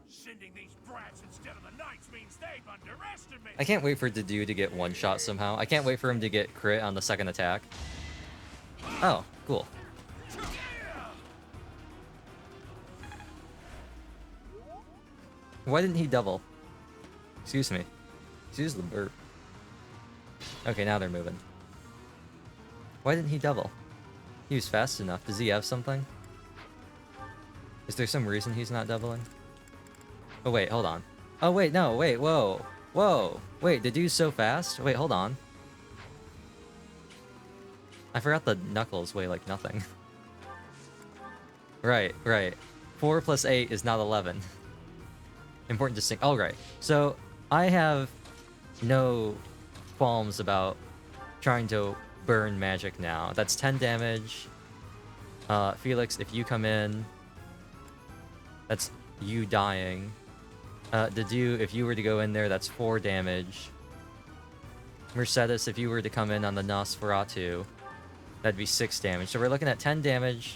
Sending these brats instead of the knights means they've underestimated. I can't wait for Dedu to get one shot somehow. I can't wait for him to get crit on the second attack. Oh, cool. Why didn't he double? Excuse me. Excuse the burp. Okay, now they're moving. Why didn't he double? He was fast enough. Does he have something? Is there some reason he's not doubling? Oh wait, hold on. Oh wait, no, wait, whoa. Whoa! Wait, the dude's so fast? Wait, hold on. I forgot the knuckles weigh like nothing. Right. 4 plus 8 is not 11. Important distinct. Oh, right. So, I have no qualms about trying to burn magic now. That's 10 damage. Felix, if you come in, that's you dying. Dedu, if you were to go in there, that's 4 damage. Mercedes, if you were to come in on the Nosferatu, that'd be 6 damage. So we're looking at 10 damage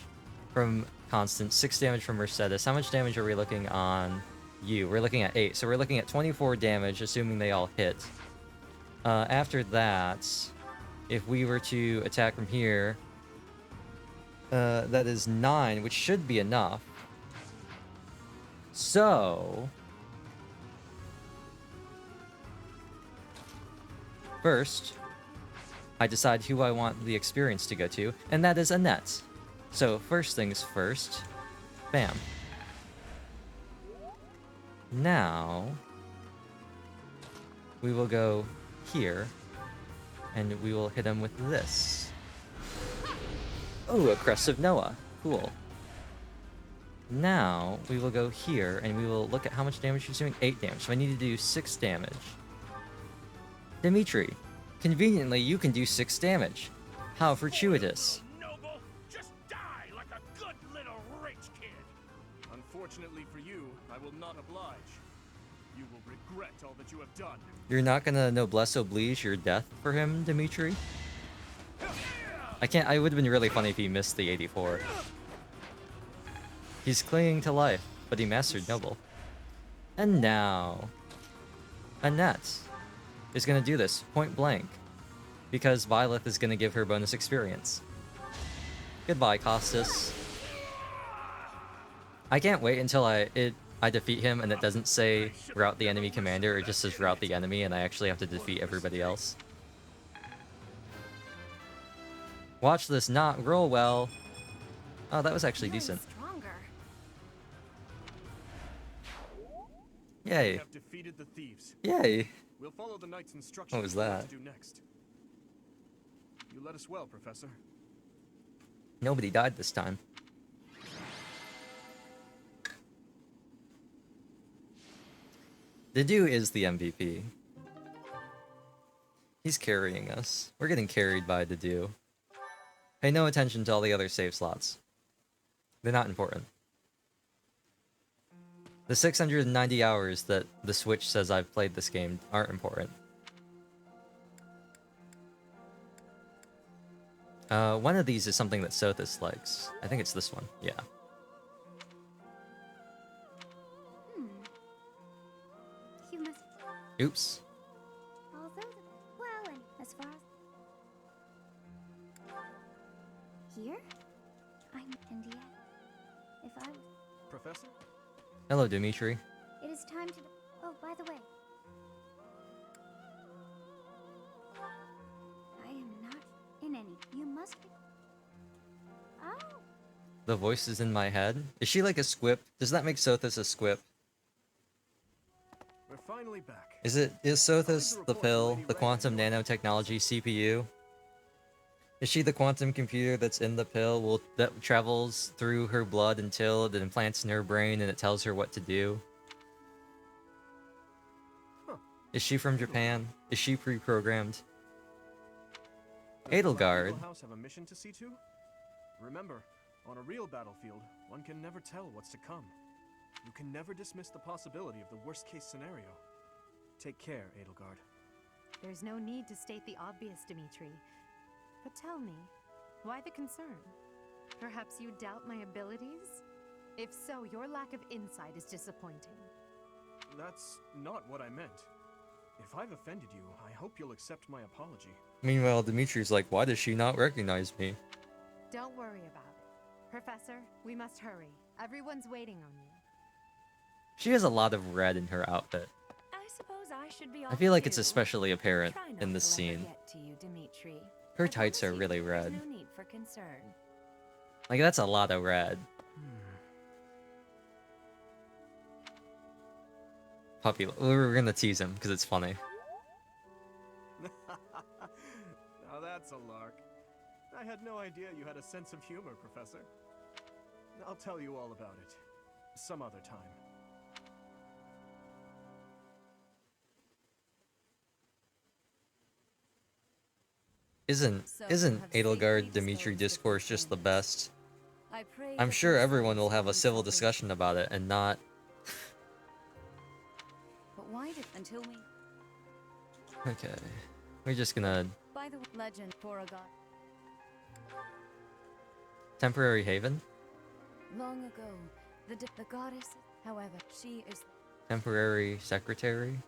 from Constant, 6 damage from Mercedes. How much damage are we looking on you? We're looking at 8. So we're looking at 24 damage, assuming they all hit. After that, if we were to attack from here, that is 9, which should be enough. So... first, I decide who I want the experience to go to, and that is Annette. So, first things first, bam. Now, we will go here, and we will hit him with this. Oh, a Crest of Noah. Cool. Now, we will go here, and we will look at how much damage he's doing. 8 damage, so I need to do 6 damage. Dimitri, conveniently, you can do 6 damage. How fortuitous. Noble, just die like a good little rich kid. Unfortunately for you, I will not oblige. You will regret all that you have done. You're not gonna noblesse oblige your death for him, Dimitri? I would have been really funny if he missed the 84. He's clinging to life, but he mastered Noble. And now, Annette is going to do this point blank because Violet is going to give her bonus experience. Goodbye, Costas. I can't wait until I defeat him and it doesn't say route the enemy commander, it just says route the enemy and I actually have to defeat everybody else. Watch this not roll well. Oh, that was actually decent. Yay. We have defeated the thieves. Yay. We'll follow the knight's instructions. What was that? To do next. You led us well, Professor. Nobody died this time. Dedue is the MVP. He's carrying us. We're getting carried by Dedue. Pay no attention to all the other save slots. They're not important. The 690 hours that the Switch says I've played this game aren't important. One of these is something that Sothis likes. I think it's this one. Yeah. You must. Oops. Although, well, and as far as here, I'm India. If I was, Professor? Hello, Dimitri. it is time to. Oh, by the way, I am not in any. You must be. Oh. The voice is in my head. Is she like a squip? Does that make Sothis a squip? We're finally back. Is Sothis the pill, the quantum nanotechnology CPU? Is she the quantum computer that's in the pill that travels through her blood until it implants in her brain and it tells her what to do? Huh. Is she from Japan? Is she pre-programmed? Does the Edelgard. Eagle House have a mission to see to? Remember, on a real battlefield, one can never tell what's to come. You can never dismiss the possibility of the worst-case scenario. Take care, Edelgard. There's no need to state the obvious, Dimitri. But tell me, why the concern? Perhaps you doubt my abilities? If so, your lack of insight is disappointing. That's not what I meant. If I've offended you, I hope you'll accept my apology. Meanwhile, Dimitri's like, why does she not recognize me? Don't worry about it. Professor, we must hurry. Everyone's waiting on you. She has a lot of red in her outfit. I suppose I should be I feel like it's especially apparent in this scene. To you, Dimitri. Her tights are really red. There's no need for concern. Like, that's a lot of red. Puppy, we're gonna tease him because it's funny. Now that's a lark. I had no idea you had a sense of humor, Professor. I'll tell you all about it some other time. Isn't Edelgard Dimitri discourse just the best? I'm sure everyone will have a civil discussion about it and not. But why did until we? Okay, we're just gonna By the way, legend for a god. temporary haven. Long ago, the goddess. However, she is Temporary secretary.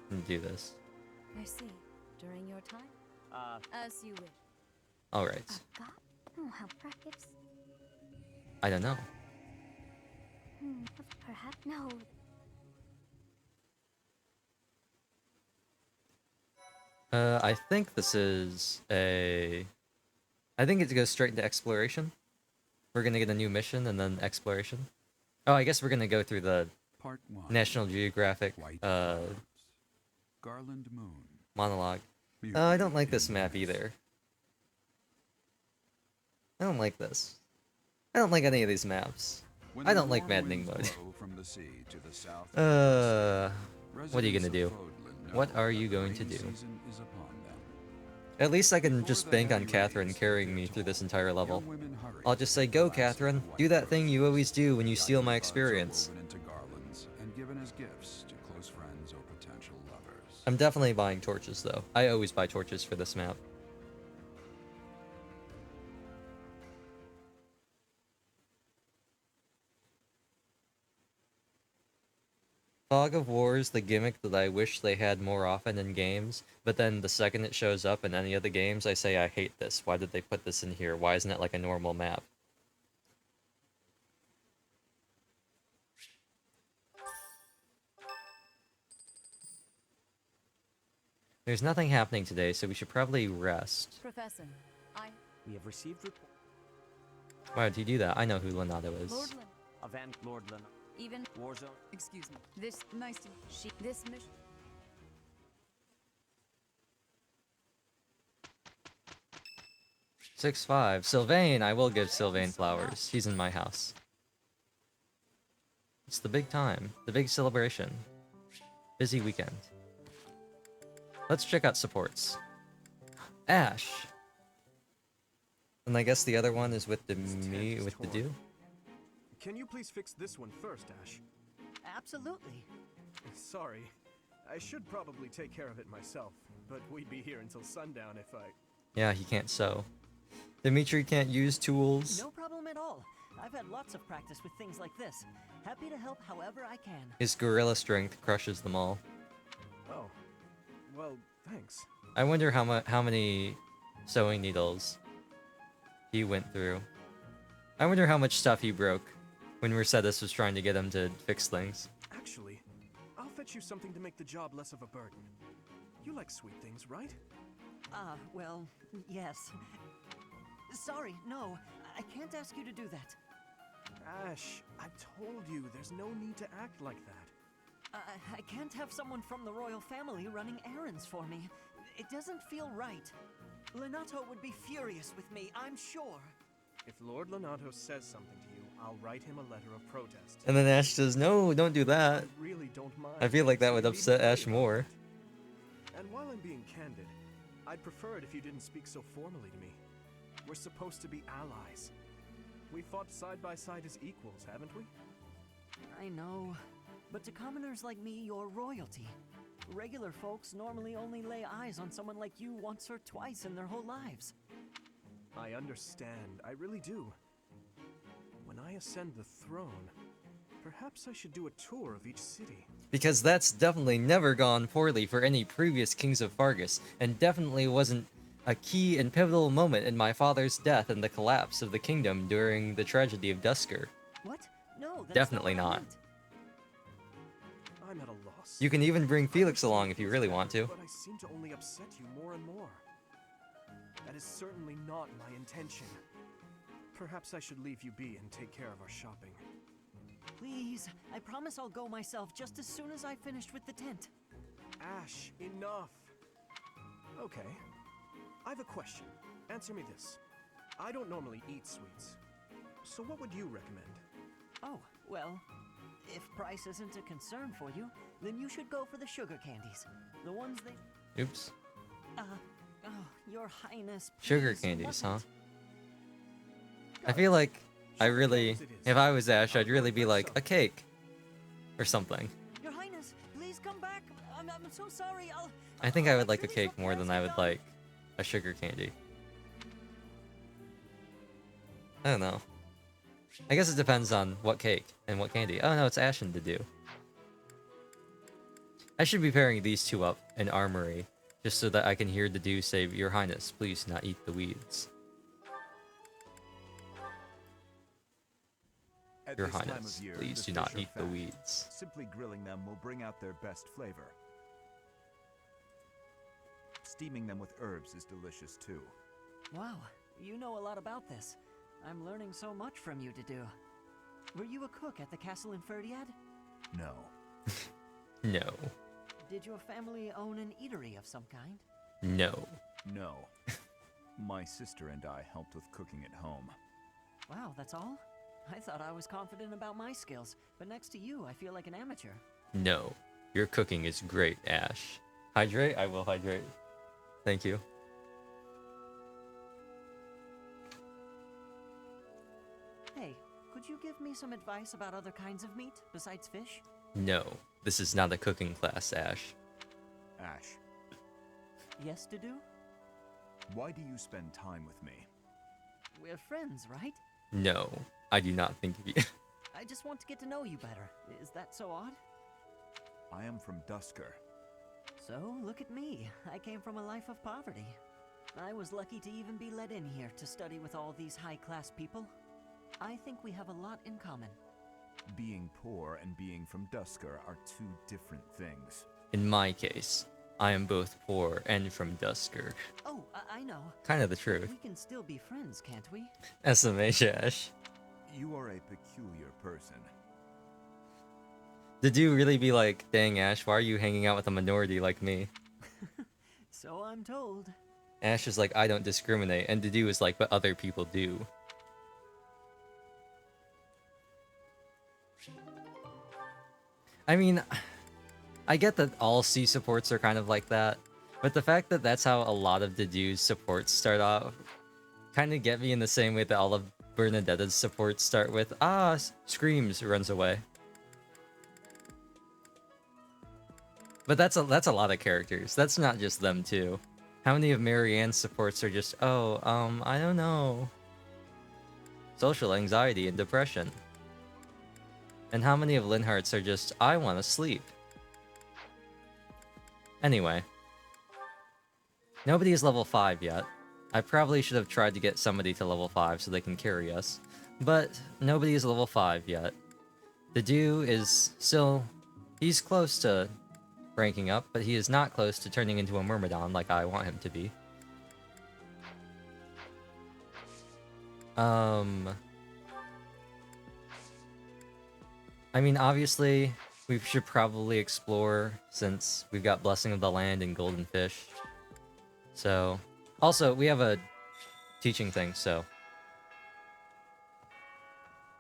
And do this. I see. During your time? As you wish. Alright. God? Oh, how practice. I don't know. Perhaps no. I think this is a. I think it goes straight into exploration. We're gonna get a new mission and then exploration. Oh, I guess we're gonna go through the Part 1. National Geographic Garland Moon. monologue. I don't like this map either. I don't like this. I don't like any of these maps. I don't like Maddening mode. What are you gonna do? What are you going to do? At least I can just bank on Catherine carrying me through this entire level. I'll just say, go Catherine, do that thing you always do when you steal my experience. I'm definitely buying torches though. I always buy torches for this map. Fog of War is the gimmick that I wish they had more often in games, but then the second it shows up in any of the games, I say I hate this. Why did they put this in here? Why isn't it like a normal map? There's nothing happening today, so we should probably rest. Professor, We have received report. Why did he do that? I know who Leonardo is. Lord Lin. Avant Lord Lin. Even Warzone. Excuse me. This nice to this mission. 6-5. Sylvain, I will give Sylvain flowers. He's in my house. It's the big time. The big celebration. Busy weekend. Let's check out supports. Ash. And I guess the other one is with the do. Can you please fix this one first, Ash? Absolutely. Sorry. I should probably take care of it myself, but we'd be here until sundown if I... Yeah, he can't sew. Dimitri can't use tools. No problem at all. I've had lots of practice with things like this. Happy to help however I can. His gorilla strength crushes them all. Oh. Well, thanks. I wonder how many sewing needles he went through. I wonder how much stuff he broke when Mercedes was trying to get him to fix things. Actually, I'll fetch you something to make the job less of a burden. You like sweet things, right? Well, yes. Sorry, no. I can't ask you to do that. Ash, I've told you, there's no need to act like that. I can't have someone from the royal family running errands for me. It doesn't feel right. Lenato would be furious with me, I'm sure. If Lord Lenato says something to you, I'll write him a letter of protest. And then Ash says, "No, don't do that." I really don't mind. I feel like that would upset Ash more. And while I'm being candid, I'd prefer it if you didn't speak so formally to me. We're supposed to be allies. We fought side by side as equals, haven't we? I know. But to commoners like me, you're royalty. Regular folks normally only lay eyes on someone like you once or twice in their whole lives. I understand. I really do. When I ascend the throne, perhaps I should do a tour of each city. Because that's definitely never gone poorly for any previous kings of Fargus, and definitely wasn't a key and pivotal moment in my father's death and the collapse of the kingdom during the tragedy of Dusker. What? No, that's Definitely not. What I not. meant. I'm at a loss. You can even bring Felix along if you really want to. But I seem to only upset you more and more. That is certainly not my intention. Perhaps I should leave you be and take care of our shopping. Please, I promise I'll go myself just as soon as I've finished with the tent. Ash, enough. Okay. I have a question. Answer me this. I don't normally eat sweets. So what would you recommend? Oh, well, if price isn't a concern for you, then you should go for the sugar candies. The ones they... Oops. Oh, Your Highness. Sugar please, candies, huh? what? I feel like if I was Ash, I'd really be like, a cake. Or something. Your Highness, please come back. I'm so sorry. I think I would like a cake more than I would like a sugar candy. I don't know. I guess it depends on what cake and what candy. Oh no, it's Ashen to do. I should be pairing these two up in Armory, just so that I can hear the Dew say, "Your Highness, please do not eat the weeds." Your At this time Highness, of year, please the do not fish are eat the fat. weeds. Simply grilling them will bring out their best flavor. Steaming them with herbs is delicious too. Wow, you know a lot about this. I'm learning so much from you to do. Were you a cook at the castle in Ferdiad? No. No. Did your family own an eatery of some kind? No. No. My sister and I helped with cooking at home. Wow, that's all? I thought I was confident about my skills, but next to you, I feel like an amateur. No. Your cooking is great, Ash. Hydrate? I will hydrate. Thank you. Hey, could you give me some advice about other kinds of meat besides fish? No. This is not a cooking class, Ash. Ash, Yes to do? why do you spend time with me? We're friends, right? No. I do not think of you. I just want to get to know you better. Is that so odd? I am from Dusker. So, look at me. I came from a life of poverty. I was lucky to even be let in here to study with all these high-class people. I think we have a lot in common. Being poor and being from Dusker are two different things. In my case, I am both poor and from Dusker. Oh, I know. Kind of the truth. We can still be friends, can't we? SMH, Ash. You are a peculiar person. Did you really be like, dang, Ash, why are you hanging out with a minority like me? So I'm told. Ash is like, I don't discriminate, and Dedue is like, but other people do. I mean, I get that all C supports are kind of like that, but the fact that that's how a lot of Dedue's supports start off kind of get me in the same way that all of Bernadetta's supports start with, screams, runs away. But that's a lot of characters. That's not just them too. How many of Marianne's supports are just, I don't know. Social anxiety and depression. And how many of Linhart's are just, I want to sleep. Anyway. Nobody is level 5 yet. I probably should have tried to get somebody to level 5 so they can carry us. But nobody is level 5 yet. Dedue is still... He's close to ranking up, but he is not close to turning into a Myrmidon like I want him to be. I mean, obviously, we should probably explore since we've got Blessing of the Land and Golden Fish. So, also, we have a teaching thing, so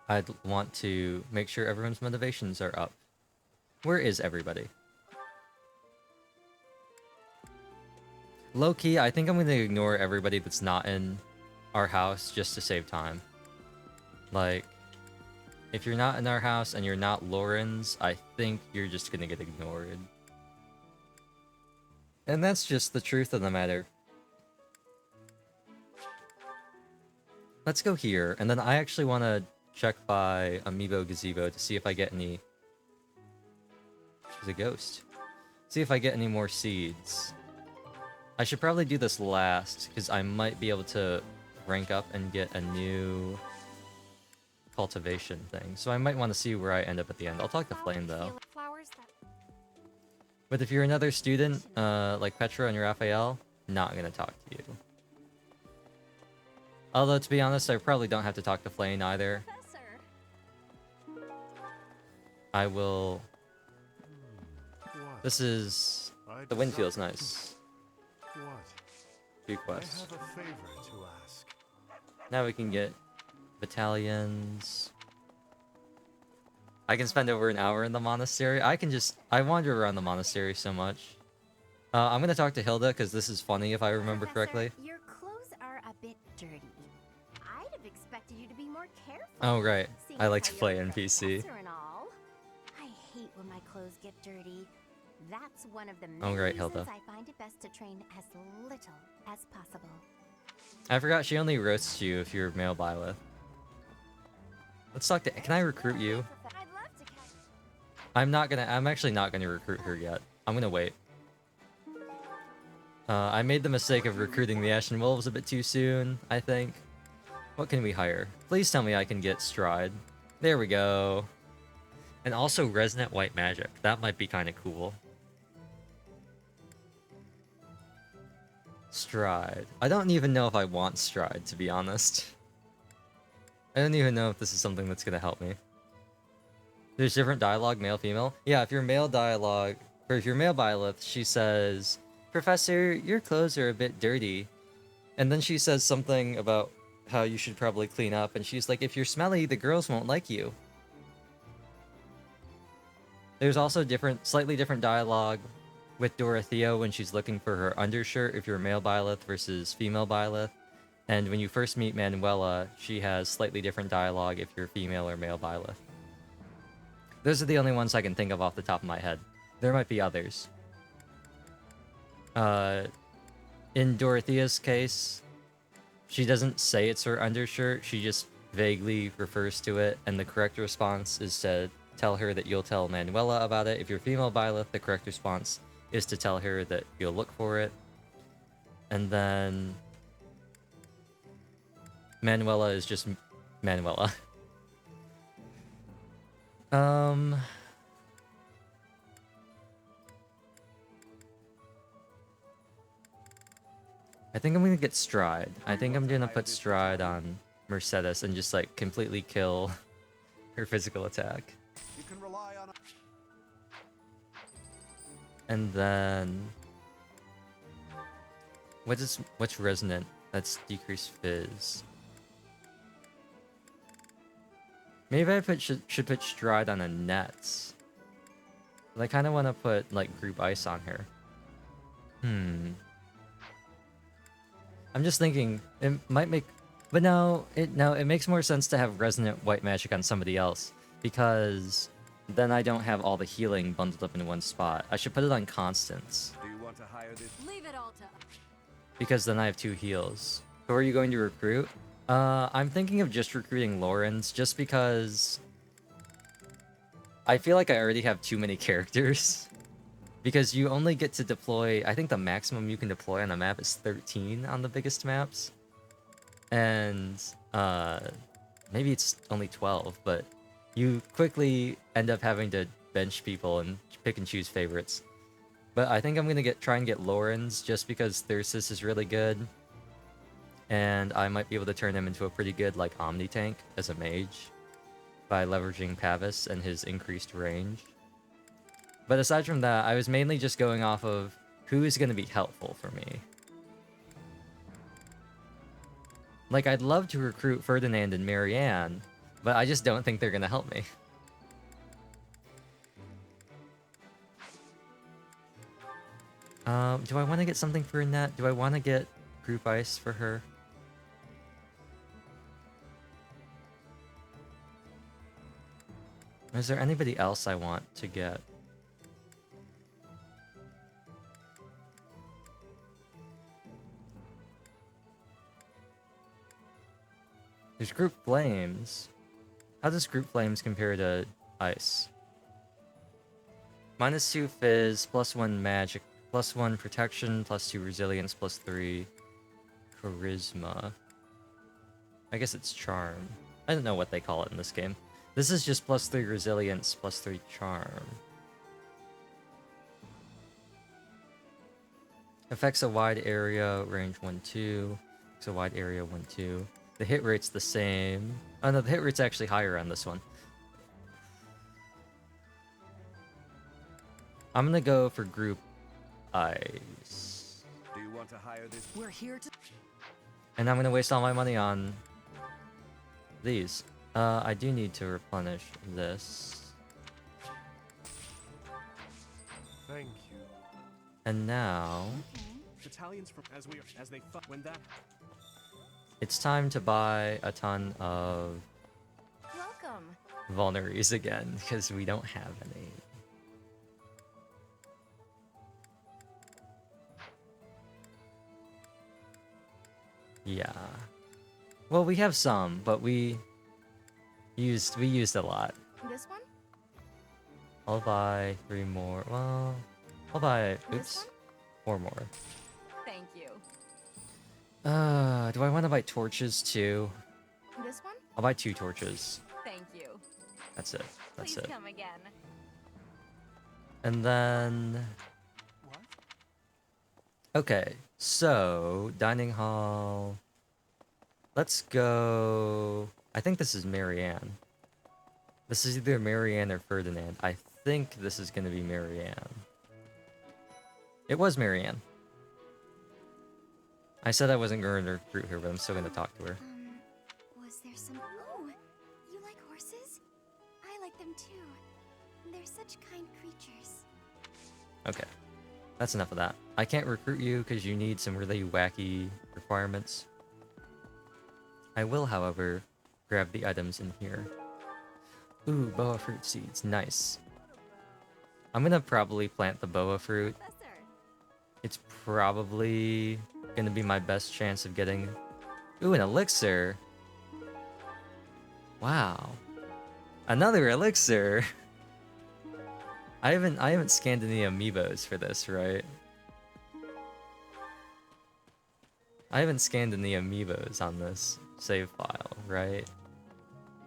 I'd want to make sure everyone's motivations are up. Where is everybody? Low-key, I think I'm going to ignore everybody that's not in our house just to save time. Like, if you're not in our house and you're not Lauren's, I think you're just going to get ignored. And that's just the truth of the matter. Let's go here, and then I actually want to check by Amiibo Gazebo to see if I get any... There's a ghost. See if I get any more seeds. I should probably do this last, because I might be able to rank up and get a new cultivation thing. So I might want to see where I end up at the end. I'll talk to Flame, though. But if you're another student, like Petra and Raphael, not gonna talk to you. Although, to be honest, I probably don't have to talk to Flame either. I will... This is... The wind feels nice. Few quests. I have a favor to ask. Now we can get battalions. I can spend over an hour in the monastery. I wander around the monastery so much. I'm gonna talk to Hilda because this is funny if I remember correctly. Your clothes are a bit dirty. I'd have expected you to be more careful. Oh right, seeing I like as to how play you're a NPC. professor and all. I hate when my clothes get dirty. That's one of the Oh, many right, reasons Hilda. I find it best to train as little as possible. I forgot she only roasts you if you're male Byleth. Let's talk to... Can I recruit you? I'm actually not gonna recruit her yet. I'm gonna wait. I made the mistake of recruiting the Ashen Wolves a bit too soon, I think. What can we hire? Please tell me I can get Stride. There we go. And also Resonant White Magic. That might be kind of cool. Stride. I don't even know if I want Stride, to be honest. I don't even know if this is something that's gonna help me. There's different dialogue, male, female. Yeah, if you're male dialogue, or if you're male Byleth, she says, Professor, your clothes are a bit dirty. And then she says something about how you should probably clean up, and she's like, if you're smelly, the girls won't like you. There's also slightly different dialogue with Dorothea when she's looking for her undershirt if you're male Byleth versus female Byleth. And when you first meet Manuela, she has slightly different dialogue if you're female or male Byleth. Those are the only ones I can think of off the top of my head. There might be others. In Dorothea's case, she doesn't say it's her undershirt, she just vaguely refers to it, and the correct response is to tell her that you'll tell Manuela about it. If you're female Byleth, the correct response is to tell her that you'll look for it. And then Manuela is just Manuela. I think I'm gonna get Stride. I think I'm gonna put Stride on Mercedes and just like completely kill her physical attack. You can rely on... And then What's resonant? That's decreased fizz. Maybe I should put Stride on a Nets. But I kind of want to put like group ice on her. I'm just thinking it might make, but no, it makes more sense to have resonant white magic on somebody else because then I don't have all the healing bundled up in one spot. I should put it on Constance. Do you want to hire this? Leave it all to Because then I have 2 heals. Who are you going to recruit? I'm thinking of just recruiting Lawrence, just because I feel like I already have too many characters. Because you only get to deploy, I think the maximum you can deploy on a map is 13 on the biggest maps. And maybe it's only 12, but you quickly end up having to bench people and pick and choose favorites. But I think I'm gonna try and get Lawrence just because Thyrsis is really good. And I might be able to turn him into a pretty good like Omni tank as a mage by leveraging Pavis and his increased range. But aside from that, I was mainly just going off of who is gonna be helpful for me. Like, I'd love to recruit Ferdinand and Marianne, but I just don't think they're gonna help me. Do I want to get something for Annette? Do I want to get group ice for her? Is there anybody else I want to get? There's group flames. How does group flames compare to ice? -2 fizz, +1 magic, +1 protection, +2 resilience, +3 charisma. I guess it's charm. I don't know what they call it in this game. This is just +3 resilience, +3 charm. Affects a wide area, range 1-2. Affects a wide area, 1-2. The hit rate's the same. Oh no, the hit rate's actually higher on this one. I'm gonna go for group ice. Do you want to hire this? We're here to. And I'm gonna waste all my money on these. I do need to replenish this. Thank you. And now Battalions from as they when that. it's time to buy a ton of Welcome. vulneries again, because we don't have any. Yeah. Well, we have some, but we used a lot. This one? I'll buy 3 more. Well, I'll buy, oops, 4 more. Thank you. Do I want to buy torches too? This one? I'll buy 2 torches. Thank you. That's it. That's Please it. come again. And then... Okay, so, dining hall... Let's go... I think this is Marianne. This is either Marianne or Ferdinand. I think this is going to be Marianne. It was Marianne. I said I wasn't going to recruit her, but I'm still going to talk to her. Was there some... Oh, you like horses? I like them too. They're such kind creatures. Okay. That's enough of that. I can't recruit you because you need some really wacky requirements. I will, however, grab the items in here. Ooh, boa fruit seeds. Nice. I'm gonna probably plant the boa fruit. It's probably gonna be my best chance of getting... Ooh, an elixir! Wow. Another elixir! I haven't scanned any amiibos for this, right? I haven't scanned any amiibos on this save file, right?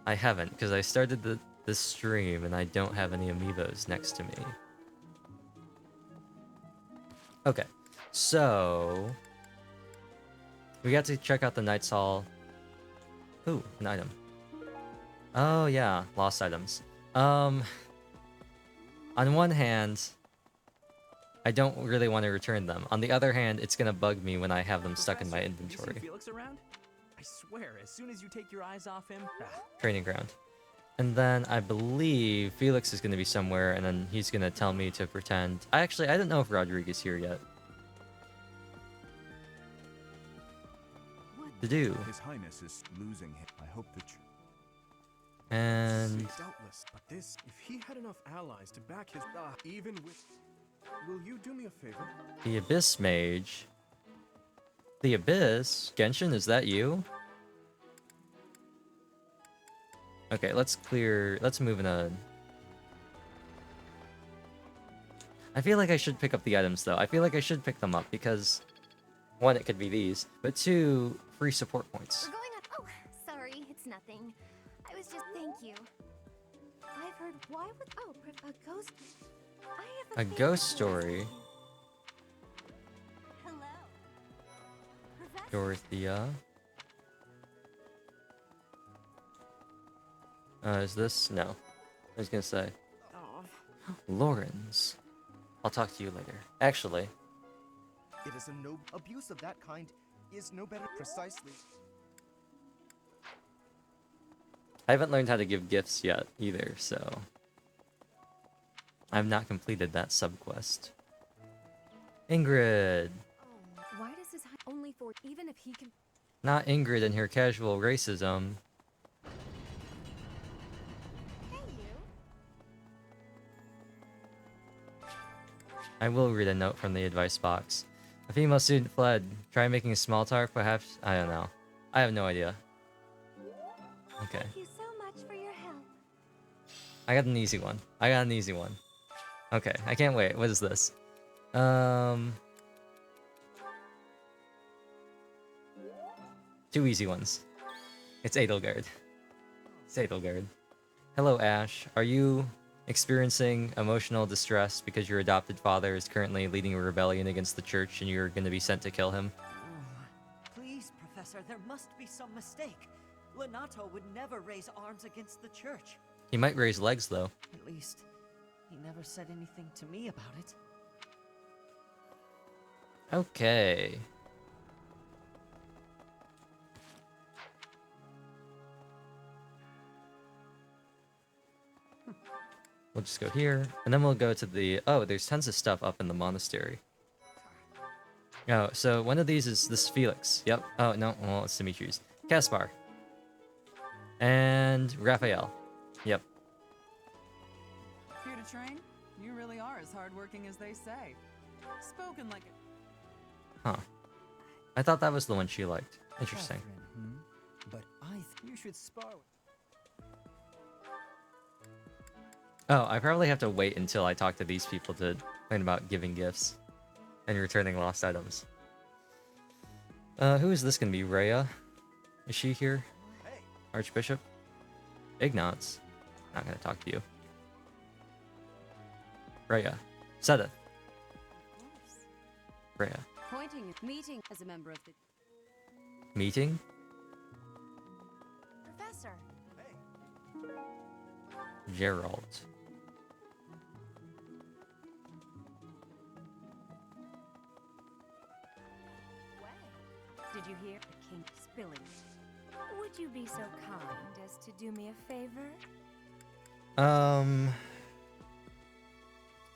I haven't, because I started this stream and I don't have any amiibos next to me. Okay, so... we got to check out the Knight's Hall. Ooh, an item. Oh yeah, lost items. On one hand, I don't really want to return them. On the other hand, it's gonna bug me when I have them stuck in my Professor, have you inventory. seen Felix around? I swear, as soon as you take your eyes off him, Training ground. And then I believe Felix is gonna be somewhere, and then he's gonna tell me to pretend. I don't know if Rodrigue's here yet. To do. His Highness is losing him. I hope that you... And Doubtless, but this, if he had enough allies to back his even with... Will you do me a favor? the Abyss Mage. The Abyss? Genshin, is that you? Okay, let's move in a... I feel like I should pick up the items, though. I feel like I should pick them up, because... one, it could be these, but two, free support points. We're going on. Oh, sorry, it's nothing. I was just. Thank you. I've heard. Why would. Oh, a ghost. I have A ghost story. Hello. Dorothea. Is this? No. I was gonna say. Lawrence. I'll talk to you later. Actually. It is a no abuse of that kind is no better precisely. I haven't learned how to give gifts yet either, so I've not completed that subquest. Ingrid. Why does this only for even if he can? Not Ingrid and her casual racism. I will read a note from the advice box. A female student fled. Try making a small talk, perhaps? I don't know. I have no idea. Okay. Thank you so much for your help. I got an easy one. Okay, I can't wait. What is this? Two easy ones. It's Edelgard. Hello, Ash. Are you experiencing emotional distress because your adopted father is currently leading a rebellion against the church and you're going to be sent to kill him? Please, Professor, there must be some mistake. Lenato would never raise arms against the church. He might raise legs, though. At least, he never said anything to me about it. Okay. We'll just go here, and then we'll go to the... Oh, there's tons of stuff up in the monastery. Oh, so one of these is this Felix. Yep. Oh, no. Well, it's Dimitri's. Caspar. And Raphael. Yep. Here to train? You really are as hardworking as they say. Spoken like a... Huh. I thought that was the one she liked. Interesting. But you should spar with... Oh, I probably have to wait until I talk to these people to learn about giving gifts and returning lost items. Who is this gonna be? Rhea? Is she here? Archbishop? Ignatz? Not gonna talk to you. Rhea. Seta. Rhea. Meeting as a member of the... Meeting? Professor. Gerald. Did you hear the king spilling? Would you be so kind as to do me a favor? I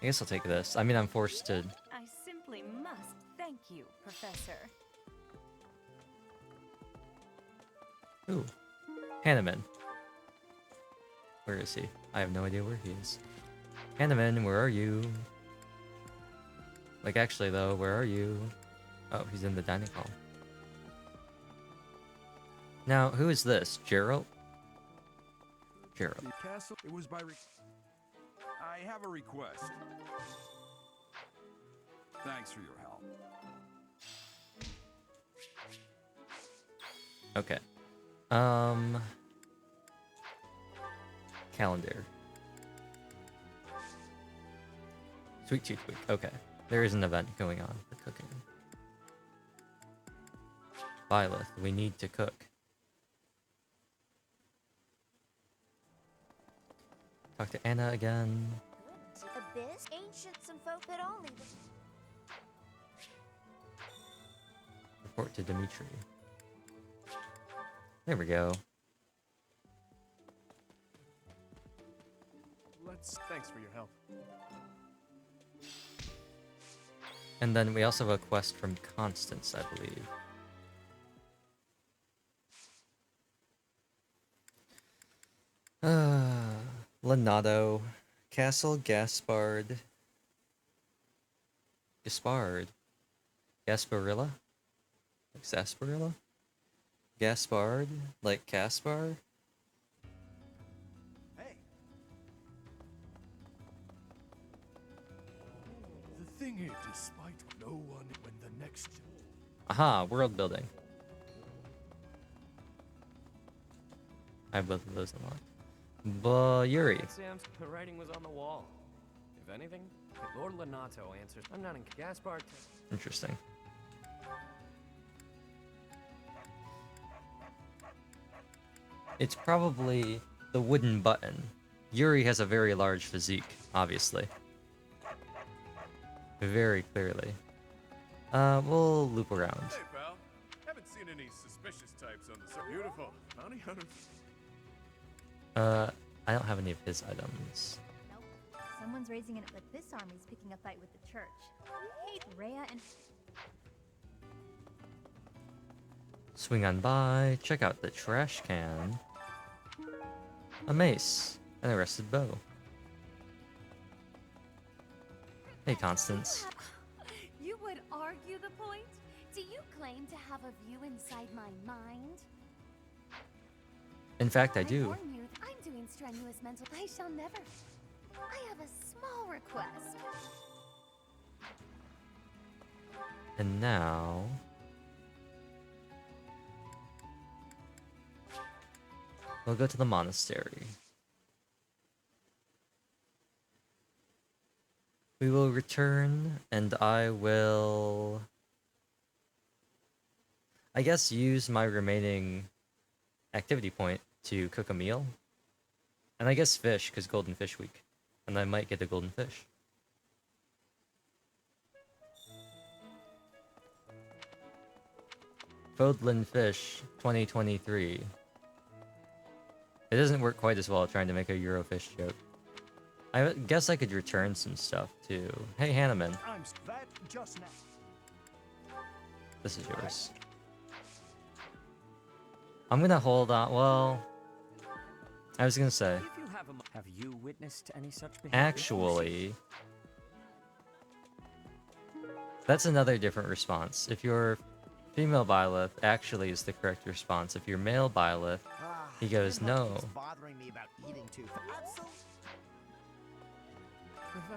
guess I'll take this. I mean, I'm forced to... I simply must thank you, Professor. Ooh. Hanneman. Where is he? I have no idea where he is. Hanneman, where are you? Like, actually, though, where are you? Oh, he's in the dining hall. Now, who is this? Gerald? Gerald. The castle, it was by I have a request. Thanks for your help. Okay. Calendar. Sweet Tooth Week. Okay. There is an event going on for cooking. Byleth, we need to cook. Talk to Anna again. Abyss, ancients and folk that all leave. Report to Dimitri. There we go. Thanks for your help. And then we also have a quest from Constance, I believe. Lenato, Castle Gaspard. Gasparilla? Like Sarsaparilla? Gaspard? Like Caspar? The thing is, despite no one when the next... Aha, world building. I have both of those unlocked. But Yuri. Sam's writing was on the wall. If anything, Lord Lenato answers. I'm not in Gaspard. Interesting. It's probably the wooden button. Yuri has a very large physique, obviously. Very clearly. We'll loop around. Hey, pal. Haven't seen any suspicious types on the surface. Beautiful. Bounty hunters. I don't have any of his items. Nope. Someone's raising it with this army's picking a fight with the church. Hate Rhea and... Swing on by, check out the trash can. A mace, and a rusted bow. Hey, Constance. You would argue the point? Do you claim to have a view inside my mind? In fact, I do. warn you, I'm doing strenuous mental. I shall never. I have a small request. And now... we'll go to the monastery. We will return, and I will... I guess use my remaining activity point to cook a meal. And I guess fish, because Golden Fish Week. And I might get a golden fish. Fodlin Fish 2023. It doesn't work quite as well trying to make a Eurofish joke. I guess I could return some stuff too. Hey, Hanneman. That just now. This is yours. I'm gonna hold on. Well, I was gonna say. Have you witnessed any such behavior? Actually, that's another different response. If you're female Byleth, actually is the correct response. If you're male Byleth, he goes no. Bothering me about eating too fast.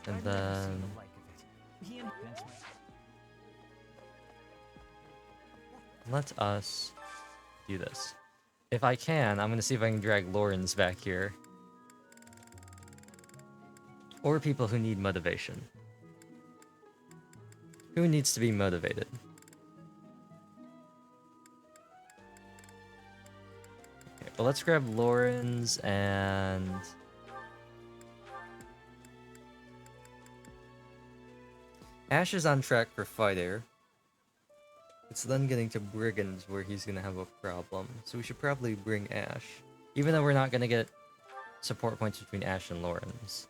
And then let us do this. If I can, I'm gonna see if I can drag Lawrence back here. Or people who need motivation. Who needs to be motivated? Okay, well, let's grab Lawrence and... Ash is on track for fighter. It's then getting to Brigands where he's gonna have a problem. So we should probably bring Ash. Even though we're not gonna get support points between Ash and Lawrence.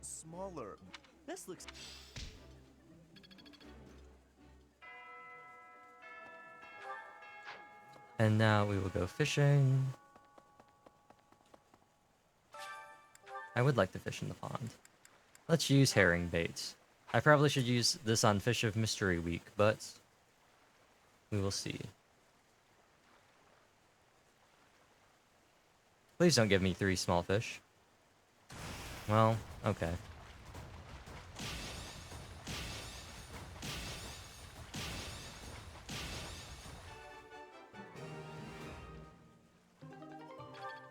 Smaller. This looks... And now we will go fishing. I would like to fish in the pond. Let's use herring bait. I probably should use this on Fish of Mystery Week, but we will see. Please don't give me 3 small fish. Well, okay.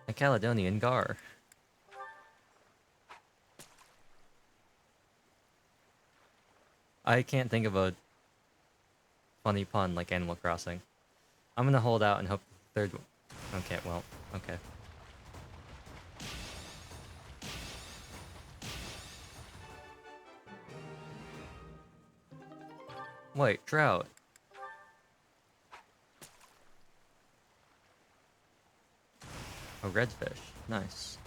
A Caledonian gar. I can't think of a funny pun like Animal Crossing. I'm gonna hold out and hope the third one. Okay, well, okay. Wait, trout. A redfish. Nice.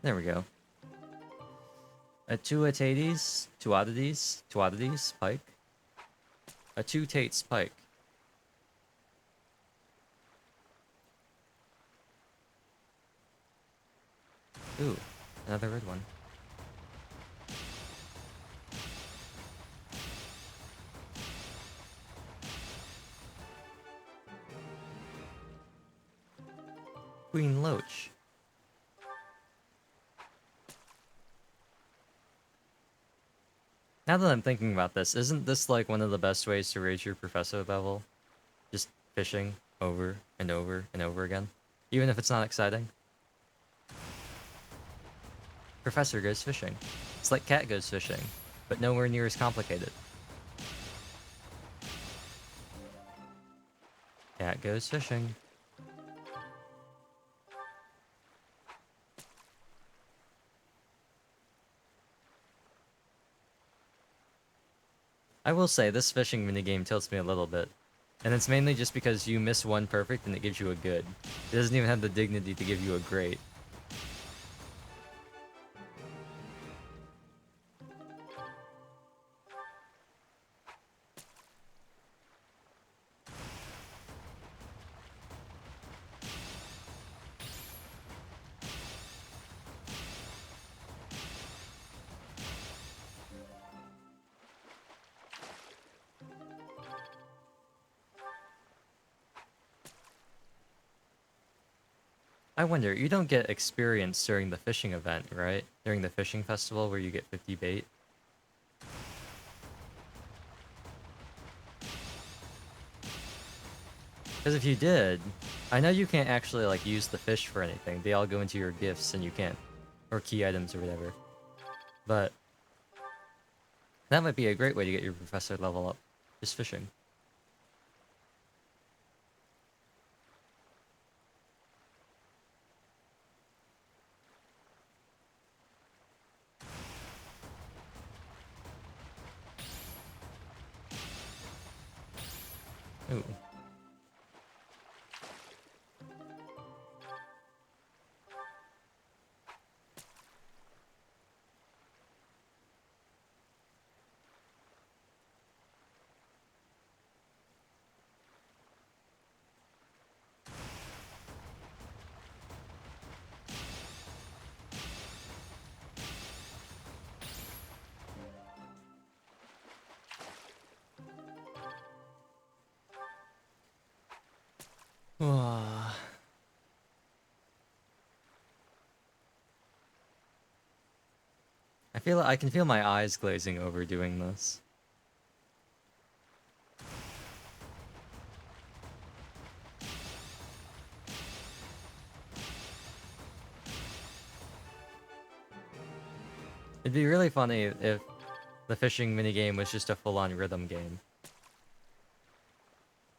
There we go. A tuatides, pike. A two-tates pike. Ooh, another red one. Queen Loach. Now that I'm thinking about this, isn't this like one of the best ways to raise your professor level? Just fishing over and over and over again? Even if it's not exciting? Professor goes fishing. It's like cat goes fishing, but nowhere near as complicated. Cat goes fishing. I will say, this fishing minigame tilts me a little bit. And it's mainly just because you miss one perfect and it gives you a good. It doesn't even have the dignity to give you a great. I wonder, you don't get experience during the fishing event, right? During the fishing festival where you get 50 bait? Because if you did, I know you can't actually like use the fish for anything. They all go into your gifts and you can't. Or key items or whatever. But that might be a great way to get your professor level up. Just fishing. Ooh. I can feel my eyes glazing over doing this. It'd be really funny if the fishing minigame was just a full-on rhythm game.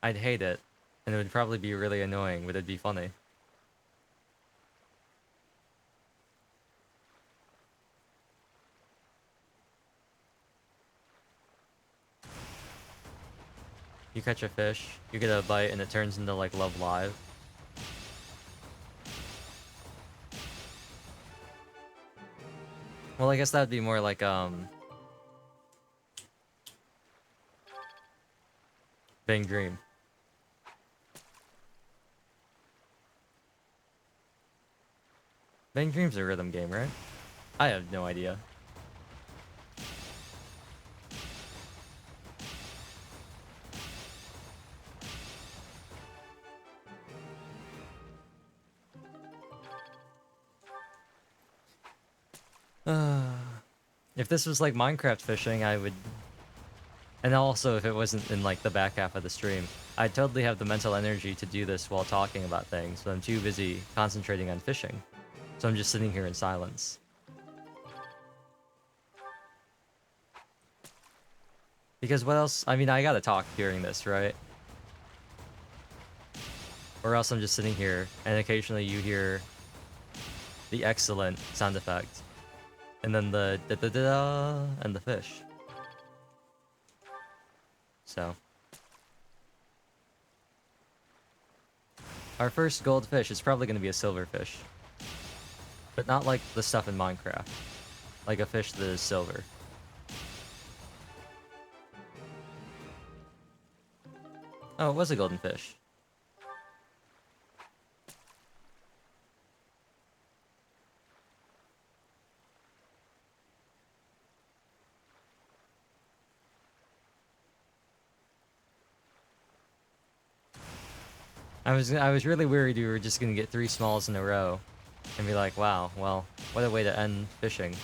I'd hate it, and it would probably be really annoying, but it'd be funny. You catch a fish, you get a bite, and it turns into like Love Live. Well, I guess that'd be more like Bang Dream. Bang Dream's a rhythm game, right? I have no idea. If this was like Minecraft fishing, I would... And also if it wasn't in like the back half of the stream, I'd totally have the mental energy to do this while talking about things, but I'm too busy concentrating on fishing. So I'm just sitting here in silence. Because what else? I mean, I gotta talk during this, right? Or else I'm just sitting here, and occasionally you hear the excellent sound effect. And then the da-da-da-da and the fish. So. Our first goldfish is probably going to be a silverfish. But not like the stuff in Minecraft. Like a fish that is silver. Oh, it was a golden fish. I was really worried we were just gonna get 3 smalls in a row and be like, wow, well, what a way to end fishing.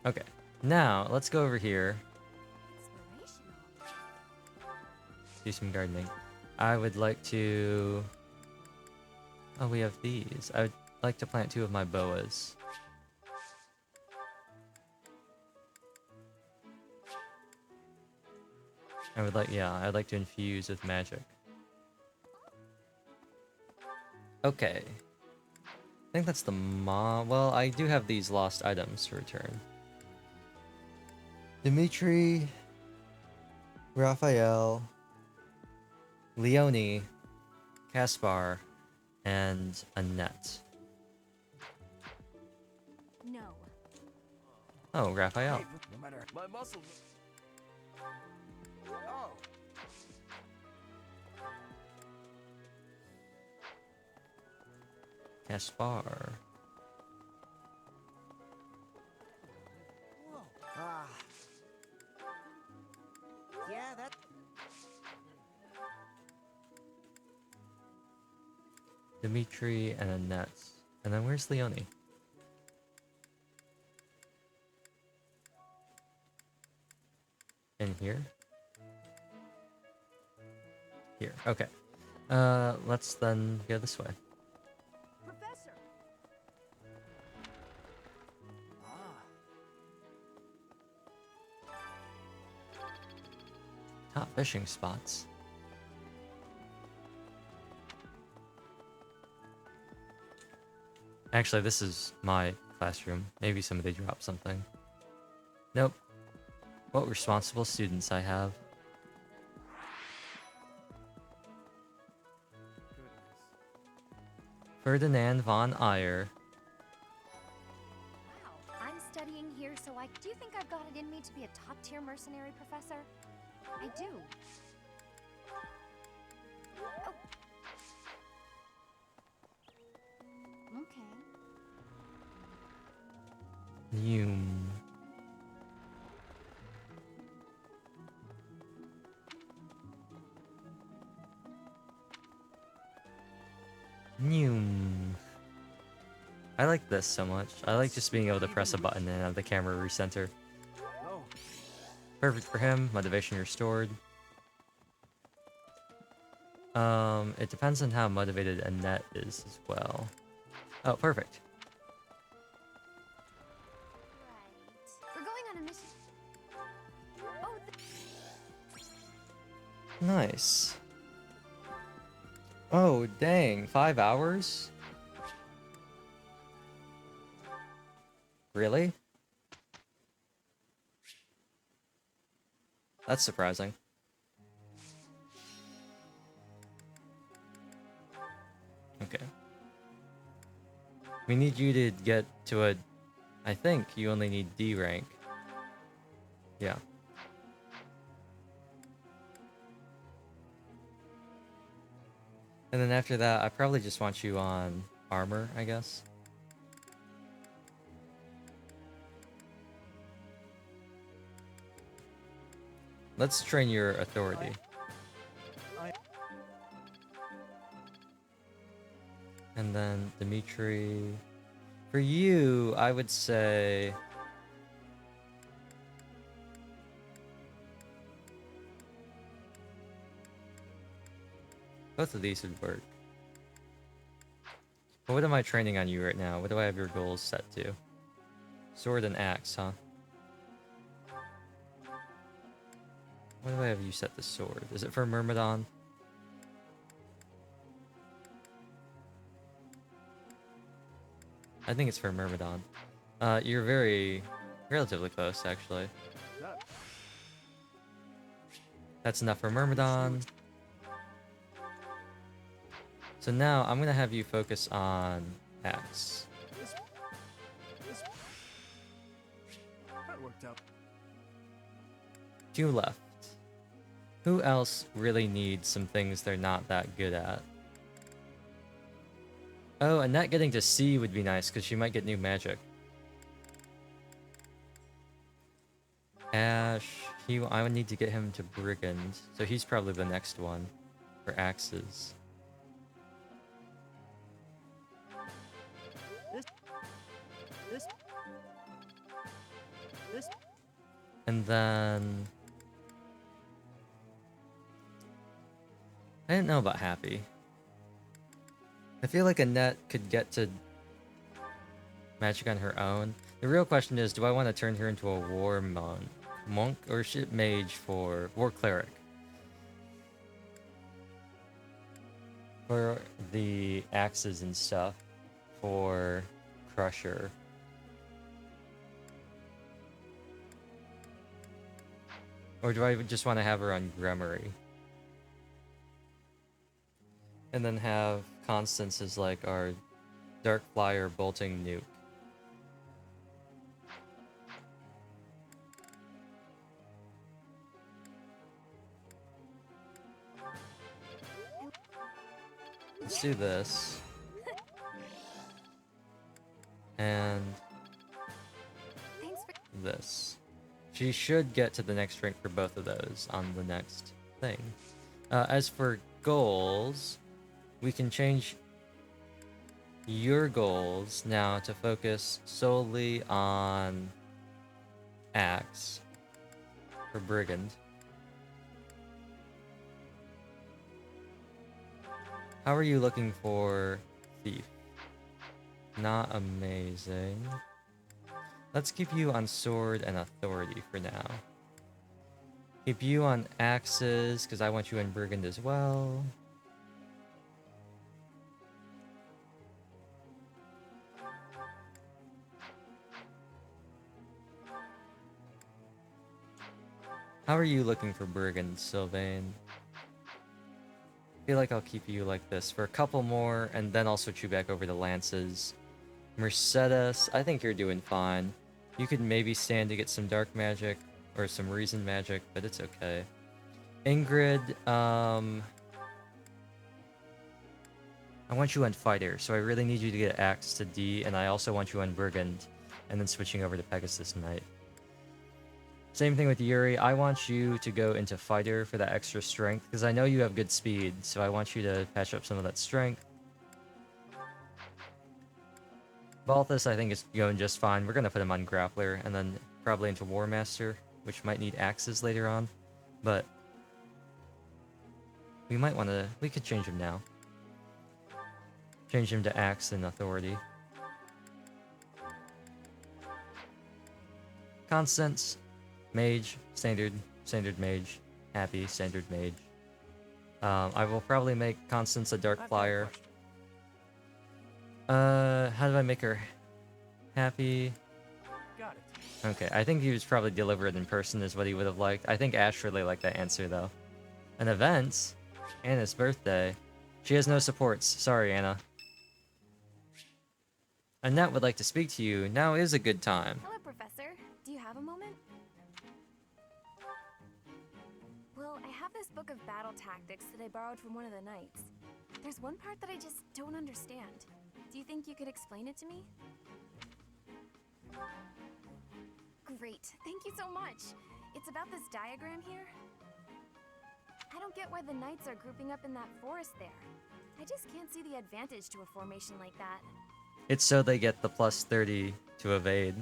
Okay, now let's go over here. Do some gardening. I would like to... Oh, we have these. I would like to plant 2 of my boas. I'd like to infuse with magic. Okay. I think that's the well, I do have these lost items to return. Dimitri, Raphael, Leonie, Caspar, and Annette. No. Oh, Raphael. Hey, no matter my muscles. Oh. Caspar. Ah. Yeah, that. Dimitri and Annette. And then where's Leonie? In here? Here, okay. Let's then go this way. Professor. Top fishing spots. Actually, this is my classroom. Maybe somebody dropped something. Nope. What responsible students I have. Ferdinand von Ayer. Wow, I'm studying here, so do you think I've got it in me to be a top-tier mercenary professor? I do. Oh. Okay. Noom. Noom. I like this so much. I like just being able to press a button and have the camera recenter. Perfect for him. Motivation restored. It depends on how motivated Annette is as well. Oh, perfect. We're going on a mission. Oh, Nice. Oh, dang. 5 hours? Really? That's surprising. Okay. We need you to get to a... I think you only need D rank. Yeah. And then after that, I probably just want you on armor, I guess. Let's train your authority. And then Dimitri... For you, I would say... Both of these would work. But what am I training on you right now? What do I have your goals set to? Sword and axe, huh? Why do I have you set the sword? Is it for Myrmidon? I think it's for Myrmidon. You're relatively close, actually. That's enough for Myrmidon. So now I'm gonna have you focus on Axe. That worked out. 2 left. Who else really needs some things they're not that good at? Oh, Annette getting to C would be nice, because she might get new magic. Ash, I would need to get him to Brigand, so he's probably the next one for axes. And then... I didn't know about Happy. I feel like Annette could get to magic on her own. The real question is, do I want to turn her into a war monk or ship mage for war cleric? For the axes and stuff, for Crusher. Or do I just want to have her on Gremory? And then have Constance as like our Dark Flyer bolting nuke. Let's do this. And this. She should get to the next rank for both of those on the next thing. As for goals, we can change your goals now to focus solely on Axe for Brigand. How are you looking for Thief? Not amazing. Let's keep you on Sword and Authority for now. Keep you on Axes, because I want you in Brigand as well. How are you looking for Brigand, Sylvain? I feel like I'll keep you like this for a couple more, and then I'll switch you back over to Lances. Mercedes, I think you're doing fine. You could maybe stand to get some dark magic, or some reason magic, but it's okay. Ingrid, I want you on Fighter, so I really need you to get Axe to D, and I also want you on Brigand, and then switching over to Pegasus Knight. Same thing with Yuri, I want you to go into Fighter for that extra strength, because I know you have good speed, so I want you to patch up some of that strength. Balthus, I think, is going just fine. We're going to put him on Grappler, and then probably into War Master, which might need axes later on, but we might want to... we could change him now. Change him to Axe and Authority. Constance, Mage, Standard Mage, Happy, Standard Mage. I will probably make Constance a Dark Flyer. How do I make her happy? Got it. Okay, I think he was probably delivered in person is what he would have liked. I think Ash really liked that answer, though. An event? Anna's birthday. She has no supports. Sorry, Anna. Annette would like to speak to you. Now is a good time. Hello, Professor. Do you have a moment? Well, I have this book of battle tactics that I borrowed from one of the knights. There's one part that I just don't understand. Do you think you could explain it to me? Great. Thank you so much. It's about this diagram here. I don't get why the knights are grouping up in that forest there. I just can't see the advantage to a formation like that. It's so they get the plus 30 to evade.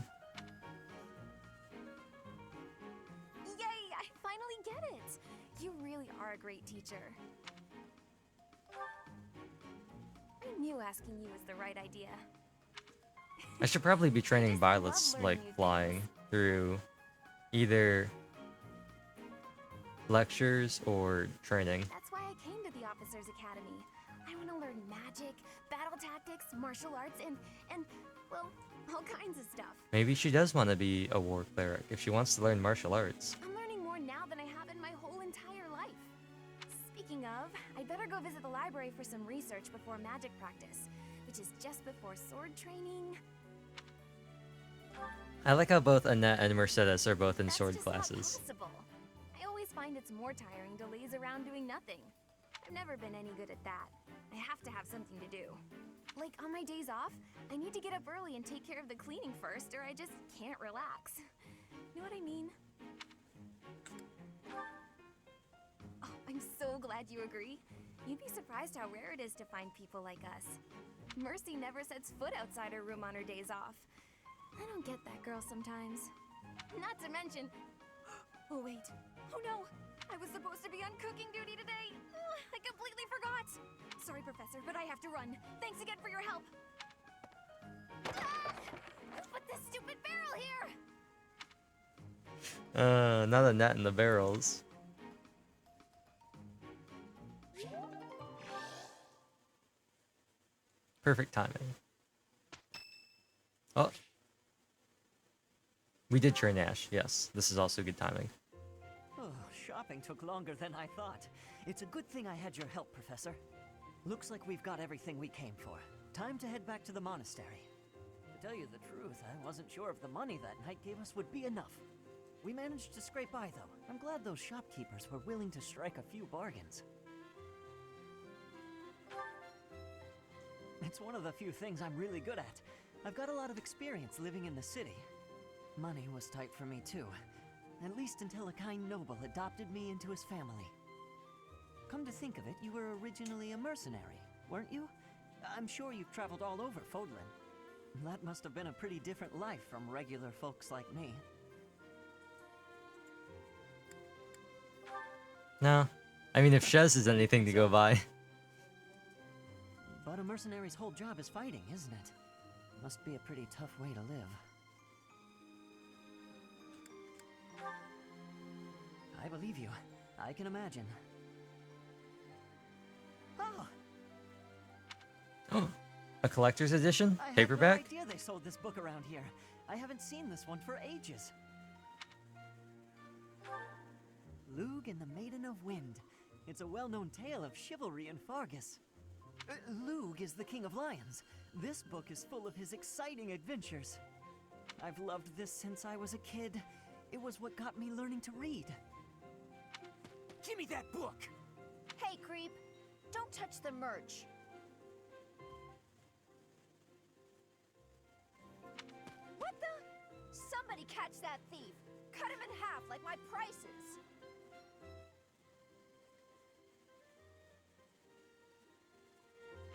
Yay! I finally get it! You really are a great teacher. I knew asking you was the right idea. I should probably be training Byleths, like, flying through either lectures or training. That's why I came to the Officers Academy. I want to learn magic, battle tactics, martial arts, and well, all kinds of stuff. Maybe she does want to be a war cleric if she wants to learn martial arts. I'm learning more now than I have in my whole entire life. Speaking of, I'd better go visit the library for some research before magic practice, which is just before sword training. I like how both Annette and Mercedes are both in That's sword just not classes. possible. I always find it's more tiring to laze around doing nothing. I've never been any good at that. I have to have something to do. Like on my days off, I need to get up early and take care of the cleaning first, or I just can't relax. Know what I mean? Oh, I'm so glad you agree. You'd be surprised how rare it is to find people like us. Mercy never sets foot outside her room on her days off. I don't get that girl sometimes. Not to mention... Oh, wait. Oh, no. I was supposed to be on cooking duty today. I completely forgot. Sorry, Professor, but I have to run. Thanks again for your help. Put this stupid barrel here. Not a net in the barrels. Perfect timing. Oh. We did train Ash, yes. This is also good timing. Oh, shopping took longer than I thought. It's a good thing I had your help, Professor. Looks like we've got everything we came for. Time to head back to the monastery. To tell you the truth, I wasn't sure if the money that knight gave us would be enough. We managed to scrape by, though. I'm glad those shopkeepers were willing to strike a few bargains. It's one of the few things I'm really good at. I've got a lot of experience living in the city. Money was tight for me, too. At least until a kind noble adopted me into his family. Come to think of it, you were originally a mercenary, weren't you? I'm sure you've traveled all over Fodlan. That must have been a pretty different life from regular folks like me. No. I mean, if Shez is anything to go by. But a mercenary's whole job is fighting, isn't it? Must be a pretty tough way to live. I believe you. I can imagine. Oh! A collector's edition? I Paperback? had no idea they sold this book around here. I haven't seen this one for ages. Lug and the Maiden of Wind. It's a well-known tale of chivalry in Fargus. Lug is the King of Lions. This book is full of his exciting adventures. I've loved this since I was a kid. It was what got me learning to read. Give me that book! Hey, creep. Don't touch the merch. What the? Somebody catch that thief. Cut him in half like my prices.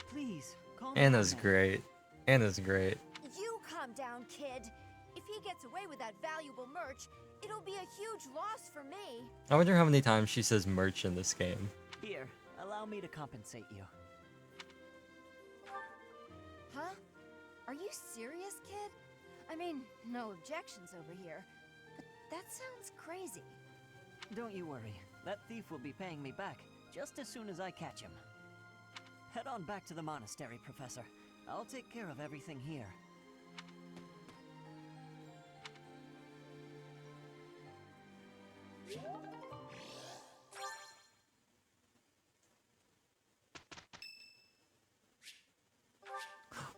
Please, calm Anna's down. great. Anna's great. You calm down, kid. If he gets away with that valuable merch, it'll be a huge loss for me. I wonder how many times she says merch in this game. Here, allow me to compensate you. Huh? Are you serious, kid? I mean, no objections over here. But that sounds crazy. Don't you worry. That thief will be paying me back just as soon as I catch him. Head on back to the monastery, Professor. I'll take care of everything here.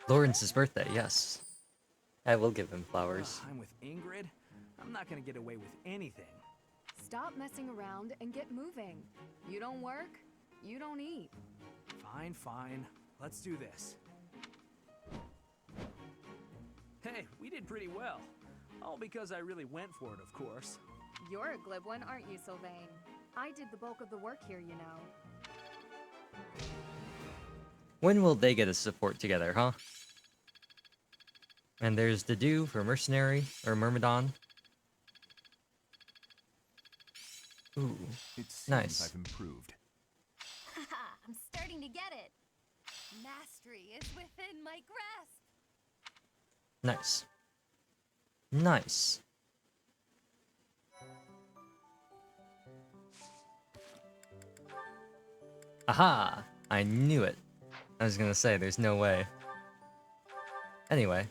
Lawrence's birthday, yes. I will give him flowers. I'm with Ingrid. I'm not gonna get away with anything. Stop messing around and get moving. You don't work, you don't eat. Fine, fine. Let's do this. Hey, we did pretty well. All because I really went for it, of course. You're a glib one, aren't you, Sylvain? I did the bulk of the work here, you know. When will they get a support together, huh? And there's the do for Mercenary, or Myrmidon. Ooh, It seems nice. I've improved. Haha, I'm starting to get it. Mastery is within my grasp. Nice. Nice. Aha! I knew it. I was gonna say, there's no way. Anyway.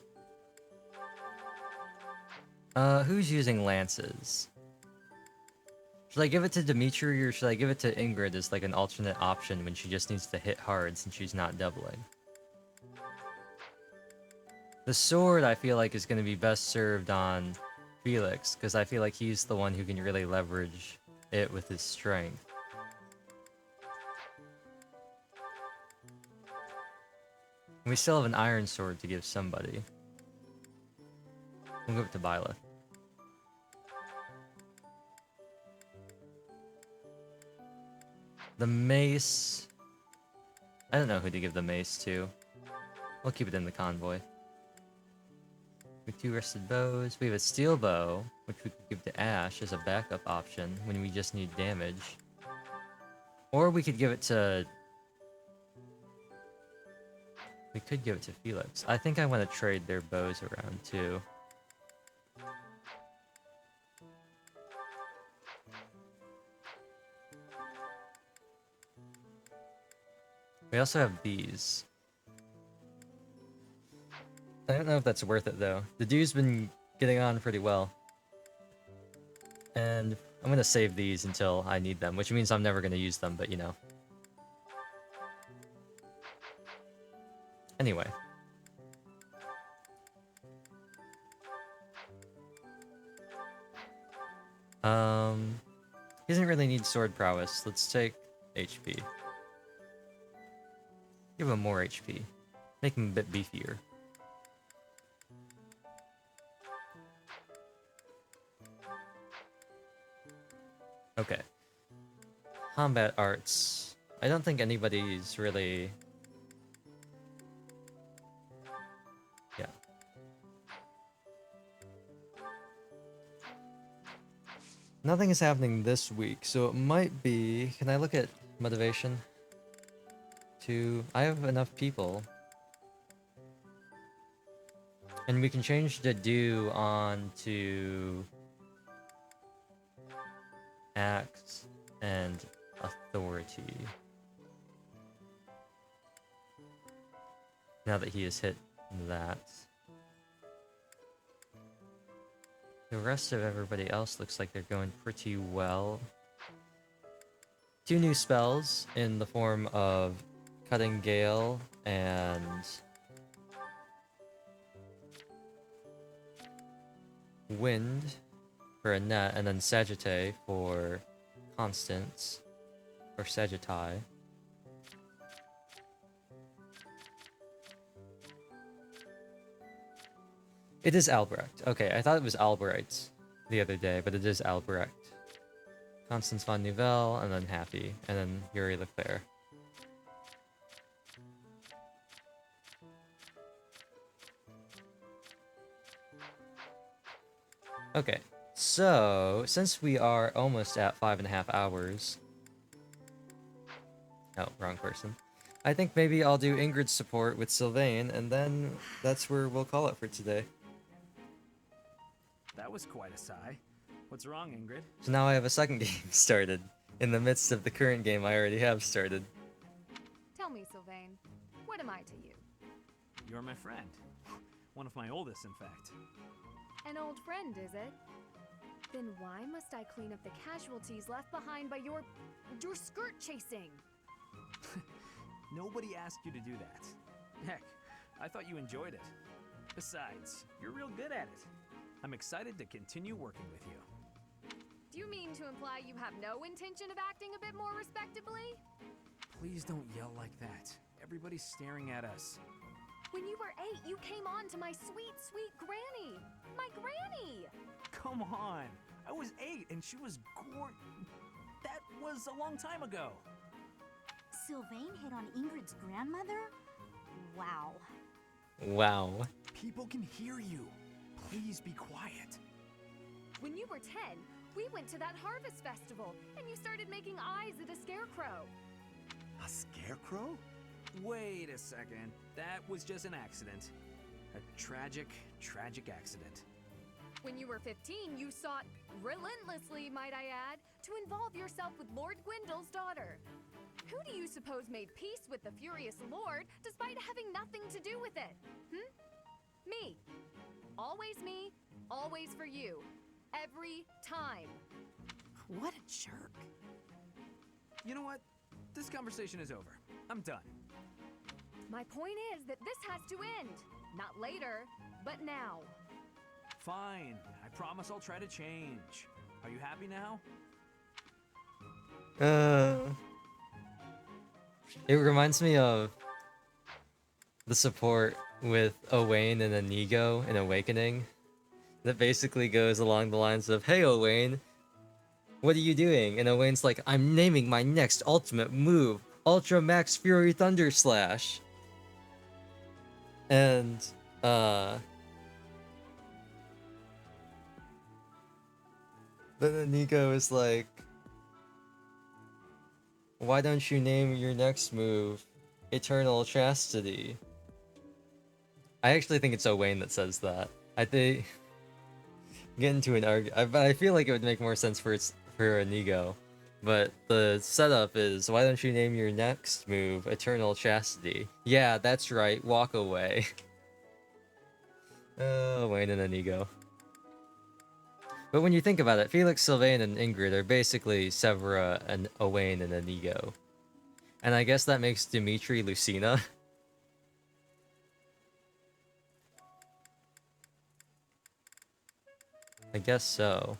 Who's using lances? Should I give it to Dimitri or should I give it to Ingrid as like an alternate option when she just needs to hit hard since she's not doubling? The sword I feel like is going to be best served on Felix because I feel like he's the one who can really leverage it with his strength. And we still have an iron sword to give somebody. We'll give it to Byleth. The mace... I don't know who to give the mace to. We'll keep it in the convoy. With 2 rusted bows. We have a steel bow, which we could give to Ash as a backup option when we just need damage. Or we could give it to... We could give it to Felix. I think I want to trade their bows around too. We also have these. I don't know if that's worth it though. The dude's been getting on pretty well. And I'm gonna save these until I need them, which means I'm never gonna use them, but you know. Anyway. He doesn't really need sword prowess. Let's take HP. Give him more HP. Make him a bit beefier. Okay. Combat arts. I don't think anybody's really... Yeah. Nothing is happening this week, so it might be... Can I look at motivation? I have enough people. And we can change the do on to... Acts and authority. Now that he has hit that. The rest of everybody else looks like they're going pretty well. 2 new spells in the form of Cutting Gale and Wind for Annette, and then Sagittae for Constance, or Sagittae. It is Albrecht. Okay, I thought it was Albrecht the other day, but it is Albrecht. Constance von Nouvelle, and then Happy, and then Yuri Leclerc. Okay, so since we are almost at 5.5 hours... Oh, wrong person. I think maybe I'll do Ingrid's support with Sylvain, and then that's where we'll call it for today. That was quite a sigh. What's wrong, Ingrid? So now I have a second game started, in the midst of the current game I already have started. Tell me, Sylvain, what am I to you? You're my friend. One of my oldest, in fact. An old friend, is it? Then why must I clean up the casualties left behind by your skirt chasing? Nobody asked you to do that. Heck, I thought you enjoyed it. Besides, you're real good at it. I'm excited to continue working with you. Do you mean to imply you have no intention of acting a bit more respectably? Please don't yell like that. Everybody's staring at us. When you were 8, you came on to my sweet, sweet granny. My granny! Come on. I was 8 and she was That was a long time ago. Sylvain hit on Ingrid's grandmother? Wow. Wow. People can hear you. Please be quiet. When you were 10, we went to that harvest festival, and you started making eyes at a scarecrow. A scarecrow? Wait a second. That was just an accident. A tragic, tragic accident. When you were 15, you sought, relentlessly might I add, to involve yourself with Lord Gwyndel's daughter. Who do you suppose made peace with the furious Lord despite having nothing to do with it? Me. Always me, always for you. Every time. What a jerk. You know what? This conversation is over. I'm done. My point is that this has to end. Not later, but now. Fine. I promise I'll try to change. Are you happy now? It reminds me of the support with Owain and Inigo in Awakening. That basically goes along the lines of, "Hey Owain, what are you doing?" And Owain's like, "I'm naming my next ultimate move, Ultra Max Fury Thunder Slash." And, then Inigo is like, "Why don't you name your next move Eternal Chastity?" I actually think it's Owain that says that. I think get into an argument, but I feel like it would make more sense for Inigo. But the setup is, why don't you name your next move Eternal Chastity? Yeah, that's right. Walk away. Owain and Inigo. But when you think about it, Felix, Sylvain, and Ingrid are basically Severa and Owain and Inigo. And I guess that makes Dimitri Lucina. I guess so.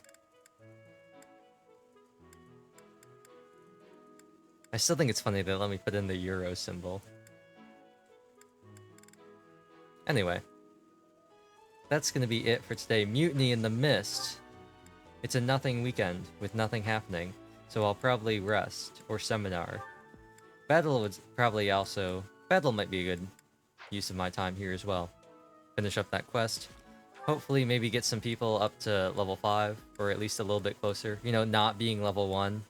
I still think it's funny they let me put in the Euro symbol. Anyway. That's gonna be it for today. Mutiny in the Mist. It's a nothing weekend with nothing happening, so I'll probably rest or seminar. Battle would probably also... Battle might be a good use of my time here as well. Finish up that quest. Hopefully maybe get some people up to level 5, or at least a little bit closer. You know, not being level 1.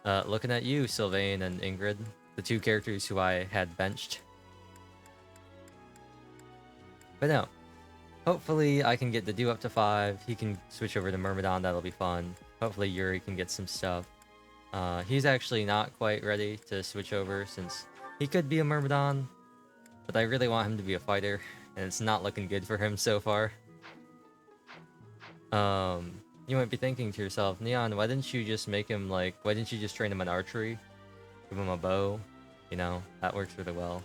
Looking at you, Sylvain and Ingrid. The two characters who I had benched. But no. Hopefully I can get the up to 5. He can switch over to Myrmidon, that'll be fun. Hopefully Yuri can get some stuff. He's actually not quite ready to switch over since he could be a Myrmidon. But I really want him to be a fighter, and it's not looking good for him so far. You might be thinking to yourself, Neon, why didn't you just make him like, why didn't you just train him in archery? Give him a bow? You know, that works really well.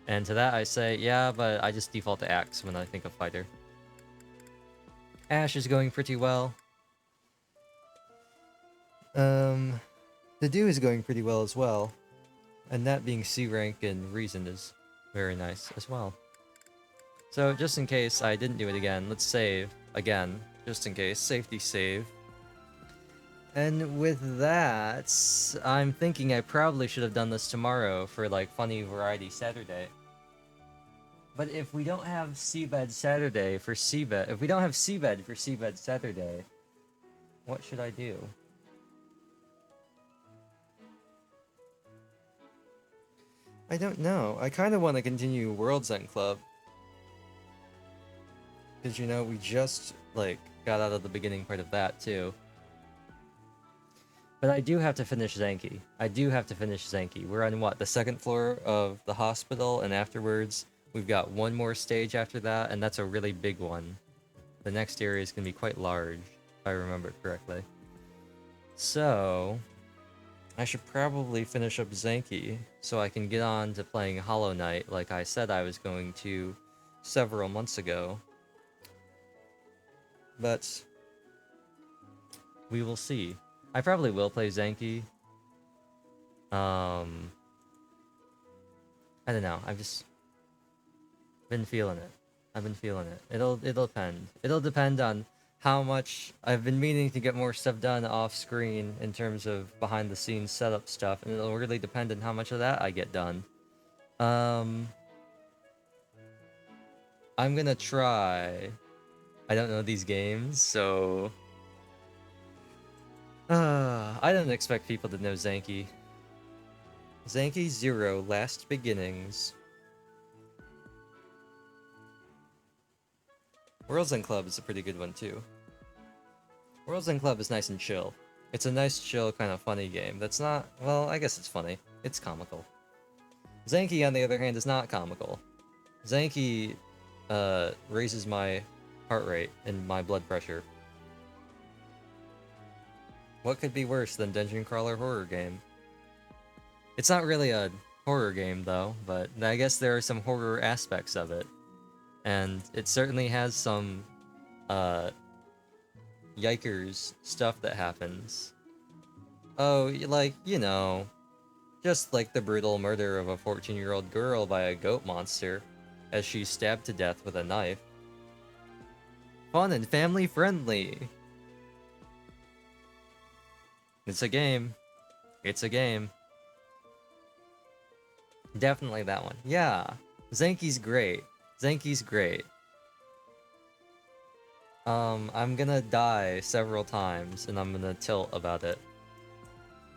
And to that I say, yeah, but I just default to axe when I think of fighter. Ash is going pretty well. The Dew is going pretty well as well. And that being C rank and Reason is very nice as well. So just in case I didn't do it again, let's save again. Just in case. Safety save. And with that, I'm thinking I probably should have done this tomorrow for like Funny Variety Saturday. But if we don't have Seabed Saturday for Seabed, if we don't have Seabed for Seabed Saturday, what should I do? I don't know. I kind of want to continue World's End Club. Because, you know, we just, like, got out of the beginning part of that, too. But I do have to finish Zanki. I do have to finish Zanki. We're on, what, the second floor of the hospital, and afterwards, we've got one more stage after that, and that's a really big one. The next area is going to be quite large, if I remember correctly. So, I should probably finish up Zanki, so I can get on to playing Hollow Knight, like I said I was going to several months ago. But we will see. I probably will play Zanki. I don't know. I've just been feeling it. I've been feeling it. It'll depend. It'll depend on how much I've been meaning to get more stuff done off screen in terms of behind the scenes setup stuff, and it'll really depend on how much of that I get done. I'm gonna try. I don't know these games, so I don't expect people to know Zanki. Zanki 0, Last Beginnings. World's End Club is a pretty good one too. World's End Club is nice and chill. It's a nice, chill, kind of funny game. That's not... Well, I guess it's funny. It's comical. Zanky, on the other hand, is not comical. Zanky, raises my heart rate and my blood pressure. What could be worse than Dungeon Crawler horror game? It's not really a horror game, though, but I guess there are some horror aspects of it. And it certainly has some, yikers stuff that happens. Oh, like, you know, just like the brutal murder of a 14-year-old girl by a goat monster as she's stabbed to death with a knife. Fun and family-friendly! It's a game. It's a game. Definitely that one. Yeah. Zanky's great. Zanky's great. I'm gonna die several times, and I'm gonna tilt about it.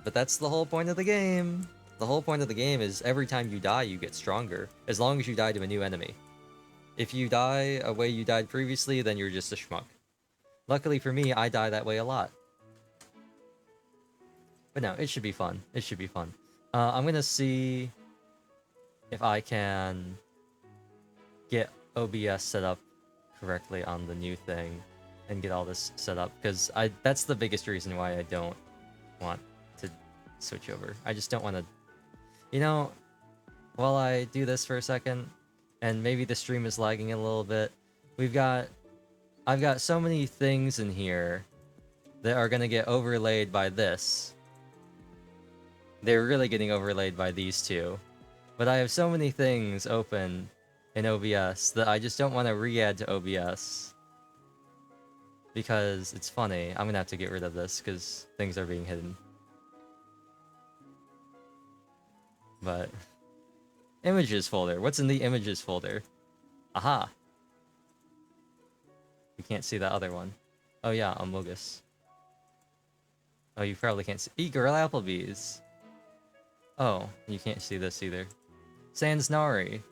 But that's the whole point of the game. The whole point of the game is every time you die, you get stronger. As long as you die to a new enemy. If you die a way you died previously, then you're just a schmuck. Luckily for me, I die that way a lot. But no, it should be fun. It should be fun. I'm gonna see if I can get OBS set up correctly on the new thing and get all this set up, because that's the biggest reason why I don't want to switch over. I just don't want to, you know, while I do this for a second, and maybe the stream is lagging a little bit, I've got so many things in here that are gonna get overlaid by this. They're really getting overlaid by these two. But I have so many things open in OBS that I just don't want to re-add to OBS. Because it's funny. I'm gonna have to get rid of this because things are being hidden. But... Images folder. What's in the images folder? Aha! You can't see that other one. Oh yeah, Amogus. Oh, you probably can't see... Eat Girl Applebee's! Oh, you can't see this either. Sans Nari.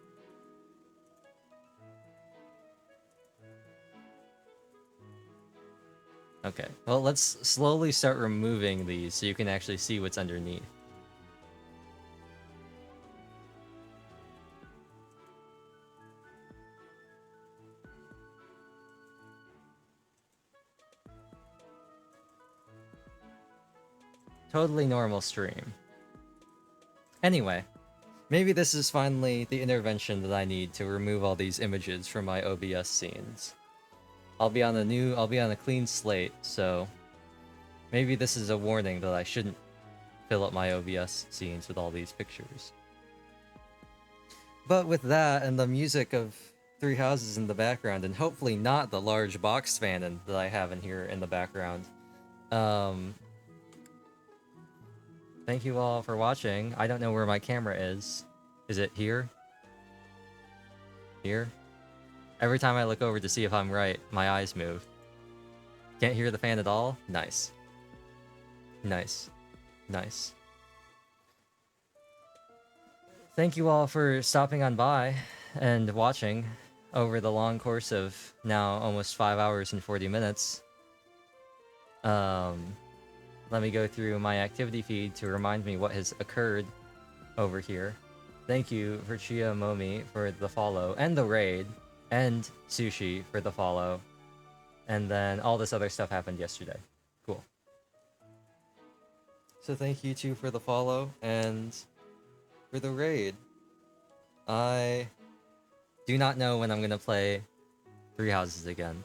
Okay, well, let's slowly start removing these so you can actually see what's underneath. Totally normal stream. Anyway, maybe this is finally the intervention that I need to remove all these images from my OBS scenes. I'll be on a clean slate, so maybe this is a warning that I shouldn't fill up my OBS scenes with all these pictures. But with that and the music of Three Houses in the background, and hopefully not the large box fan that I have in here in the background, thank you all for watching. I don't know where my camera is. Is it here? Here? Every time I look over to see if I'm right, my eyes move. Can't hear the fan at all? Nice. Nice. Nice. Thank you all for stopping on by and watching over the long course of now almost 5 hours and 40 minutes. Let me go through my activity feed to remind me what has occurred over here. Thank you for Chia Momi for the follow and the raid, and Sushi for the follow. And then all this other stuff happened yesterday. Cool. So thank you too for the follow and for the raid. I do not know when I'm gonna play Three Houses again.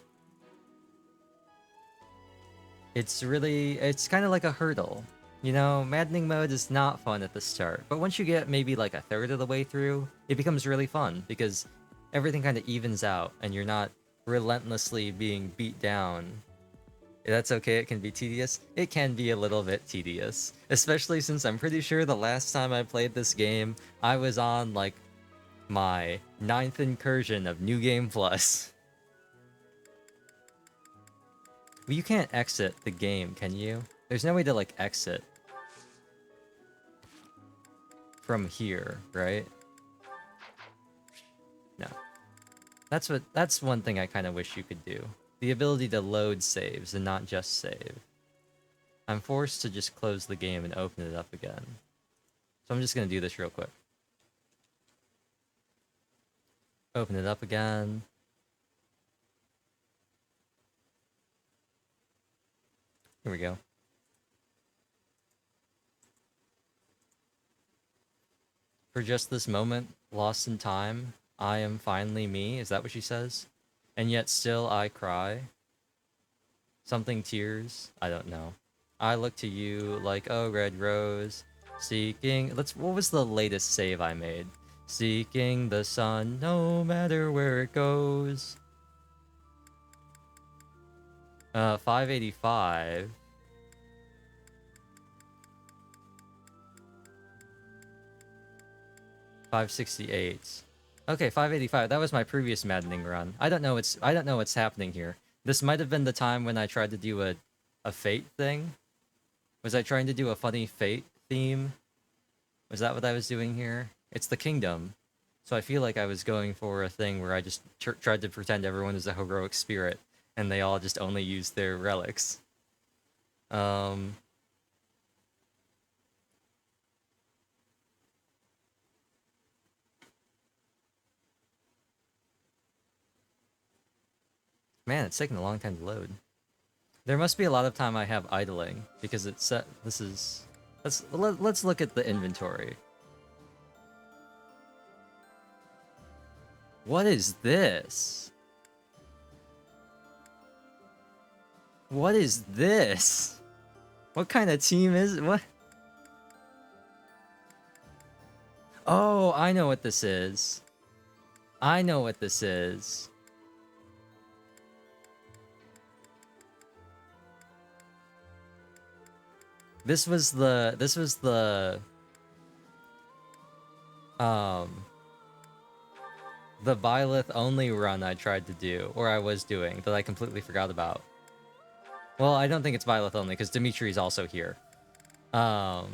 It's kind of like a hurdle. You know, Maddening mode is not fun at the start, but once you get maybe like a third of the way through, it becomes really fun because everything kind of evens out and you're not relentlessly being beat down. That's okay, it can be tedious. It can be a little bit tedious, especially since I'm pretty sure the last time I played this game, I was on like my 9th incursion of New Game Plus. Well, you can't exit the game, can you? There's no way to, like, exit from here, right? No. That's one thing I kind of wish you could do. The ability to load saves and not just save. I'm forced to just close the game and open it up again. So I'm just gonna do this real quick. Open it up again. Here we go. For just this moment, lost in time, I am finally me. Is that what she says? And yet still I cry. Something tears. I don't know. I look to you like a red rose. Seeking... What was the latest save I made? Seeking the sun no matter where it goes. 585. $568. Okay, 585. That was my previous Maddening run. I don't know what's happening here. This might have been the time when I tried to do a Fate thing. Was I trying to do a funny Fate theme? Was that what I was doing here? It's the kingdom. So I feel like I was going for a thing where I just tried to pretend everyone is a heroic spirit and they all just only use their relics. Man, it's taking a long time to load. There must be a lot of time I have idling because it's set. This is. Let's look at the inventory. What is this? What is this? What kind of team is what? Oh, I know what this is. I know what this is. This was the Byleth only run I tried to do, or I was doing, that I completely forgot about. Well, I don't think it's Byleth only, because Dimitri's also here. But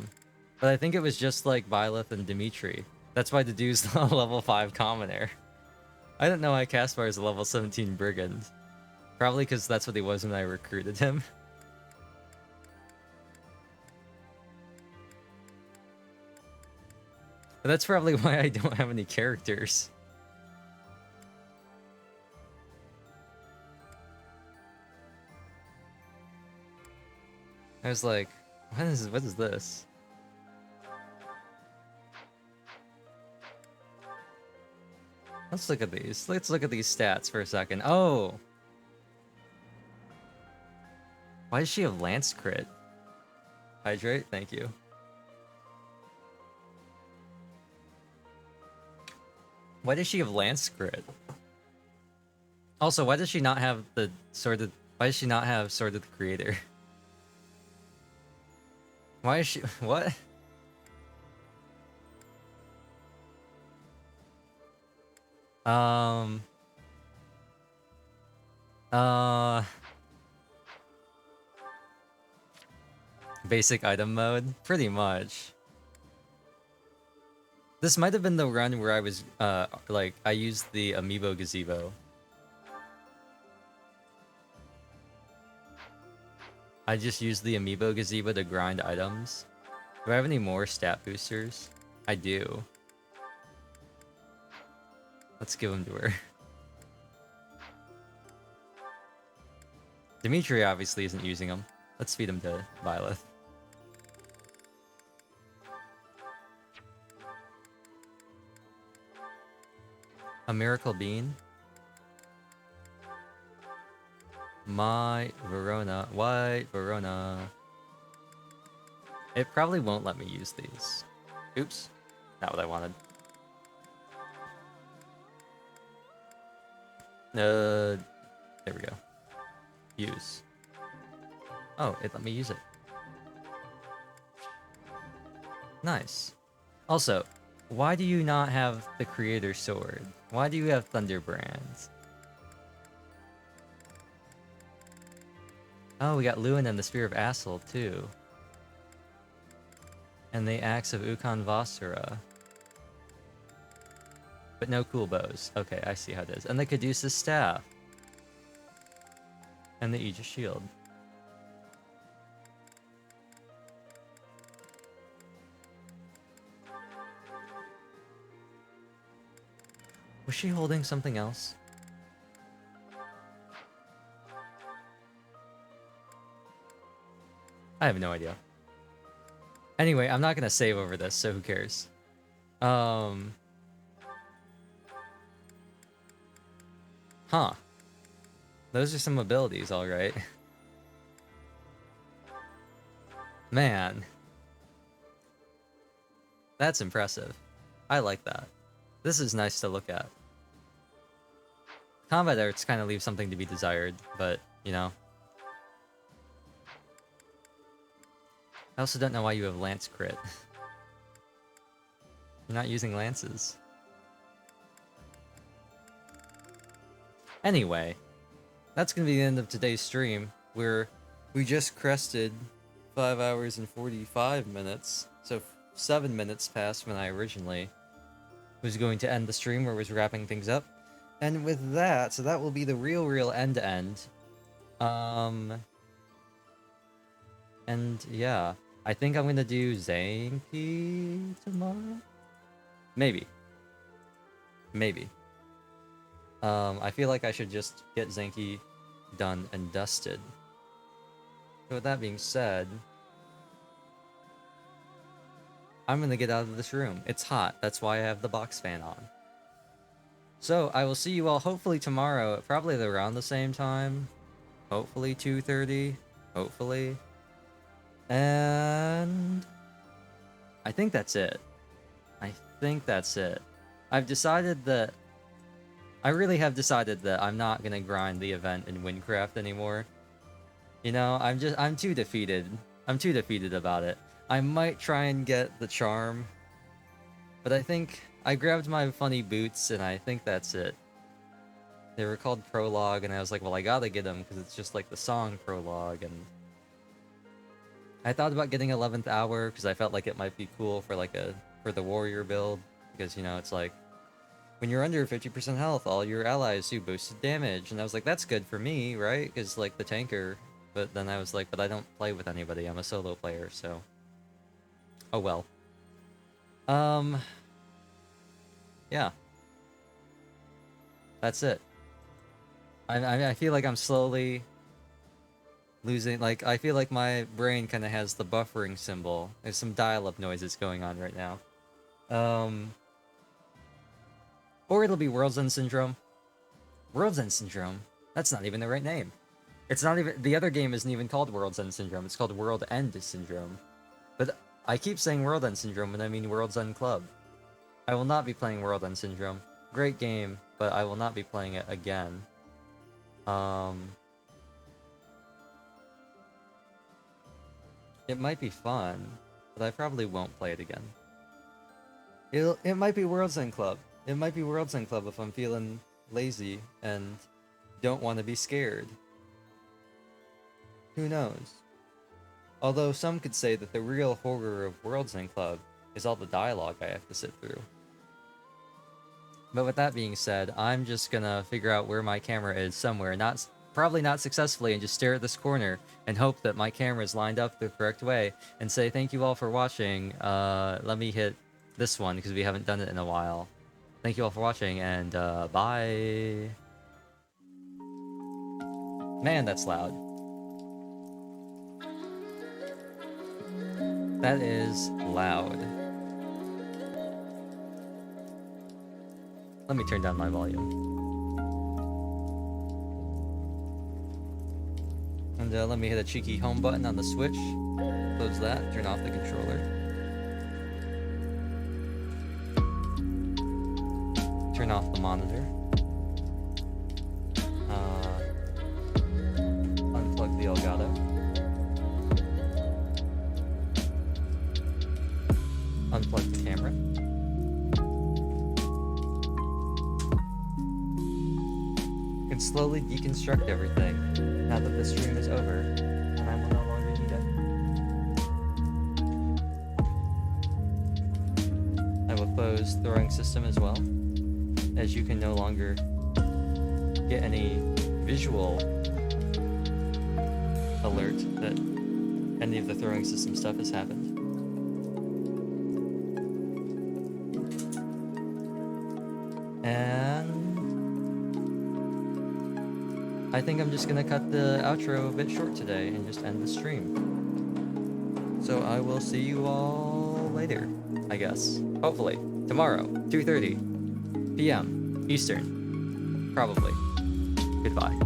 I think it was just like Byleth and Dimitri. That's why the dude's a level 5 commoner. I didn't know I Caspar is a level 17 brigand. Probably because that's what he was when I recruited him. But that's probably why I don't have any characters. I was like, what is this? Let's look at these. Let's look at these stats for a second. Oh! Why does she have Lance crit? Hydrate? Thank you. Why does she have Lance crit? Also, why does she not have the Sword of... Why does she not have Sword of the Creator? Why is she... What? Basic item mode? Pretty much. This might have been the run where I was, like, I used the Amiibo Gazebo. I just used the Amiibo Gazebo to grind items. Do I have any more stat boosters? I do. Let's give them to her. Dimitri obviously isn't using them. Let's feed them to Byleth. A Miracle Bean? My Verona. White Verona. It probably won't let me use these. Oops. Not what I wanted. There we go. Use. Oh, it let me use it. Nice. Also, why do you not have the Creator Sword? Why do you have Thunderbrands? Oh, we got Lewin and the Spear of Assel, too. And the Axe of Ukon Vasura. But no cool bows. Okay, I see how it is. And the Caduceus Staff. And the Aegis Shield. Was she holding something else? I have no idea. Anyway, I'm not gonna save over this, so who cares? Huh. Those are some abilities, alright. Man. That's impressive. I like that. This is nice to look at. Combat arts kind of leave something to be desired, but, you know. I also don't know why you have lance crit. You're not using lances. Anyway, that's gonna be the end of today's stream, where we just crested 5 hours and 45 minutes. So 7 minutes past when I originally was going to end the stream, where I was wrapping things up. And with that, so that will be the real end-to-end. And yeah, I think I'm gonna do Zanky tomorrow? Maybe. Maybe. I feel like I should just get Zanky done and dusted. So with that being said, I'm gonna get out of this room. It's hot, that's why I have the box fan on. So, I will see you all hopefully tomorrow, probably around the same time. Hopefully 2:30, hopefully. And I think that's it. I think that's it. I've decided that I really have decided that I'm not gonna grind the event in Windcraft anymore. You know, I'm too defeated. I'm too defeated about it. I might try and get the charm, but I think I grabbed my funny boots and I think that's it. They were called Prologue, and I was like, well, I gotta get them because it's just like the song Prologue. And I thought about getting 11th Hour because I felt like it might be cool for like for the warrior build, because you know it's like when you're under 50% health, all your allies do boosted damage, and I was like, that's good for me, right? Because like the tanker. But then I was like, but I don't play with anybody. I'm a solo player, so oh well. Yeah. That's it. I feel like I'm slowly losing, like, I feel like my brain kind of has the buffering symbol. There's some dial-up noises going on right now. Or it'll be World's End Syndrome. World's End Syndrome? That's not even the right name. It's not even, the other game isn't even called World's End Syndrome, it's called World End Syndrome. But I keep saying World End Syndrome when I mean World's End Club. I will not be playing World End Syndrome. Great game, but I will not be playing it again. It might be fun, but I probably won't play it again. It might be World's End Club. It might be World's End Club if I'm feeling lazy and don't want to be scared. Who knows? Although some could say that the real horror of World's End Club is all the dialogue I have to sit through. But with that being said, I'm just gonna figure out where my camera is somewhere, probably not successfully, and just stare at this corner and hope that my camera is lined up the correct way, and say thank you all for watching. Let me hit this one because we haven't done it in a while. Thank you all for watching, and bye. Man, that's loud. That is loud. Let me turn down my volume. And let me hit a cheeky home button on the Switch. Close that, turn off the controller. Turn off the monitor. Unplug the Elgato. Unplug the camera. And slowly deconstruct everything now that the stream is over and I will no longer need it. I will close the throwing system as well, as you can no longer get any visual alert that any of the throwing system stuff has happened. And I think I'm just gonna cut the outro a bit short today and just end the stream. So I will see you all later, I guess. Hopefully. Tomorrow, 2:30 p.m. Eastern. Probably. Goodbye.